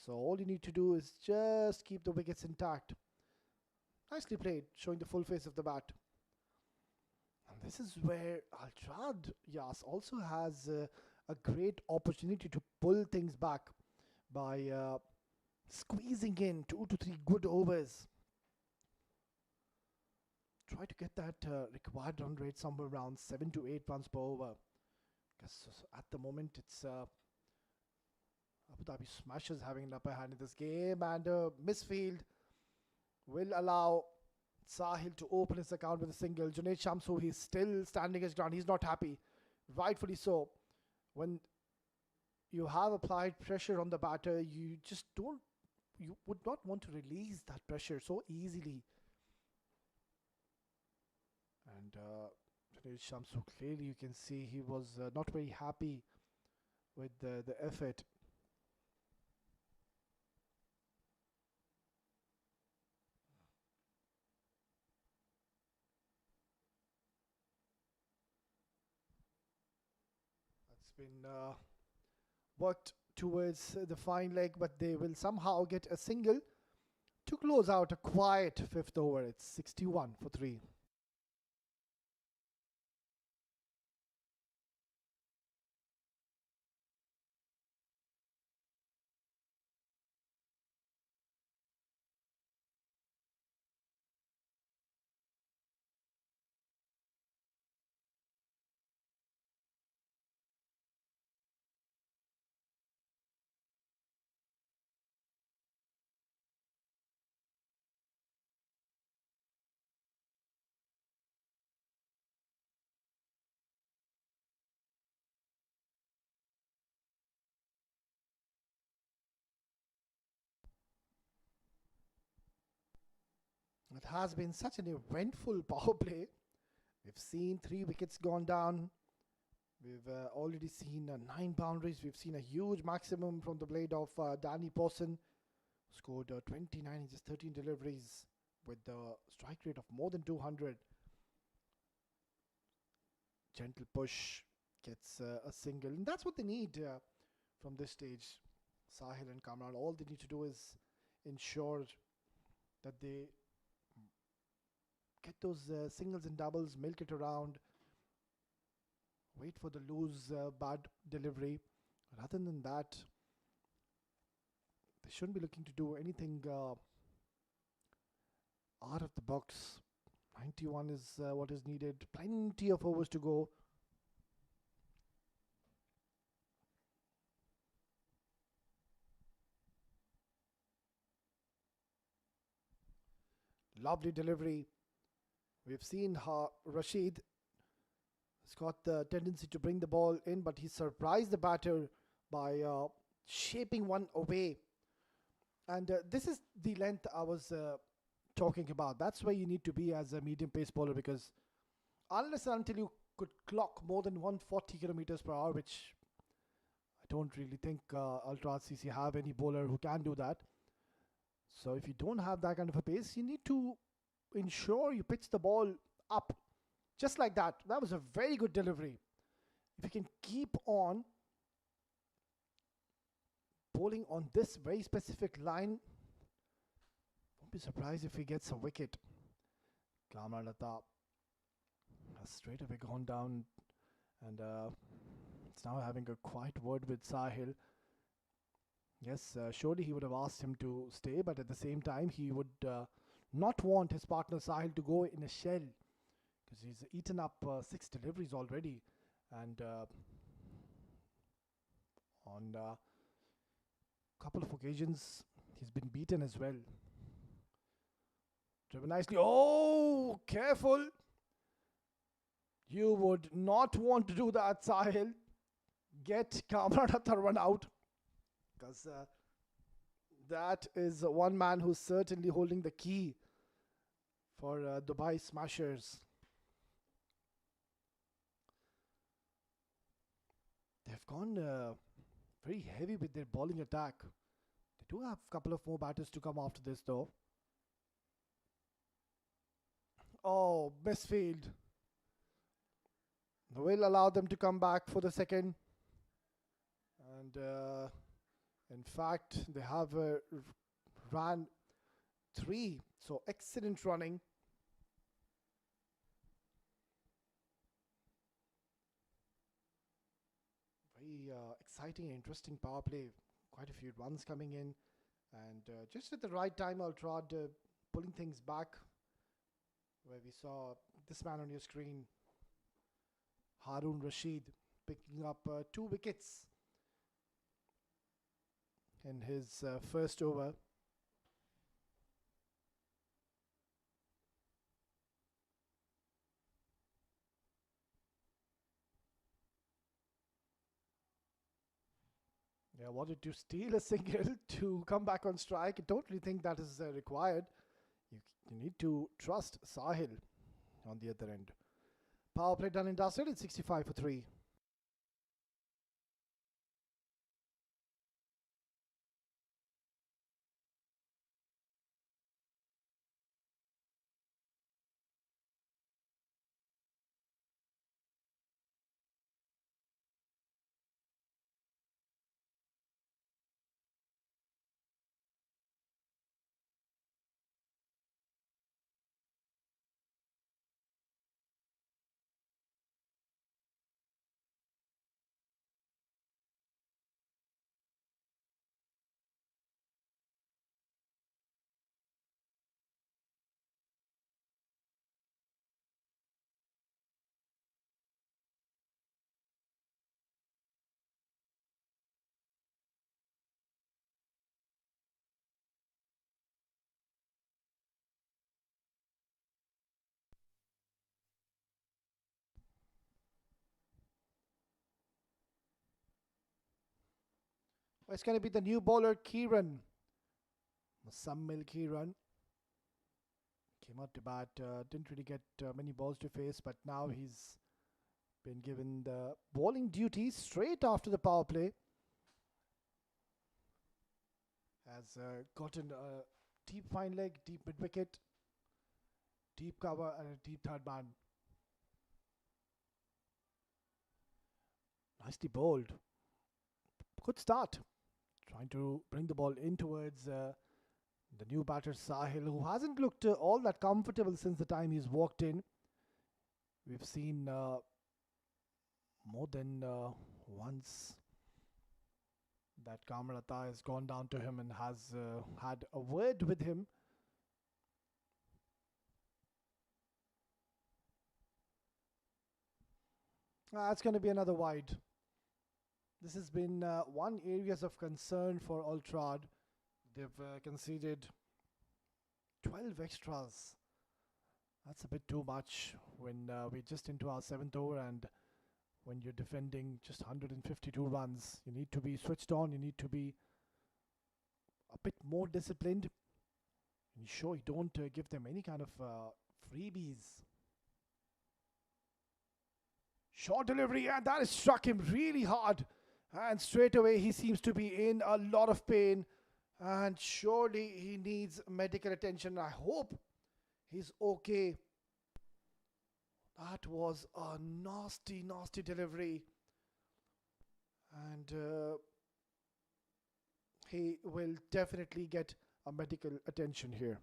So all you need to do is just keep the wickets intact. Nicely played, showing the full face of the bat. And this is where Altrad Yas also has a great opportunity to pull things back by squeezing in 2 to 3 good overs. Try to get that required run rate somewhere around 7 to 8 runs per over. Because at the moment it's Abu Dhabi Smashers having an upper hand in this game, and misfield will allow Sahil to open his account with a single. Junaid Shamsu, he's still standing his ground. He's not happy. Rightfully so. When you have applied pressure on the batter, you would not want to release that pressure so easily. And Junaid Shamsu, clearly you can see he was not very happy with the effort. It's been worked towards the fine leg, but they will somehow get a single to close out a quiet 5th over. It's 61 for 3. It has been such an eventful power play. We've seen 3 wickets gone down. We've already seen 9 boundaries. We've seen a huge maximum from the blade of Danny Pawson. Scored 29 in just 13 deliveries with the strike rate of more than 200. Gentle push gets a single. And that's what they need from this stage. Sahil and Kamran, all they need to do is ensure that they get those singles and doubles, milk it around, wait for the loose bad delivery. Rather than that, they shouldn't be looking to do anything out of the box. 91 is what is needed. Plenty of overs to go. Lovely delivery. We've seen how Rashid has got the tendency to bring the ball in, but he surprised the batter by shaping one away. And this is the length I was talking about. That's where you need to be as a medium pace bowler, because unless and until you could clock more than 140 kilometers per hour, which I don't really think Ultra CC have any bowler who can do that. So if you don't have that kind of a pace, you need to ensure you pitch the ball up just like that. That was a very good delivery. If you can keep on bowling on this very specific line, won't be surprised if he gets a wicket. Kamran Lata has straight away gone down, and it's now having a quiet word with Sahil. Yes, surely he would have asked him to stay, but at the same time he would not want his partner Sahil to go in a shell, because he's eaten up 6 deliveries already. And on On a couple of occasions, he's been beaten as well. Driven nicely. Oh, careful. You would not want to do that, Sahil. Get Kamran Tharwan out. Because that is one man who's certainly holding the key for Dubai Smashers. They've gone very heavy with their bowling attack. They do have a couple of more batters to come after this though. Oh, misfield. Will allow them to come back for the second. And in fact, they have ran 3. So excellent running. Very exciting and interesting power play. Quite a few runs coming in. And just at the right time, Ultrad pulling things back. Where we saw this man on your screen, Harun Rashid, picking up 2 wickets in his first over. Yeah, wanted to steal a single to come back on strike. I don't really think that is required. You need to trust Sahil on the other end. Power play done and dusted. It's 65 for 3. Well, it's going to be the new bowler, Kiran. Musammil Kiran. Came out to bat, didn't really get many balls to face, but now he's been given the bowling duties straight after the power play. Has gotten a deep fine leg, deep mid wicket, deep cover, and a deep third man. Nicely bowled. Good start. Trying to bring the ball in towards the new batter Sahil, who hasn't looked all that comfortable since the time he's walked in. We've seen more than once that Kamalata has gone down to him and has had a word with him. It's going to be another wide. This has been one areas of concern for Ultrad. They've conceded 12 extras. That's a bit too much when we're just into our 7th over, and when you're defending just 152 runs. You need to be switched on. You need to be a bit more disciplined. Ensure you don't give them any kind of freebies. Short delivery, and that has struck him really hard. And straight away, he seems to be in a lot of pain. And surely he needs medical attention. I hope he's okay. That was a nasty, nasty delivery. And he will definitely get a medical attention here.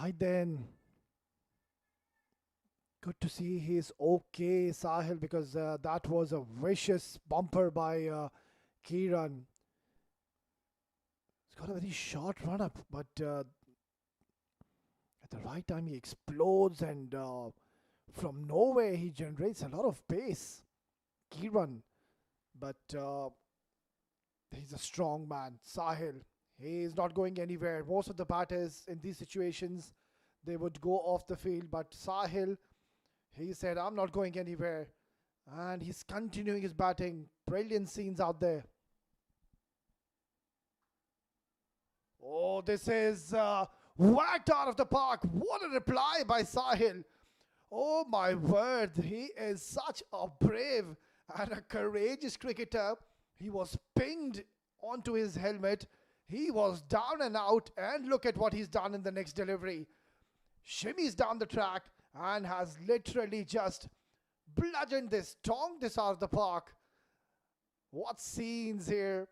Right then. Good to see he's okay, Sahil, because that was a vicious bumper by Kiran. He's got a very short run up, but at the right time he explodes, and from nowhere he generates a lot of pace. Kiran, but he's a strong man. Sahil, he is not going anywhere. Most of the batters in these situations, they would go off the field, but Sahil, he said, I'm not going anywhere. And he's continuing his batting. Brilliant scenes out there. Oh, this is whacked out of the park. What a reply by Sahil. Oh my word. He is such a brave and a courageous cricketer. He was pinged onto his helmet. He was down and out. And look at what he's done in the next delivery. Shimmies down the track and has literally just bludgeoned this, tongued this out of the park. What scenes here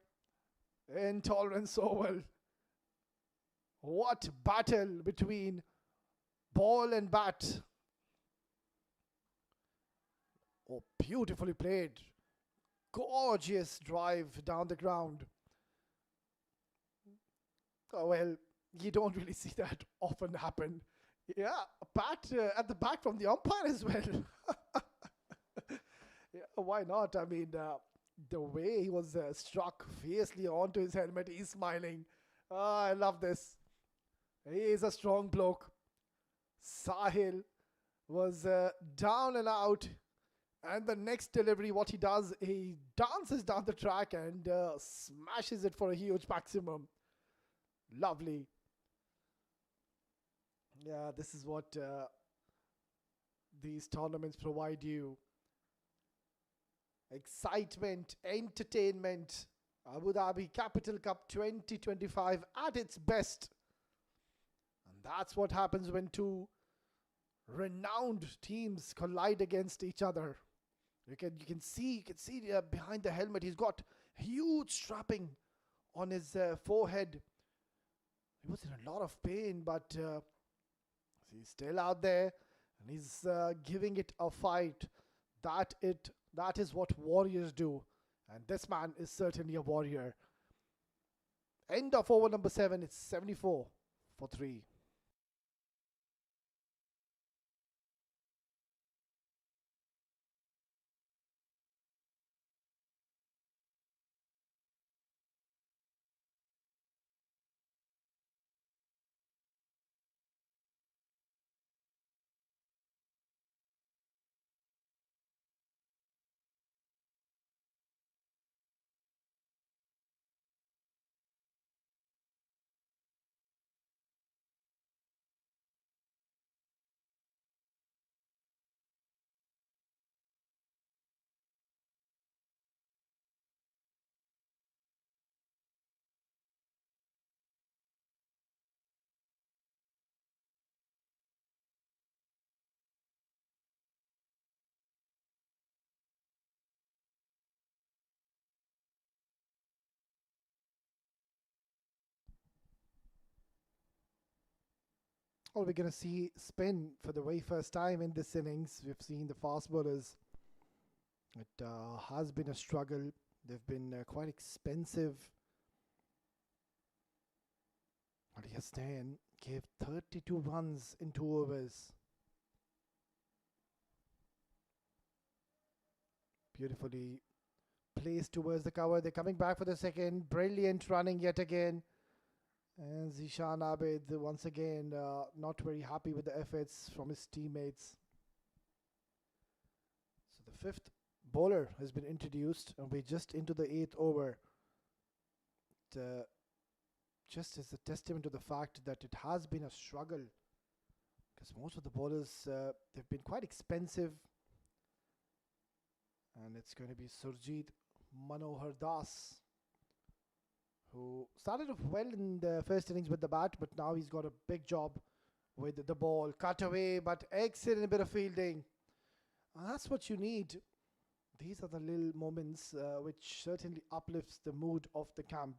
in Tolerance Oval. What battle between ball and bat. Oh, beautifully played. Gorgeous drive down the ground. Oh, well, you don't really see that often happen. Yeah, a pat at the back from the umpire as well. Yeah, why not? I mean, the way he was struck fiercely onto his helmet, he's smiling. I love this. He is a strong bloke. Sahil was down and out. And the next delivery, what he does, he dances down the track and smashes it for a huge maximum. Lovely. Yeah, this is what these tournaments provide you. Excitement, entertainment. Abu Dhabi Capital Cup 2025 at its best. And that's what happens when two renowned teams collide against each other. You can see behind the helmet, he's got huge strapping on his forehead. He was in a lot of pain, but he's still out there and he's giving it a fight. That is what warriors do. And this man is certainly a warrior. End of over number 7. It's 74 for 3. Well, we're going to see spin for the very first time in this innings. We've seen the fast bowlers. It has been a struggle. They've been quite expensive. Aliastan gave 32 runs in 2 overs. Beautifully placed towards the cover. They're coming back for the second. Brilliant running yet again. And Zishan Abid once again not very happy with the efforts from his teammates. So the 5th bowler has been introduced and we're just into the 8th over. Just as a testament to the fact that it has been a struggle because most of the bowlers they've been quite expensive. And it's going to be Surjit Manohar Das, who started off well in the first innings with the bat, but now he's got a big job with the ball. Cut away, but excellent bit of fielding. And that's what you need. These are the little moments which certainly uplifts the mood of the camp.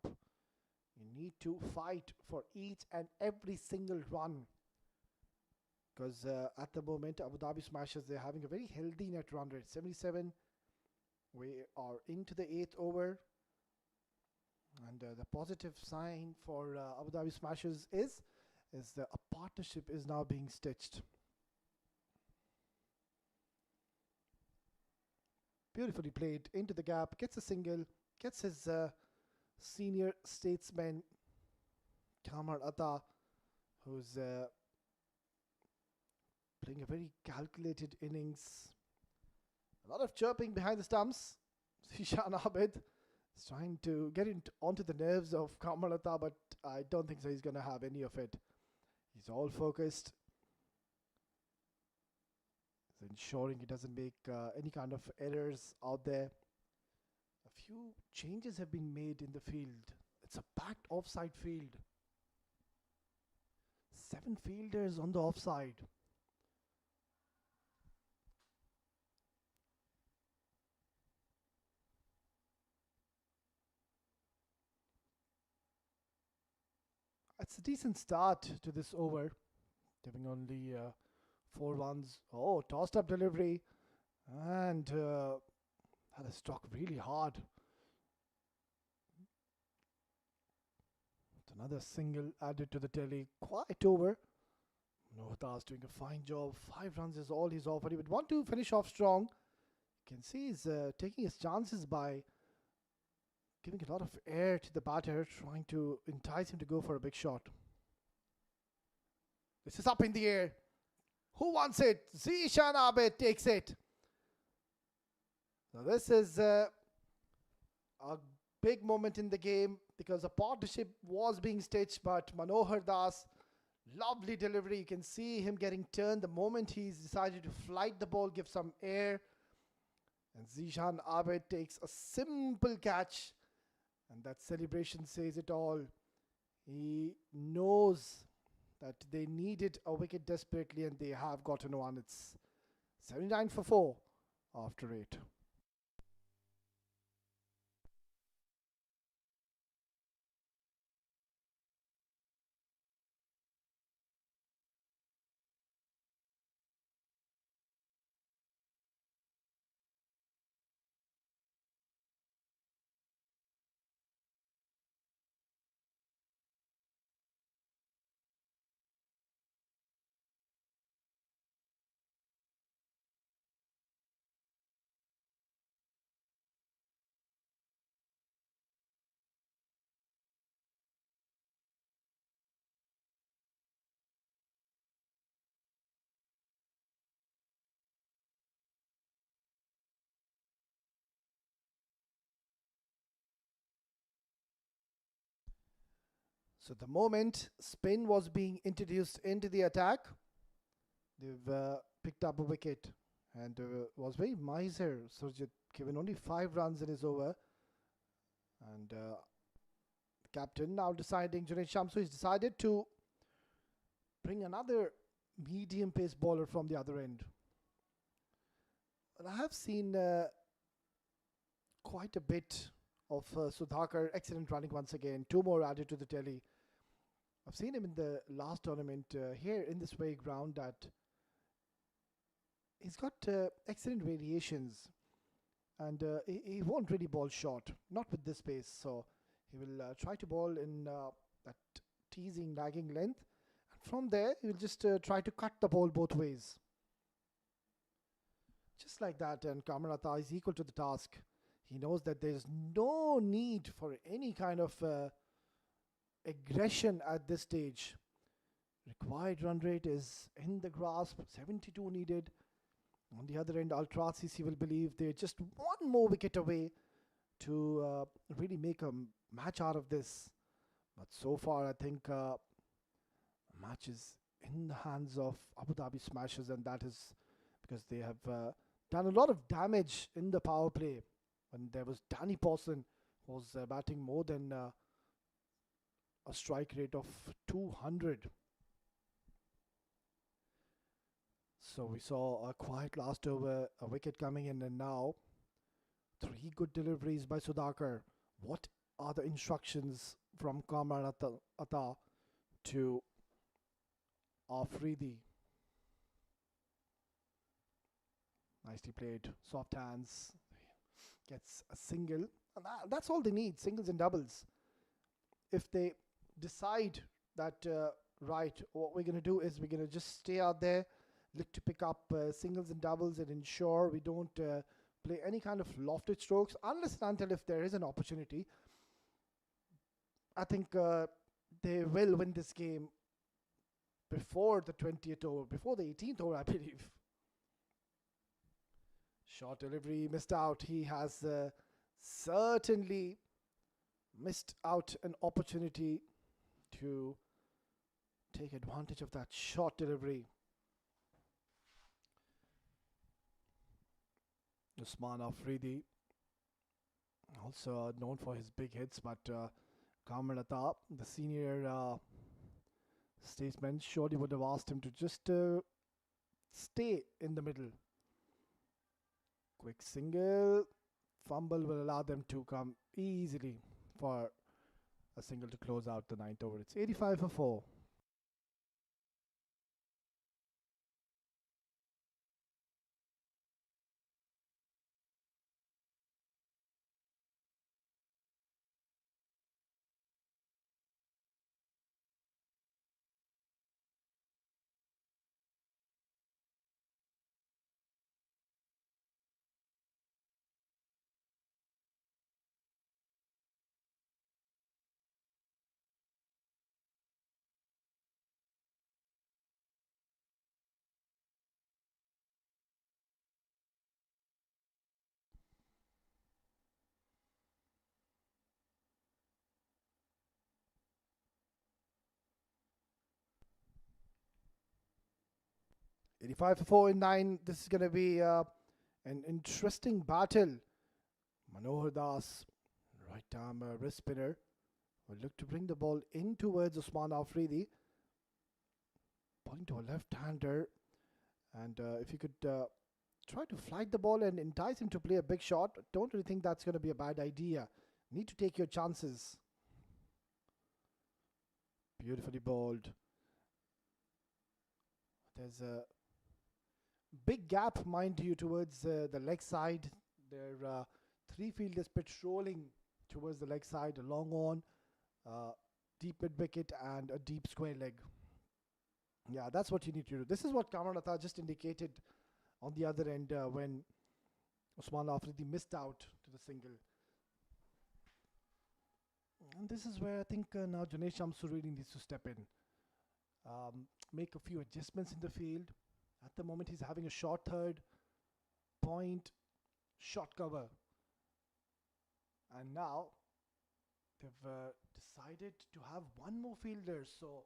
You need to fight for each and every single run. because at the moment Abu Dhabi Smashers, they're having a very healthy net run rate, 77. We are into the 8th over, and the positive sign for Abu Dhabi Smashers is that a partnership is now being stitched. Beautifully played into the gap, gets a single, gets his senior statesman Kamar Atta, who's playing a very calculated innings. A lot of chirping behind the stumps. Zishan Abid is trying to get onto the nerves of Kamar Atta, but I don't think so he's going to have any of it. He's all focused. He's ensuring he doesn't make any kind of errors out there. A few changes have been made in the field. It's a packed offside field. 7 fielders on the offside. It's a decent start to this over, giving only 4 runs. Oh, tossed up delivery, and had a struck really hard. Another single added to the tally. Quiet over. Nohta's doing a fine job. 5 runs is all he's offered. He would want to finish off strong. You can see he's taking his chances by giving a lot of air to the batter, trying to entice him to go for a big shot. This is up in the air. Who wants it? Zishan Abid takes it. Now this is a big moment in the game because a partnership was being stitched, but Manohar Das, lovely delivery. You can see him getting turned the moment he's decided to flight the ball, give some air. And Zishan Abid takes a simple catch. And that celebration says it all. He knows that they needed a wicket desperately, and they have gotten one. It's 79 for 4 after 8. So the moment spin was being introduced into the attack, they've picked up a wicket, and was very miser. Surjit given only 5 runs in his over, and the captain now deciding, Junaid Shamsu, he's decided to bring another medium pace bowler from the other end. And I have seen quite a bit of Sudhakar, excellent running once again. 2 more added to the tally. I've seen him in the last tournament here in this way ground that he's got excellent variations, and he won't really bowl short, not with this pace. So he will try to bowl in that teasing, lagging length, and from there he will just try to cut the ball both ways. Just like that, and Kamar Atta is equal to the task. He knows that there's no need for any kind of aggression at this stage. Required run rate is in the grasp, 72 needed. On the other end, Ultra CC will believe they're just 1 more wicket away to really make a match out of this. But so far, I think the match is in the hands of Abu Dhabi Smashers, and that is because they have done a lot of damage in the power play. When there was Danny Pawson, who was batting more than a strike rate of 200. So we saw a quiet last over, a wicket coming in, and now 3 good deliveries by Sudhakar. What are the instructions from Kamran Atta to Afridi? Nicely played. Soft hands. Gets a single. And that's all they need, singles and doubles. If they decide that, right, what we're going to do is we're going to just stay out there, look to pick up singles and doubles and ensure we don't play any kind of lofted strokes unless and until if there is an opportunity. I think they will win this game before the 20th over, before the 18th over, I believe. Short delivery, missed out. He has certainly missed out an opportunity to take advantage of that short delivery. Usman Afridi, also known for his big hits, but Kamran Atta, the senior statesman, surely would have asked him to just stay in the middle. Quick single. Fumble will allow them to come easily for a single to close out the 9th over. It's 85 for 4. $85 for 4 in 9. This is going to be an interesting battle. Manohar Das, right arm wrist spinner, will look to bring the ball in towards Usman Afridi. Bowling to a left-hander. And if you could try to flight the ball and entice him to play a big shot, don't really think that's going to be a bad idea. Need to take your chances. Beautifully bowled. There's a big gap, mind you, towards the leg side. There are 3 fielders patrolling towards the leg side, a long on, deep mid wicket, and a deep square leg. Yeah, that's what you need to do. This is what Kamran Atta just indicated on the other end when Usman Afridi missed out to the single. And this is where I think now Janesh Shamsu really needs to step in. Make a few adjustments in the field. At the moment, he's having a short third, point, short cover. And now, they've decided to have one more fielder. So,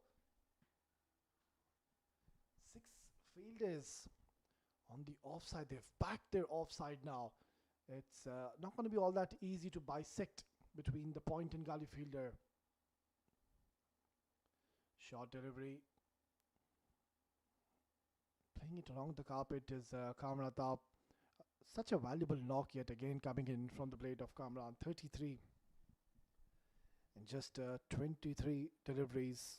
6 fielders on the offside. They've backed their offside now. It's not going to be all that easy to bisect between the point and gully fielder. Short delivery. Playing it along the carpet is Kamran Atta. Such a valuable knock yet again coming in from the blade of Kamran. 33 in just 23 deliveries.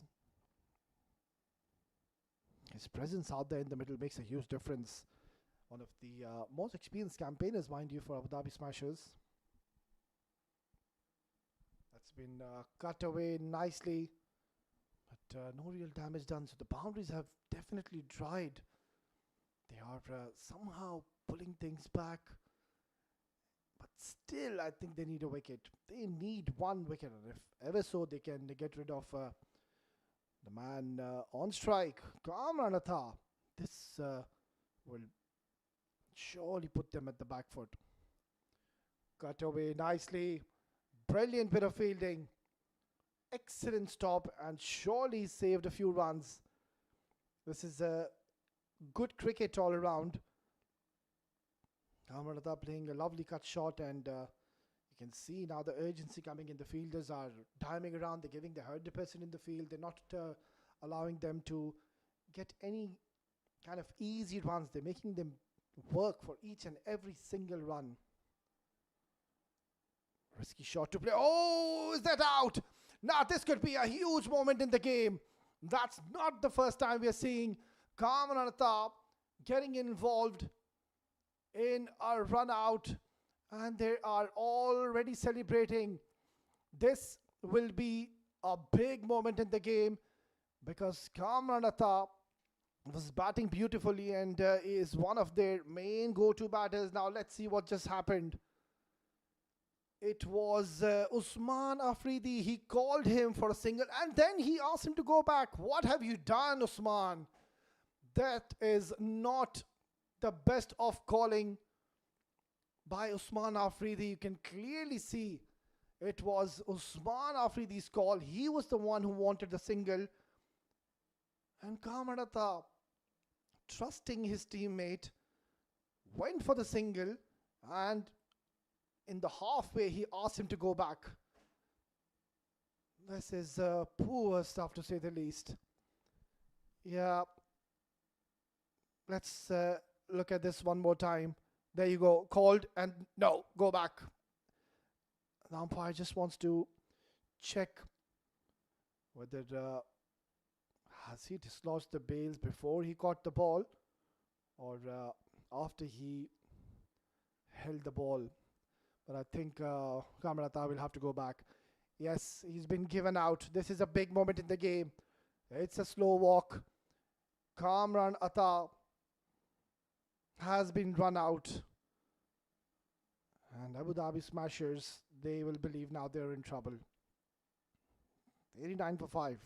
His presence out there in the middle makes a huge difference. One of the most experienced campaigners, mind you, for Abu Dhabi Smashers. That's been cut away nicely, but no real damage done. So the boundaries have definitely dried. They are somehow pulling things back, but still I think they need a wicket. They need one wicket, and if ever so they can get rid of the man on strike, Kamran Atta. This will surely put them at the back foot. Cut away nicely. Brilliant bit of fielding. Excellent stop, and surely saved a few runs. This is a good cricket all around. Kamran Atta playing a lovely cut shot, and you can see now the urgency coming in. The fielders are timing around. They're giving the 100% in the field. They're not allowing them to get any kind of easy runs. They're making them work for each and every single run. Risky shot to play. Oh, is that out? Now this could be a huge moment in the game. That's not the first time we are seeing Kamran Atta getting involved in a run out, and they are already celebrating. This will be a big moment in the game because Kamran Atta was batting beautifully and is one of their main go-to batters. Now let's see what just happened. It was Usman Afridi. He called him for a single and then he asked him to go back. What have you done, Usman? That is not the best of calling by Usman Afridi. You can clearly see it was Usman Afridi's call. He was the one who wanted the single. And Kamran Atta, trusting his teammate, went for the single, and in the halfway he asked him to go back. This is poor stuff, to say the least. Yeah, let's look at this one more time. There you go, called, and no, go back. The umpire just wants to check whether has he dislodged the bails before he caught the ball or after he held the ball. But I think Kamran Atta will have to go back. Yes, he's been given out. This is a big moment in the game. It's a slow walk. Kamran Atta has been run out. And Abu Dhabi Smashers, they will believe now they're in trouble. 89 for 5.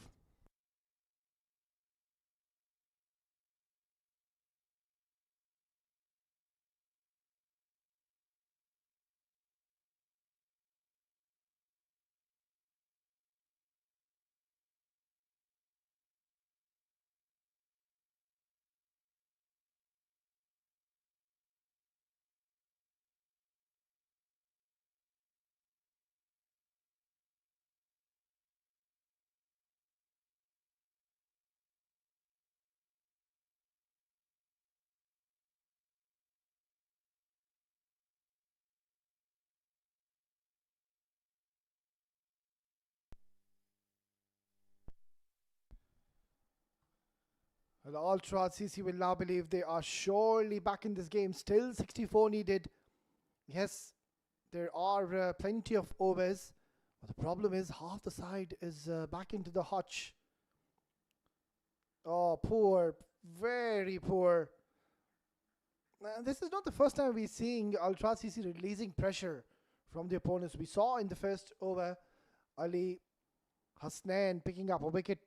Well, Ultra CC will now believe they are surely back in this game. Still 64 needed. Yes, there are plenty of overs. But the problem is half the side is back into the hutch. Oh, poor. Very poor. This is not the first time we're seeing Ultra CC releasing pressure from the opponents. We saw in the first over Ali Hasnain picking up a wicket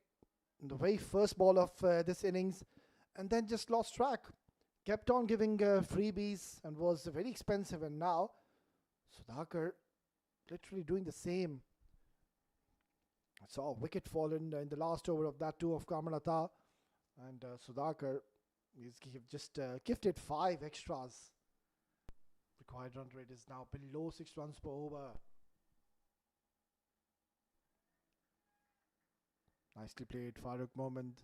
in the very first ball of this innings and then just lost track. Kept on giving freebies and was very expensive, and now Sudhakar literally doing the same. I saw a wicket fallen in the last over of that too of Kamran Atta, and Sudhakar is just gifted 5 extras. Required run rate is now below 6 runs per over. Nicely played, Farooq Mohammad.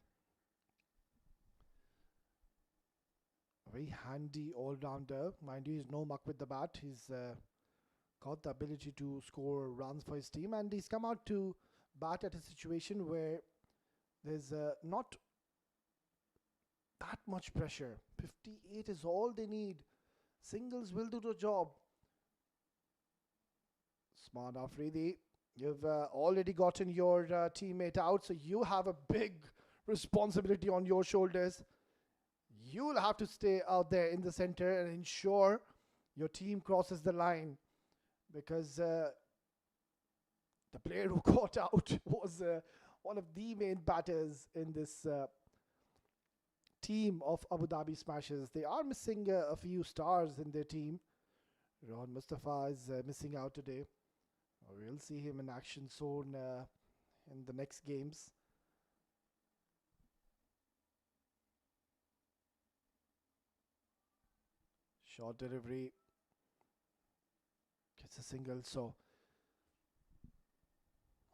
A very handy all-rounder. Mind you, he's no muck with the bat. He's got the ability to score runs for his team, and he's come out to bat at a situation where there's not that much pressure. 58 is all they need. Singles will do the job. Smart Afridi. You've already gotten your teammate out, so you have a big responsibility on your shoulders. You'll have to stay out there in the center and ensure your team crosses the line, because the player who got out was one of the main batters in this team of Abu Dhabi Smashers. They are missing a few stars in their team. Rohan Mustafa is missing out today. We'll see him in action soon in the next games. Short delivery. Gets a single. So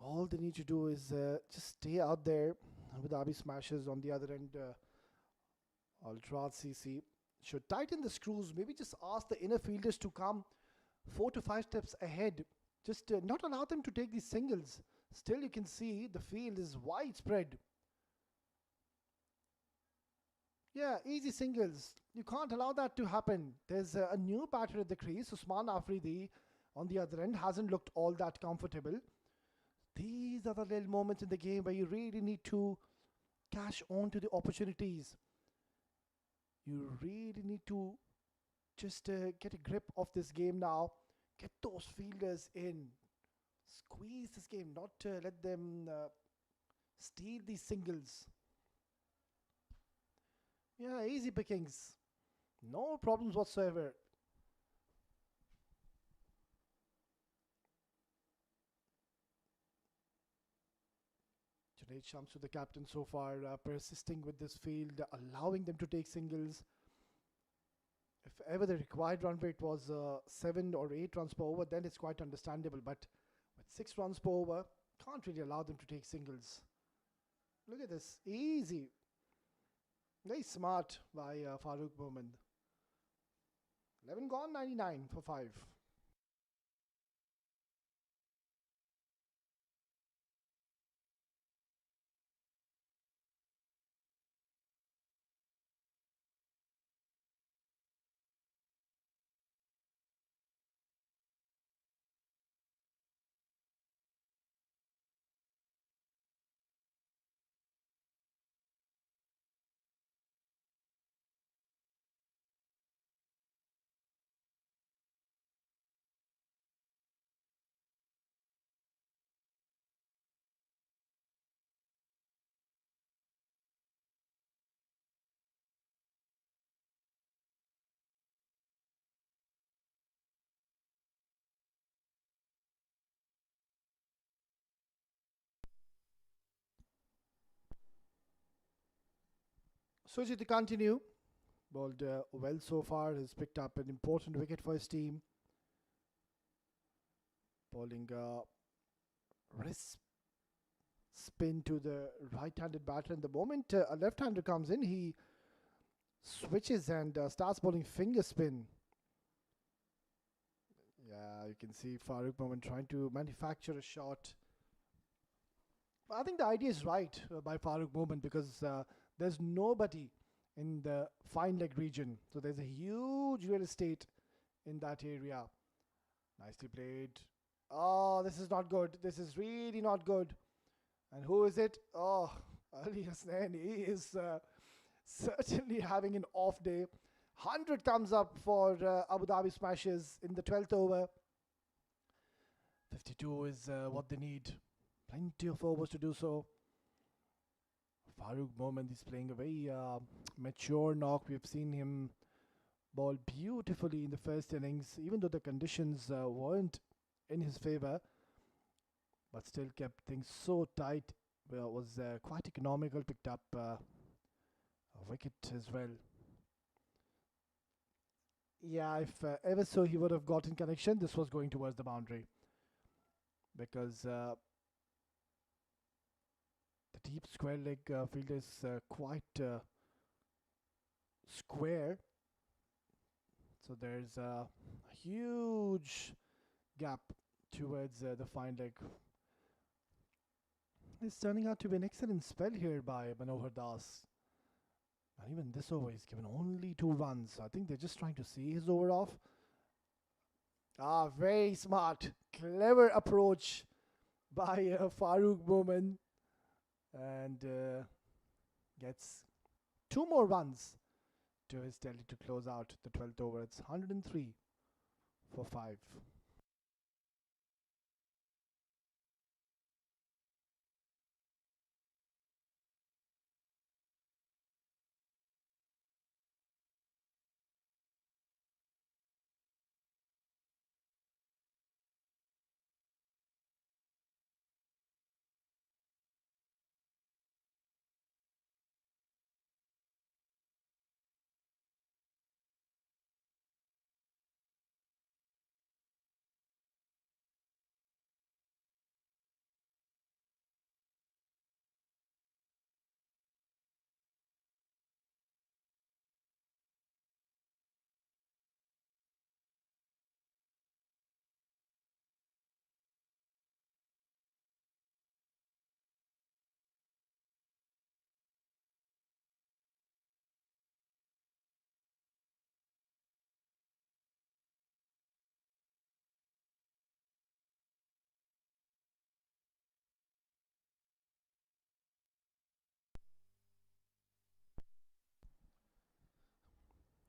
all they need to do is just stay out there. Abu Dhabi Smashers on the other end. Ultra CC should tighten the screws. Maybe just ask the inner fielders to come 4 to 5 steps ahead. Just not allow them to take these singles. Still, you can see the field is widespread. Yeah, easy singles. You can't allow that to happen. There's a new batter at the crease. Usman Afridi, on the other end, hasn't looked all that comfortable. These are the little moments in the game where you really need to cash on to the opportunities. You really need to just get a grip of this game now. Get those fielders in. Squeeze this game, not let them steal these singles. Yeah, easy pickings. No problems whatsoever. Junaid Shamsu, the captain, so far persisting with this field, allowing them to take singles. If ever the required run rate was 7 or 8 runs per over, then it's quite understandable. But with 6 runs per over, can't really allow them to take singles. Look at this, easy. Very smart by Farooq Mohammad. 11 gone, 99 for 5. Suji to continue. Bowled well so far. Has picked up an important wicket for his team. Bowling wrist spin to the right-handed batter. And the moment a left-hander comes in, he switches and starts bowling finger spin. Yeah, you can see Farooq Mohammad trying to manufacture a shot. I think the idea is right by Farooq Mohammad because there's nobody in the fine leg region. So there's a huge real estate in that area. Nicely played. Oh, this is not good. This is really not good. And who is it? Oh, Ali Hasnain. He is certainly having an off day. 100 comes up for Abu Dhabi Smashes in the 12th over. 52 is what they need. Plenty of overs to do so. Farooq Mohammad is playing a very mature knock. We've seen him bowl beautifully in the first innings, even though the conditions weren't in his favour, but still kept things so tight. Well, was quite economical, picked up a wicket as well. Yeah, if ever so he would have gotten connection, this was going towards the boundary because the deep square leg field is quite square. So there's a huge gap towards the fine leg. It's turning out to be an excellent spell here by Manohar Das. And even this over is given only 2 runs. I think they're just trying to see his over off. Ah, very smart. Clever approach by Farooq Mohammad. And gets 2 more runs to his tally to close out the 12th over. It's 103 for 5.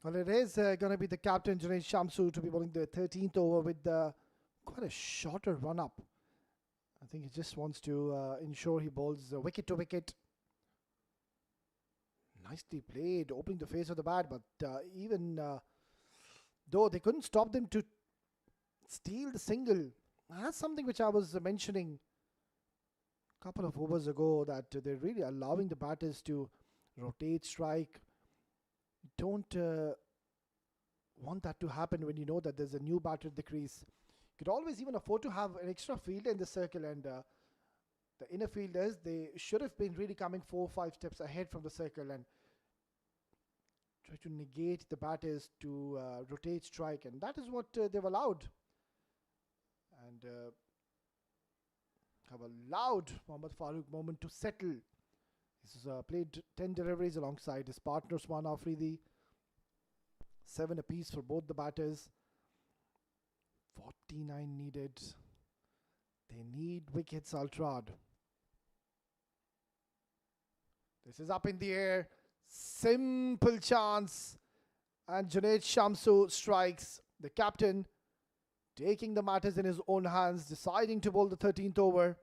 Well, it is going to be the captain, Junaid Shamsu, to be bowling the 13th over with quite a shorter run-up. I think he just wants to ensure he bowls wicket to wicket. Nicely played, opening the face of the bat, but even though they couldn't stop them to steal the single, that's something which I was mentioning a couple of overs ago, that they're really allowing the batters to rotate, strike. Don't want that to happen when you know that there's a new batter at the crease. You could always even afford to have an extra fielder in the circle, and the inner fielders, they should have been really coming 4 or 5 steps ahead from the circle and try to negate the batters to rotate, strike, and that is what they've allowed. And have allowed Mohammad Farooq moment to settle. He's played 10 deliveries alongside his partner Usman Afridi. 7 apiece for both the batters. 49 needed. They need wickets, Altrad. This is up in the air. Simple chance. And Junaid Shamsu strikes. The captain taking the matters in his own hands, deciding to bowl the 13th over.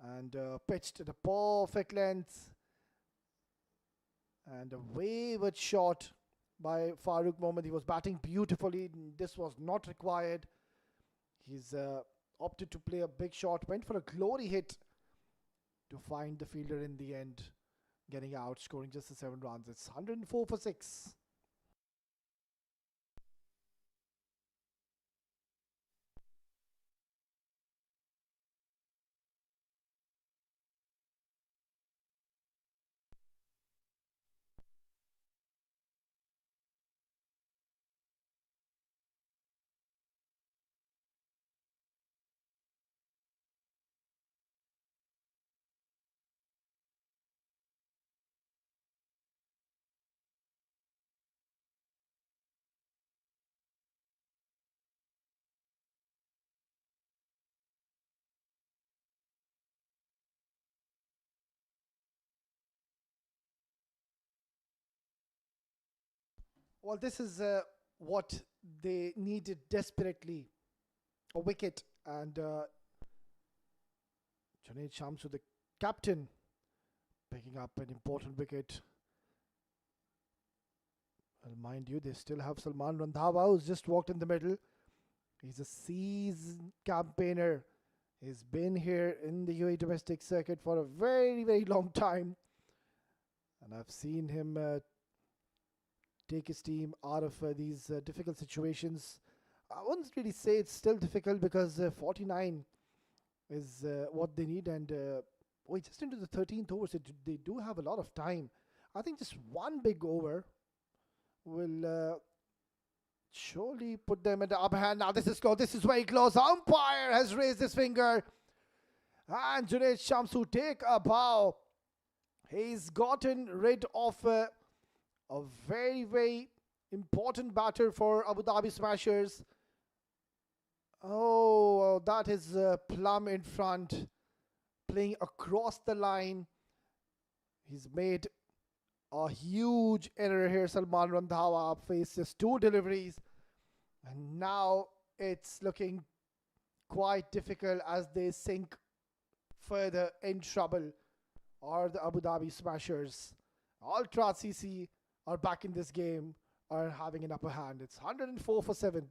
And pitched at a perfect length. And a wayward shot by Farooq Mohammad. He was batting beautifully. This was not required. He's opted to play a big shot. Went for a glory hit to find the fielder in the end. Getting out, scoring just the 7 runs. It's 104 for 6. Well, this is what they needed desperately. A wicket. And Junaid Shamsu, the captain, picking up an important wicket. Well, mind you, they still have Salman Randhawa, who's just walked in the middle. He's a seasoned campaigner. He's been here in the UAE domestic circuit for a very, very long time. And I've seen him take his team out of these difficult situations. I wouldn't really say it's still difficult, because 49 is what they need. And just into the 13th over, so they do have a lot of time. I think just one big over will surely put them in the upper hand. Now this is close. This is very close. Umpire has raised his finger. And Junaid Shamsu take a bow. He's gotten rid of a very, very important batter for Abu Dhabi Smashers. Oh, that is plumb in front. Playing across the line. He's made a huge error here. Salman Randhawa faces 2 deliveries. And now it's looking quite difficult as they sink further in trouble. Are the Abu Dhabi Smashers. Ultra CC are back in this game, are having an upper hand. It's 104 for 7.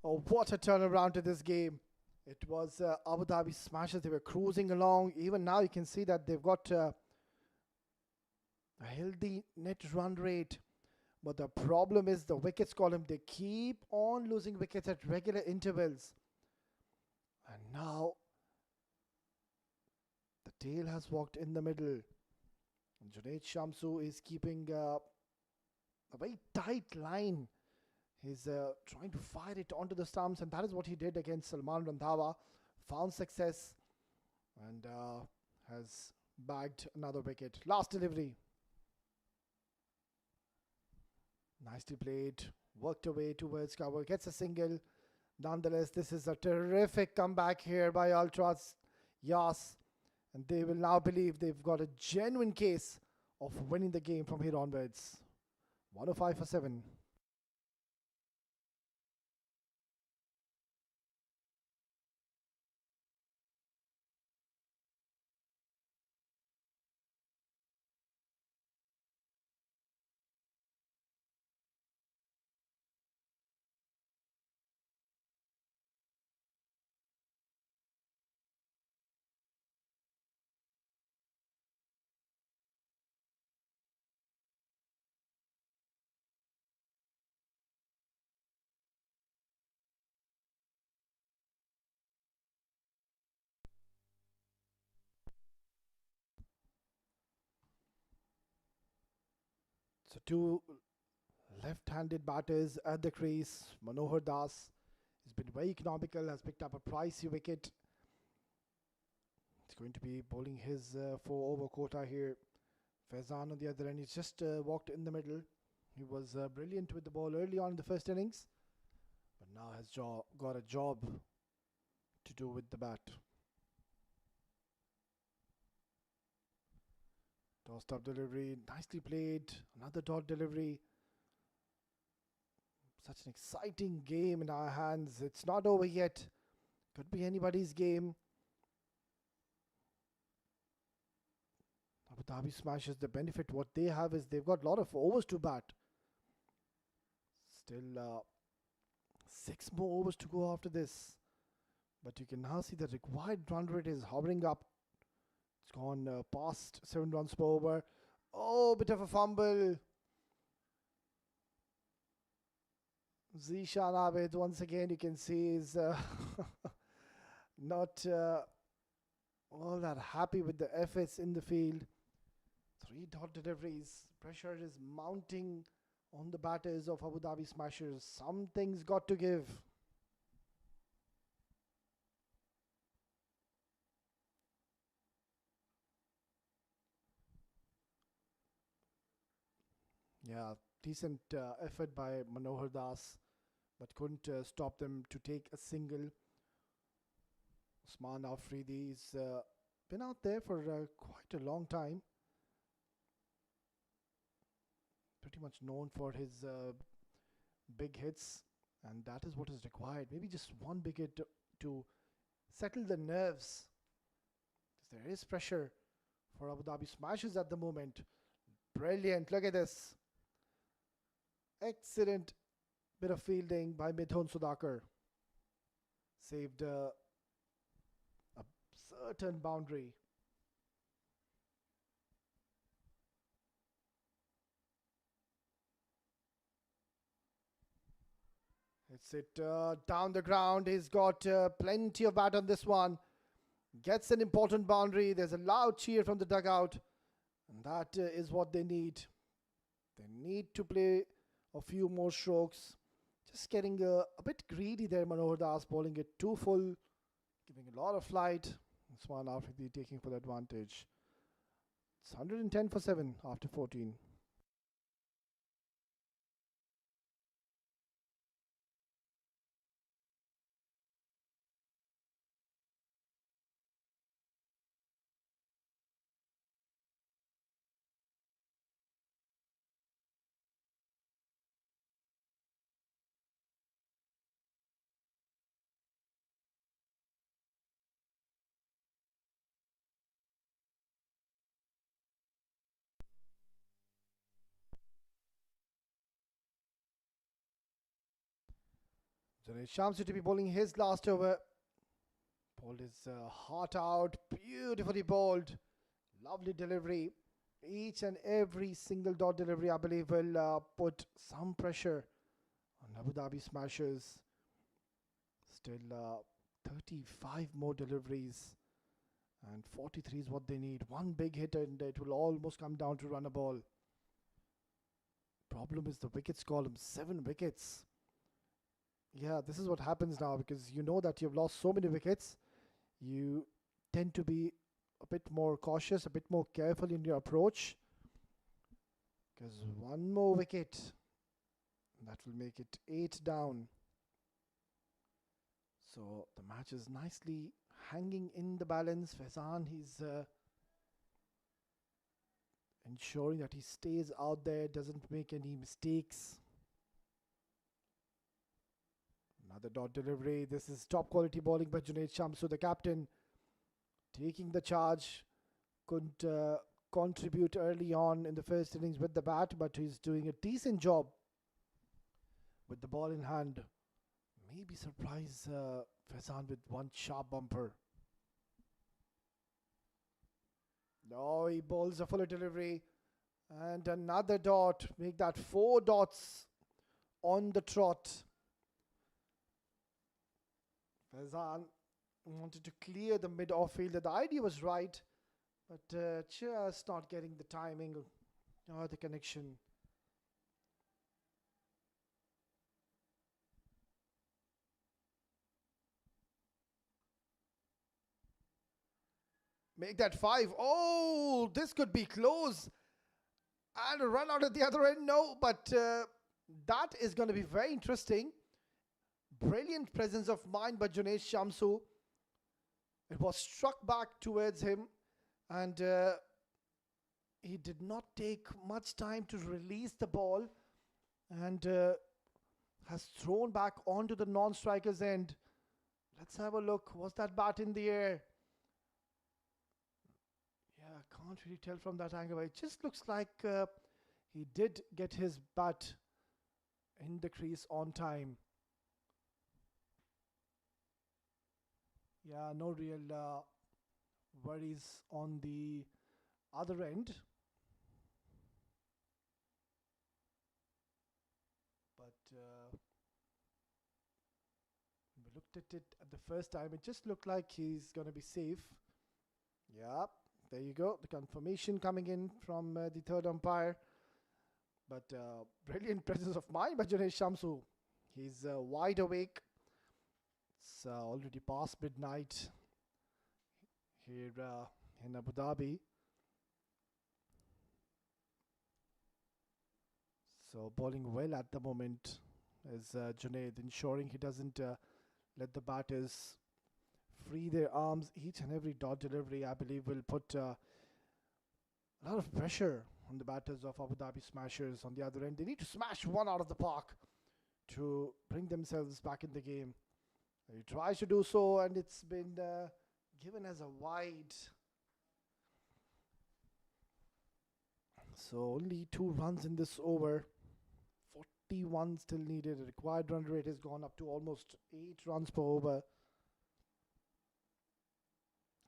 Oh, what a turnaround to this game. It was Abu Dhabi Smashers. They were cruising along. Even now you can see that they've got a healthy net run rate. But the problem is the wickets column. They keep on losing wickets at regular intervals. And now the Patel has walked in the middle. And Junaid Shamsu is keeping a very tight line. He's trying to fire it onto the stumps, and that is what he did against Salman Randhawa. Found success and has bagged another wicket. Last delivery. Nicely played. Worked away towards cover. Gets a single. Nonetheless, this is a terrific comeback here by Ultras Yas. And they will now believe they've got a genuine case of winning the game from here onwards. 105 for 7. So two left-handed batters at the crease. Manohar Das has been very economical, has picked up a pricey wicket. He's going to be bowling his 4-over quota here. Faizan on the other end, he's just walked in the middle. He was brilliant with the ball early on in the first innings, but now has got a job to do with the bat. Tossed up delivery, nicely played. Another dot delivery. Such an exciting game in our hands. It's not over yet. Could be anybody's game. Abu Dhabi Smashers, the benefit what they have is they've got a lot of overs to bat. Still 6 more overs to go after this. But you can now see the required run rate is hovering up. It's gone past 7 runs per over. Oh, bit of a fumble. Zishan Abid, once again, you can see is not all that happy with the efforts in the field. 3 dot deliveries. Pressure is mounting on the batters of Abu Dhabi Smashers. Something's got to give. Yeah, decent effort by Manohar Das, but couldn't stop them to take a single. Usman Afridi's been out there for quite a long time. Pretty much known for his big hits, and that is what is required. Maybe just one big hit to settle the nerves. There is pressure for Abu Dhabi Smashers at the moment. Brilliant, look at this. Excellent bit of fielding by Mithun Sudhakar. Saved a certain boundary. It's it down the ground. He's got plenty of bat on this one. Gets an important boundary. There's a loud cheer from the dugout. And that is what they need. They need to play a few more strokes. Just getting a bit greedy there, Manohar Das, bowling it too full, giving a lot of flight. Usman Afridi taking for the advantage. It's 110 for 7 after 14. Junaid Shamsu to be bowling his last over. Bowled his heart out. Beautifully bowled. Lovely delivery. Each and every single dot delivery, I believe, will put some pressure on Abu Dhabi Smashers. Still 35 more deliveries. And 43 is what they need. One big hit and it will almost come down to run a ball. Problem is the wickets column. 7 wickets. Yeah, this is what happens now because you know that you've lost so many wickets. You tend to be a bit more cautious, a bit more careful in your approach. Because one more wicket, that will make it 8 down. So the match is nicely hanging in the balance. Faizan, he's ensuring that he stays out there, doesn't make any mistakes. Another dot delivery. This is top quality bowling by Junaid Shamsu, the captain, taking the charge. Couldn't contribute early on in the first innings with the bat, but he's doing a decent job with the ball in hand. Maybe surprise Faizan with one sharp bumper. No, he bowls a fuller delivery. And another dot. Make that 4 dots on the trot. Faizan wanted to clear the mid-off fielder. The idea was right, but just not getting the timing or the connection. Make that 5. Oh, this could be close. And a run out at the other end. No, but that is going to be very interesting. Brilliant presence of mind by Junaid Shamsu. It was struck back towards him. And he did not take much time to release the ball. And has thrown back onto the non-striker's end. Let's have a look. Was that bat in the air? Yeah, I can't really tell from that angle. It just looks like he did get his bat in the crease on time. Yeah, no real worries on the other end. But we looked at it at the first time. It just looked like he's going to be safe. Yeah. There you go, the confirmation coming in from the third umpire. But brilliant presence of mind by Junaid Shamsu. He's wide awake. It's already past midnight here in Abu Dhabi. So bowling well at the moment is Junaid, ensuring he doesn't let the batters free their arms. Each and every dot delivery, I believe, will put a lot of pressure on the batters of Abu Dhabi Smashers on the other end. They need to smash one out of the park to bring themselves back in the game. He tries to do so, and it's been given as a wide. So only 2 runs in this over. 41 still needed. The required run rate has gone up to almost 8 runs per over.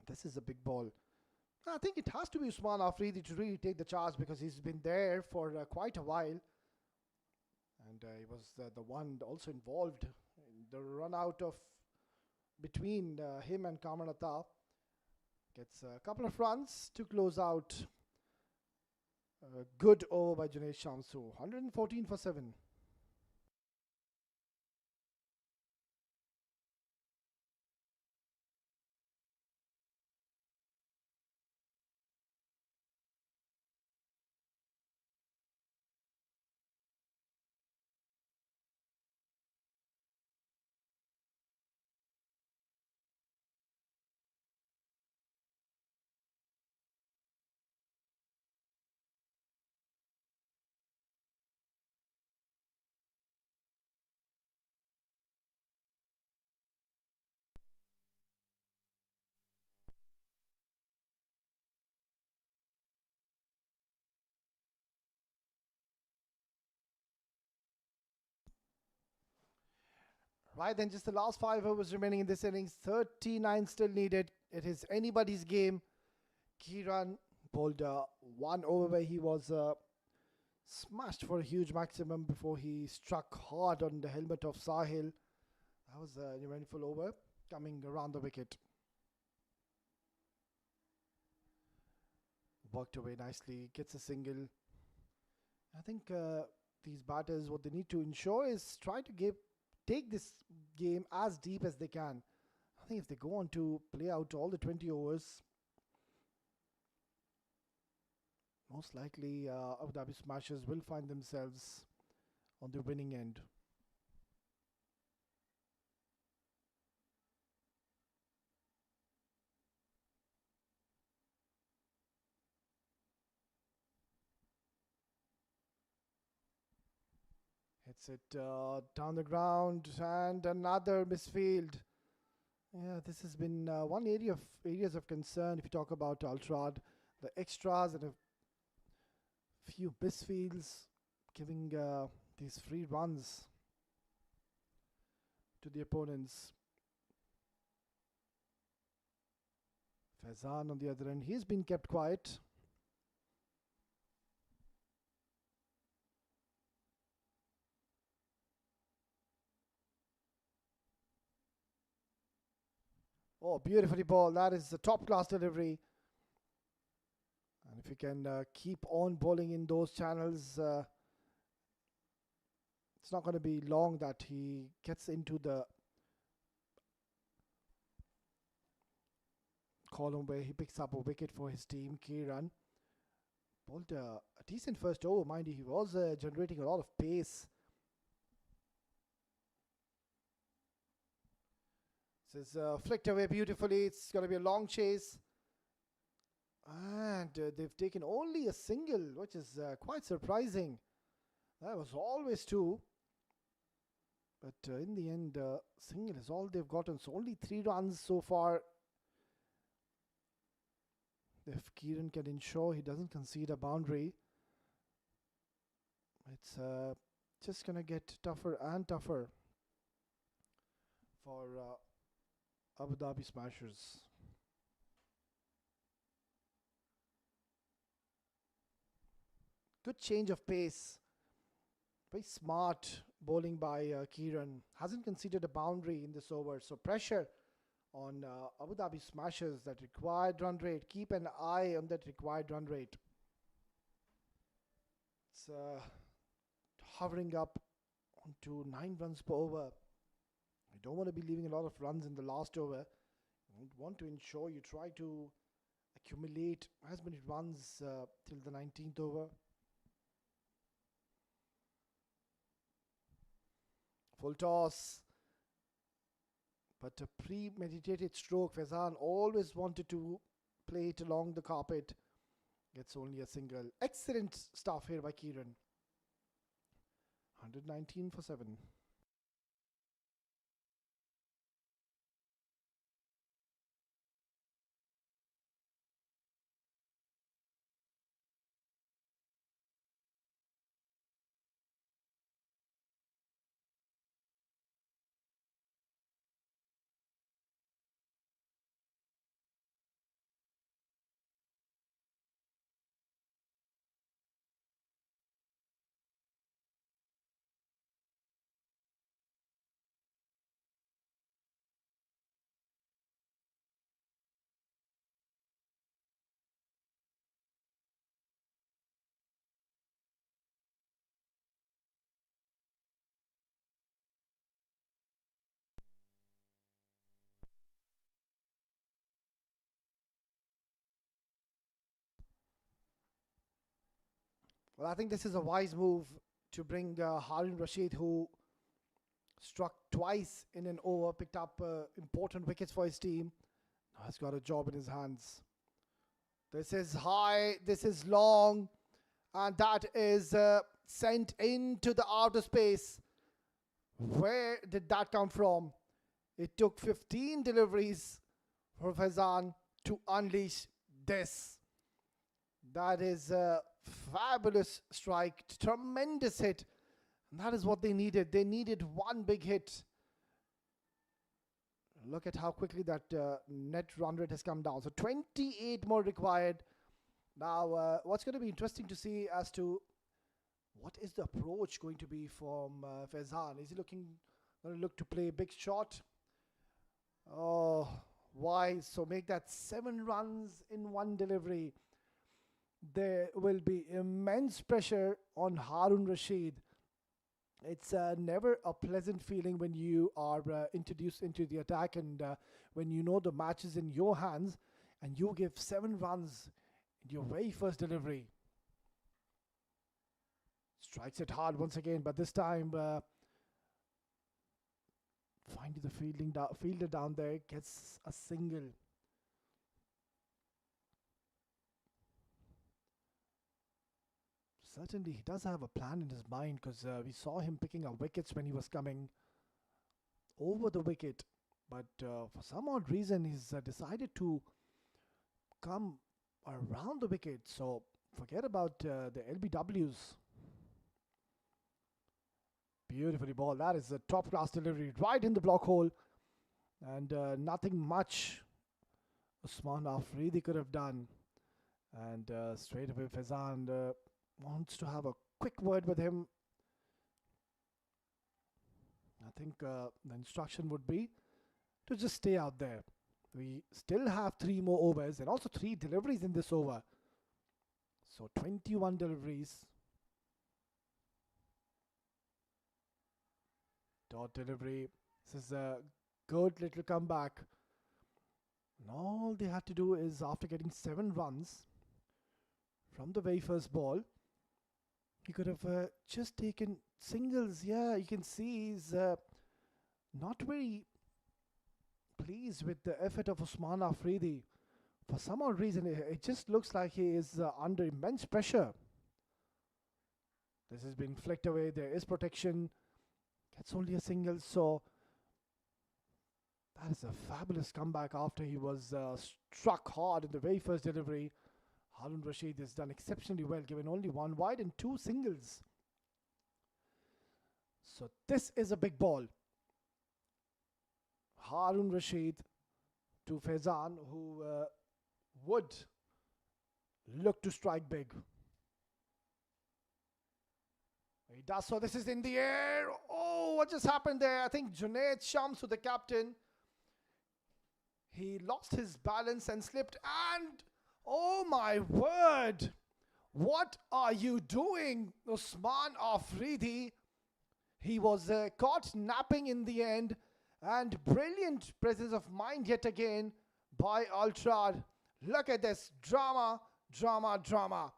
This is a big ball. I think it has to be Usman Afridi to really take the charge because he's been there for quite a while. And he was the one also involved in the run out of between him and Kamran Atta. Gets a couple of runs to close out. Good over by Junaid Shamsu. 114 for 7. Right then, just the last 5 overs remaining in this innings. 39 still needed. It is anybody's game. Kiran bowled 1 over where he was smashed for a huge maximum before he struck hard on the helmet of Sahil. That was an eventful over coming around the wicket. worked away nicely, gets a single. I think these batters, what they need to ensure is try to take this game as deep as they can. I think if they go on to play out all the 20 overs, most likely Abu Dhabi Smashers will find themselves on the winning end. Hits it down the ground and another misfield. Yeah, this has been one areas of concern if you talk about Ultrad. The extras and a few misfields giving these free runs to the opponents. Faizan on the other end, he's been kept quiet. Oh, beautifully bowled. That is a top class delivery. And if you can keep on bowling in those channels, it's not going to be long that he gets into the column where he picks up a wicket for his team. Kiran bowled a decent first over, mind you. He was generating a lot of pace. This is flicked away beautifully. It's going to be a long chase. And they've taken only a single, which is quite surprising. That was always two. But in the end, single is all they've gotten. So only 3 runs so far. If Kieran can ensure he doesn't concede a boundary, it's just going to get tougher and tougher for Abu Dhabi Smashers. Good change of pace. Very smart bowling by Kieran. Hasn't conceded a boundary in this over. So pressure on Abu Dhabi Smashers, that required run rate. Keep an eye on that required run rate. It's hovering up onto 9 runs per over. You don't want to be leaving a lot of runs in the last over. You want to ensure you try to accumulate as many runs till the 19th over. Full toss. But a premeditated stroke. Faizan always wanted to play it along the carpet. Gets only a single. Excellent stuff here by Kieran. 119 for 7. Well, I think this is a wise move to bring Harun Rashid, who struck twice in an over, picked up important wickets for his team. Now he's got a job in his hands. This is high, this is long, and that is sent into the outer space. Where did that come from? It took 15 deliveries for Faizan to unleash this. That is a fabulous strike, tremendous hit. And that is what they needed. They needed one big hit. Look at how quickly that net run rate has come down. So 28 more required. Now, what's going to be interesting to see as to what is the approach going to be from Faizan? Is he going to look to play a big shot? Oh, why? So make that 7 runs in one delivery. there will be immense pressure on Harun Rashid. It's never a pleasant feeling when you are introduced into the attack and when you know the match is in your hands and you give 7 runs in your very first delivery. Strikes it hard once again, but this time finding the fielder down there, gets a single. Certainly, he does have a plan in his mind because we saw him picking up wickets when he was coming over the wicket. But for some odd reason, he's decided to come around the wicket. So forget about the LBWs. Beautifully ball. That is a top class delivery right in the block hole. And nothing much Usman Afridi could have done. And straight away Faizan wants to have a quick word with him. I think the instruction would be to just stay out there. We still have 3 more overs and also 3 deliveries in this over. So 21 deliveries. Dot delivery. This is a good little comeback. And all they had to do is, after getting 7 runs from the very first ball, he could have just taken singles. Yeah, you can see he's not very pleased with the effort of Usman Afridi. For some odd reason, it just looks like he is under immense pressure. This has been flicked away. There is protection. Gets only a single. So that is a fabulous comeback after he was struck hard in the very first delivery. Harun Rashid has done exceptionally well, given only 1 wide and 2 singles. So this is a big ball. Harun Rashid to Faizan, who would look to strike big. He does so. This is in the air. Oh, what just happened there? I think Junaid Shamsu, the captain, he lost his balance and slipped, and oh my word! What are you doing, Usman Afridi? He was caught napping in the end, and brilliant presence of mind yet again by Altrad. Look at this drama, drama, drama.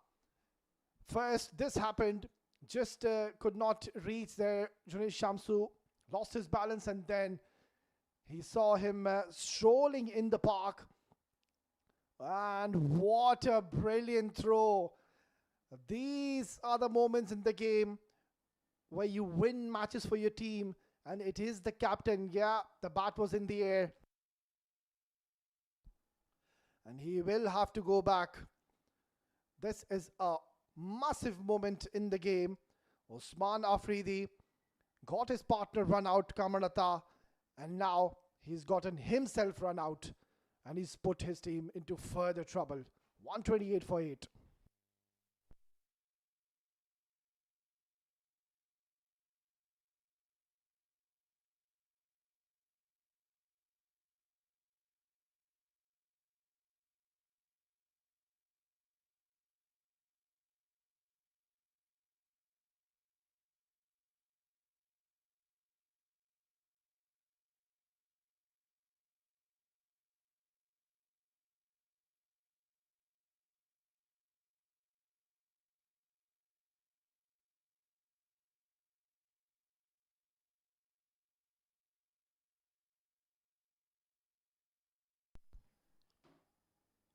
First, this happened, just could not reach there. Junaid Shamsu lost his balance, and then he saw him strolling in the park. And what a brilliant throw. These are the moments in the game where you win matches for your team, and it is the captain. Yeah, the bat was in the air, and he will have to go back. This is a massive moment in the game. Usman Afridi got his partner run out, Kamarnatha, and now he's gotten himself run out, and he's put his team into further trouble. 128 for 8.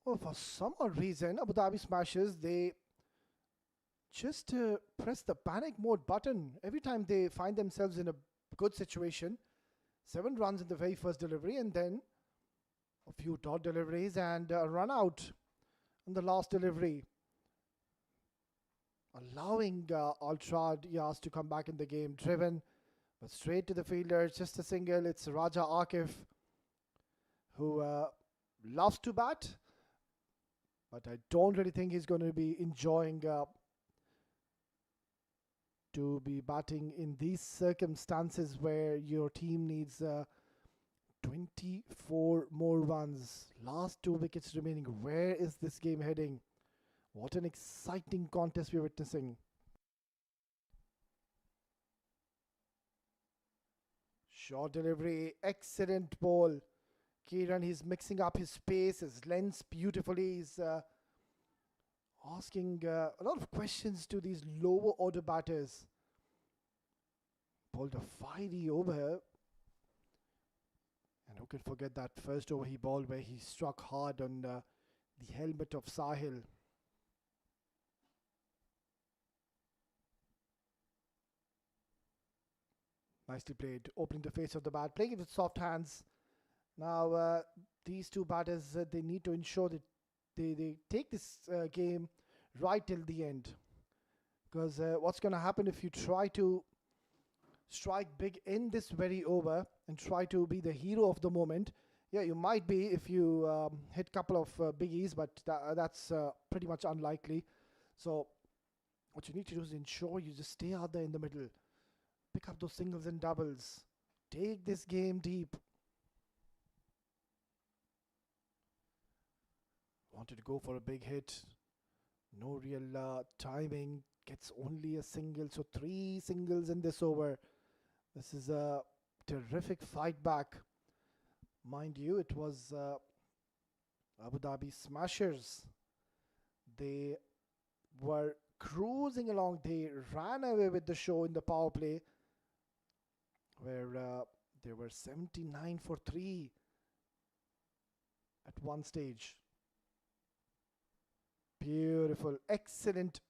Well, for some odd reason, Abu Dhabi Smashers, they just press the panic mode button every time they find themselves in a good situation. 7 runs in the very first delivery, and then a few dot deliveries and a run out in the last delivery, allowing Altrad Yas to come back in the game. Driven, but straight to the fielder. It's just a single. It's Raja Akif, who loves to bat, but I don't really think he's going to be enjoying to be batting in these circumstances where your team needs 24 more runs. Last 2 wickets remaining. Where is this game heading? What an exciting contest we're witnessing. Short delivery, excellent ball. Kieran, he's mixing up his pace, his lengths beautifully. He's asking a lot of questions to these lower order batters. Bowled a fiery over. And who can forget that first over he bowled where he struck hard on the helmet of Sahil. Nicely played, opening the face of the bat, playing it with soft hands. Now, these two batters, they need to ensure that they take this game right till the end. Because what's going to happen if you try to strike big in this very over and try to be the hero of the moment? Yeah, you might be if you hit a couple of biggies, but that's pretty much unlikely. So what you need to do is ensure you just stay out there in the middle. Pick up those singles and doubles. Take this game deep. Wanted to go for a big hit. No real timing. Gets only a single. So 3 singles in this over. This is a terrific fight back. Mind you, it was Abu Dhabi Smashers. They were cruising along. They ran away with the show in the power play, where they were 79 for 3 at one stage. Beautiful, excellent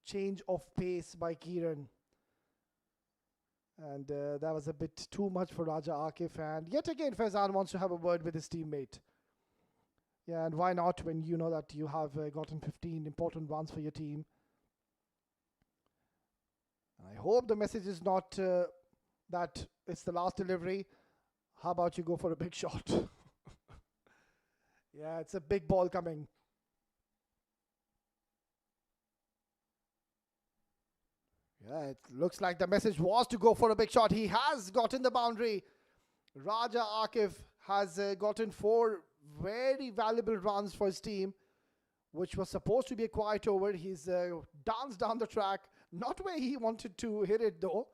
change of pace by Kieran. And that was a bit too much for Raja Akif. And yet again, Faizan wants to have a word with his teammate. Yeah, and why not when you know that you have gotten 15 important runs for your team. And I hope the message is not that it's the last delivery. How about you go for a big shot? Yeah, it's a big ball coming. Yeah, it looks like the message was to go for a big shot. He has gotten the boundary. Raja Akif has gotten 4 very valuable runs for his team, which was supposed to be a quiet over. He's danced down the track, not where he wanted to hit it though,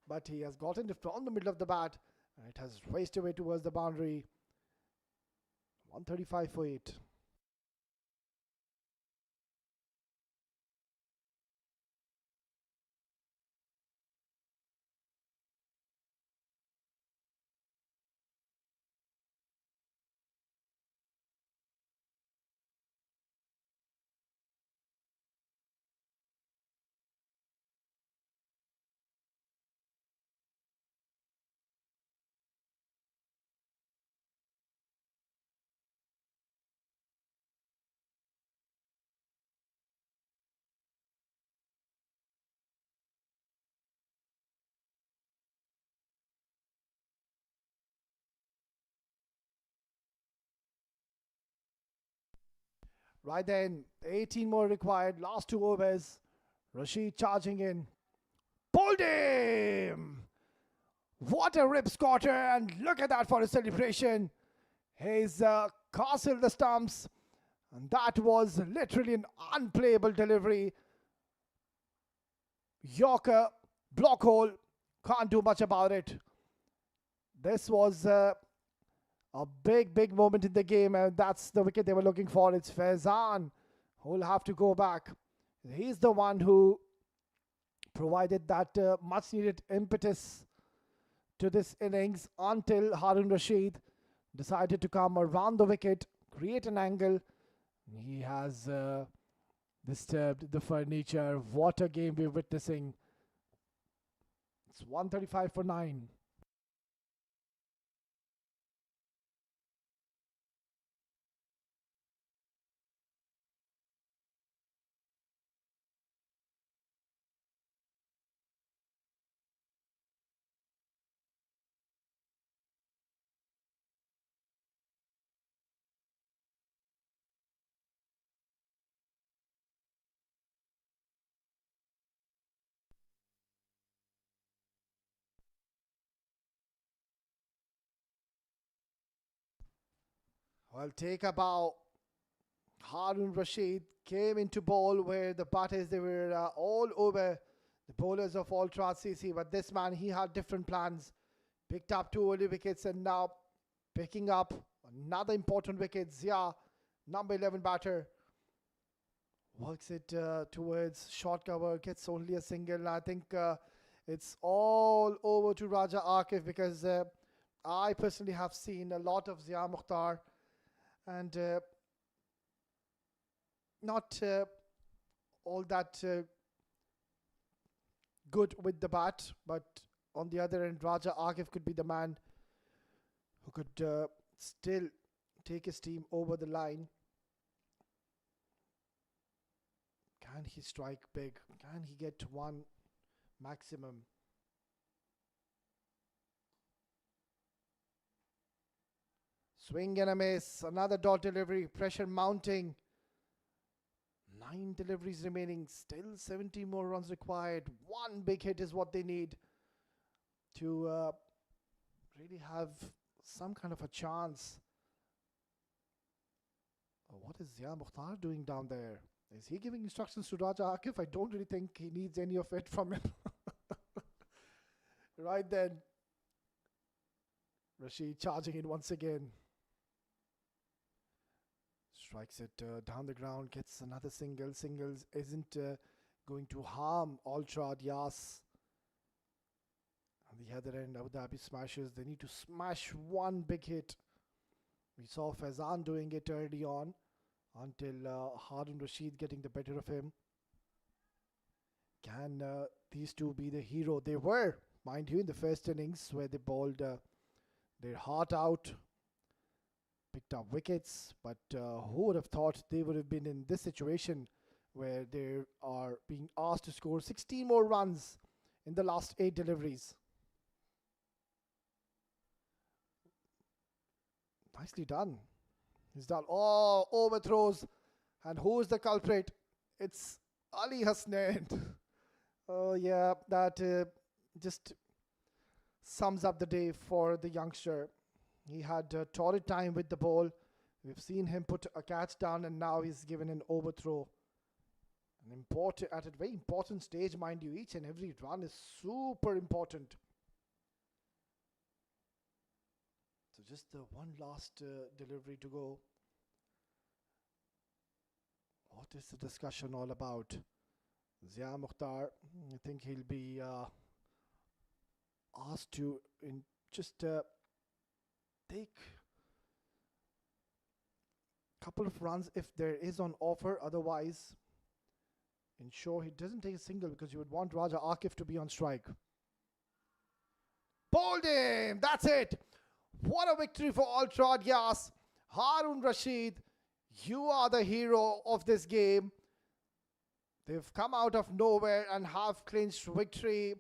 but he has gotten it from the middle of the bat. And it has raced away towards the boundary. 135 for 8. Right then, 18 more required. Last 2 overs. Rashid charging in. Pulled him! What a rip squatter, and look at that for a celebration. He's castled the stumps, and that was literally an unplayable delivery. Yorker, block hole, can't do much about it. This was a big moment in the game, and that's the wicket they were looking for. It's Faizan who will have to go back. He's the one who provided that much needed impetus to this innings until Harun Rashid decided to come around the wicket, create an angle. He has disturbed the furniture. What a game we're witnessing. It's 135 for 9. I'll take about Harun Rashid came into ball where the batters, they were all over the bowlers of Al Trad CC. But this man, he had different plans. Picked up 2 early wickets and now picking up another important wicket. Zia, number 11 batter, works it towards short cover, gets only a single. I think it's all over to Raja Akif, because I personally have seen a lot of Zia Mukhtar and not all that good with the bat, but on the other end, Raja Akif could be the man who could still take his team over the line. Can he strike big? Can he get one maximum? Swing and a miss. Another dot delivery. Pressure mounting. 9 deliveries remaining. Still 70 more runs required. One big hit is what they need to really have some kind of a chance. What is Zia Mukhtar doing down there? Is he giving instructions to Raja Akif? I don't really think he needs any of it from him. Right then, Rashid charging in once again. Strikes it down the ground, gets another single. Singles isn't going to harm Al Trad Yas. On the other end, Abu Dhabi smashes. They need to smash one big hit. We saw Faizan doing it early on until Harun Rashid getting the better of him. Can these two be the hero? They were, mind you, in the first innings where they bowled their heart out, picked up wickets, but who would have thought they would have been in this situation where they are being asked to score 16 more runs in the last 8 deliveries. Nicely done. He's done. Oh, overthrows. And who's the culprit? It's Ali Hasnain. Oh, yeah, that just sums up the day for the youngster. He had torrid time with the ball. We've seen him put a catch down, and now he's given an overthrow. At a very important stage, mind you, each and every run is super important. So just the one last delivery to go. What is the discussion all about? Zia Mukhtar, I think he'll be asked to just take a couple of runs if there is on offer. Otherwise, ensure he doesn't take a single, because you would want Raja Akif to be on strike. Bowled him! That's it! What a victory for Al Trad Yas. Harun Rashid, you are the hero of this game. They've come out of nowhere and have clinched victory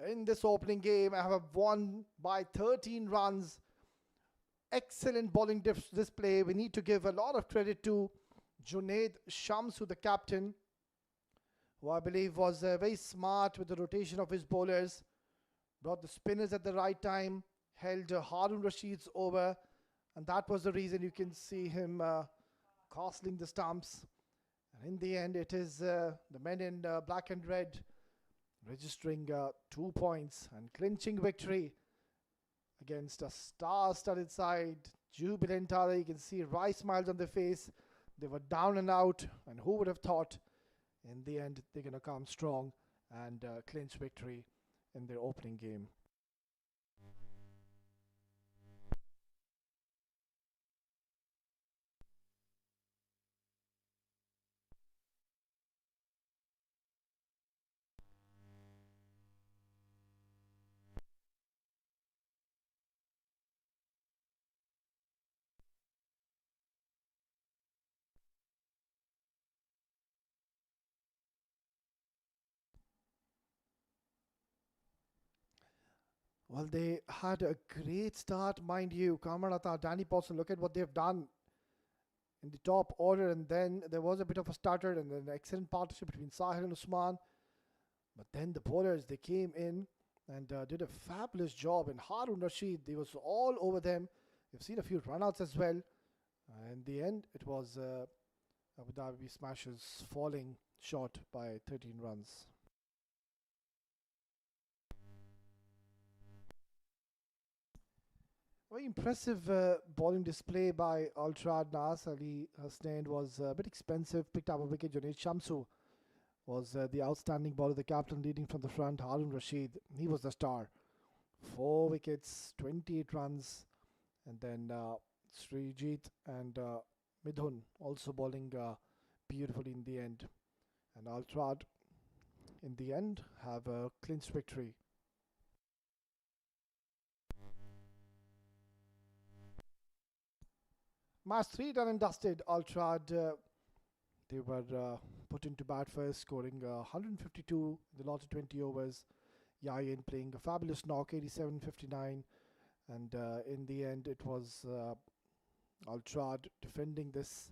in this opening game. I have won by 13 runs. Excellent bowling display. We need to give a lot of credit to Junaid Shamsu, the captain, who I believe was very smart with the rotation of his bowlers. Brought the spinners at the right time. Held Harun Rashid's over, and that was the reason you can see him castling the stumps. And in the end, it is the men in black and red registering 2 points and clinching victory against a star-studded side. Jubilant are they. You can see wry smiles on their face. They were down and out, and who would have thought in the end they're going to come strong and clinch victory in their opening game. Well, they had a great start, mind you. Kamarata, Danny Paulson, look at what they've done in the top order. And then there was a bit of a stutter and then an excellent partnership between Sahil and Usman. But then the bowlers, they came in and did a fabulous job. And Harun Rashid, they was all over them. We've seen a few runouts as well. In the end, it was a Abu Dhabi Smashers falling short by 13 runs. Very impressive bowling display by Ultra Nas Ali Hasnain. Was a bit expensive, picked up a wicket. Junaid Shamsu was the outstanding bowler, the captain leading from the front. Harun Rashid, he was the star. 4 wickets, 28 runs. And then Srijit and Midhun also bowling beautifully in the end. And Ultra in the end have a clinched victory. Match 3 done and dusted. Ultrad, they were put into bat first, scoring 152 in the lot of 20 overs. Yayin playing a fabulous knock, 87-59. And in the end, it was Ultrad defending this.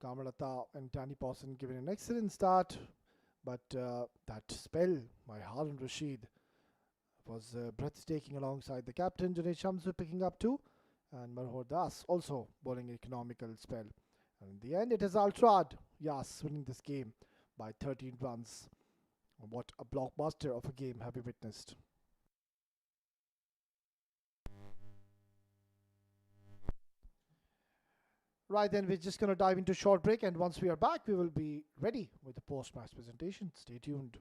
Kamalata and Danny Pawson giving an excellent start. But that spell by Harun Rashid was breathtaking alongside the captain, Junaid Shamsu, picking up 2. And Marhor Das also bowling an economical spell. And in the end, it is Ultrad Yas winning this game by 13 runs. What a blockbuster of a game have we witnessed. Right, then we're just going to dive into a short break, and once we are back, we will be ready with the post-match presentation. Stay tuned.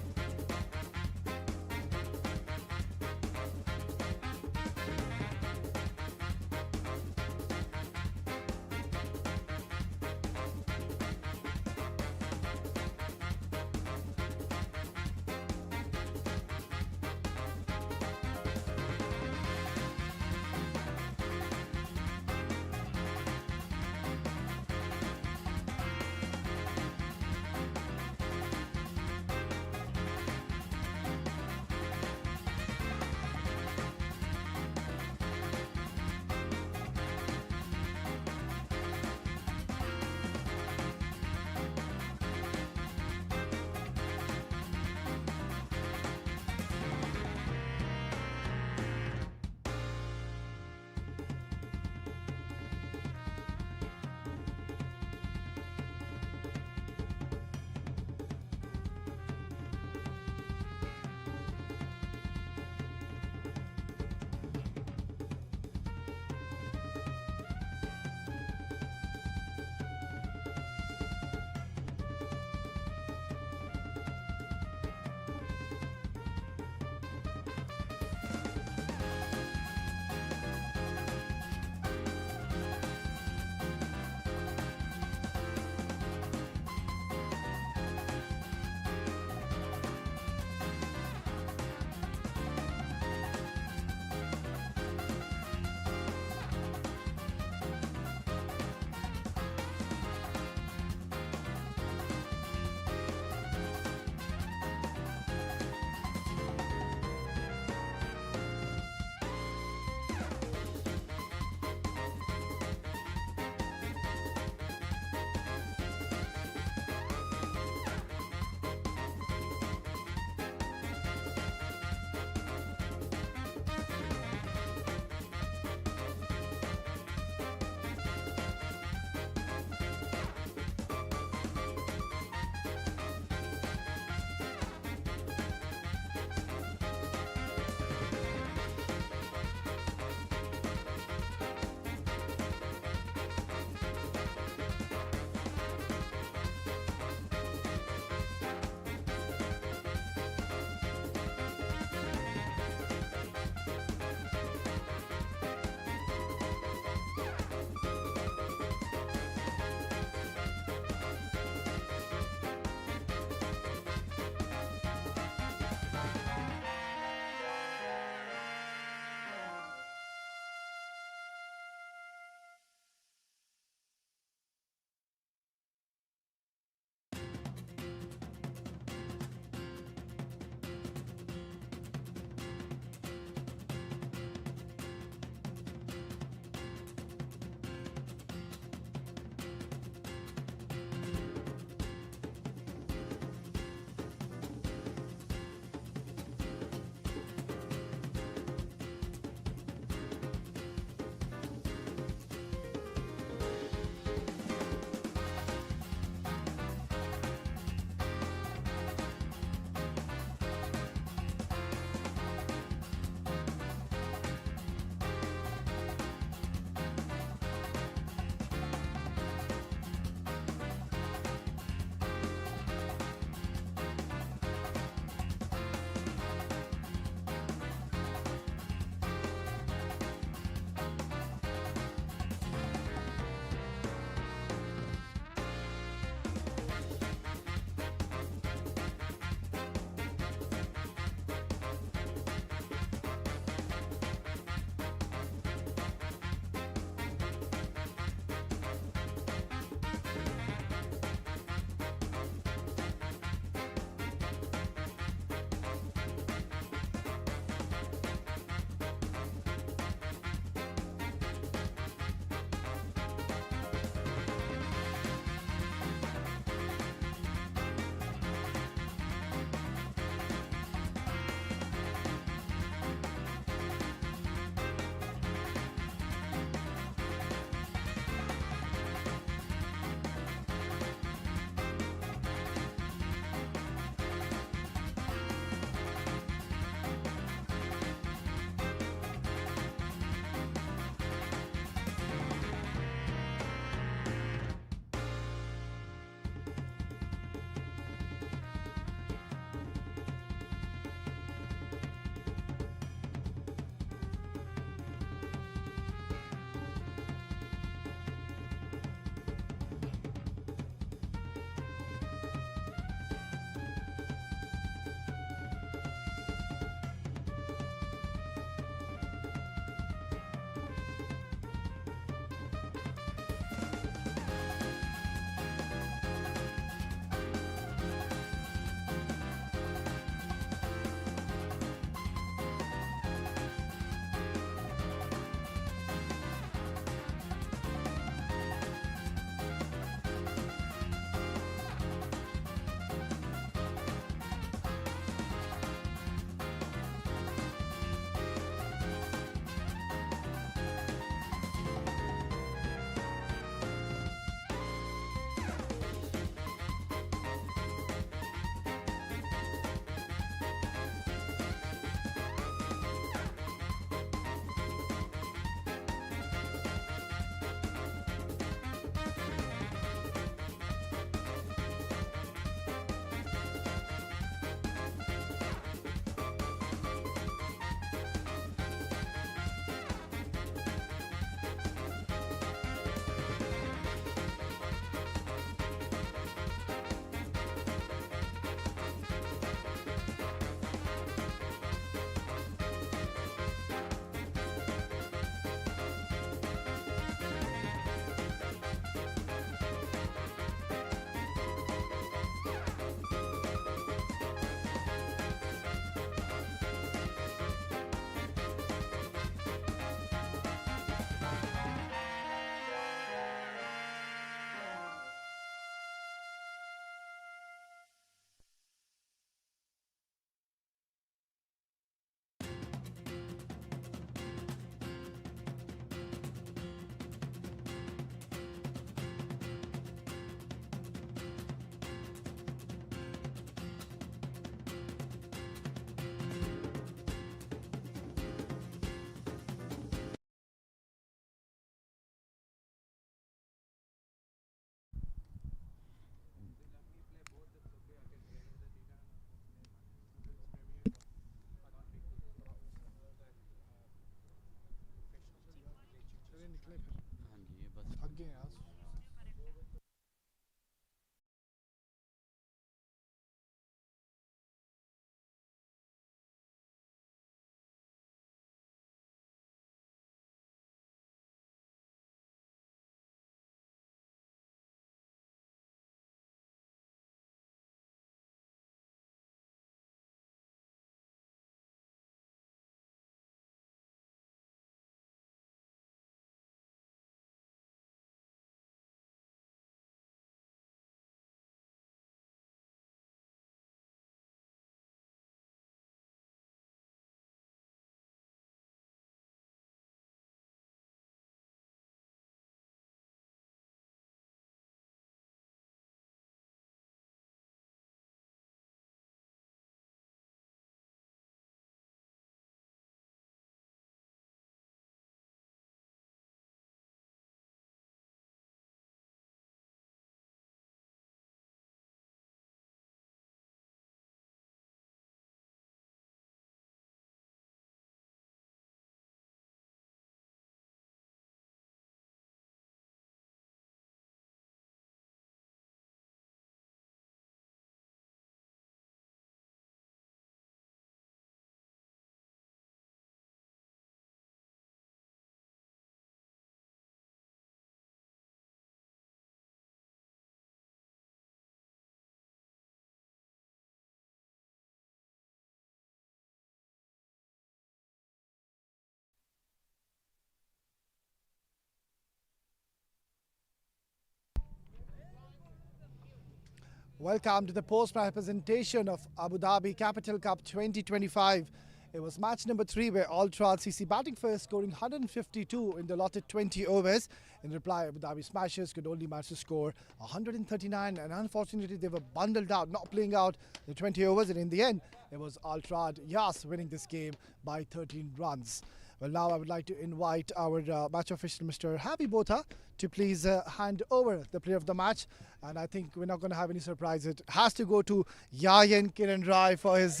Welcome to the post-match presentation of Abu Dhabi Capital Cup 2025. It was match number 3 where Al Trad CC batting first, scoring 152 in the allotted 20 overs. In reply, Abu Dhabi Smashers could only manage to score 139, and unfortunately they were bundled out, not playing out the 20 overs, and in the end it was Al Trad Yas winning this game by 13 runs. Well, now I would like to invite our match official, Mr. Happy Botha, to please hand over the player of the match. And I think we're not going to have any surprise. It has to go to Yayan Kiran Rai for his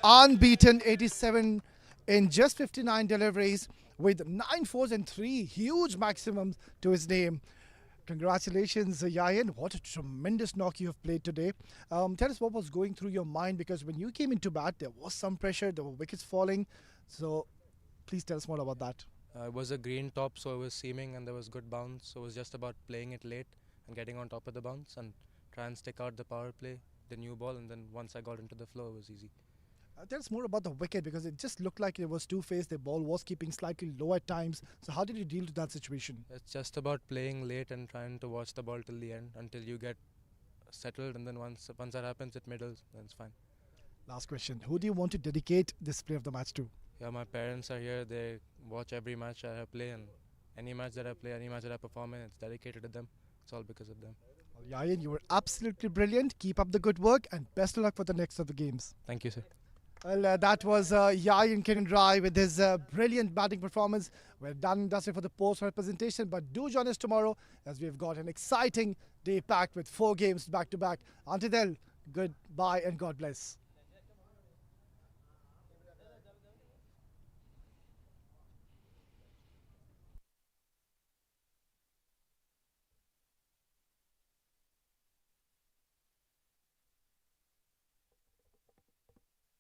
unbeaten 87 in just 59 deliveries with 9 fours and 3 huge maximums to his name. Congratulations, Yayan. What a tremendous knock you have played today. Tell us what was going through your mind, because when you came into bat, there was some pressure, there were wickets falling. So please tell us more about that. It was a green top, so it was seaming and there was good bounce. So it was just about playing it late and getting on top of the bounce and try and stick out the power play, the new ball, and then once I got into the flow, it was easy. Tell us more about the wicket, because it just looked like it was two-faced. The ball was keeping slightly low at times. So how did you deal with that situation? It's just about playing late and trying to watch the ball till the end until you get settled, and then once that happens, it middles, then it's fine. Last question. Who do you want to dedicate this player of the match to? Yeah, my parents are here. They watch every match I play, and any match that I play, any match that I perform in, it's dedicated to them. It's all because of them. Well, Yayan, you were absolutely brilliant. Keep up the good work and best of luck for the next of the games. Thank you, sir. Well, that was Yayan Kiran Rai with his brilliant batting performance. We're done and dusted for the post-match presentation, but do join us tomorrow as we've got an exciting day packed with 4 games back-to-back. Until then, goodbye and God bless.